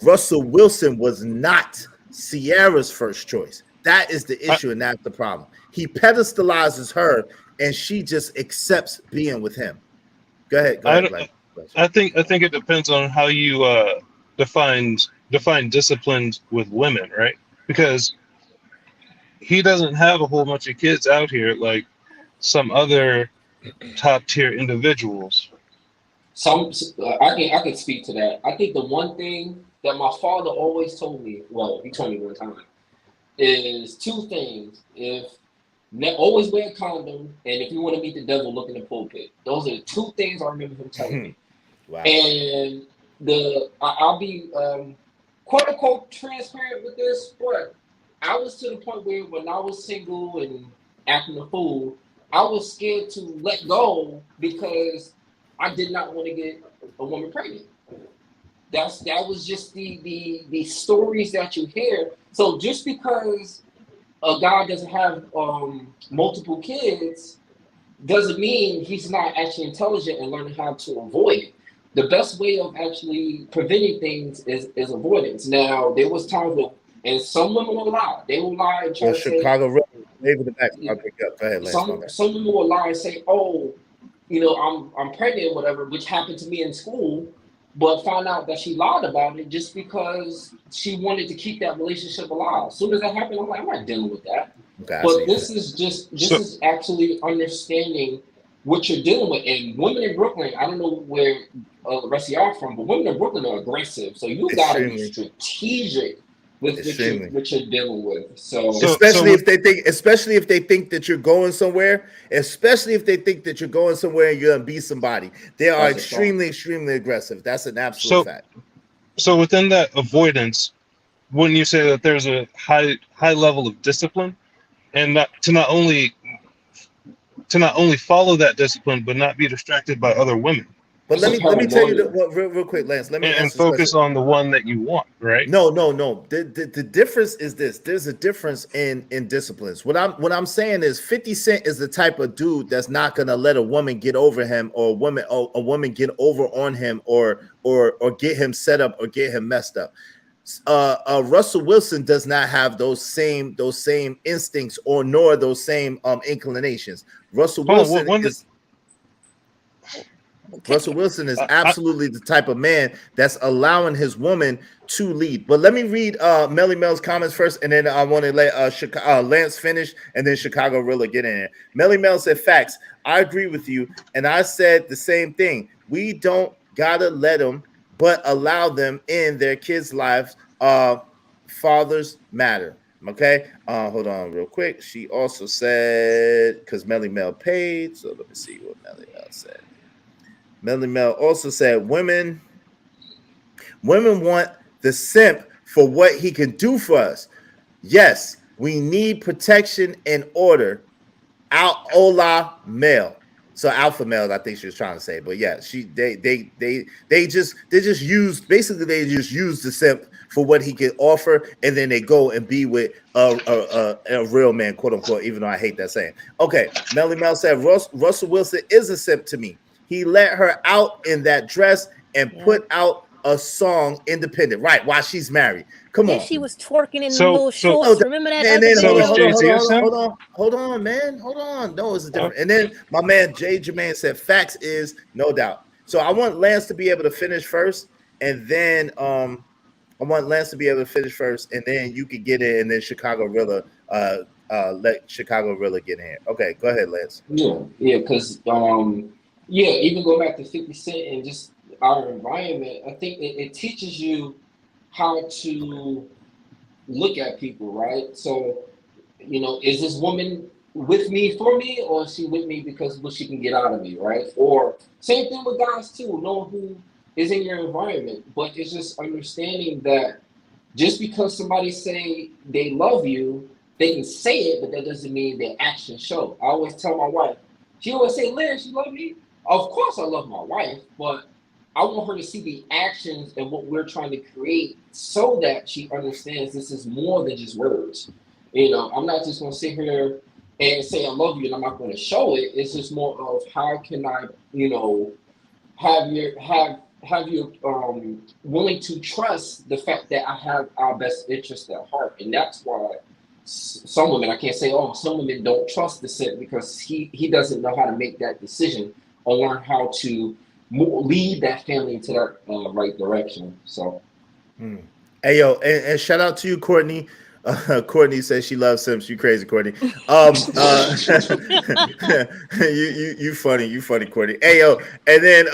Russell Wilson was not Ciara's first choice. That is the issue, and that's the problem. He pedestalizes her, and she just accepts being with him. Go ahead. I think it depends on how you define discipline with women, right? Because he doesn't have a whole bunch of kids out here like some other top tier individuals. I can speak to that. I think the one thing that my father always told me, well, he told me one time, is two things. Always wear a condom, and if you want to meet the devil, look in the pulpit. Those are the two things I remember him telling me. Wow. And I'll be quote unquote transparent with this, but I was to the point where when I was single and acting a fool, I was scared to let go because I did not want to get a woman pregnant. That was just the stories that you hear. So just because a guy doesn't have multiple kids doesn't mean he's not actually intelligent and learning how to avoid it. The best way of actually preventing things is avoidance. Now, there was times where, and some women will lie. They will lie and try to say, Chicago, maybe the back. I'll pick up. Go ahead, Lance. Some women will lie and say, "Oh, I'm pregnant, or whatever," which happened to me in school. But found out that she lied about it just because she wanted to keep that relationship alive. As soon as that happened, I'm like, I'm not dealing with that. Okay, but this is actually understanding what you're dealing with. And women in Brooklyn, I don't know where the rest of y'all are from, but women in Brooklyn are aggressive. So you got to be strategic with what you're dealing with. So especially if they think that you're going somewhere, and you're gonna be somebody, they are extremely aggressive. That's an absolute fact. So within that avoidance, wouldn't you say that there's a high level of discipline, and to not only follow that discipline, but not be distracted by other women? But let me tell you real quick, Lance. Let me and focus on the one that you want, right? No. The difference is this. There's a difference in disciplines. What I'm saying is 50 Cent is the type of dude that's not gonna let a woman get over him, or a woman get over on him, or get him set up or get him messed up. Russell Wilson does not have those same instincts nor those same inclinations. Russell Wilson is absolutely the type of man that's allowing his woman to lead. But let me read Melly Mel's comments first, and then I want to let Lance finish, and then Chicago Rilla get in it. Melly Mel said, "Facts. I agree with you, and I said the same thing. We don't gotta let them, but allow them in their kids' lives. Fathers matter." Okay, hold on real quick. She also said, because Melly Mel paid, so let me see what Melly Mel said. Melly Mel also said, women want the simp for what he can do for us. Yes, we need protection and order. Ola male. So alpha male, I think she was trying to say. But yeah, they just use the simp for what he can offer, and then they go and be with a real man, quote unquote, even though I hate that saying. Okay, Melly Mel said Russell Wilson is a simp to me. He let her out in that dress and put out a song independent, right, while she's married. Come on. She was twerking in the little shorts. Remember that? And then hold on, man. No, it's different. And then my man Jay Jermaine said facts is no doubt. So I want Lance to be able to finish first, and then you could get it, and then Chicago Rilla let Chicago Rilla get in here. Okay, go ahead, Lance. Yeah, because even go back to 50 Cent and just our environment, I think it teaches you how to look at people, right? So, is this woman with me for me, or is she with me because what she can get out of me, right? Or same thing with guys too, knowing who is in your environment. But it's just understanding that just because somebody say they love you, they can say it, but that doesn't mean their actions show. I always tell my wife, she always say, Liz, you love me? Of course I love my wife, but I want her to see the actions and what we're trying to create so that she understands this is more than just words. I'm not just going to sit here and say I love you and I'm not going to show it. It's just more of how can I, have you willing to trust the fact that I have our best interest at heart. And that's why some women, I can't say, some women don't trust the simp because he doesn't know how to make that decision or learn how to lead that family into that right direction. So, Hey yo, and shout out to you, Courtney. Courtney says she loves Sims. You crazy, Courtney. You funny, Courtney. Hey yo, and then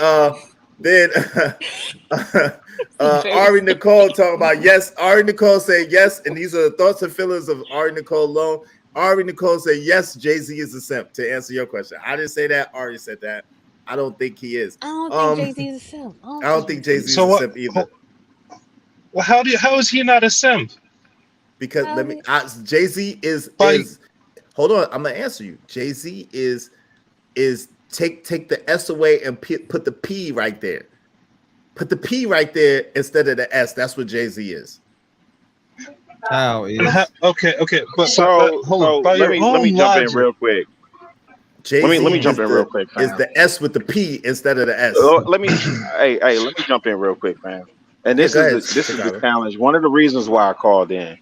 Ari Nicole talking about yes. Ari Nicole said yes, and these are the thoughts and feelings of Ari Nicole alone. Ari Nicole said yes, Jay-Z is a simp. To answer your question, I didn't say that. Ari said that. I don't think he is. I don't think Jay-Z is a simp. I don't think Jay-Z is a simp either. Well, how is he not a simp? Because Jay-Z is hold on, I'm gonna answer you. Jay-Z is take the S away and put the P right there. Put the P right there instead of the S. That's what Jay-Z is. Okay. But hold on. Let me jump in real quick. Let me jump in real quick. Is the S with the P instead of the S? Let me jump in real quick, man. And this is the challenge. One of the reasons why I called in.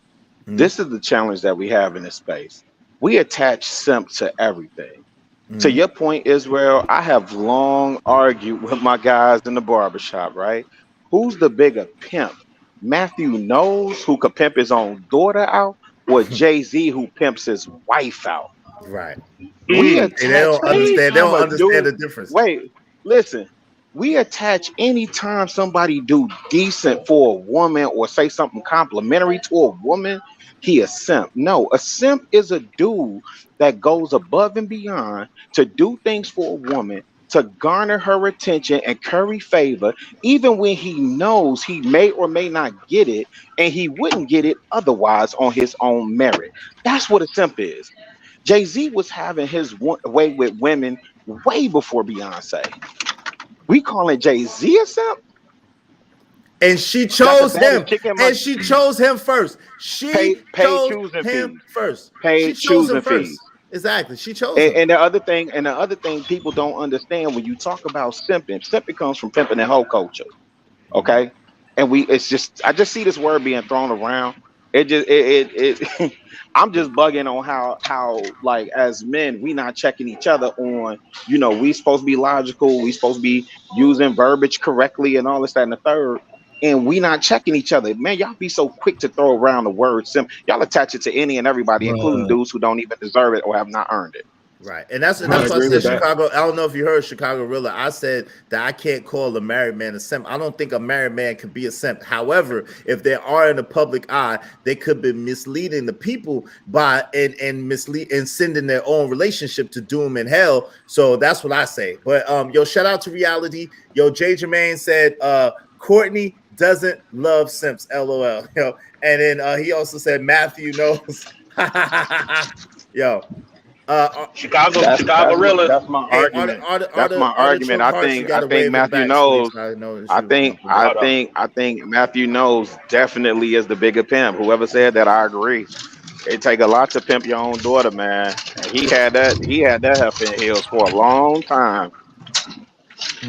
This is the challenge that we have in this space. We attach simp to everything. To your point, Israel, I have long argued with my guys in the barbershop, right? Who's the bigger pimp? Matthew Knowles, who could pimp his own daughter out, or Jay-Z, who pimps his wife out? Right. They don't understand the difference. Wait, listen. We attach anytime somebody do decent for a woman or say something complimentary to a woman, he a simp. No, a simp is a dude that goes above and beyond to do things for a woman, to garner her attention and curry favor, even when he knows he may or may not get it, and he wouldn't get it otherwise on his own merit. That's what a simp is. Jay-Z was having his way with women way before Beyonce. We calling Jay-Z a simp? And she chose him. And she chose him first. She chose him first. Paid choosing fees. Exactly. She chose him. And the other thing people don't understand when you talk about simping comes from pimping and hoe culture. Okay? And I just see this word being thrown around. I'm just bugging on how like as men we not checking each other on, we supposed to be logical, we supposed to be using verbiage correctly and all this, that, and the third, and we not checking each other. Man, y'all be so quick to throw around the word simp. Y'all attach it to any and everybody, including dudes who don't even deserve it or have not earned it. Right. And that's why I said Chicago. I don't know if you heard Chicago Rilla. I said that I can't call a married man a simp. I don't think a married man can be a simp. However, if they are in the public eye, they could be misleading the people by and sending their own relationship to doom and hell. So that's what I say. But shout out to reality. Jay Jermaine said Courtney doesn't love simps. LOL. And then he also said Matthew knows. Chicago That's realist. that's my argument. That's my argument. I think Matthew knows. I think Matthew knows definitely is the bigger pimp. Whoever said that, I agree. It take a lot to pimp your own daughter, man. And he had that heifer in heels for a long time.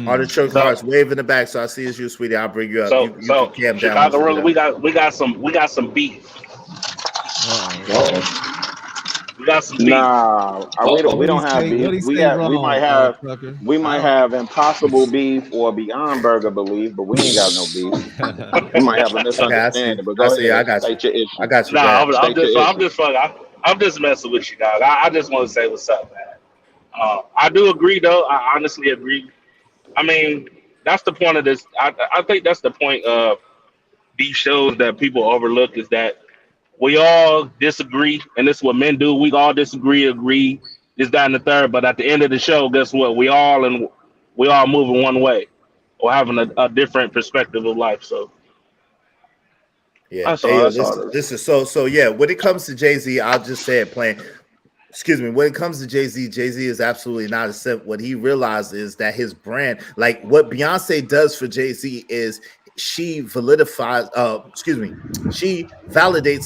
Artichoke hearts wave in the back, so I see it's you, sweetie. I'll bring you up. So You can cam down. Chicago realist, we got some beef. We got some beef. Nah, we don't have beef. We might have impossible beef or beyond burger belief, but we ain't got no beef. We might have a misunderstanding. But go ahead. I got state your issue. I got you. Nah, I'm just messing with you, dog. I just want to say what's up, man. I do agree, though. I honestly agree. I mean, that's the point of this. I think that's the point of these shows that people overlook is that we all disagree, and this is what men do. We all agree, this, that, and the third. But at the end of the show, guess what? We all moving one way, or having a different perspective of life. So, yeah, this is so. Yeah, when it comes to Jay-Z, I'll just say it plain. Excuse me. When it comes to Jay-Z is absolutely not a simp. What he realized is that his brand, like what Beyonce does for Jay-Z, is she validates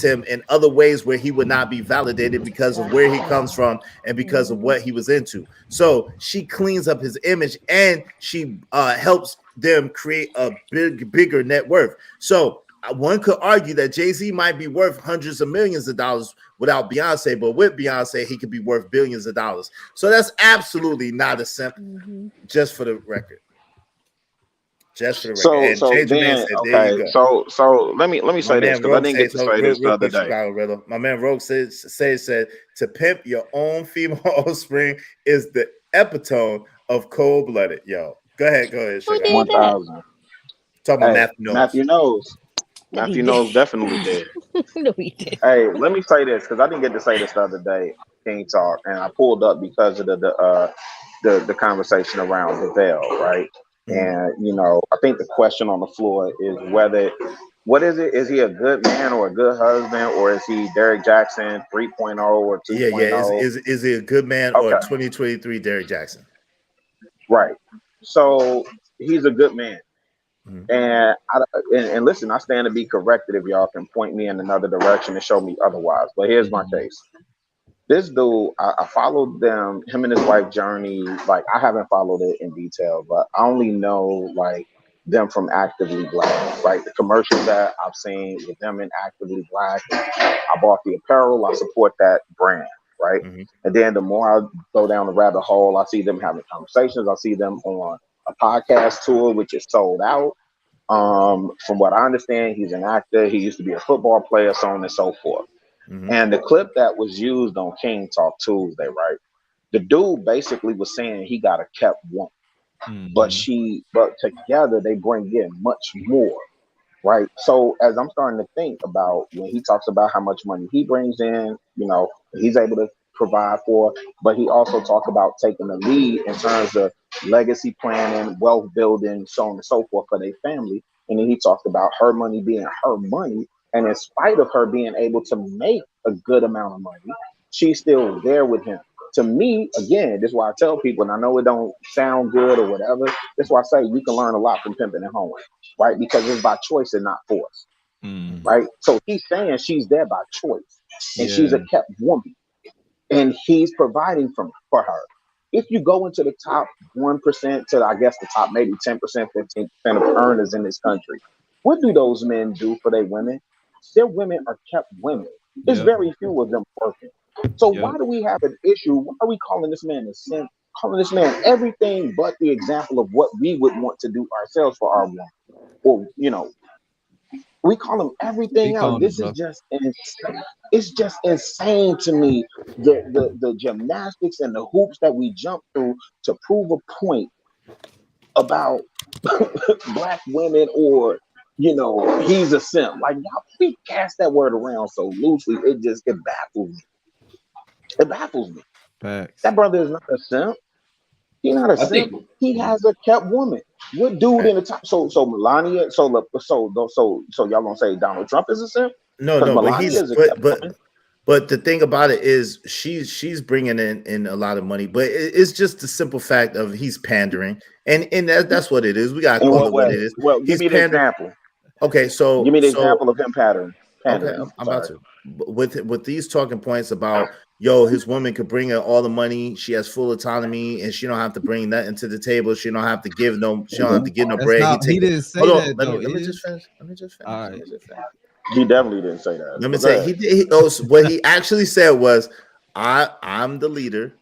him in other ways where he would not be validated because of where he comes from and because of what he was into. So she cleans up his image and she helps them create a bigger net worth. So one could argue that Jay-Z might be worth hundreds of millions of dollars without Beyonce, but with Beyonce, he could be worth billions of dollars. So that's absolutely not a simp, just for the record. Just for the record. So let me say this because I didn't get to say this the other day. My man Rogue said to pimp your own female offspring is the epitome of cold-blooded. Yo, go ahead. 1,000. Talking about Matthew knows. Matthew knows definitely did. No, he did. Hey, let me say this because I didn't get to say this the other day, King Talk, and I pulled up because of the conversation around Devale, right? And I think the question on the floor is what is it? Is he a good man or a good husband, or is he Derrick Jaxn 3.0 or 2.0? Yeah. Is he a good man or 2023 Derrick Jaxn? Right. So he's a good man. And listen, I stand to be corrected if y'all can point me in another direction and show me otherwise. But here's my case. This dude, I followed him and his wife journey. Like, I haven't followed it in detail, but I only know like them from Actively Black, right? The commercials that I've seen with them in Actively Black. I bought the apparel. I support that brand, right? And then the more I go down the rabbit hole, I see them having conversations. I see them on a podcast tour, which is sold out. From what I understand, he's an actor. He used to be a football player, so on and so forth. And the clip that was used on King Talk Tuesday, right? The dude basically was saying he got a kept woman, but together they bring in much more, right? So as I'm starting to think about when he talks about how much money he brings in, he's able to provide for, but he also talked about taking the lead in terms of legacy planning, wealth building, so on and so forth for their family. And then he talked about her money being her money. And in spite of her being able to make a good amount of money, she's still there with him. To me, again, this is why I tell people, and I know it don't sound good or whatever, that's why I say you can learn a lot from pimping and hoeing, right? Because it's by choice and not force, right? So he's saying she's there by choice, and she's a kept woman, and he's providing for her. If you go into the top 1% to, I guess, the top maybe 10%, 15% of earners in this country, what do those men do for their women? Their women are kept women. There's very few of them working. So why do we have an issue? Why are we calling this man a simp? Calling this man everything but the example of what we would want to do ourselves for our woman. Or, we call him everything else. This is just insane. It's just insane to me, the gymnastics and the hoops that we jump through to prove a point about black women or he's a simp. Like, y'all, we cast that word around so loosely, it baffles me. It baffles me. Facts. That brother is not a simp. He's not a simp. He has a kept woman. What dude in the top? So Melania. So y'all gonna say Donald Trump is a simp? No, but But the thing about it is, she's bringing in a lot of money, but it's just the simple fact of he's pandering, and that's what it is. We gotta In call what it what way? it is. Well, give He's me the pandering. example. Okay, Give me the so example of him pandering. okay, I'm about to with these talking points about his woman could bring in all the money. She has full autonomy, and she don't have to bring nothing to the table. She don't have to give no. She don't have to give no That's bread. not. He didn't say Hold on. that Let though. me just finish. Let me just finish. All Let right. me just finish. He definitely didn't say that. Let me say what he actually said was, I'm the leader.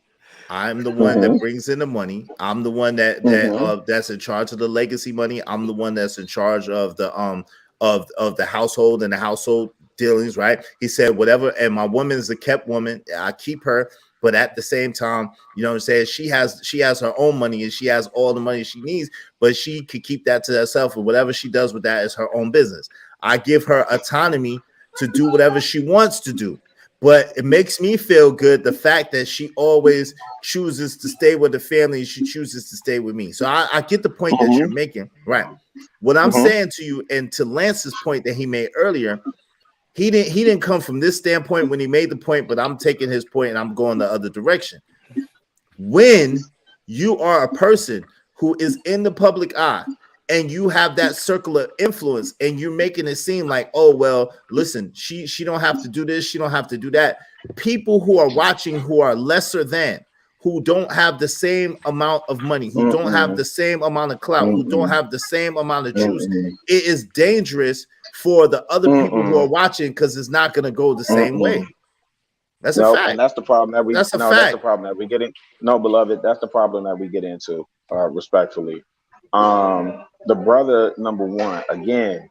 I'm the one that brings in the money. I'm the one that's in charge of the legacy money. I'm the one that's in charge of the of the household and the household dealings, right? He said whatever, and my woman is a kept woman. I keep her, but at the same time, you know what I'm saying? She has her own money and she has all the money she needs, but she could keep that to herself, and whatever she does with that is her own business. I give her autonomy to do whatever she wants to do. But it makes me feel good the fact that she always chooses to stay with the family. She chooses to stay with me. So I get the point that you're making. Right. What I'm saying to you, and to Lance's point that he made earlier, he didn't come from this standpoint when he made the point, but I'm taking his point and I'm going the other direction. When you are a person who is in the public eye, and you have that circle of influence, and you're making it seem like, oh, well, listen, she don't have to do this, she don't have to do that. People who are watching, who are lesser than, who don't have the same amount of money, who don't have the same amount of clout, who don't have the same amount of juice, it is dangerous for the other people who are watching, because it's not going to go the same way. That's a fact. And that's the problem that that's the problem that we get in. No, beloved, that's the problem that we get into, respectfully. The brother, number one, again,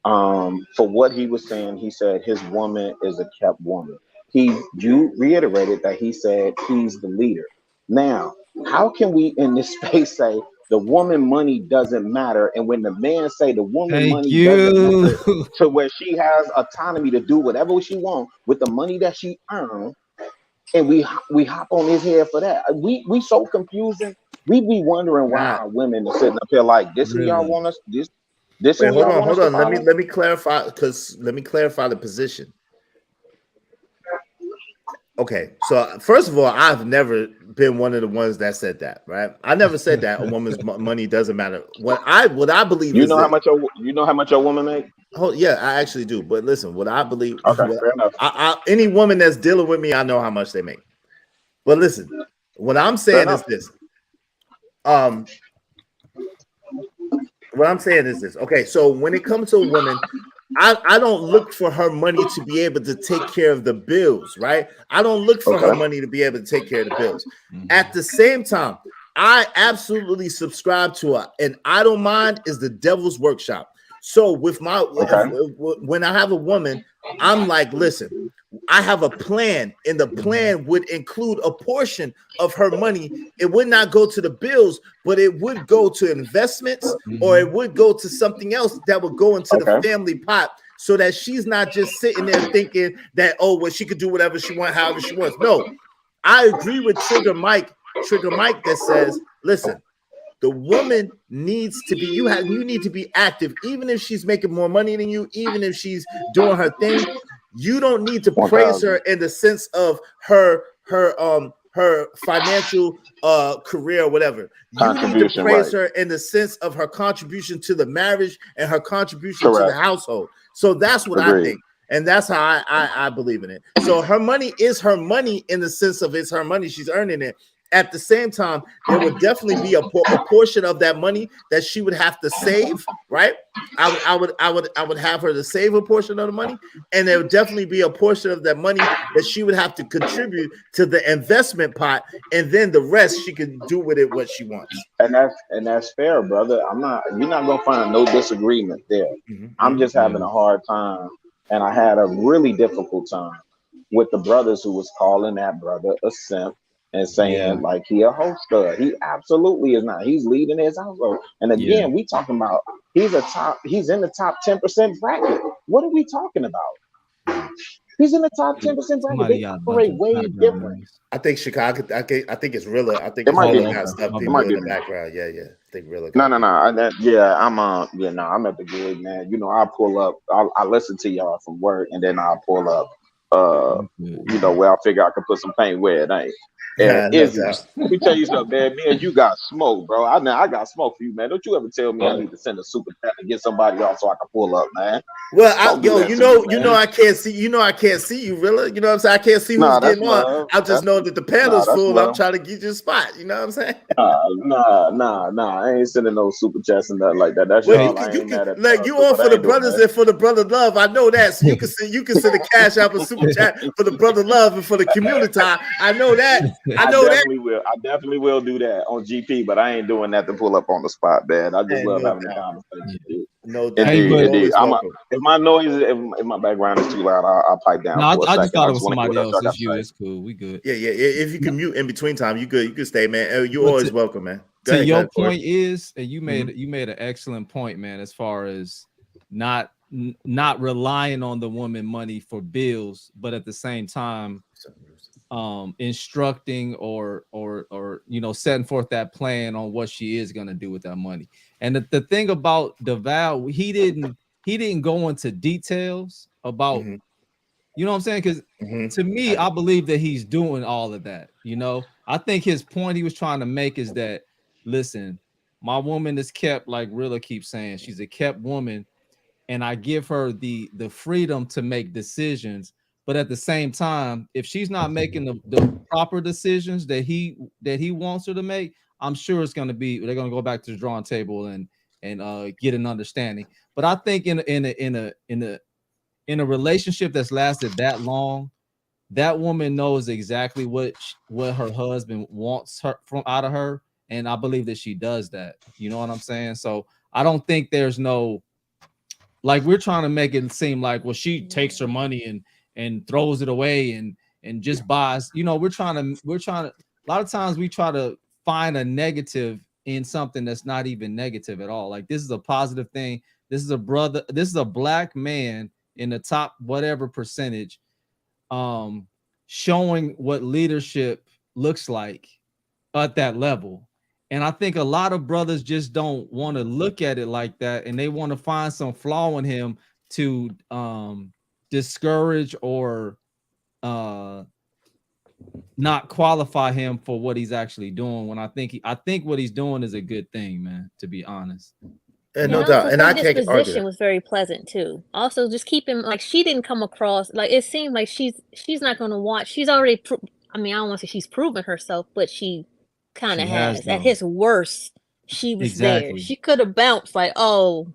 for what he was saying, he said his woman is a kept woman. You reiterated that he said he's the leader. Now, how can we in this space say the woman money doesn't matter, and when the man say the woman money doesn't matter, to where she has autonomy to do whatever she wants with the money that she earned, and we hop on his head for that? We so confusing. We be wondering why our women are sitting up here like this, and y'all want us this. Wait, hold on. Let me clarify, because let me clarify the position. Okay, so first of all, I've never been one of the ones that said that, right? I never said that a woman's money doesn't matter. What I believe is how much your woman make? Oh yeah, I actually do. But listen, what I believe, fair enough. Any woman that's dealing with me, I know how much they make. But listen, what I'm saying is this. What I'm saying is this. Okay, so when it comes to a woman, I don't look for her money to be able to take care of the bills, right? I don't look for her money to be able to take care of the bills. At the same time, I absolutely subscribe to her, and I don't mind is the devil's workshop. So with my when I have a woman, I'm like, listen, I have a plan, and the plan would include a portion of her money. It would not go to the bills, but it would go to investments, or it would go to something else that would go into the family pot, so that she's not just sitting there thinking that, oh, well, she could do whatever she wants, however she wants. No, I agree with Trigger Mike that says, listen, the woman needs to be, you need to be active, even if she's making more money than you, even if she's doing her thing. You don't need to praise her in the sense of her financial career or whatever. You need to praise her in the sense of her contribution to the marriage and her contribution to the household. So that's what I think. And that's how I believe in it. So her money is her money in the sense of it's her money. She's earning it. At the same time, there would definitely be a portion of that money that she would have to save, right? I would have her to save a portion of the money, and there would definitely be a portion of that money that she would have to contribute to the investment pot, and then the rest she can do with it what she wants. And that's fair, brother. You're not gonna find no disagreement there. I'm just having a hard time, and I had a really difficult time with the brothers who was calling that brother a simp and saying like he a hoster. He absolutely is not. He's leading his household. And again, we talking about he's in the top 10% bracket. What are we talking about? He's in the top 10% bracket. They operate way different. I think Chicago. I think it's realer. I think it might be got stuff people in the background. Yeah. I think realer. No. I'm at the gig, man. You know, I pull up. I listen to y'all from work, and then I'll pull up you know, where I figure I can put some paint where it ain't. And No Izzy, doubt. let me tell you something, man. Me and you got smoke, bro. I got smoke for you, man. Don't you ever tell me I need to send a super chat to get somebody off so I can pull up, man. Well, you know, I can't see. You know, I can't see you, really. You know what I'm saying? I can't see who's getting on. I just know that the panel's full. Love. I'm trying to get you a spot. You know what I'm saying? Nah. I ain't sending no super chats and nothing like that. That's y'all. I ain't mad at like you on for the brothers and for the brother love. I know that. So you can send a cash out for super chat for the brother love and for the community. I know that. I definitely will do that on GP, but I ain't doing that to pull up on the spot, man. I just love having the conversation. No doubt. Indeed. If my noise, if my background is too loud, I'll pipe down. No, for a I just second. thought it was somebody else. It's you. It's cool. We good. Yeah. If you can mute in between time, you could stay, man. You're always welcome, man. To your point is, and you made an excellent point, man. As far as not relying on the woman money for bills, but at the same time, instructing or you know, setting forth that plan on what she is going to do with that money. And the thing about Devale, he didn't go into details about you know what I'm saying, because to me, I believe that he's doing all of that. You know, I think his point he was trying to make is that, listen, my woman is kept, like Rilla keeps saying, she's a kept woman, and I give her the freedom to make decisions. But at the same time, if she's not making the proper decisions that he wants her to make, I'm sure they're going to go back to the drawing table and get an understanding. But I think in a relationship that's lasted that long, that woman knows exactly what her husband wants her out of her, and I believe that she does that. You know what I'm saying? So I don't think there's no, like, we're trying to make it seem like, well, she takes her money and throws it away and just buys. You know, we're trying to a lot of times we try to find a negative in something that's not even negative at all. Like, this is a positive thing. This is a black man in the top whatever percentage, showing what leadership looks like at that level. And I think a lot of brothers just don't want to look at it like that, and they want to find some flaw in him to discourage or not qualify him for what he's actually doing. When I think what he's doing is a good thing, man, to be honest. No doubt. And I can't argue. His position was very pleasant too. Also, just keep him, like, she didn't come across like, it seemed like she's not going to watch. She's already, I mean, I don't want to say she's proven herself, but she kind of has. At his worst, she was there. She could have bounced like, oh,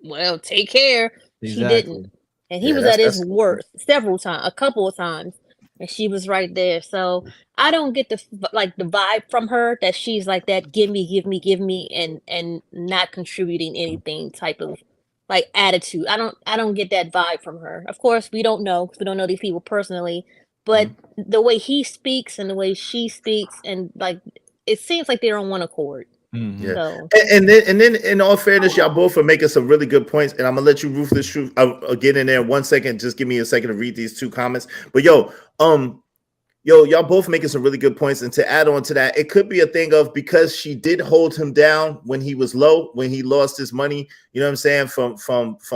well, take care. She didn't. And he was at his worst a couple of times. And she was right there. So I don't get the vibe from her that she's like that, give me, and not contributing anything type of like attitude. I don't get that vibe from her. Of course, we don't know, because we don't know these people personally, but the way he speaks and the way she speaks, and like, it seems like they're on one accord. Yeah. So. And then in all fairness, y'all both are making some really good points, and I'm gonna let you Ruthless Truth get in there in 1 second. Just give me a second to read these two comments. But y'all both making some really good points. And to add on to that, it could be a thing of, because she did hold him down when he was low, when he lost his money, you know what I'm saying, from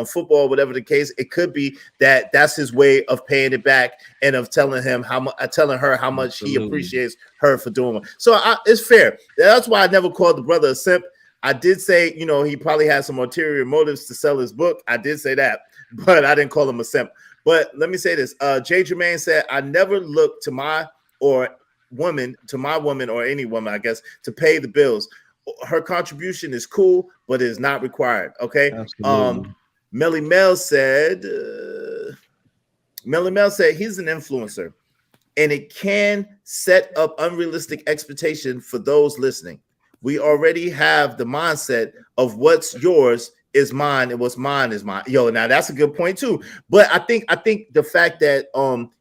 football, whatever the case, it could be that that's his way of paying it back and of telling her how much he appreciates her for doing it. So it's fair. That's why I never called the brother a simp. I did say, you know, he probably had some ulterior motives to sell his book. I did say that, but I didn't call him a simp. But let me say this. Jay Jermaine said, I never look to my woman or any woman, I guess, to pay the bills. Her contribution is cool, but it is not required. Okay. Melly Mel said he's an influencer, and it can set up unrealistic expectation for those listening. We already have the mindset of what's yours is mine and what's mine is mine. Yo, now that's a good point too. But I think the fact that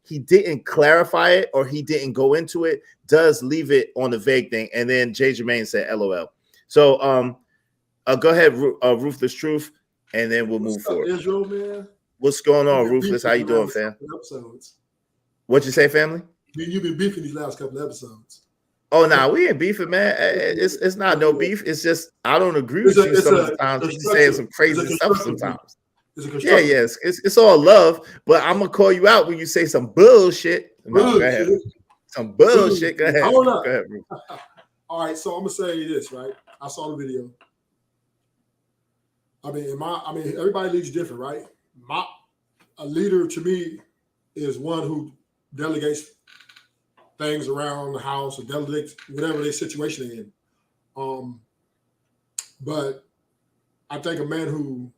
he didn't clarify it, or he didn't go into it, does leave it on the vague thing. And then Jay Jermaine said LOL. So go ahead, Ruthless Truth, and then we'll move forward. Israel, man. What's going on, Ruthless? How you doing, fam? What'd you say, family? You've been beefing these last couple of episodes. Oh, nah, we ain't beefing, man. It's not no beef. It's just I don't agree with you sometimes. You're saying some crazy stuff sometimes. It's a constructive. Yeah, it's all love, but I'm gonna call you out when you say some bullshit. No, go ahead. Some bullshit. Go ahead. Hold up. Go ahead. All right, so I'm gonna say this, right? I saw the video. I mean, everybody leads different, right? A leader to me is one who delegates things around the house or delegates whatever their situation in. But I think a man who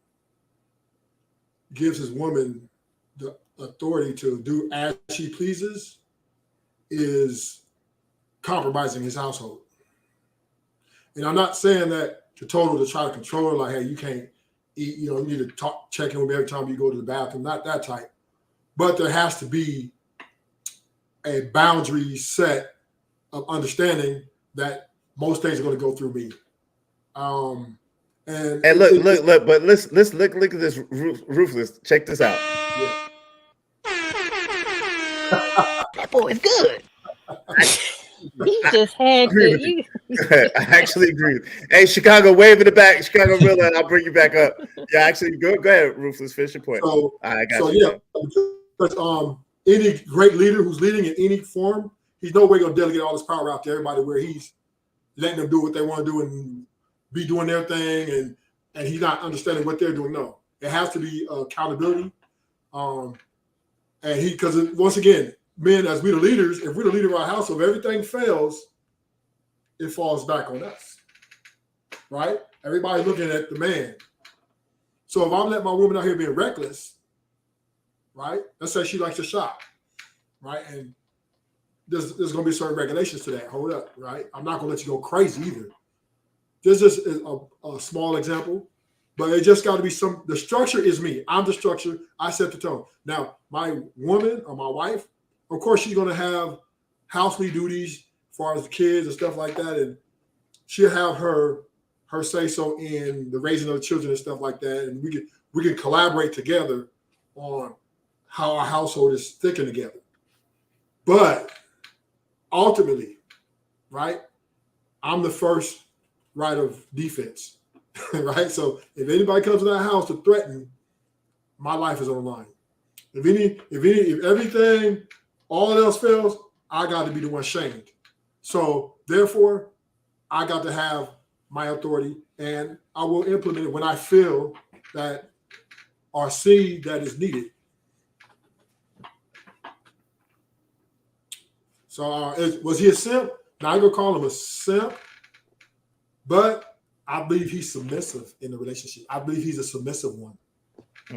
gives his woman the authority to do as she pleases is compromising his household. And I'm not saying that to try to control her, like, hey, you can't eat, you need to check in with me every time you go to the bathroom, not that type. But there has to be a boundary set of understanding that most things are going to go through me. And look, but let's look at this ruthless. Check this out. Yeah. That boy is good. You just had to. I actually agree. Hey, Chicago, wave in the back. Chicago, real, I'll bring you back up. Yeah, actually, go ahead, Ruthless. Finish your point. So, I got you. But any great leader who's leading in any form, he's no way going to delegate all his power out to everybody where he's letting them do what they want to do and be doing their thing, and he's not understanding what they're doing. No, it has to be accountability. And because once again, men, as we're the leaders, if we're the leader of our household, if everything fails, it falls back on us, right? Everybody looking at the man. So if I'm letting my woman out here being reckless, right? Let's say she likes to shop, right? And there's going to be certain regulations to that. Hold up, right? I'm not going to let you go crazy either. This is a small example, but it just got to be the structure is me. I'm the structure. I set the tone. Now, my woman or my wife, of course, she's going to have housely duties as far as the kids and stuff like that. And she'll have her say-so in the raising of the children and stuff like that. And we can collaborate together on how our household is sticking together. But ultimately, right, I'm the first right of defense, right? So if anybody comes to that house to threaten, my life is on the line. If everything, all else fails, I got to be the one shamed. So therefore, I got to have my authority, and I will implement it when I feel that or see that is needed. So was he a simp? Now I'm gonna call him a simp, but I believe he's submissive in the relationship. I believe he's a submissive one.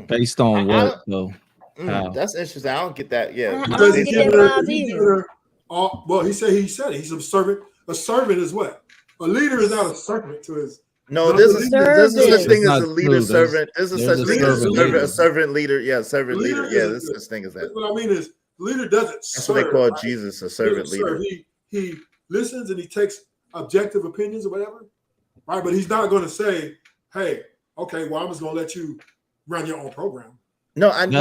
Based on what though? That's interesting. I don't get that. Yeah, because he's giving her well, he said it. He's a servant. A servant is what? A leader is not a servant to his. No, there's a such thing as a leader servant. There's a such thing as a servant leader. Yeah, servant leader. Yeah, there's such thing as that. What I mean is, the leader doesn't serve. That's what they call Jesus, a servant leader. He listens and he takes objective opinions or whatever, right? But he's not going to say, "Hey, okay, well, I'm just going to let you run your own program." No, the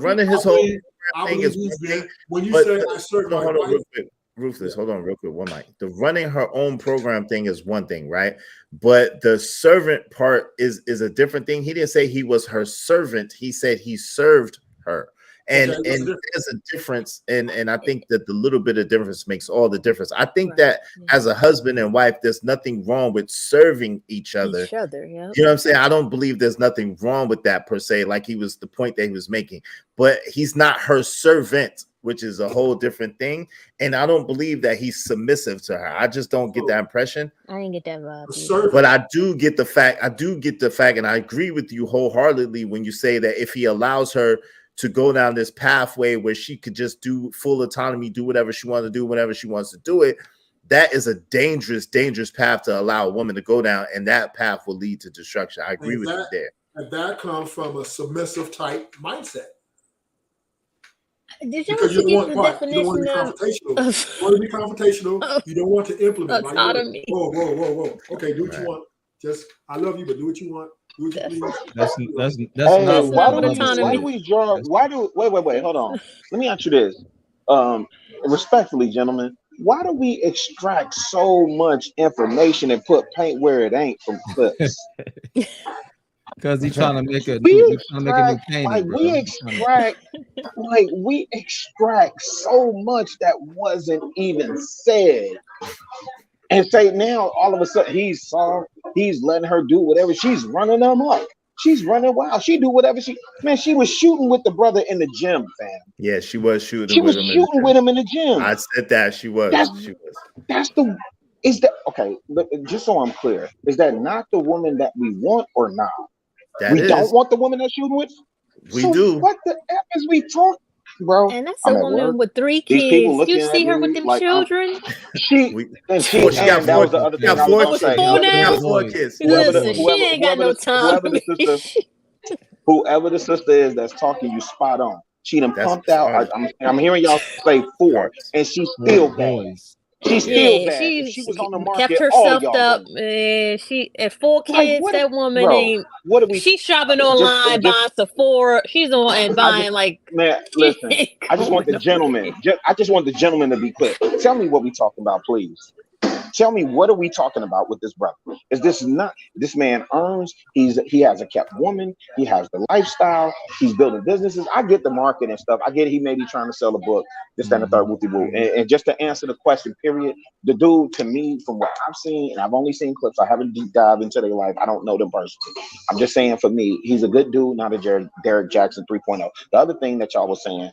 running his whole thing is one thing. When you say I serve my wife, Ruthless, hold on real quick. One mic. The running her own program thing is one thing, right? But the servant part is a different thing. He didn't say he was her servant. He said he served her. And there's a difference. And I think that the little bit of difference makes all the difference. I think that as a husband and wife, there's nothing wrong with serving each other. Yeah. You know what I'm saying? I don't believe there's nothing wrong with that per se, like he was the point that he was making. But he's not her servant, which is a whole different thing. And I don't believe that he's submissive to her. I just don't get that impression. I didn't get that vibe. But I do get the fact, and I agree with you wholeheartedly when you say that if he allows her to go down this pathway where she could just do full autonomy, do whatever she wants to do, whenever she wants to do it, that is a dangerous, dangerous path to allow a woman to go down, and that path will lead to destruction. I agree with you there. And that comes from a submissive type mindset. Did you because you get the don't want to be confrontational. You want to be confrontational. You don't want to implement. Autonomy. Whoa. Okay, do what you want. Just, I love you, but do what you want. Do what you please. That's Hey, not why do we draw? Wait, hold on. Let me ask you this. Respectfully, gentlemen, why do we extract so much information and put paint where it ain't from clips? Because he's trying to make a We new painting, like bro. we extract so much that wasn't even said. And say now all of a sudden he's soft, he's letting her do whatever, she's running them up. She's running wild. She do whatever she was shooting with the brother in the gym, fam. Yeah, she was shooting. She was shooting with him in the gym. I said that she was. Okay? Just so I'm clear, is that not the woman that we want or not? We don't want the woman that's shooting with. We do. What the f is we talking, bro? And that's a woman with 3 These people kids. looking You see at her me with them like children? She got that was the other thing got I was gonna say. Four now? Four kids. Listen, she ain't got no time. Whoever the sister is that's talking, you spot on. She done pumped out. I'm hearing y'all say 4, and she's still bad. She's still bad. If she was on the market, kept herself up. She at 4 kids. That woman ain't. What are we? She's shopping online, buying Sephora. She's on and buying Listen. I just want the gentleman. I just want the gentleman to be clear. Tell me what we talking about, please. Tell me, what are we talking about with this brother? Is this not this man earns? He has a kept woman. He has the lifestyle. He's building businesses. I get the market and stuff. I get he may be trying to sell a book, this, that, and the third, woo. And just to answer the question, period, the dude, to me, from what I've seen, and I've only seen clips, I haven't deep dived into their life. I don't know them personally. I'm just saying, for me, he's a good dude, not a Derrick Jaxn 3.0. The other thing that y'all was saying,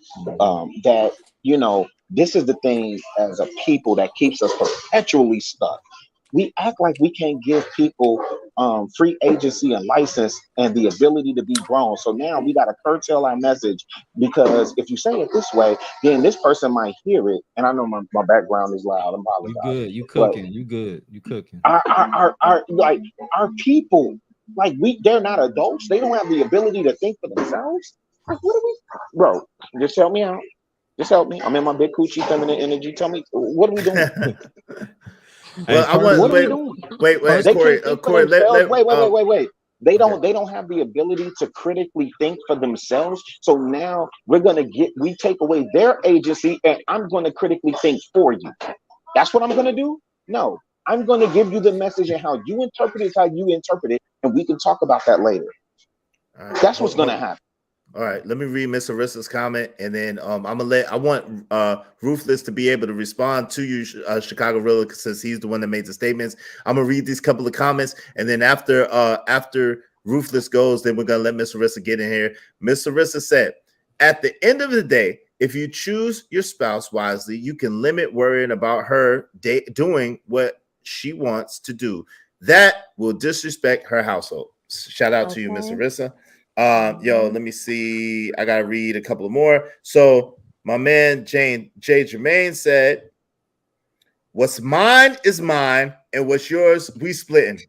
that, you know, this is the thing as a people that keeps us perpetually stuck. We act like we can't give people free agency and license and the ability to be grown. So now we got to curtail our message, because if you say it this way, then this person might hear it. And I know my background is loud. I'm apologizing. You good. You cooking. You good. You cooking. Our people, like they're not adults. They don't have the ability to think for themselves. Like, what are we, bro? Just help me out. Just help me. I'm in my big coochie feminine energy. Tell me, what are we doing? Well, I want. What are we doing? Wait, Corey. Wait. They don't have the ability to critically think for themselves. So now we take away their agency, and I'm gonna critically think for you. That's what I'm gonna do? No, I'm gonna give you the message, and how you interpret it is how you interpret it, and we can talk about that later. That's what's gonna happen. All right, let me read Miss Arissa's comment, and then I want Ruthless to be able to respond to you, Chicago Rilla, since he's the one that made the statements. I'm gonna read these couple of comments, and then after Ruthless goes, then we're gonna let Miss Arissa get in here. Miss Arissa said, "At the end of the day, if you choose your spouse wisely, you can limit worrying about her doing what she wants to do. That will disrespect her household." Shout out to you, Miss Arissa. Let me see. I gotta read a couple of more. So my man Jay Jermaine said, "What's mine is mine, and what's yours, we splitting."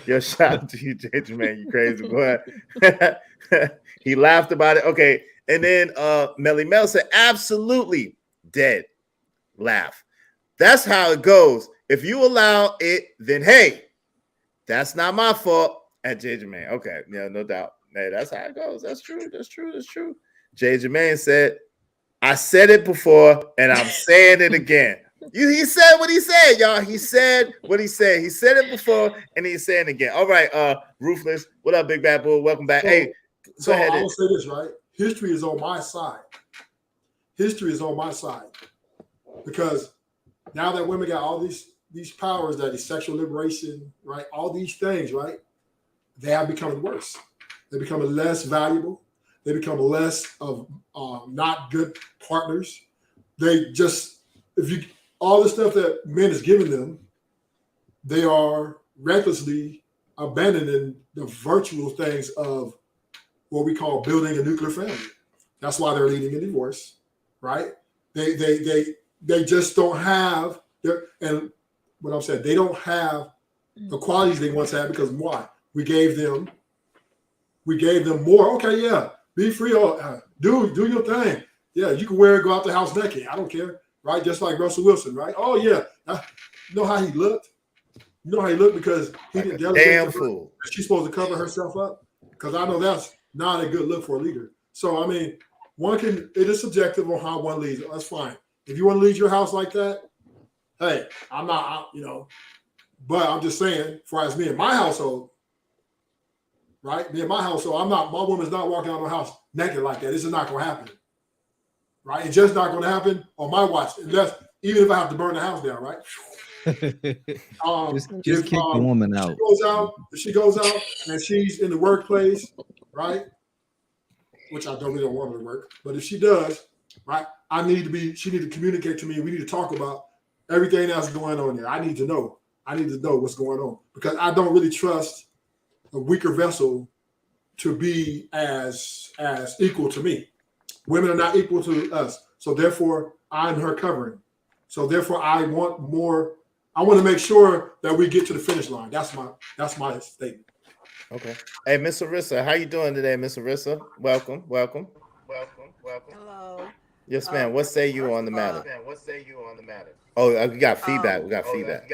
Yo, shout out to you, Jay Jermaine. You crazy boy. He laughed about it. Okay, and then Melly Mel said, "Absolutely dead." Laugh. That's how it goes. If you allow it, then hey, that's not my fault. At Jay Jermaine. Okay, yeah, no doubt. Hey, that's how it goes. That's true. Jay Jermaine said, "I said it before, and I'm saying it again." He said what he said, y'all. He said what he said. He said it before, and he's saying it again. All right, Ruthless. What up, Big Bad Bull? Welcome back. So I will say this, right? History is on my side. Because now that women got all these powers, that is sexual liberation, right? All these things, right? They have become worse. They become less valuable. They become less of not good partners. They just, all the stuff that men is giving them, they are recklessly abandoning the virtual things of what we call building a nuclear family. That's why they're leading a divorce, right? They just don't have and what I'm saying, they don't have the qualities they once had, because why? We gave them more. Okay, yeah, be free. Do your thing. Yeah, you can wear it, go out the house naked. I don't care, right? Just like Russell Wilson, right? Oh yeah, you know how he looked. Because he didn't delegate. Damn fool. She's supposed to cover herself up. Because I know that's not a good look for a leader. So I mean, it is subjective on how one leads. That's fine. If you want to lead your house like that, hey, I'm not, but I'm just saying, for as me and my household, right? Me and my household, my woman's not walking out of the house naked like that. This is not going to happen, right? It's just not going to happen on my watch, unless, even if I have to burn the house down, right? Just kick the woman out. If she goes out and she's in the workplace, right? Which I don't want her to work, but if she does, right? She need to communicate to me. We need to talk about everything that's going on there. I need to know what's going on, because I don't really trust a weaker vessel to be as equal to me. Women are not equal to us. So therefore, I'm her covering. So therefore, I want more. I want to make sure that we get to the finish line. That's my statement. Okay. Hey, Miss Arissa, how you doing today, Miss Arissa? Welcome. Hello. Yes, ma'am. What say you on the matter? Oh, we got feedback. We got feedback.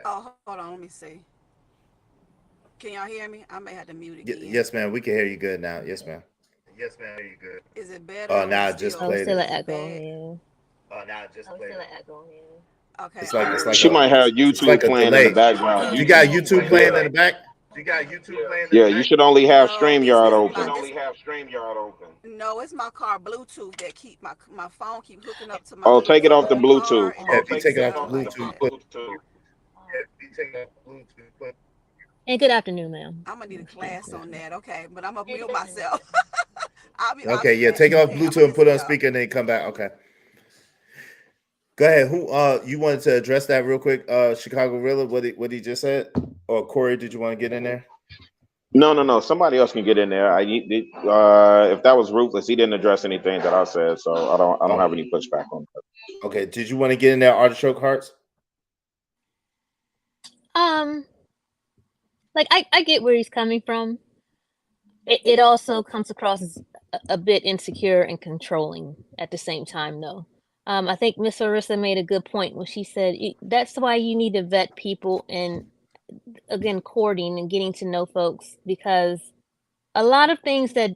Oh, hold on. Let me see. Can y'all hear me? I may have to mute again. Yes, ma'am. We can hear you good now. Yes, ma'am. Is it better? Oh, now it just played still it. an echo. Okay. It's like She might have YouTube a playing delay. in the background. You got YouTube playing in the back? Yeah, you should only have No, StreamYard open. No, it's my car Bluetooth that keep my phone keep hooking up to my. Oh, take it off the Bluetooth. If you take it off the Bluetooth, And good afternoon, ma'am. I'm gonna need a class on that. Okay, but I'm gonna mute myself. Okay, yeah, take it off Bluetooth and put it on speaker and then come back. Okay. Go ahead. Who you wanted to address that real quick? Chicago Rilla, what he just said? Or Corey, did you want to get in there? No. Somebody else can get in there. If that was Ruthless, he didn't address anything that I said, so I don't have any pushback on that. Okay. Did you want to get in there, Artichoke Hearts? Like I get where he's coming from. It also comes across as a bit insecure and controlling at the same time, though. I think Miss Arissa made a good point when she said that's why you need to vet people and, again, courting and getting to know folks, because a lot of things that,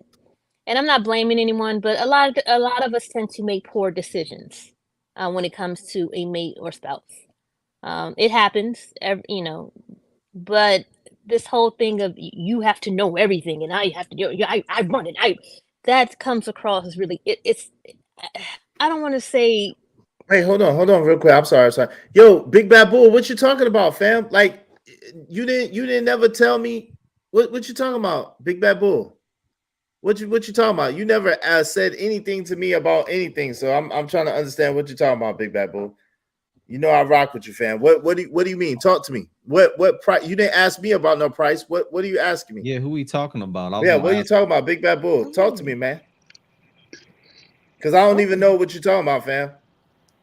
and I'm not blaming anyone, but a lot of us tend to make poor decisions when it comes to a mate or spouse. It happens, but this whole thing of you have to know everything and I have to do, I run it. That comes across as really I don't want to say. Hey, hold on, real quick. I'm sorry. Yo, Big Bad Bull, what you talking about, fam? Like, you didn't never tell me what you talking about, Big Bad Bull. What you talking about? You never said anything to me about anything. So I'm trying to understand what you're talking about, Big Bad Bull. You know I rock with you, fam. What do you mean? Talk to me. What price? You didn't ask me about no price. What are you asking me? Yeah, who we talking about? Yeah, what are you talking about, Big Bad Bull? Talk to me, man. Because I don't even know what you're talking about, fam.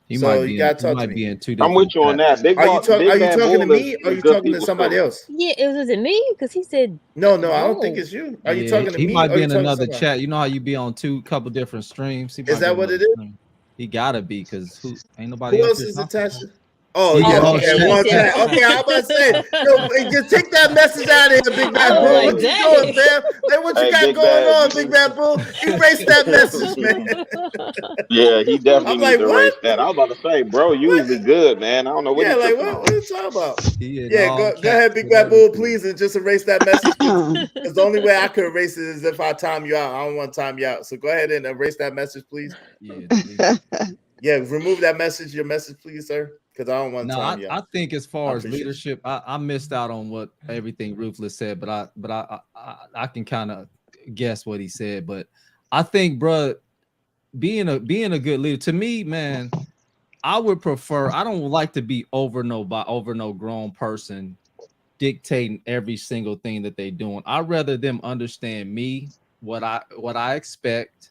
You gotta talk to me. Be in two I'm with you on that. Are you talking to me or are you talking to somebody else? Yeah, was it me? Because he said no, I don't think it's you. Are you talking to me? He might be in another chat. You know how you be on couple different streams. Is that what it is? He gotta be, because ain't nobody. Who else is attached? Oh yeah, okay, one chat. Okay, I'm about to say, just take that message out of here, Big Bad Bull. What you doing, fam? Like, what you got going on, Big Bad Bull? Erase that message, man. Yeah, he definitely needs to erase that. I was about to say, bro, you usually good, man. I don't know what what are you talking about? Yeah, go ahead, Big Bad Bull, please, and just erase that message. Because the only way I could erase it is if I time you out. I don't want to time you out. So go ahead and erase that message, please. Yeah, remove that message, your message, please, sir. Because I don't want to time you out. I think as far as leadership, I missed out on what everything Ruthless said, but I can kind of guess what he said. But I think, bro, being a good leader, to me, man, I would prefer. I don't like to be over no grown person dictating every single thing that they doing. I'd rather them understand me, what I expect,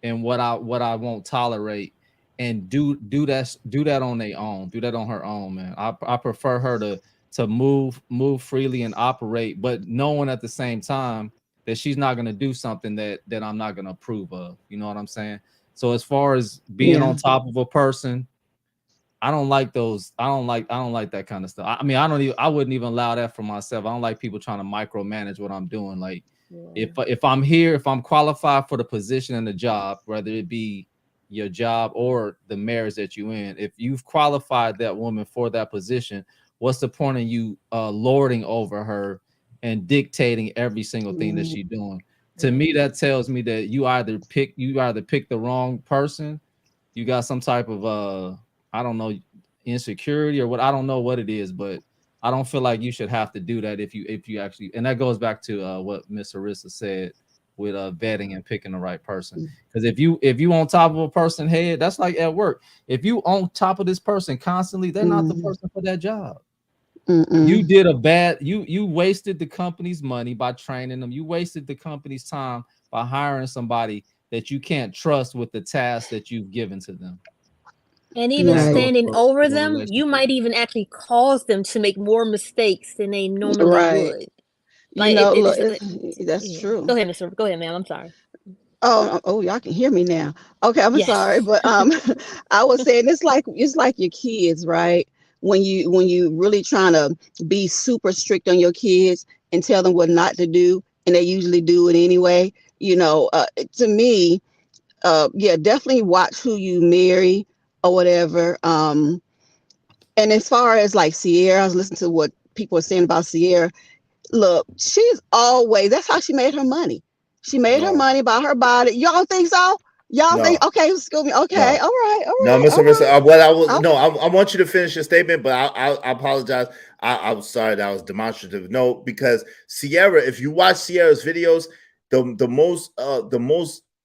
and what I won't tolerate. And do that on their own. Do that on her own, man. I prefer her to move freely and operate, but knowing at the same time that she's not gonna do something that I'm not gonna approve of. You know what I'm saying? So as far as being on top of a person, I don't like those. I don't like that kind of stuff. I mean, I wouldn't even allow that for myself. I don't like people trying to micromanage what I'm doing. Like if I'm here, if I'm qualified for the position and the job, whether it be your job or the marriage that you're in. If you've qualified that woman for that position, what's the point of you lording over her and dictating every single thing that she's doing? To me, that tells me that you either pick the wrong person, you got some type of I don't know, insecurity or what, I don't know what it is, but I don't feel like you should have to do that if you actually, and that goes back to what Miss Arissa said with vetting and picking the right person. Because if you on top of a person's head, that's like at work. If you on top of this person constantly, they're not the person for that job. You did a bad, you wasted the company's money by training them. You wasted the company's time by hiring somebody that you can't trust with the task that you've given to them. And even standing over them, you might even actually cause them to make more mistakes than they normally would. Like, that's true. Go ahead, Mr. Go ahead, ma'am. I'm sorry. Oh, y'all can hear me now. Okay, I'm sorry, but I was saying it's like your kids, right? When you really trying to be super strict on your kids and tell them what not to do, and they usually do it anyway. To me, definitely watch who you marry or whatever. And as far as like Sierra, I was listening to what people are saying about Sierra. Look, she's always, that's how she made her money. She made her money by her body. Y'all think so? Y'all think, okay, excuse me. Okay, all right. No, Miss Arissa, I want you to finish your statement, but I apologize. I'm sorry that I was demonstrative. No, because Sierra, if you watch Sierra's videos, the most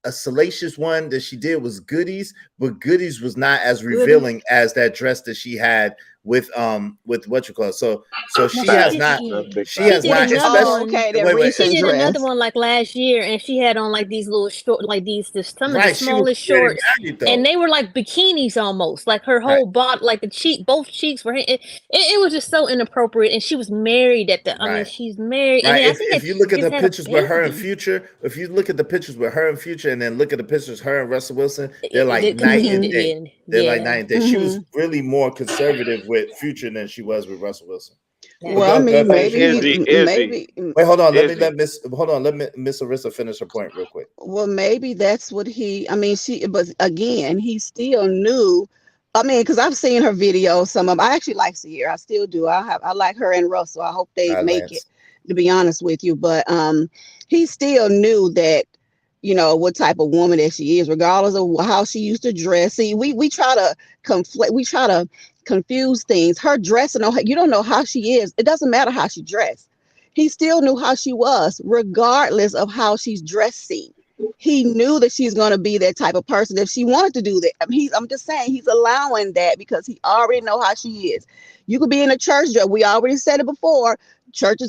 salacious one that she did was Goodies, but Goodies was not as revealing as that dress that she had with what you call it. So she has not especially she did another one like last year, and she had on like these little short, like some of the smallest shorts, and they were like bikinis almost, like her whole body, like both cheeks were. It was just so inappropriate, and she was married at the. I mean, she's married. Right. And I think if you look at the pictures with her in Future, and then look at the pictures her and Russell Wilson, they're like night and day. They're like night and day. She was really more conservative with Future than she was with Russell Wilson. Well, I mean, maybe. Wait, hold on. Let Miss Arissa finish her point real quick. Well, maybe that's what but again, he still knew. I mean, because I've seen her videos. Some of them, I actually like Sierra. I still do. I like her and Russell. I hope they make it. To be honest with you, but he still knew that. What type of woman that she is, regardless of how she used to dress. See, we try to conflate, we try to confuse things. Her dressing, you don't know how she is. It doesn't matter how she dressed. He still knew how she was, regardless of how she's dressing. He knew that she's going to be that type of person if she wanted to do that. I'm just saying he's allowing that because he already know how she is. You could be in a church dress. We already said it before. Church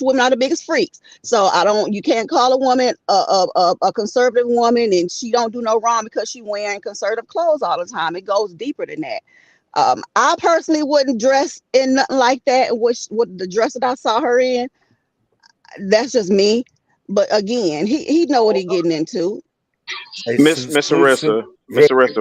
women are the biggest freaks. So you can't call a woman a conservative woman and she don't do no wrong because she wearing conservative clothes all the time. It goes deeper than that. I personally wouldn't dress in nothing like that. What the dress that I saw her in, that's just me. But again, he know what he's getting into. Hey, Miss Arissa. Real quick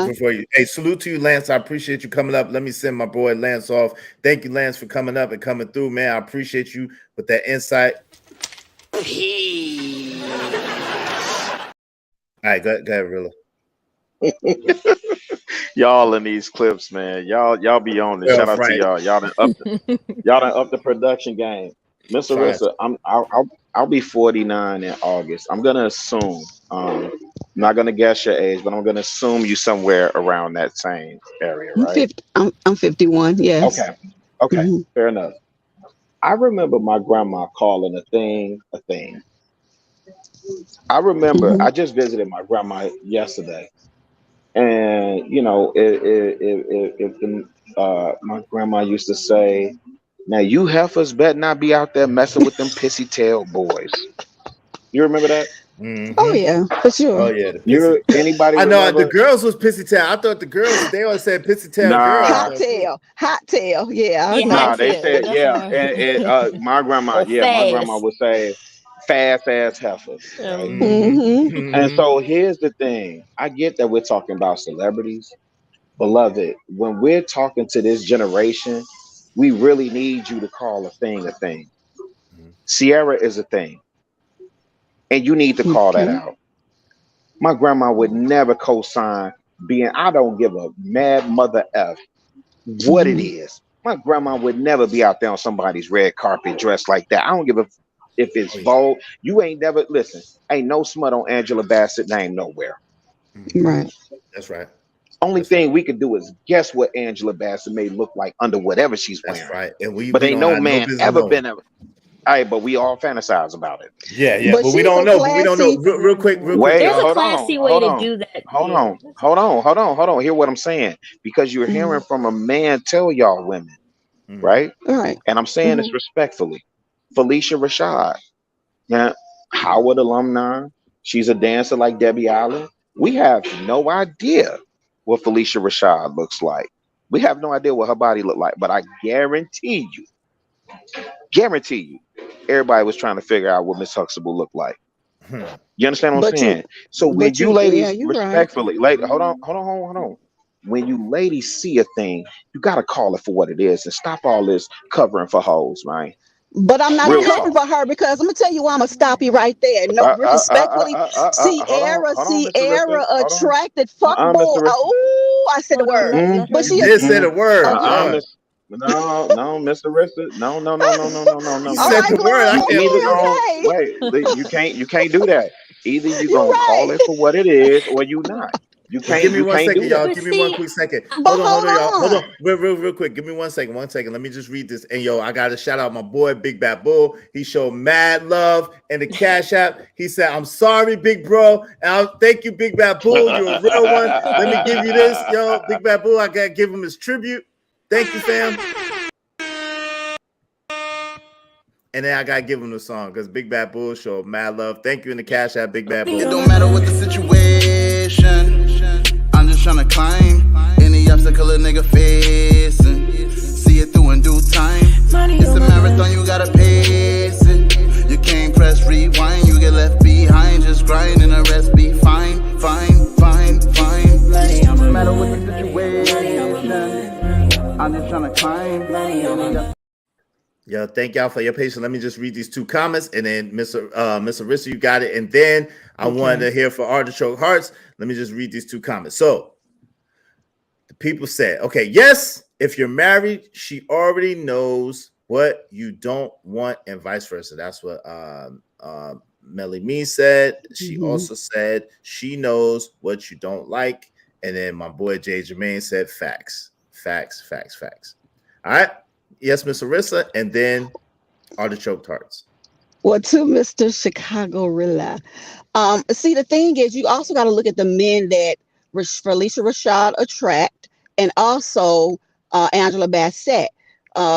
before you. Hey, salute to you, Lance. I appreciate you coming up. Let me send my boy Lance off. Thank you, Lance, for coming up and coming through, man. I appreciate you with that insight. All right, go ahead, Rilla. Y'all in these clips, man. Y'all be on it. Shout out to y'all. Y'all done up the production game. Miss Arissa, I'll be 49 in August. I'm gonna assume. I'm not gonna guess your age, but I'm gonna assume you somewhere around that same area, right? I'm 51. Yes. Okay. Fair enough. I remember my grandma calling a thing a thing. I remember I just visited my grandma yesterday, and my grandma used to say, "Now you heifers better not be out there messing with them pissy tail boys." You remember that? Oh yeah, for sure. Oh yeah, anybody? I know remember? the girls was pissy tail. I thought the girls they always said pissy tail. Nah. Girls. Hot tail. Yeah. Nah, they said and my grandma, my grandma would say fast ass heifers. Right? And so here's the thing. I get that we're talking about celebrities, beloved. When we're talking to this generation, we really need you to call a thing a thing. Sierra is a thing. And you need to call that out. My grandma would never co-sign being, I don't give a mad mother F what it is. My grandma would never be out there on somebody's red carpet dressed like that. I don't give a if it's Vogue. You ain't never, listen, ain't no smut on Angela Bassett name nowhere. Right. That's right. Only thing we could do is guess what Angela Bassett may look like under whatever she's wearing. That's right. And but we ain't don't no have man business ever knowing. been ever. All right, but we all fantasize about it. Yeah, but we don't know. But we don't know. Real quick, Wait, There's a hold classy on, way hold to on, do that. hold Yeah. on. Hear what I'm saying? Because you're hearing from a man tell y'all women, right? Right. And I'm saying this respectfully. Felicia Rashad, now Howard alumni. She's a dancer like Debbie Allen. We have no idea what Felicia Rashad looks like. We have no idea what her body looked like. But I guarantee you, everybody was trying to figure out what Miss Huxtable looked like. You understand what I'm saying? So when you ladies, respectfully, hold on. When you ladies see a thing, you gotta call it for what it is and stop all this covering for hoes, man. But I'm not Real covering talk. for her because I'm gonna tell you why I'm gonna stop you right there. No, respectfully, Sierra attracted fuckboy. Oh, I said the word, but she did say the word. No, Miss Arista. No. You said the word. I can't. Wait, you can't do that. Either you gonna call it for what it is, or you not. You can't. Give me you one can't second, do y'all. that. Give me one quick second. Hold on, y'all. Hold on. Real quick. Give me 1 second. 1 second. Let me just read this. And yo, I gotta shout out my boy, Big Bad Bull. He showed mad love in the Cash App. He said, "I'm sorry, big bro." And thank you, Big Bad Bull. You're a real one. Let me give you this, yo, Big Bad Bull. I gotta give him his tribute. Thank you, fam. And then I gotta give him the song because Big Bad Bull showed mad love. Thank you in the Cash App, Big Bad Bull. It don't matter what the situation. I'm just trying to climb any obstacle a nigga facing. See it through in due time. It's a marathon, you gotta pace it. You can't press rewind, you get left behind. Just grind and the rest be fine. No matter what the situation, I'm just trying to climb. Yo, thank y'all for your patience. Let me just read these 2 comments, and then Miss Arissa, you got it. And then I wanted to hear for Artichoke Hearts. Let me just read these 2 comments. So the people said, okay, yes, if you're married, she already knows what you don't want, and vice versa. That's what Melly Me said. She also said she knows what you don't like. And then my boy Jay Jermaine said facts. All right. Yes, Miss Arissa, and then Artichoke Tarts. Well, to Mr. Chicago Rilla. See, the thing is, you also got to look at the men that Felicia Rashad attract, and also Angela Bassett.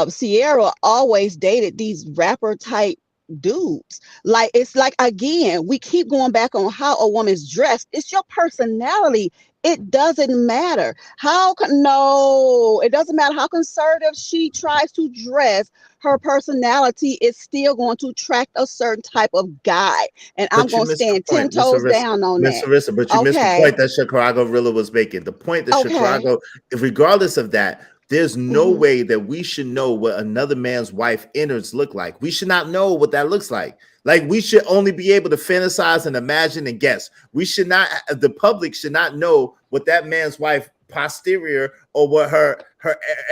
Sierra always dated these rapper type dudes. Like, it's like, again, we keep going back on how a woman's dressed. It's your personality. It doesn't matter it doesn't matter how conservative she tries to dress. Her personality is still going to attract a certain type of guy, and I'm going to stand 10 toes down on that. Miss Arissa, but you missed the point that Chicago Rilla was making. The point that Chicago, regardless of that, there's no way that we should know what another man's wife innards look like. We should not know what that looks like. Like, we should only be able to fantasize and imagine and guess. We should not, the public should not know what that man's wife posterior or what her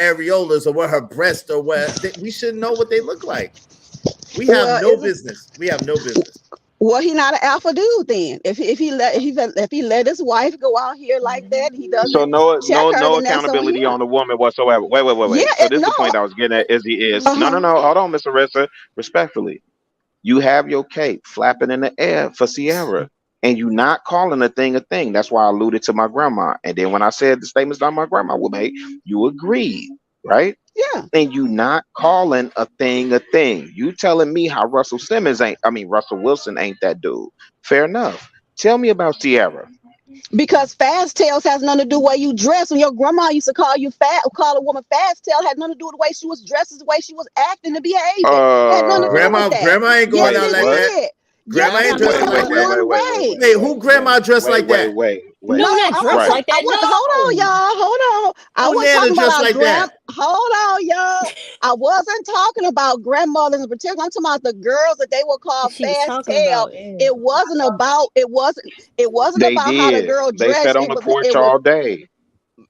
areolas or what her breast or what. We shouldn't know what they look like. We have no business. Well, he not an alpha dude then. If he let his wife go out here like that, he doesn't. So no her, accountability on the woman whatsoever. Wait. Yeah, so this is the point I was getting at. No. Hold on, Miss Arissa. Respectfully, you have your cape flapping in the air for Sierra, and you not calling a thing a thing. That's why I alluded to my grandma. And then when I said the statements that my grandma would make, you agreed, right? Yeah. And you not calling a thing a thing. You telling me how Russell Wilson ain't that dude. Fair enough. Tell me about Sierra. Because fast tails has nothing to do with the way you dress. When your grandma used to call a woman fast tail, had nothing to do with the way she was dressed, the way she was acting and behaving. Had nothing to do with that. Grandma ain't going out like that. Grandma ain't dressed like that. Wait, who grandma dressed like that? Wait. No, not dressed like that. Hold on, y'all. Hold on. I wasn't talking about our grandma. Hold on, y'all. I wasn't talking about grandmothers in particular. I'm talking about the girls that they would call She was fast talking tail. about, yeah. It wasn't about. It wasn't They about how the did. girl They dressed. sat on the porch It was. all day.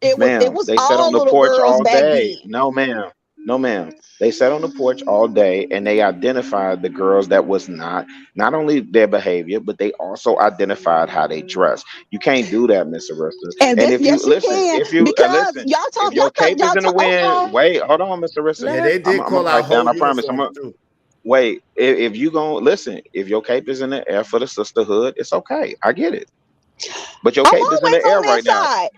It Ma'am, was they sat on all the little porch girls all back day. then. No, ma'am. No, ma'am. They sat on the porch all day and they identified the girls that was not only their behavior, but they also identified how they dress. You can't do that, Miss Arista. And And this, if you yes, you listen, can, if you because listen, y'all if talk. your Y'all think cape is y'all in the talk. wind, Okay, wait, hold on, Miss Arista. let Yeah, her. they did I'm gonna call out pipe down. whole I promise. uniforms too. Wait. If you gonna listen, if your cape is in the air for the sisterhood, it's okay. I get it. But your I'm cape is in the always air on right now. that side.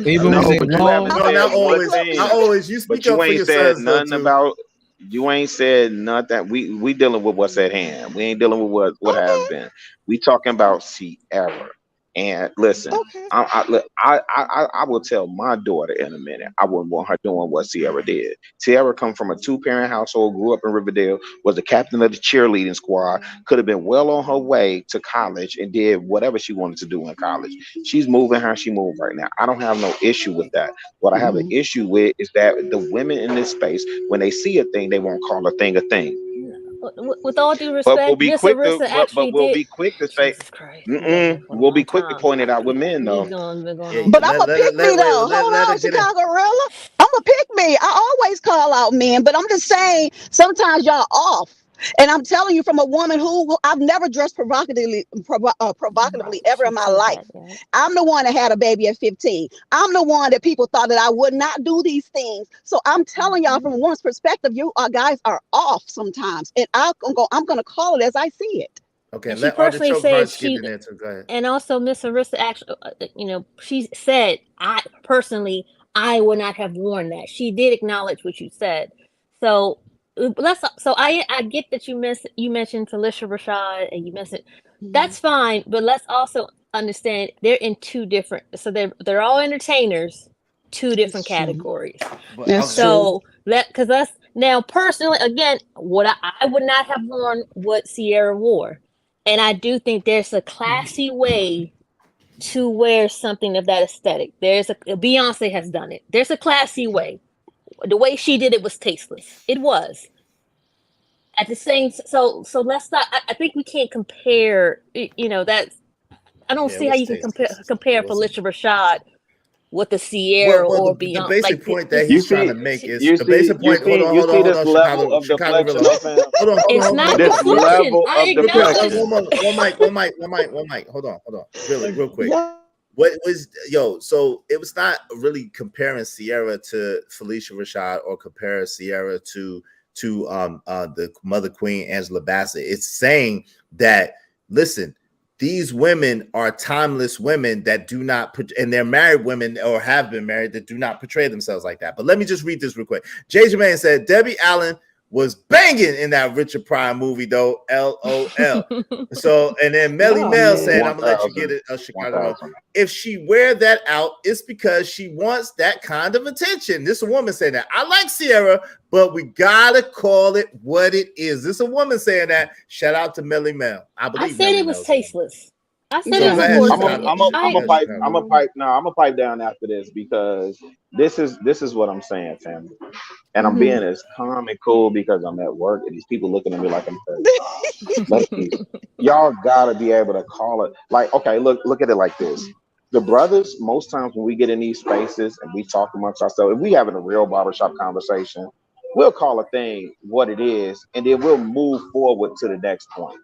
Even when No, they but you haven't wrong, No, said not one always. Not thing. always. You But speak you up for ain't your said sons though nothing too. about. You ain't said nothing. We dealing with what's at hand. We ain't dealing with what has Okay, been. We talking about Sierra. And listen, okay. I will tell my daughter in a minute. I wouldn't want her doing what Sierra did. Sierra come from a 2-parent household, grew up in Riverdale, was the captain of the cheerleading squad, could have been well on her way to college and did whatever she wanted to do in college. She's moving how she moved right now. I don't have no issue with that. What I have an Mhm. issue with is that the women in this space, when they see a thing, they won't call a thing a thing. With all due But we'll respect, be Miss quick to Arista actually we'll did. be quick to say, Jesus Christ, we've been here for a we'll be long quick to time. point it out with men We've though. been going Yeah, on But for. I'm a pick me wait. though. Hold Let her on, get in. Chicago Rilla. I'm a pick me. I always call out men, but I'm just saying sometimes y'all off. And I'm telling you, from a woman who I've never dressed provocatively ever She in my said that, life. yeah. I'm the one that had a baby at 15. I'm the one that people thought that I would not do these things. So I'm telling y'all, from a woman's perspective, you guys are off sometimes, and I'm gonna call it as I see it. Okay, And she let personally Artichoke said Hearts get she, in there too. Go ahead. and also Miss Arista actually, she said, I personally, I would not have worn that. She did acknowledge what you said. So I get that you mentioned Felicia Rashad and you mentioned Mhm. that's fine, but let's also understand they're in two different. So they're all entertainers, two different That's true. categories. But That's okay, true. So because us now personally, again, what I would not have worn what Sierra wore, and I do think there's a classy way to wear something of that aesthetic. There's a Beyonce has done it. There's a classy way. The way she did it was tasteless. It was at the same. So let's not. I think we can't compare. That's. I don't yeah, it see how was you can tasteless. It compare wasn't. Felicia Rashad with the Sierra Well, or the Beyonce. basic Like point that it's You he's trying to see, make is you the see, basic you point. see, you see Hold this on, level of Chicago deflection, Villa. though, fam. it's not This Hold on. deflection. level I of Real quick, acknowledge. deflection. one mic. Hold on, real quick. What was so it was not really comparing Sierra to Felicia Rashad or compare Sierra to the Mother Queen Angela Bassett. It's saying that listen, these women are timeless women that do not and they're married women or have been married that do not portray themselves like that. But let me just read this real quick. Jay Jermaine said Debbie Allen was banging in that Richard Pryor movie though. LOL. So, and then Melly Y'all Mel mess. said, I'm gonna let you 1,000. get it, Chicago. 1,000. If she wear that out, it's because she wants that kind of attention. This woman saying that. I like Sierra, but we gotta call it what it is. This a woman saying that. Shout out to Melly Mel. I I believe said Melly it was Mel's woman. tasteless. I said it So Yeah, was go a ahead, poor. I'm a, Chicago. I'm a, I'm I a Yeah, pipe, Chicago. I'm a pipe. No, I'm a pipe down after this because this is what I'm saying, family. And I'm hmm being as calm and cool because I'm at work and these people looking at me like I'm crazy. Let's be. Y'all gotta be able to call it like, okay, look at it like this. The brothers, most times when we get in these spaces and we talk amongst ourselves, if we having a real barbershop conversation, we'll call a thing what it is, and then we'll move forward to the next point.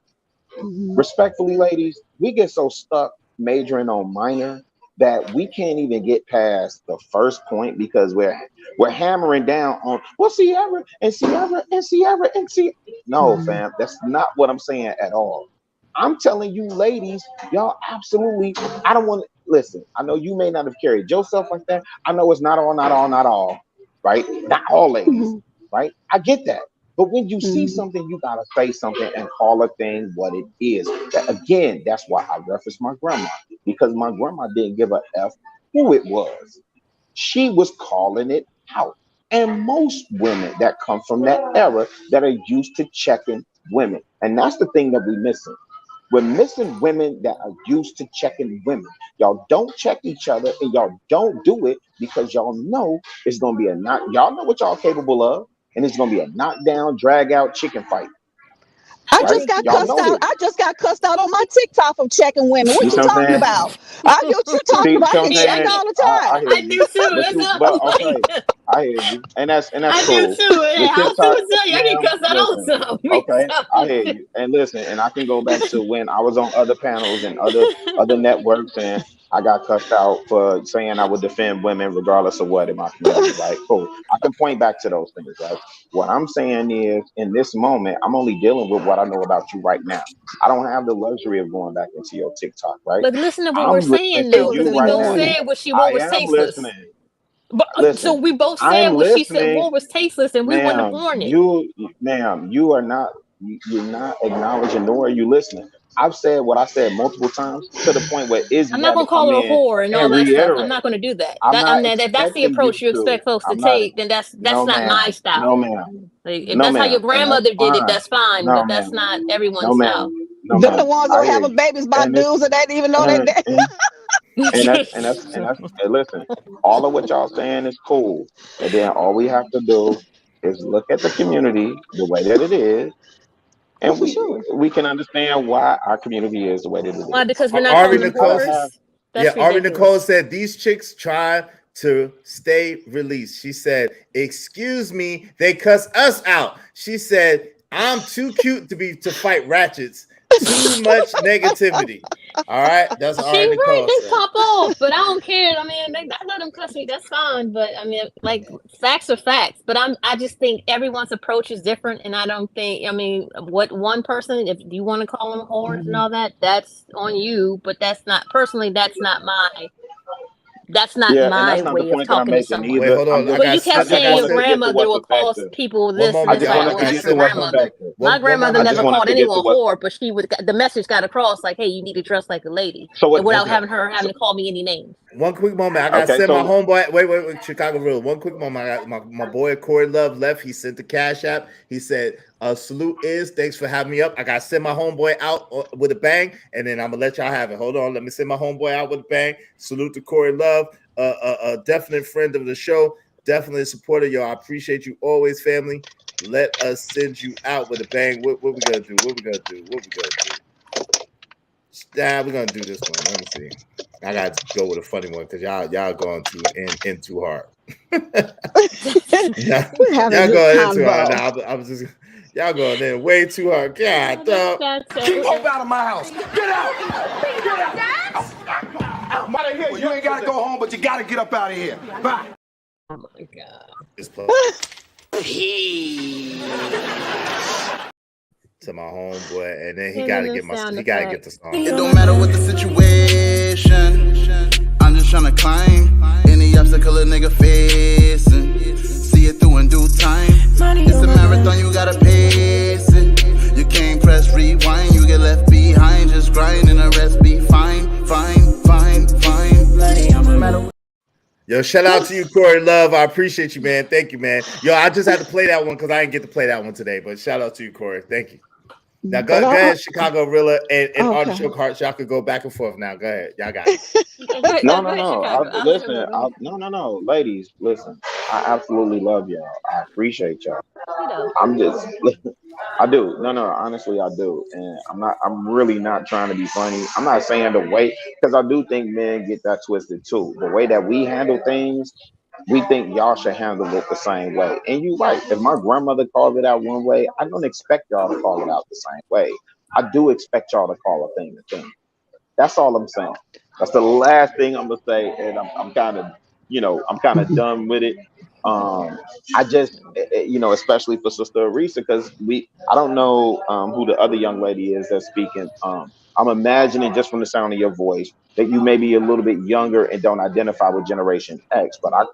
hmm Respectfully, ladies, we get so stuck majoring on minor that we can't even get past the first point because we're hammering down on well Sierra and Sierra and Sierra and Sierra. No, hmm fam, that's not what I'm saying at all. I'm telling you, ladies, y'all absolutely. I don't want to listen. I know you may not have carried yourself like that. I know it's not all, right? Not all ladies, hmm right? I get that. But when you see hmm something, you gotta say something and call a thing what it is. Again, that's why I reference my grandma because my grandma didn't give a f who it was. She was calling it out. And most women that come from that era that are used to checking women, and that's the thing that we missing. We're missing women that are used to checking women. Y'all don't check each other, and y'all don't do it because y'all know it's gonna be a knock. Y'all know what y'all capable of, and it's gonna be a knockdown, drag out chicken fight. I just got cussed out. I just got cussed out on my TikTok from checking women. What you talking about? I get what you talking about. I get checked all the time. I do too. But okay, I hear you, and that's cool. I do too. Your I'll TikTok, tell you, I get cussed out all the time. okay, I hear you. And listen, and I can go back to when I was on other panels and other networks, and I got cussed out for saying I would defend women regardless of what in my community. Right? Cool. I can point back to those things. Right? What I'm saying is, in this moment, I'm only dealing with what I know about you right now. I don't have the luxury of going back into your TikTok. Right? But listen to what I'm we're listening saying, to though. you We right both now. said what I was am tasteless. listening. But Listen, so we both said I'm what she said. listening. What was tasteless, and we wouldn't have Ma'am, worn it. you are not, you're not acknowledging nor are you listening. I've said what I said multiple times to the point where Izzy I'm had not to gonna call come her a in whore and all and that stuff. I'm reiterate. not gonna do that. I'm not If that's the expecting you approach you to. expect folks to I'm not. take, then that's No, not ma'am. my style. No, ma'am. Like, if No, that's how your ma'am. And that's grandmother did it, fine. that's fine. No, But that's ma'am. not No, everyone's style. ma'am. No, Them the ma'am. ones I that hear having you. babies by And it's dudes and they didn't even know and, that. and and listen, all of what y'all saying is cool. And then all we have to do is look at the community the way that it is, and we can understand why our community is the way that it is. Why? Because we're not Ari calling them Nicole, whores. That's Ari ridiculous. Nicole said these chicks try to stay released. She said, "Excuse me, they cuss us out." She said, "I'm too cute to fight ratchets. Too much negativity." All right, that's She Ari right, Nicole they said. pop off, but I don't care. I mean, I let them cuss me. That's fine. But I mean, like facts are facts. But I just think everyone's approach is different, and I don't think. I mean, what one person, if you want to call them whores and all that, that's on you. But that's not personally. That's not my. That's not Yeah, and that's my not the way of point that I'm talking to making someone. Wait, either. hold on. But you kept I just saying your wanted to get to grandmother what's would call effective. people One this and moment. this. I Like, just oh, wanted to that's get your to what's grandmother. effective. My grandmother I never just wanted called to get to anyone what's whore, but the message got across like, hey, you need to dress like a lady, so what. and without Okay. having to call me any names. One quick moment. I gotta Okay, send my so homeboy. Wait, Chicago Real. One quick moment. I got my boy Corey Love left. He sent the cash app. He said, salute is thanks for having me up. I gotta send my homeboy out with a bang, and then I'm gonna let y'all have it. Hold on, let me send my homeboy out with a bang. Salute to Corey Love, a definite friend of the show, definitely a supporter. Yo, I appreciate you always, family. Let us send you out with a bang. What we gonna do? What we gonna do? Nah, we're gonna do this one. Let me see. I gotta go with a funny one because y'all going in too hard. We're having Y'all a good going in too hard. convo. Nah, I was just y'all going in way too hard. God, dog. Keep hope out of my house. Get out! Get out! Out of here. Well, you ain't gotta go home, but you gotta get up out of here. Bye. Oh my god. It's to my homeboy, and then he gotta get the song. It don't matter what the situation. I'm just trying to climb any obstacle a nigga facing. See it through in due time. It's a marathon, you gotta pace it. You can't press rewind, you get left behind. Just grind and the rest be fine. Yo, shout out to you, Corey Love. I appreciate you, man. Thank you, man. Yo, I just had to play that one because I didn't get to play that one today. But shout out to you, Corey. Thank you. Now go ahead, Chicago Rilla and Artichoke Hearts. Y'all could go back and forth now. Go ahead. Y'all got it. No. No. Ladies, listen. I absolutely love y'all. I appreciate y'all. I'm just, I do. No. Honestly, I do. And I'm really not trying to be funny. I'm not saying the way, because I do think men get that twisted too. The way that we handle things, we think y'all should handle it the same way. And you're right. If my grandmother called it out one way, I don't expect y'all to call it out the same way. I do expect y'all to call a thing a thing. That's all I'm saying. That's the last thing I'm gonna say, and I'm kind of done with it. I just, especially for Sister Arisa, because I don't know who the other young lady is that's speaking. I'm imagining just from the sound of your voice that you may be a little bit younger and don't identify with Generation X, but I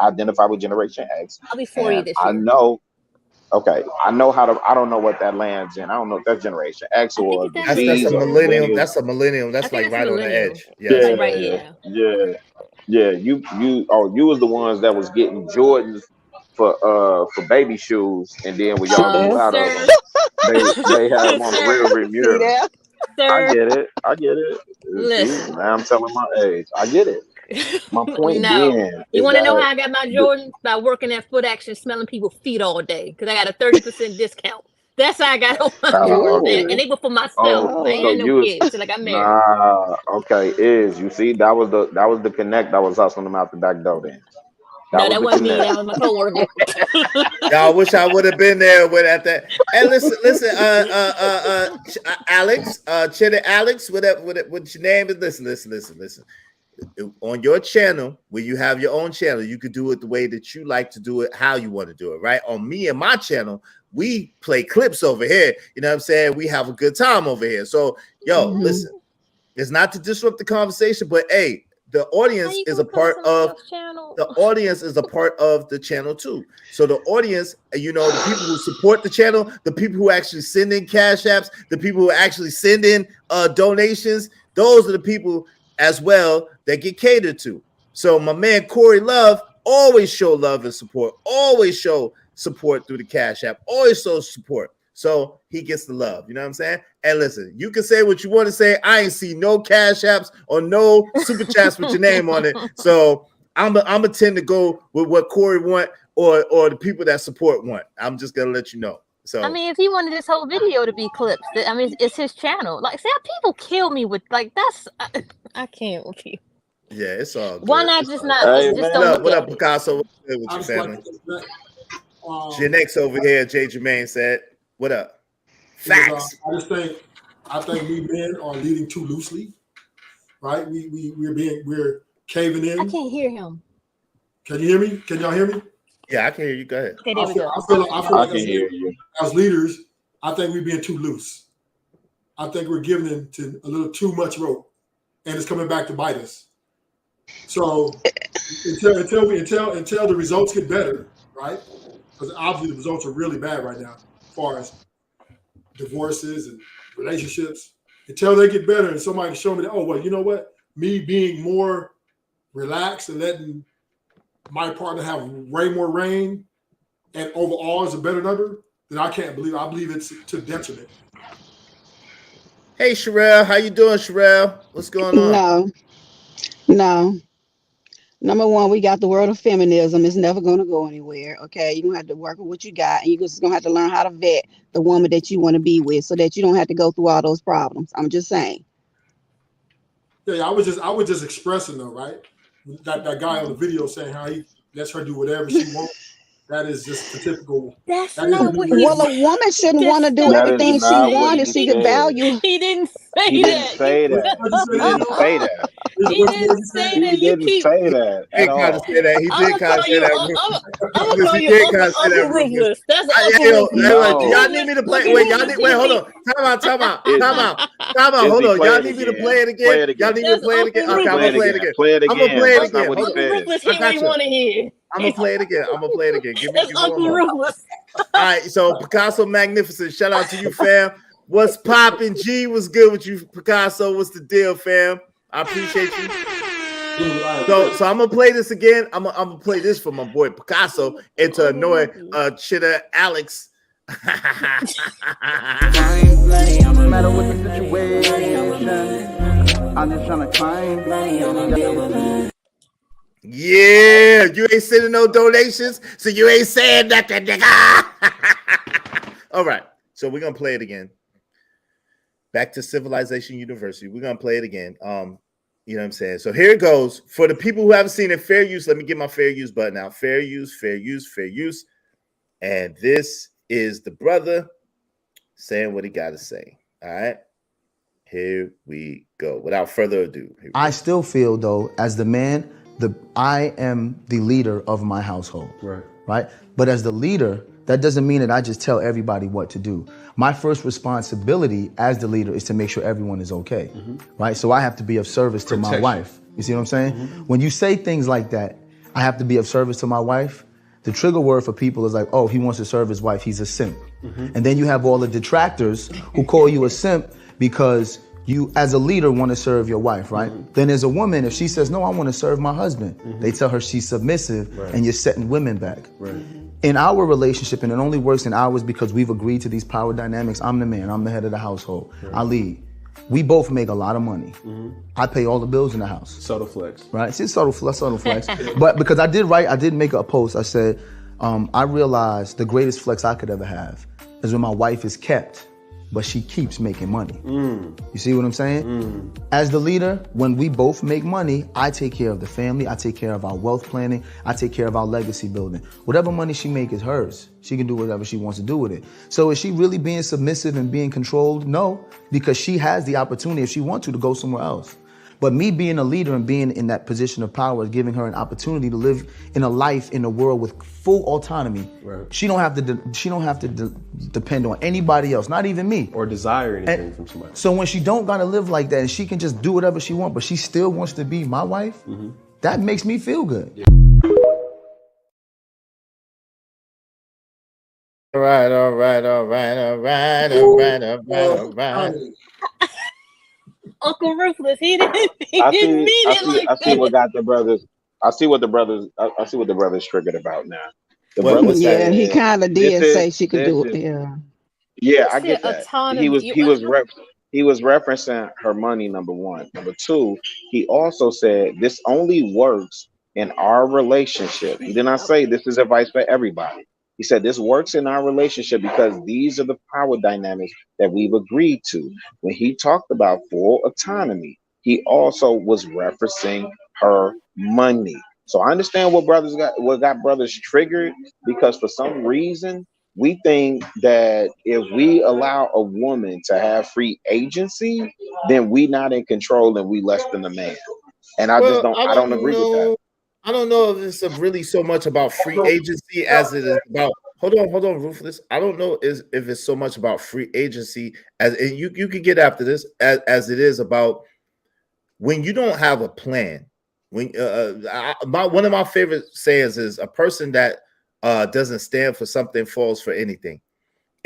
identify with Generation X. I'll be 40 this year. I know. Okay, I know how to. I don't know what that lands in. I don't know if that's Generation X or the that's Z a or millennium. millennials. That's a millennium. That's like right on the edge. Yeah. You was the ones that was getting Jordans for baby shoes, and then when y'all grew out of them, they had them on the rear view mirror. Sir, I get it. listen. Now I'm telling my age. I get it. My point No. being, You is want to know that how I got my Jordans? By working at Foot Action, smelling people's feet all day. Because I got a 30% discount. That's how I got on my Jordans. And they were for myself. I ain't so had no you was kids till I got married. okay. You see that was the connect that was hustling them out the back door. Then That wasn't me. That was my coworker. Y'all wish I would have been there with at that. And listen, Alex, Cheddar Alex, what your name is? Listen. On your channel, where you have your own channel, you could do it the way that you like to do it, how you want to do it, right? On me and my channel, we play clips over here. You know what I'm saying? We have a good time over here. So, listen, it's not to disrupt the conversation, but hey, the audience is a part of the channel too. So the audience, the people who support the channel, the people who actually send in cash apps, the people who actually send in donations, those are the people as well that get catered to. So my man Corey Love always show love and support, always show support through the cash app, always show support. So he gets the love, you know what I'm saying? And listen, you can say what you want to say. I ain't see no cash apps or no super chats with your name on it. So I'm a tend to go with what Corey want or the people that support want. I'm just gonna let you know. So I mean, if he wanted this whole video to be clips, I mean, it's his channel. Like, see how people kill me with that's I can't with you. Yeah, it's all good. Why not just not just don't what up, Picasso? What's good with your family? Janex over here, Jay Jermaine said, what up? Facts. I think we men are leading too loosely, right? We're caving in. I can't hear him. Can you hear me? Can y'all hear me? Yeah, I can hear you. Go ahead. Okay, there we go. I feel like can hear you. As leaders, I think we're being too loose. I think we're giving into a little too much rope, and it's coming back to bite us. So until the results get better, right? Because obviously the results are really bad right now, as far as divorces and relationships. Until they get better, and somebody show me that, oh well, you know what? Me being more relaxed and letting my partner have way more reign and overall is a better number, then I can't believe. I believe it's to detriment. Hey, Sherelle, how you doing, Sherelle? What's going on? No. Number one, we got the world of feminism. It's never going to go anywhere. Okay, you're gonna have to work with what you got, and you're just gonna have to learn how to vet the woman that you want to be with, so that you don't have to go through all those problems. I'm just saying. Yeah, I was just expressing though, right? That guy on the video saying how he lets her do whatever she wants. That is just the typical. That's not what he. Well, a woman shouldn't want to do everything she wants if she could value. He didn't say He didn't say that. He didn't say that. He didn't say that. He didn't say that at all. He did kind of say that. I'm gonna call you Uncle Ruthless. That's Uncle Ruthless. Y'all need me to play. Wait, hold on. Time out. Hold on. Y'all need me to play it again. Y'all need me to play it again. Okay, I'm gonna play it again. I'm gonna play it again. Uncle Ruthless, hear what you want to hear. I'm gonna play it again. Give me Uncle Ruthless. All right, so Picasso Magnificent. Shout out to you, fam. What's poppin', G? What's good with you, Picasso? What's the deal, fam? I appreciate you. So I'm gonna play this again. I'm gonna play this for my boy Picasso and to annoy Cheddar Alex. No matter what the situation, I'm just trying to climb. Yeah, you ain't sending no donations, so you ain't saying nothing, nigga. All right, so we're gonna play it again. Back to Civilization University. We're gonna play it again. You know what I'm saying? So here it goes. For the people who haven't seen it, fair use. Let me get my fair use button out. Fair use. And this is the brother saying what he got to say. All right. Here we go. Without further ado. I still feel, though, as the man, I am the leader of my household. Right? But as the leader, that doesn't mean that I just tell everybody what to do. My first responsibility as the leader is to make sure everyone is okay, right? So I have to be of service to my wife. You see what I'm saying? When you say things like that, I have to be of service to my wife, the trigger word for people is like, oh, he wants to serve his wife, he's a simp. And then you have all the detractors who call you a simp because you, as a leader, want to serve your wife, right? Then as a woman, if she says, no, I want to serve my husband, they tell her she's submissive and you're setting women back. In our relationship, and it only works in ours because we've agreed to these power dynamics, I'm the man, I'm the head of the household, I lead. We both make a lot of money. I pay all the bills in the house. Subtle flex. Right? See, subtle flex. But because I did make a post. I said, I realized the greatest flex I could ever have is when my wife is kept, but she keeps making money. You see what I'm saying? As the leader, when we both make money, I take care of the family, I take care of our wealth planning, I take care of our legacy building. Whatever money she makes is hers. She can do whatever she wants to do with it. So is she really being submissive and being controlled? No, because she has the opportunity, if she wants to go somewhere else. But me being a leader and being in that position of power is giving her an opportunity to live in a life in a world with full autonomy. Right. She don't have to depend on anybody else, not even me, or desire anything from somebody. So when she don't gotta live like that and she can just do whatever she wants, but she still wants to be my wife, that makes me feel good. Yeah. All right. Uncle Ruthless, he didn't mean it like that. I see what got the brothers. I see what the brothers triggered about now. The brothers and he kind of did say she could do it. Yeah, I get that. He was referencing her money, number one. Number two, he also said this only works in our relationship. He did not say this is advice for everybody. He said this works in our relationship because these are the power dynamics that we've agreed to. When he talked about full autonomy, he also was referencing her money. So I understand what got brothers triggered, because for some reason we think that if we allow a woman to have free agency, then we not in control and we less than a man. And I don't agree with that. I don't know if it's really so much about free agency as it is about. Hold on, Ruthless. I don't know if it's so much about free agency as, and you can get after this, as it is about when you don't have a plan. When one of my favorite sayings is a person that doesn't stand for something falls for anything,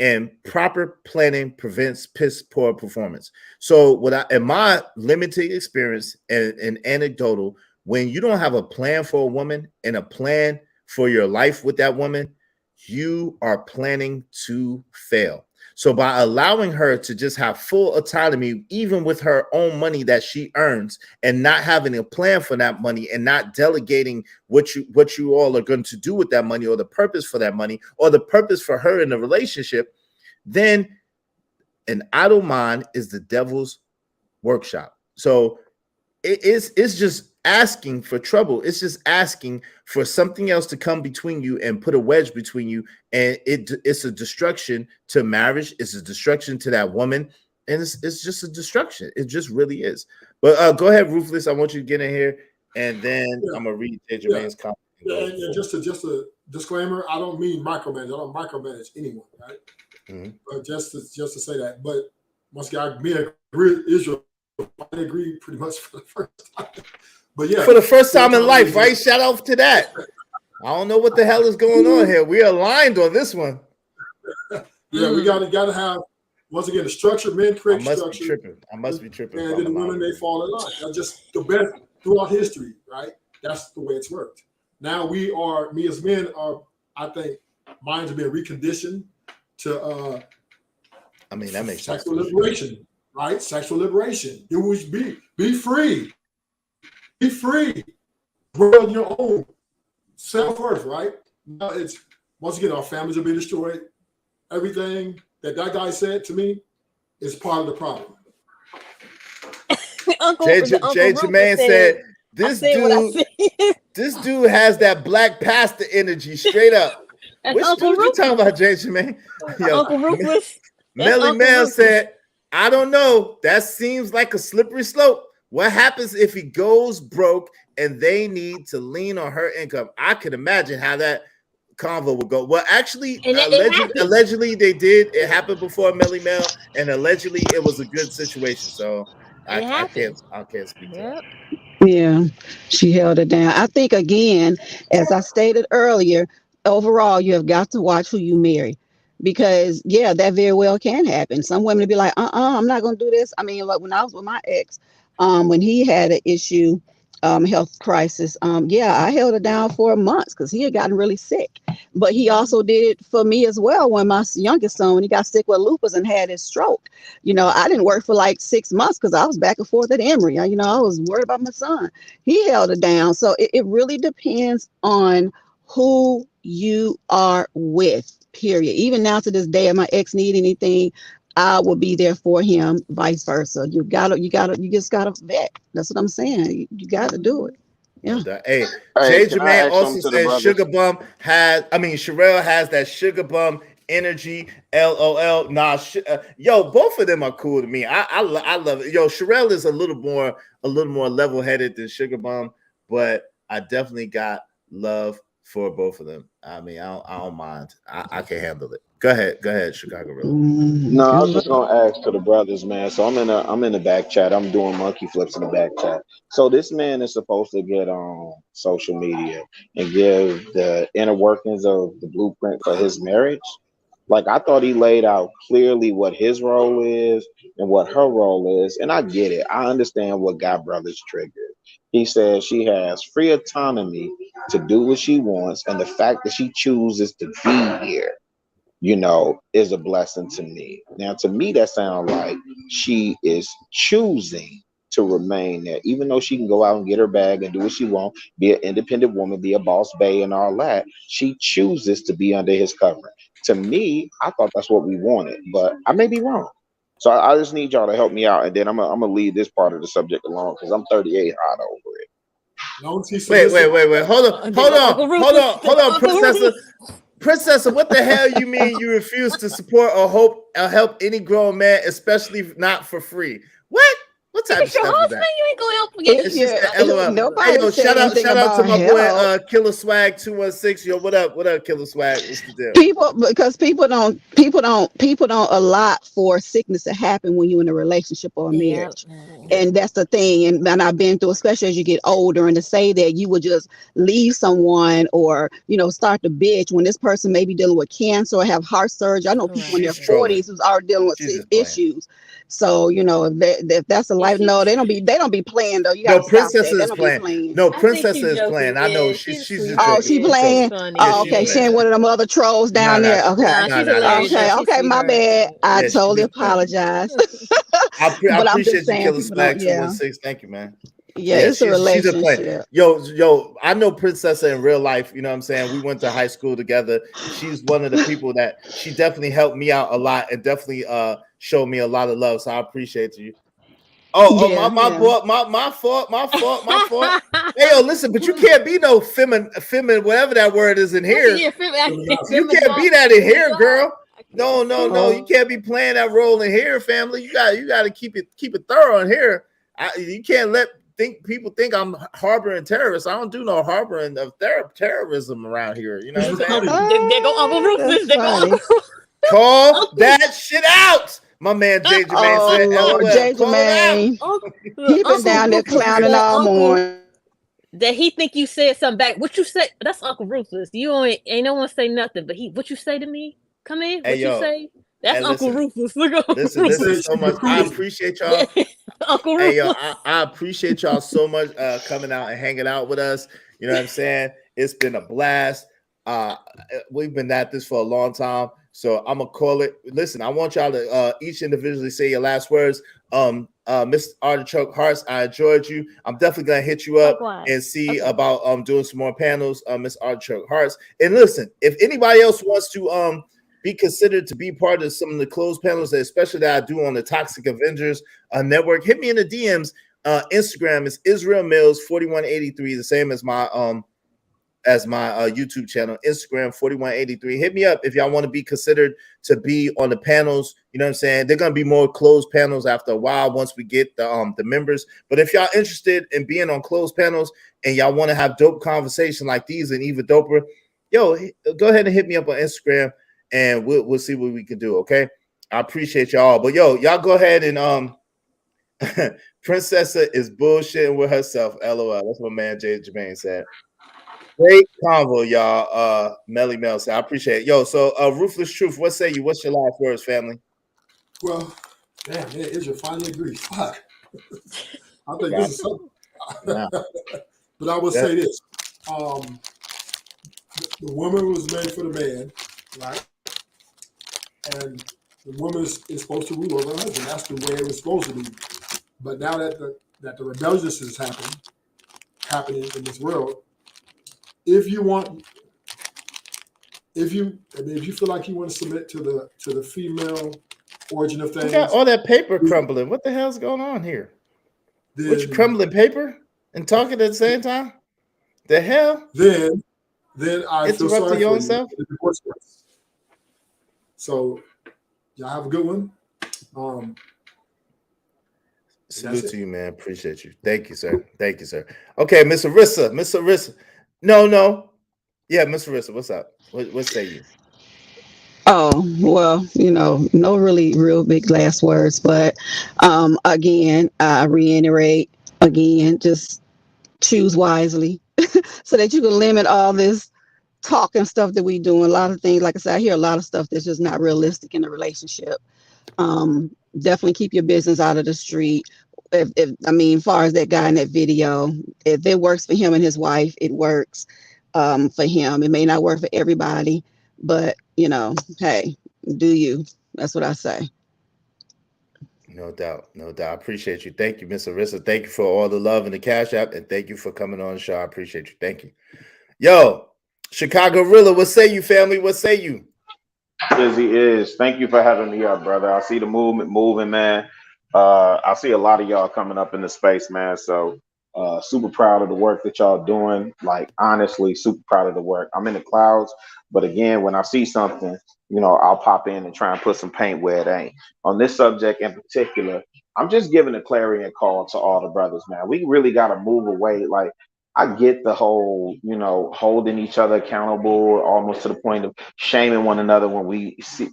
and proper planning prevents piss poor performance. So in my limited experience and anecdotal, when you don't have a plan for a woman and a plan for your life with that woman, you are planning to fail. So by allowing her to just have full autonomy, even with her own money that she earns, and not having a plan for that money and not delegating what you all are going to do with that money, or the purpose for that money, or the purpose for her in the relationship, then an idle mind is the devil's workshop. So it's just asking for trouble. It's just asking for something else to come between you and put a wedge between you, and it's a destruction to marriage. It's a destruction to that woman, and it's just a destruction. It just really is. But go ahead, Ruthless. I want you to get in here, and then I'm gonna read Jermaine's comment. And just a disclaimer: I don't mean micromanage. I don't micromanage anyone, right? But just to say that. But once again, me and Israel, I agree pretty much for the first time. But yeah, for the first time in life, right? Shout out to that. I don't know what the hell is going on here. We aligned on this one. Yeah, we gotta have, once again, the structure. Men create structure. I must be tripping. And then the women, they fall in line. That's just the best throughout history, right? That's the way it's worked. Now me as men are, I think, minds have been reconditioned to that makes sense. Sexual liberation, right? Sexual liberation. Be free. Be free. Build your own self-worth, right? Now it's, once again, our families are being destroyed. Everything that guy said to me is part of the problem. Jay Jermaine said, this dude has that black pastor energy, straight up. What you talking about, Jay Jermaine? Uncle Ruthless. Melly Mel said, I don't know. That seems like a slippery slope. What happens if he goes broke and they need to lean on her income? I could imagine how that convo would go. Well, actually, allegedly they did. It happened before Melly Mel, and allegedly it was a good situation. So I can't speak to that. Yeah, she held it down. I think, again, as I stated earlier, overall, you have got to watch who you marry. Because, yeah, that very well can happen. Some women will be like, I'm not going to do this. I mean, like when I was with my ex, when he had an issue, health crisis. Yeah, I held it down for months because he had gotten really sick. But he also did it for me as well when my youngest son, when he got sick with lupus and had his stroke. I didn't work for like 6 months because I was back and forth at Emory. I was worried about my son. He held it down. So it really depends on who you are with, period. Even now to this day, if my ex need anything, I will be there for him, vice versa. You just gotta vet. That's what I'm saying. You gotta do it. Yeah. Hey, Hey, Jay can I Jermaine ask also something to the says brothers? Sherelle has that sugar bum energy. LOL. Nah, yo, both of them are cool to me. I love it. Yo, Sherelle is a little more level headed than Sugar Bum, but I definitely got love for both of them. I mean, I don't mind. I can handle it. Go ahead, Chicago Real. No, I was just gonna ask to the brothers, man. So I'm in the back chat. I'm doing monkey flips in the back chat. So this man is supposed to get on social media and give the inner workings of the blueprint for his marriage. Like I thought he laid out clearly what his role is and what her role is, and I get it. I understand what got brothers triggered. He says she has free autonomy to do what she wants, and the fact that she chooses to be here, is a blessing to me. Now, to me, that sounds like she is choosing to remain there, even though she can go out and get her bag and do what she wants, be an independent woman, be a boss bae and all that. She chooses to be under his covering. To me, I thought that's what we wanted, but I may be wrong. So I just need y'all to help me out, and then I'm gonna leave this part of the subject alone because I'm 38 hot over it. Wait. Hold on, Princess, what the hell you mean you refuse to support or help any grown man, especially not for free? What type of stuff is that? You ain't gonna help It's just the LOL. Hey, yo, shout out to my boy Killer Swag 216. Yo, what up, Killer Swag? What's the deal? Because people don't allot for sickness to happen when you're in a relationship or a marriage. And that's the thing. And I've been through, especially as you get older, and to say that you would just leave someone or, start to bitch when this person may be dealing with cancer or have heart surgery. I know people in their 40s who's already dealing with issues. So, if that's a life, no, they don't be playing though. You gotta Princess stop that. is playing. No, Princess is playing. I know she's just joking. She playing. Oh, okay. She ain't one of them other trolls down there. Okay. Okay. My bad. I totally apologize. I appreciate you, Killer Swag 216. Thank you, man. Yeah, it's a relationship. Yo, I know Princess in real life. You know what I'm saying? We went to high school together. She's one of the people that she definitely helped me out a lot and definitely showed me a lot of love. So I appreciate you. My fault. Hey, yo, listen, but you can't be no feminine, whatever that word is in here. You can't be that in here, girl. No. You can't be playing that role in here, family. You got to keep it thorough in here. You can't let people think I'm harboring terrorists. I don't do no harboring of terrorism around here. You know what I'm saying? They go Uncle Rufus. Call that shit out. My man Jay Jermaine said, Lord, Jay Jermaine. He been down there clowning all morning. That he think you said something back. What you said? That's Uncle Rufus. You ain't no one say nothing, but what you say to me? Come in. What you say? That's Uncle Rufus. Look at Listen so much. I appreciate y'all. Uncle Rufus. Hey, yo, I appreciate y'all so much coming out and hanging out with us. You know what I'm saying? It's been a blast. We've been at this for a long time. So I'm gonna call it. Listen, I want y'all to each individually say your last words. Miss Artichoke Hearts, I enjoyed you. I'm definitely gonna hit you up and see about doing some more panels, Miss Artichoke Hearts. And listen, if anybody else wants to be considered to be part of some of the closed panels, especially that I do on the Toxic Avengers network, hit me in the DMs. Instagram is Israel Mills 4183, the same as my YouTube channel, Instagram 4183. Hit me up if y'all want to be considered to be on the panels. You know what I'm saying? They're gonna be more closed panels after a while once we get the members. But if y'all interested in being on closed panels and y'all want to have dope conversation like these and even doper, yo, go ahead and hit me up on Instagram and we'll see what we can do. Okay, I appreciate y'all. But yo, y'all go ahead and Princessa is bullshitting with herself. LOL. That's what man Jay Jermaine said. Great convo, y'all. Melly Mel said, I appreciate it. Yo, so Ruthless Truth, what say you? What's your last words, family? Well, damn, Israel finally agrees. Fuck. I think Yeah. But I will say this. The woman was made for the man, right? And the woman is supposed to rule over her husband. That's the way it was supposed to be. But now that the rebelliousness is happening in this world, if you feel like you want to submit to the female origin of things, you got all that paper crumbling. What the hell's going on here? What, you crumbling paper and talking at the same time? The hell? Then I feel sorry your for own self. So y'all have a good one. Salute to you, man. Appreciate you. Thank you, sir. Thank you, sir. Okay, Miss Arissa. Miss Arissa. No. Yeah, Miss Arissa, what's up? What say you? Oh, well, no really real big last words, but again, I reiterate again, just choose wisely so that you can limit all this talk and stuff that we do. A lot of things, like I said, I hear a lot of stuff that's just not realistic in a relationship. Definitely keep your business out of the street. As far as that guy in that video, if it works for him and his wife, it works for him. It may not work for everybody, but hey, do you? That's what I say. No doubt. I appreciate you. Thank you, Miss Arissa. Thank you for all the love in the Cash App, and thank you for coming on the show. I appreciate you. Thank you. Yo, Chicago Rilla, what say you, family? What say you? Izzy is. Thank you for having me up, brother. I see the movement moving, man. I see a lot of y'all coming up in the space, man. So super proud of the work that y'all doing. Like, honestly, super proud of the work. I'm in the clouds, but again, when I see something, I'll pop in and try and put some paint where it ain't. On this subject in particular, I'm just giving a clarion call to all the brothers, man. We really got to move away. Like, I get the whole, holding each other accountable, almost to the point of shaming one another when we see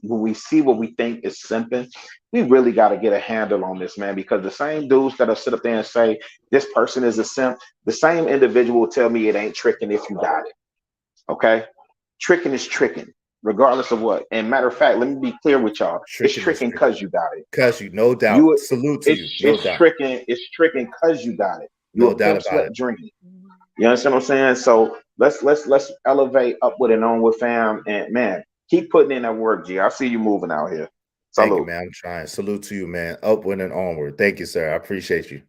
what we think is simping. We really got to get a handle on this, man, because the same dudes that'll sit up there and say this person is a simp, the same individual will tell me it ain't tricking if you got it. Okay, tricking is tricking, regardless of what. And matter of fact, let me be clear with y'all: it's tricking because you got it. Because you, no doubt. Salute to you. It's tricking. It's tricking because you got it. No doubt about it. Dream. You understand what I'm saying? So let's elevate upward and onward, fam. And man, keep putting in that work, G. I see you moving out here. Salute. Thank you, man. I'm trying. Salute to you, man. Upward and onward. Thank you, sir. I appreciate you.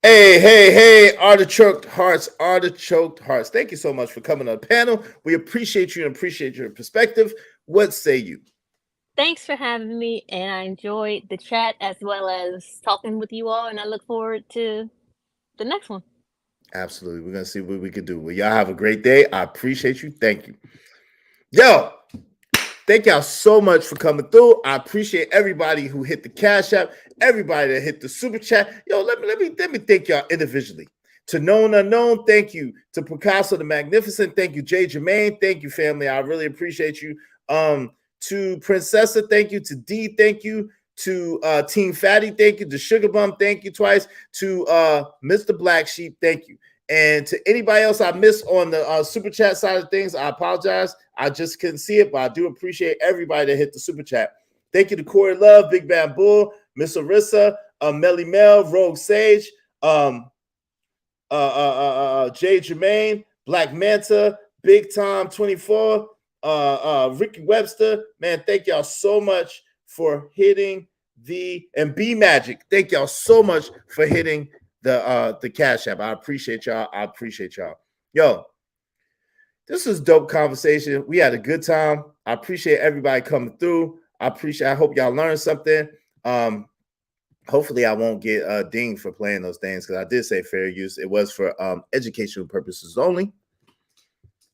Hey, artichoked hearts. Thank you so much for coming on the panel. We appreciate you and appreciate your perspective. What say you? Thanks for having me, and I enjoyed the chat as well as talking with you all, and I look forward to the next one. Absolutely. We're going to see what we can do. Well, y'all have a great day. I appreciate you. Thank you. Yo, thank y'all so much for coming through. I appreciate everybody who hit the Cash App, everybody that hit the Super Chat. Yo, let me thank y'all individually. To Known Unknown, thank you. To Picasso the Magnificent, thank you. Jay Jermaine, thank you, family. I really appreciate you. To Princessa, thank you. To D, thank you. To Team Fatty, thank you. To Sugar Bum, thank you twice. To Mr. Black Sheep, thank you. And to anybody else I missed on the Super Chat side of things, I apologize. I just couldn't see it, but I do appreciate everybody that hit the Super Chat. Thank you to Corey Love, Big Bamboo, Miss Arissa, Melly Mel, Rogue Sage, Jay Jermaine, Black Manta, Big Tom 24, Ricky Webster. Man, thank y'all so much for hitting and B Magic. Thank y'all so much for hitting the Cash App. I appreciate y'all. Yo, this was dope conversation. We had a good time. I appreciate everybody coming through. I hope y'all learned something. Hopefully I won't get dinged for playing those things because I did say fair use. It was for educational purposes only.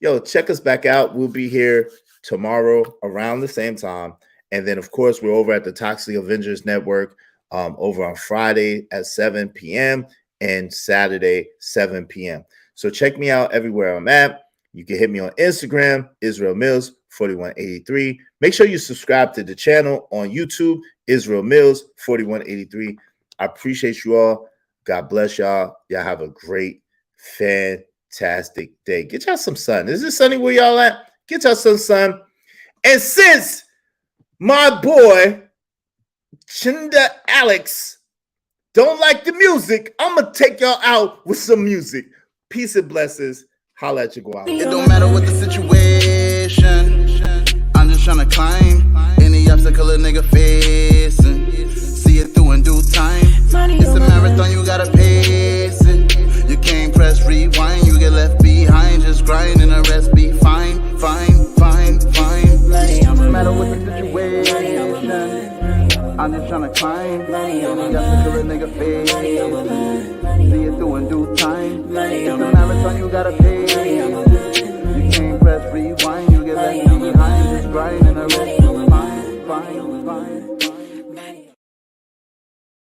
Yo, check us back out. We'll be here tomorrow around the same time. And then, of course, we're over at the Toxic Avengers Network over on Friday at 7 p.m. and Saturday, 7 p.m. So check me out everywhere I'm at. You can hit me on Instagram, Israel Mills 4183. Make sure you subscribe to the channel on YouTube, Israel Mills 4183. I appreciate you all. God bless y'all. Y'all have a great, fantastic day. Get y'all some sun. Is it sunny where y'all at? Get y'all some sun. And since my boy Chinda Alex Don't like the music? I'm going to take y'all out with some music. Peace and blessings. Holla at your guap. It don't matter what the situation. I'm just trying to climb any obstacle a nigga facing. See it through in due time. It's a marathon, you gotta pace it. You can't press rewind, you get left behind. Just grind and the rest be fine, fine, fine, fine. No matter what the situation, I'm just trying to climb any obstacle a nigga facing. See it through in due time. It's a marathon, you gotta pace it. You can't press rewind, you get left behind. Just grind and the rest be fine, fine, fine.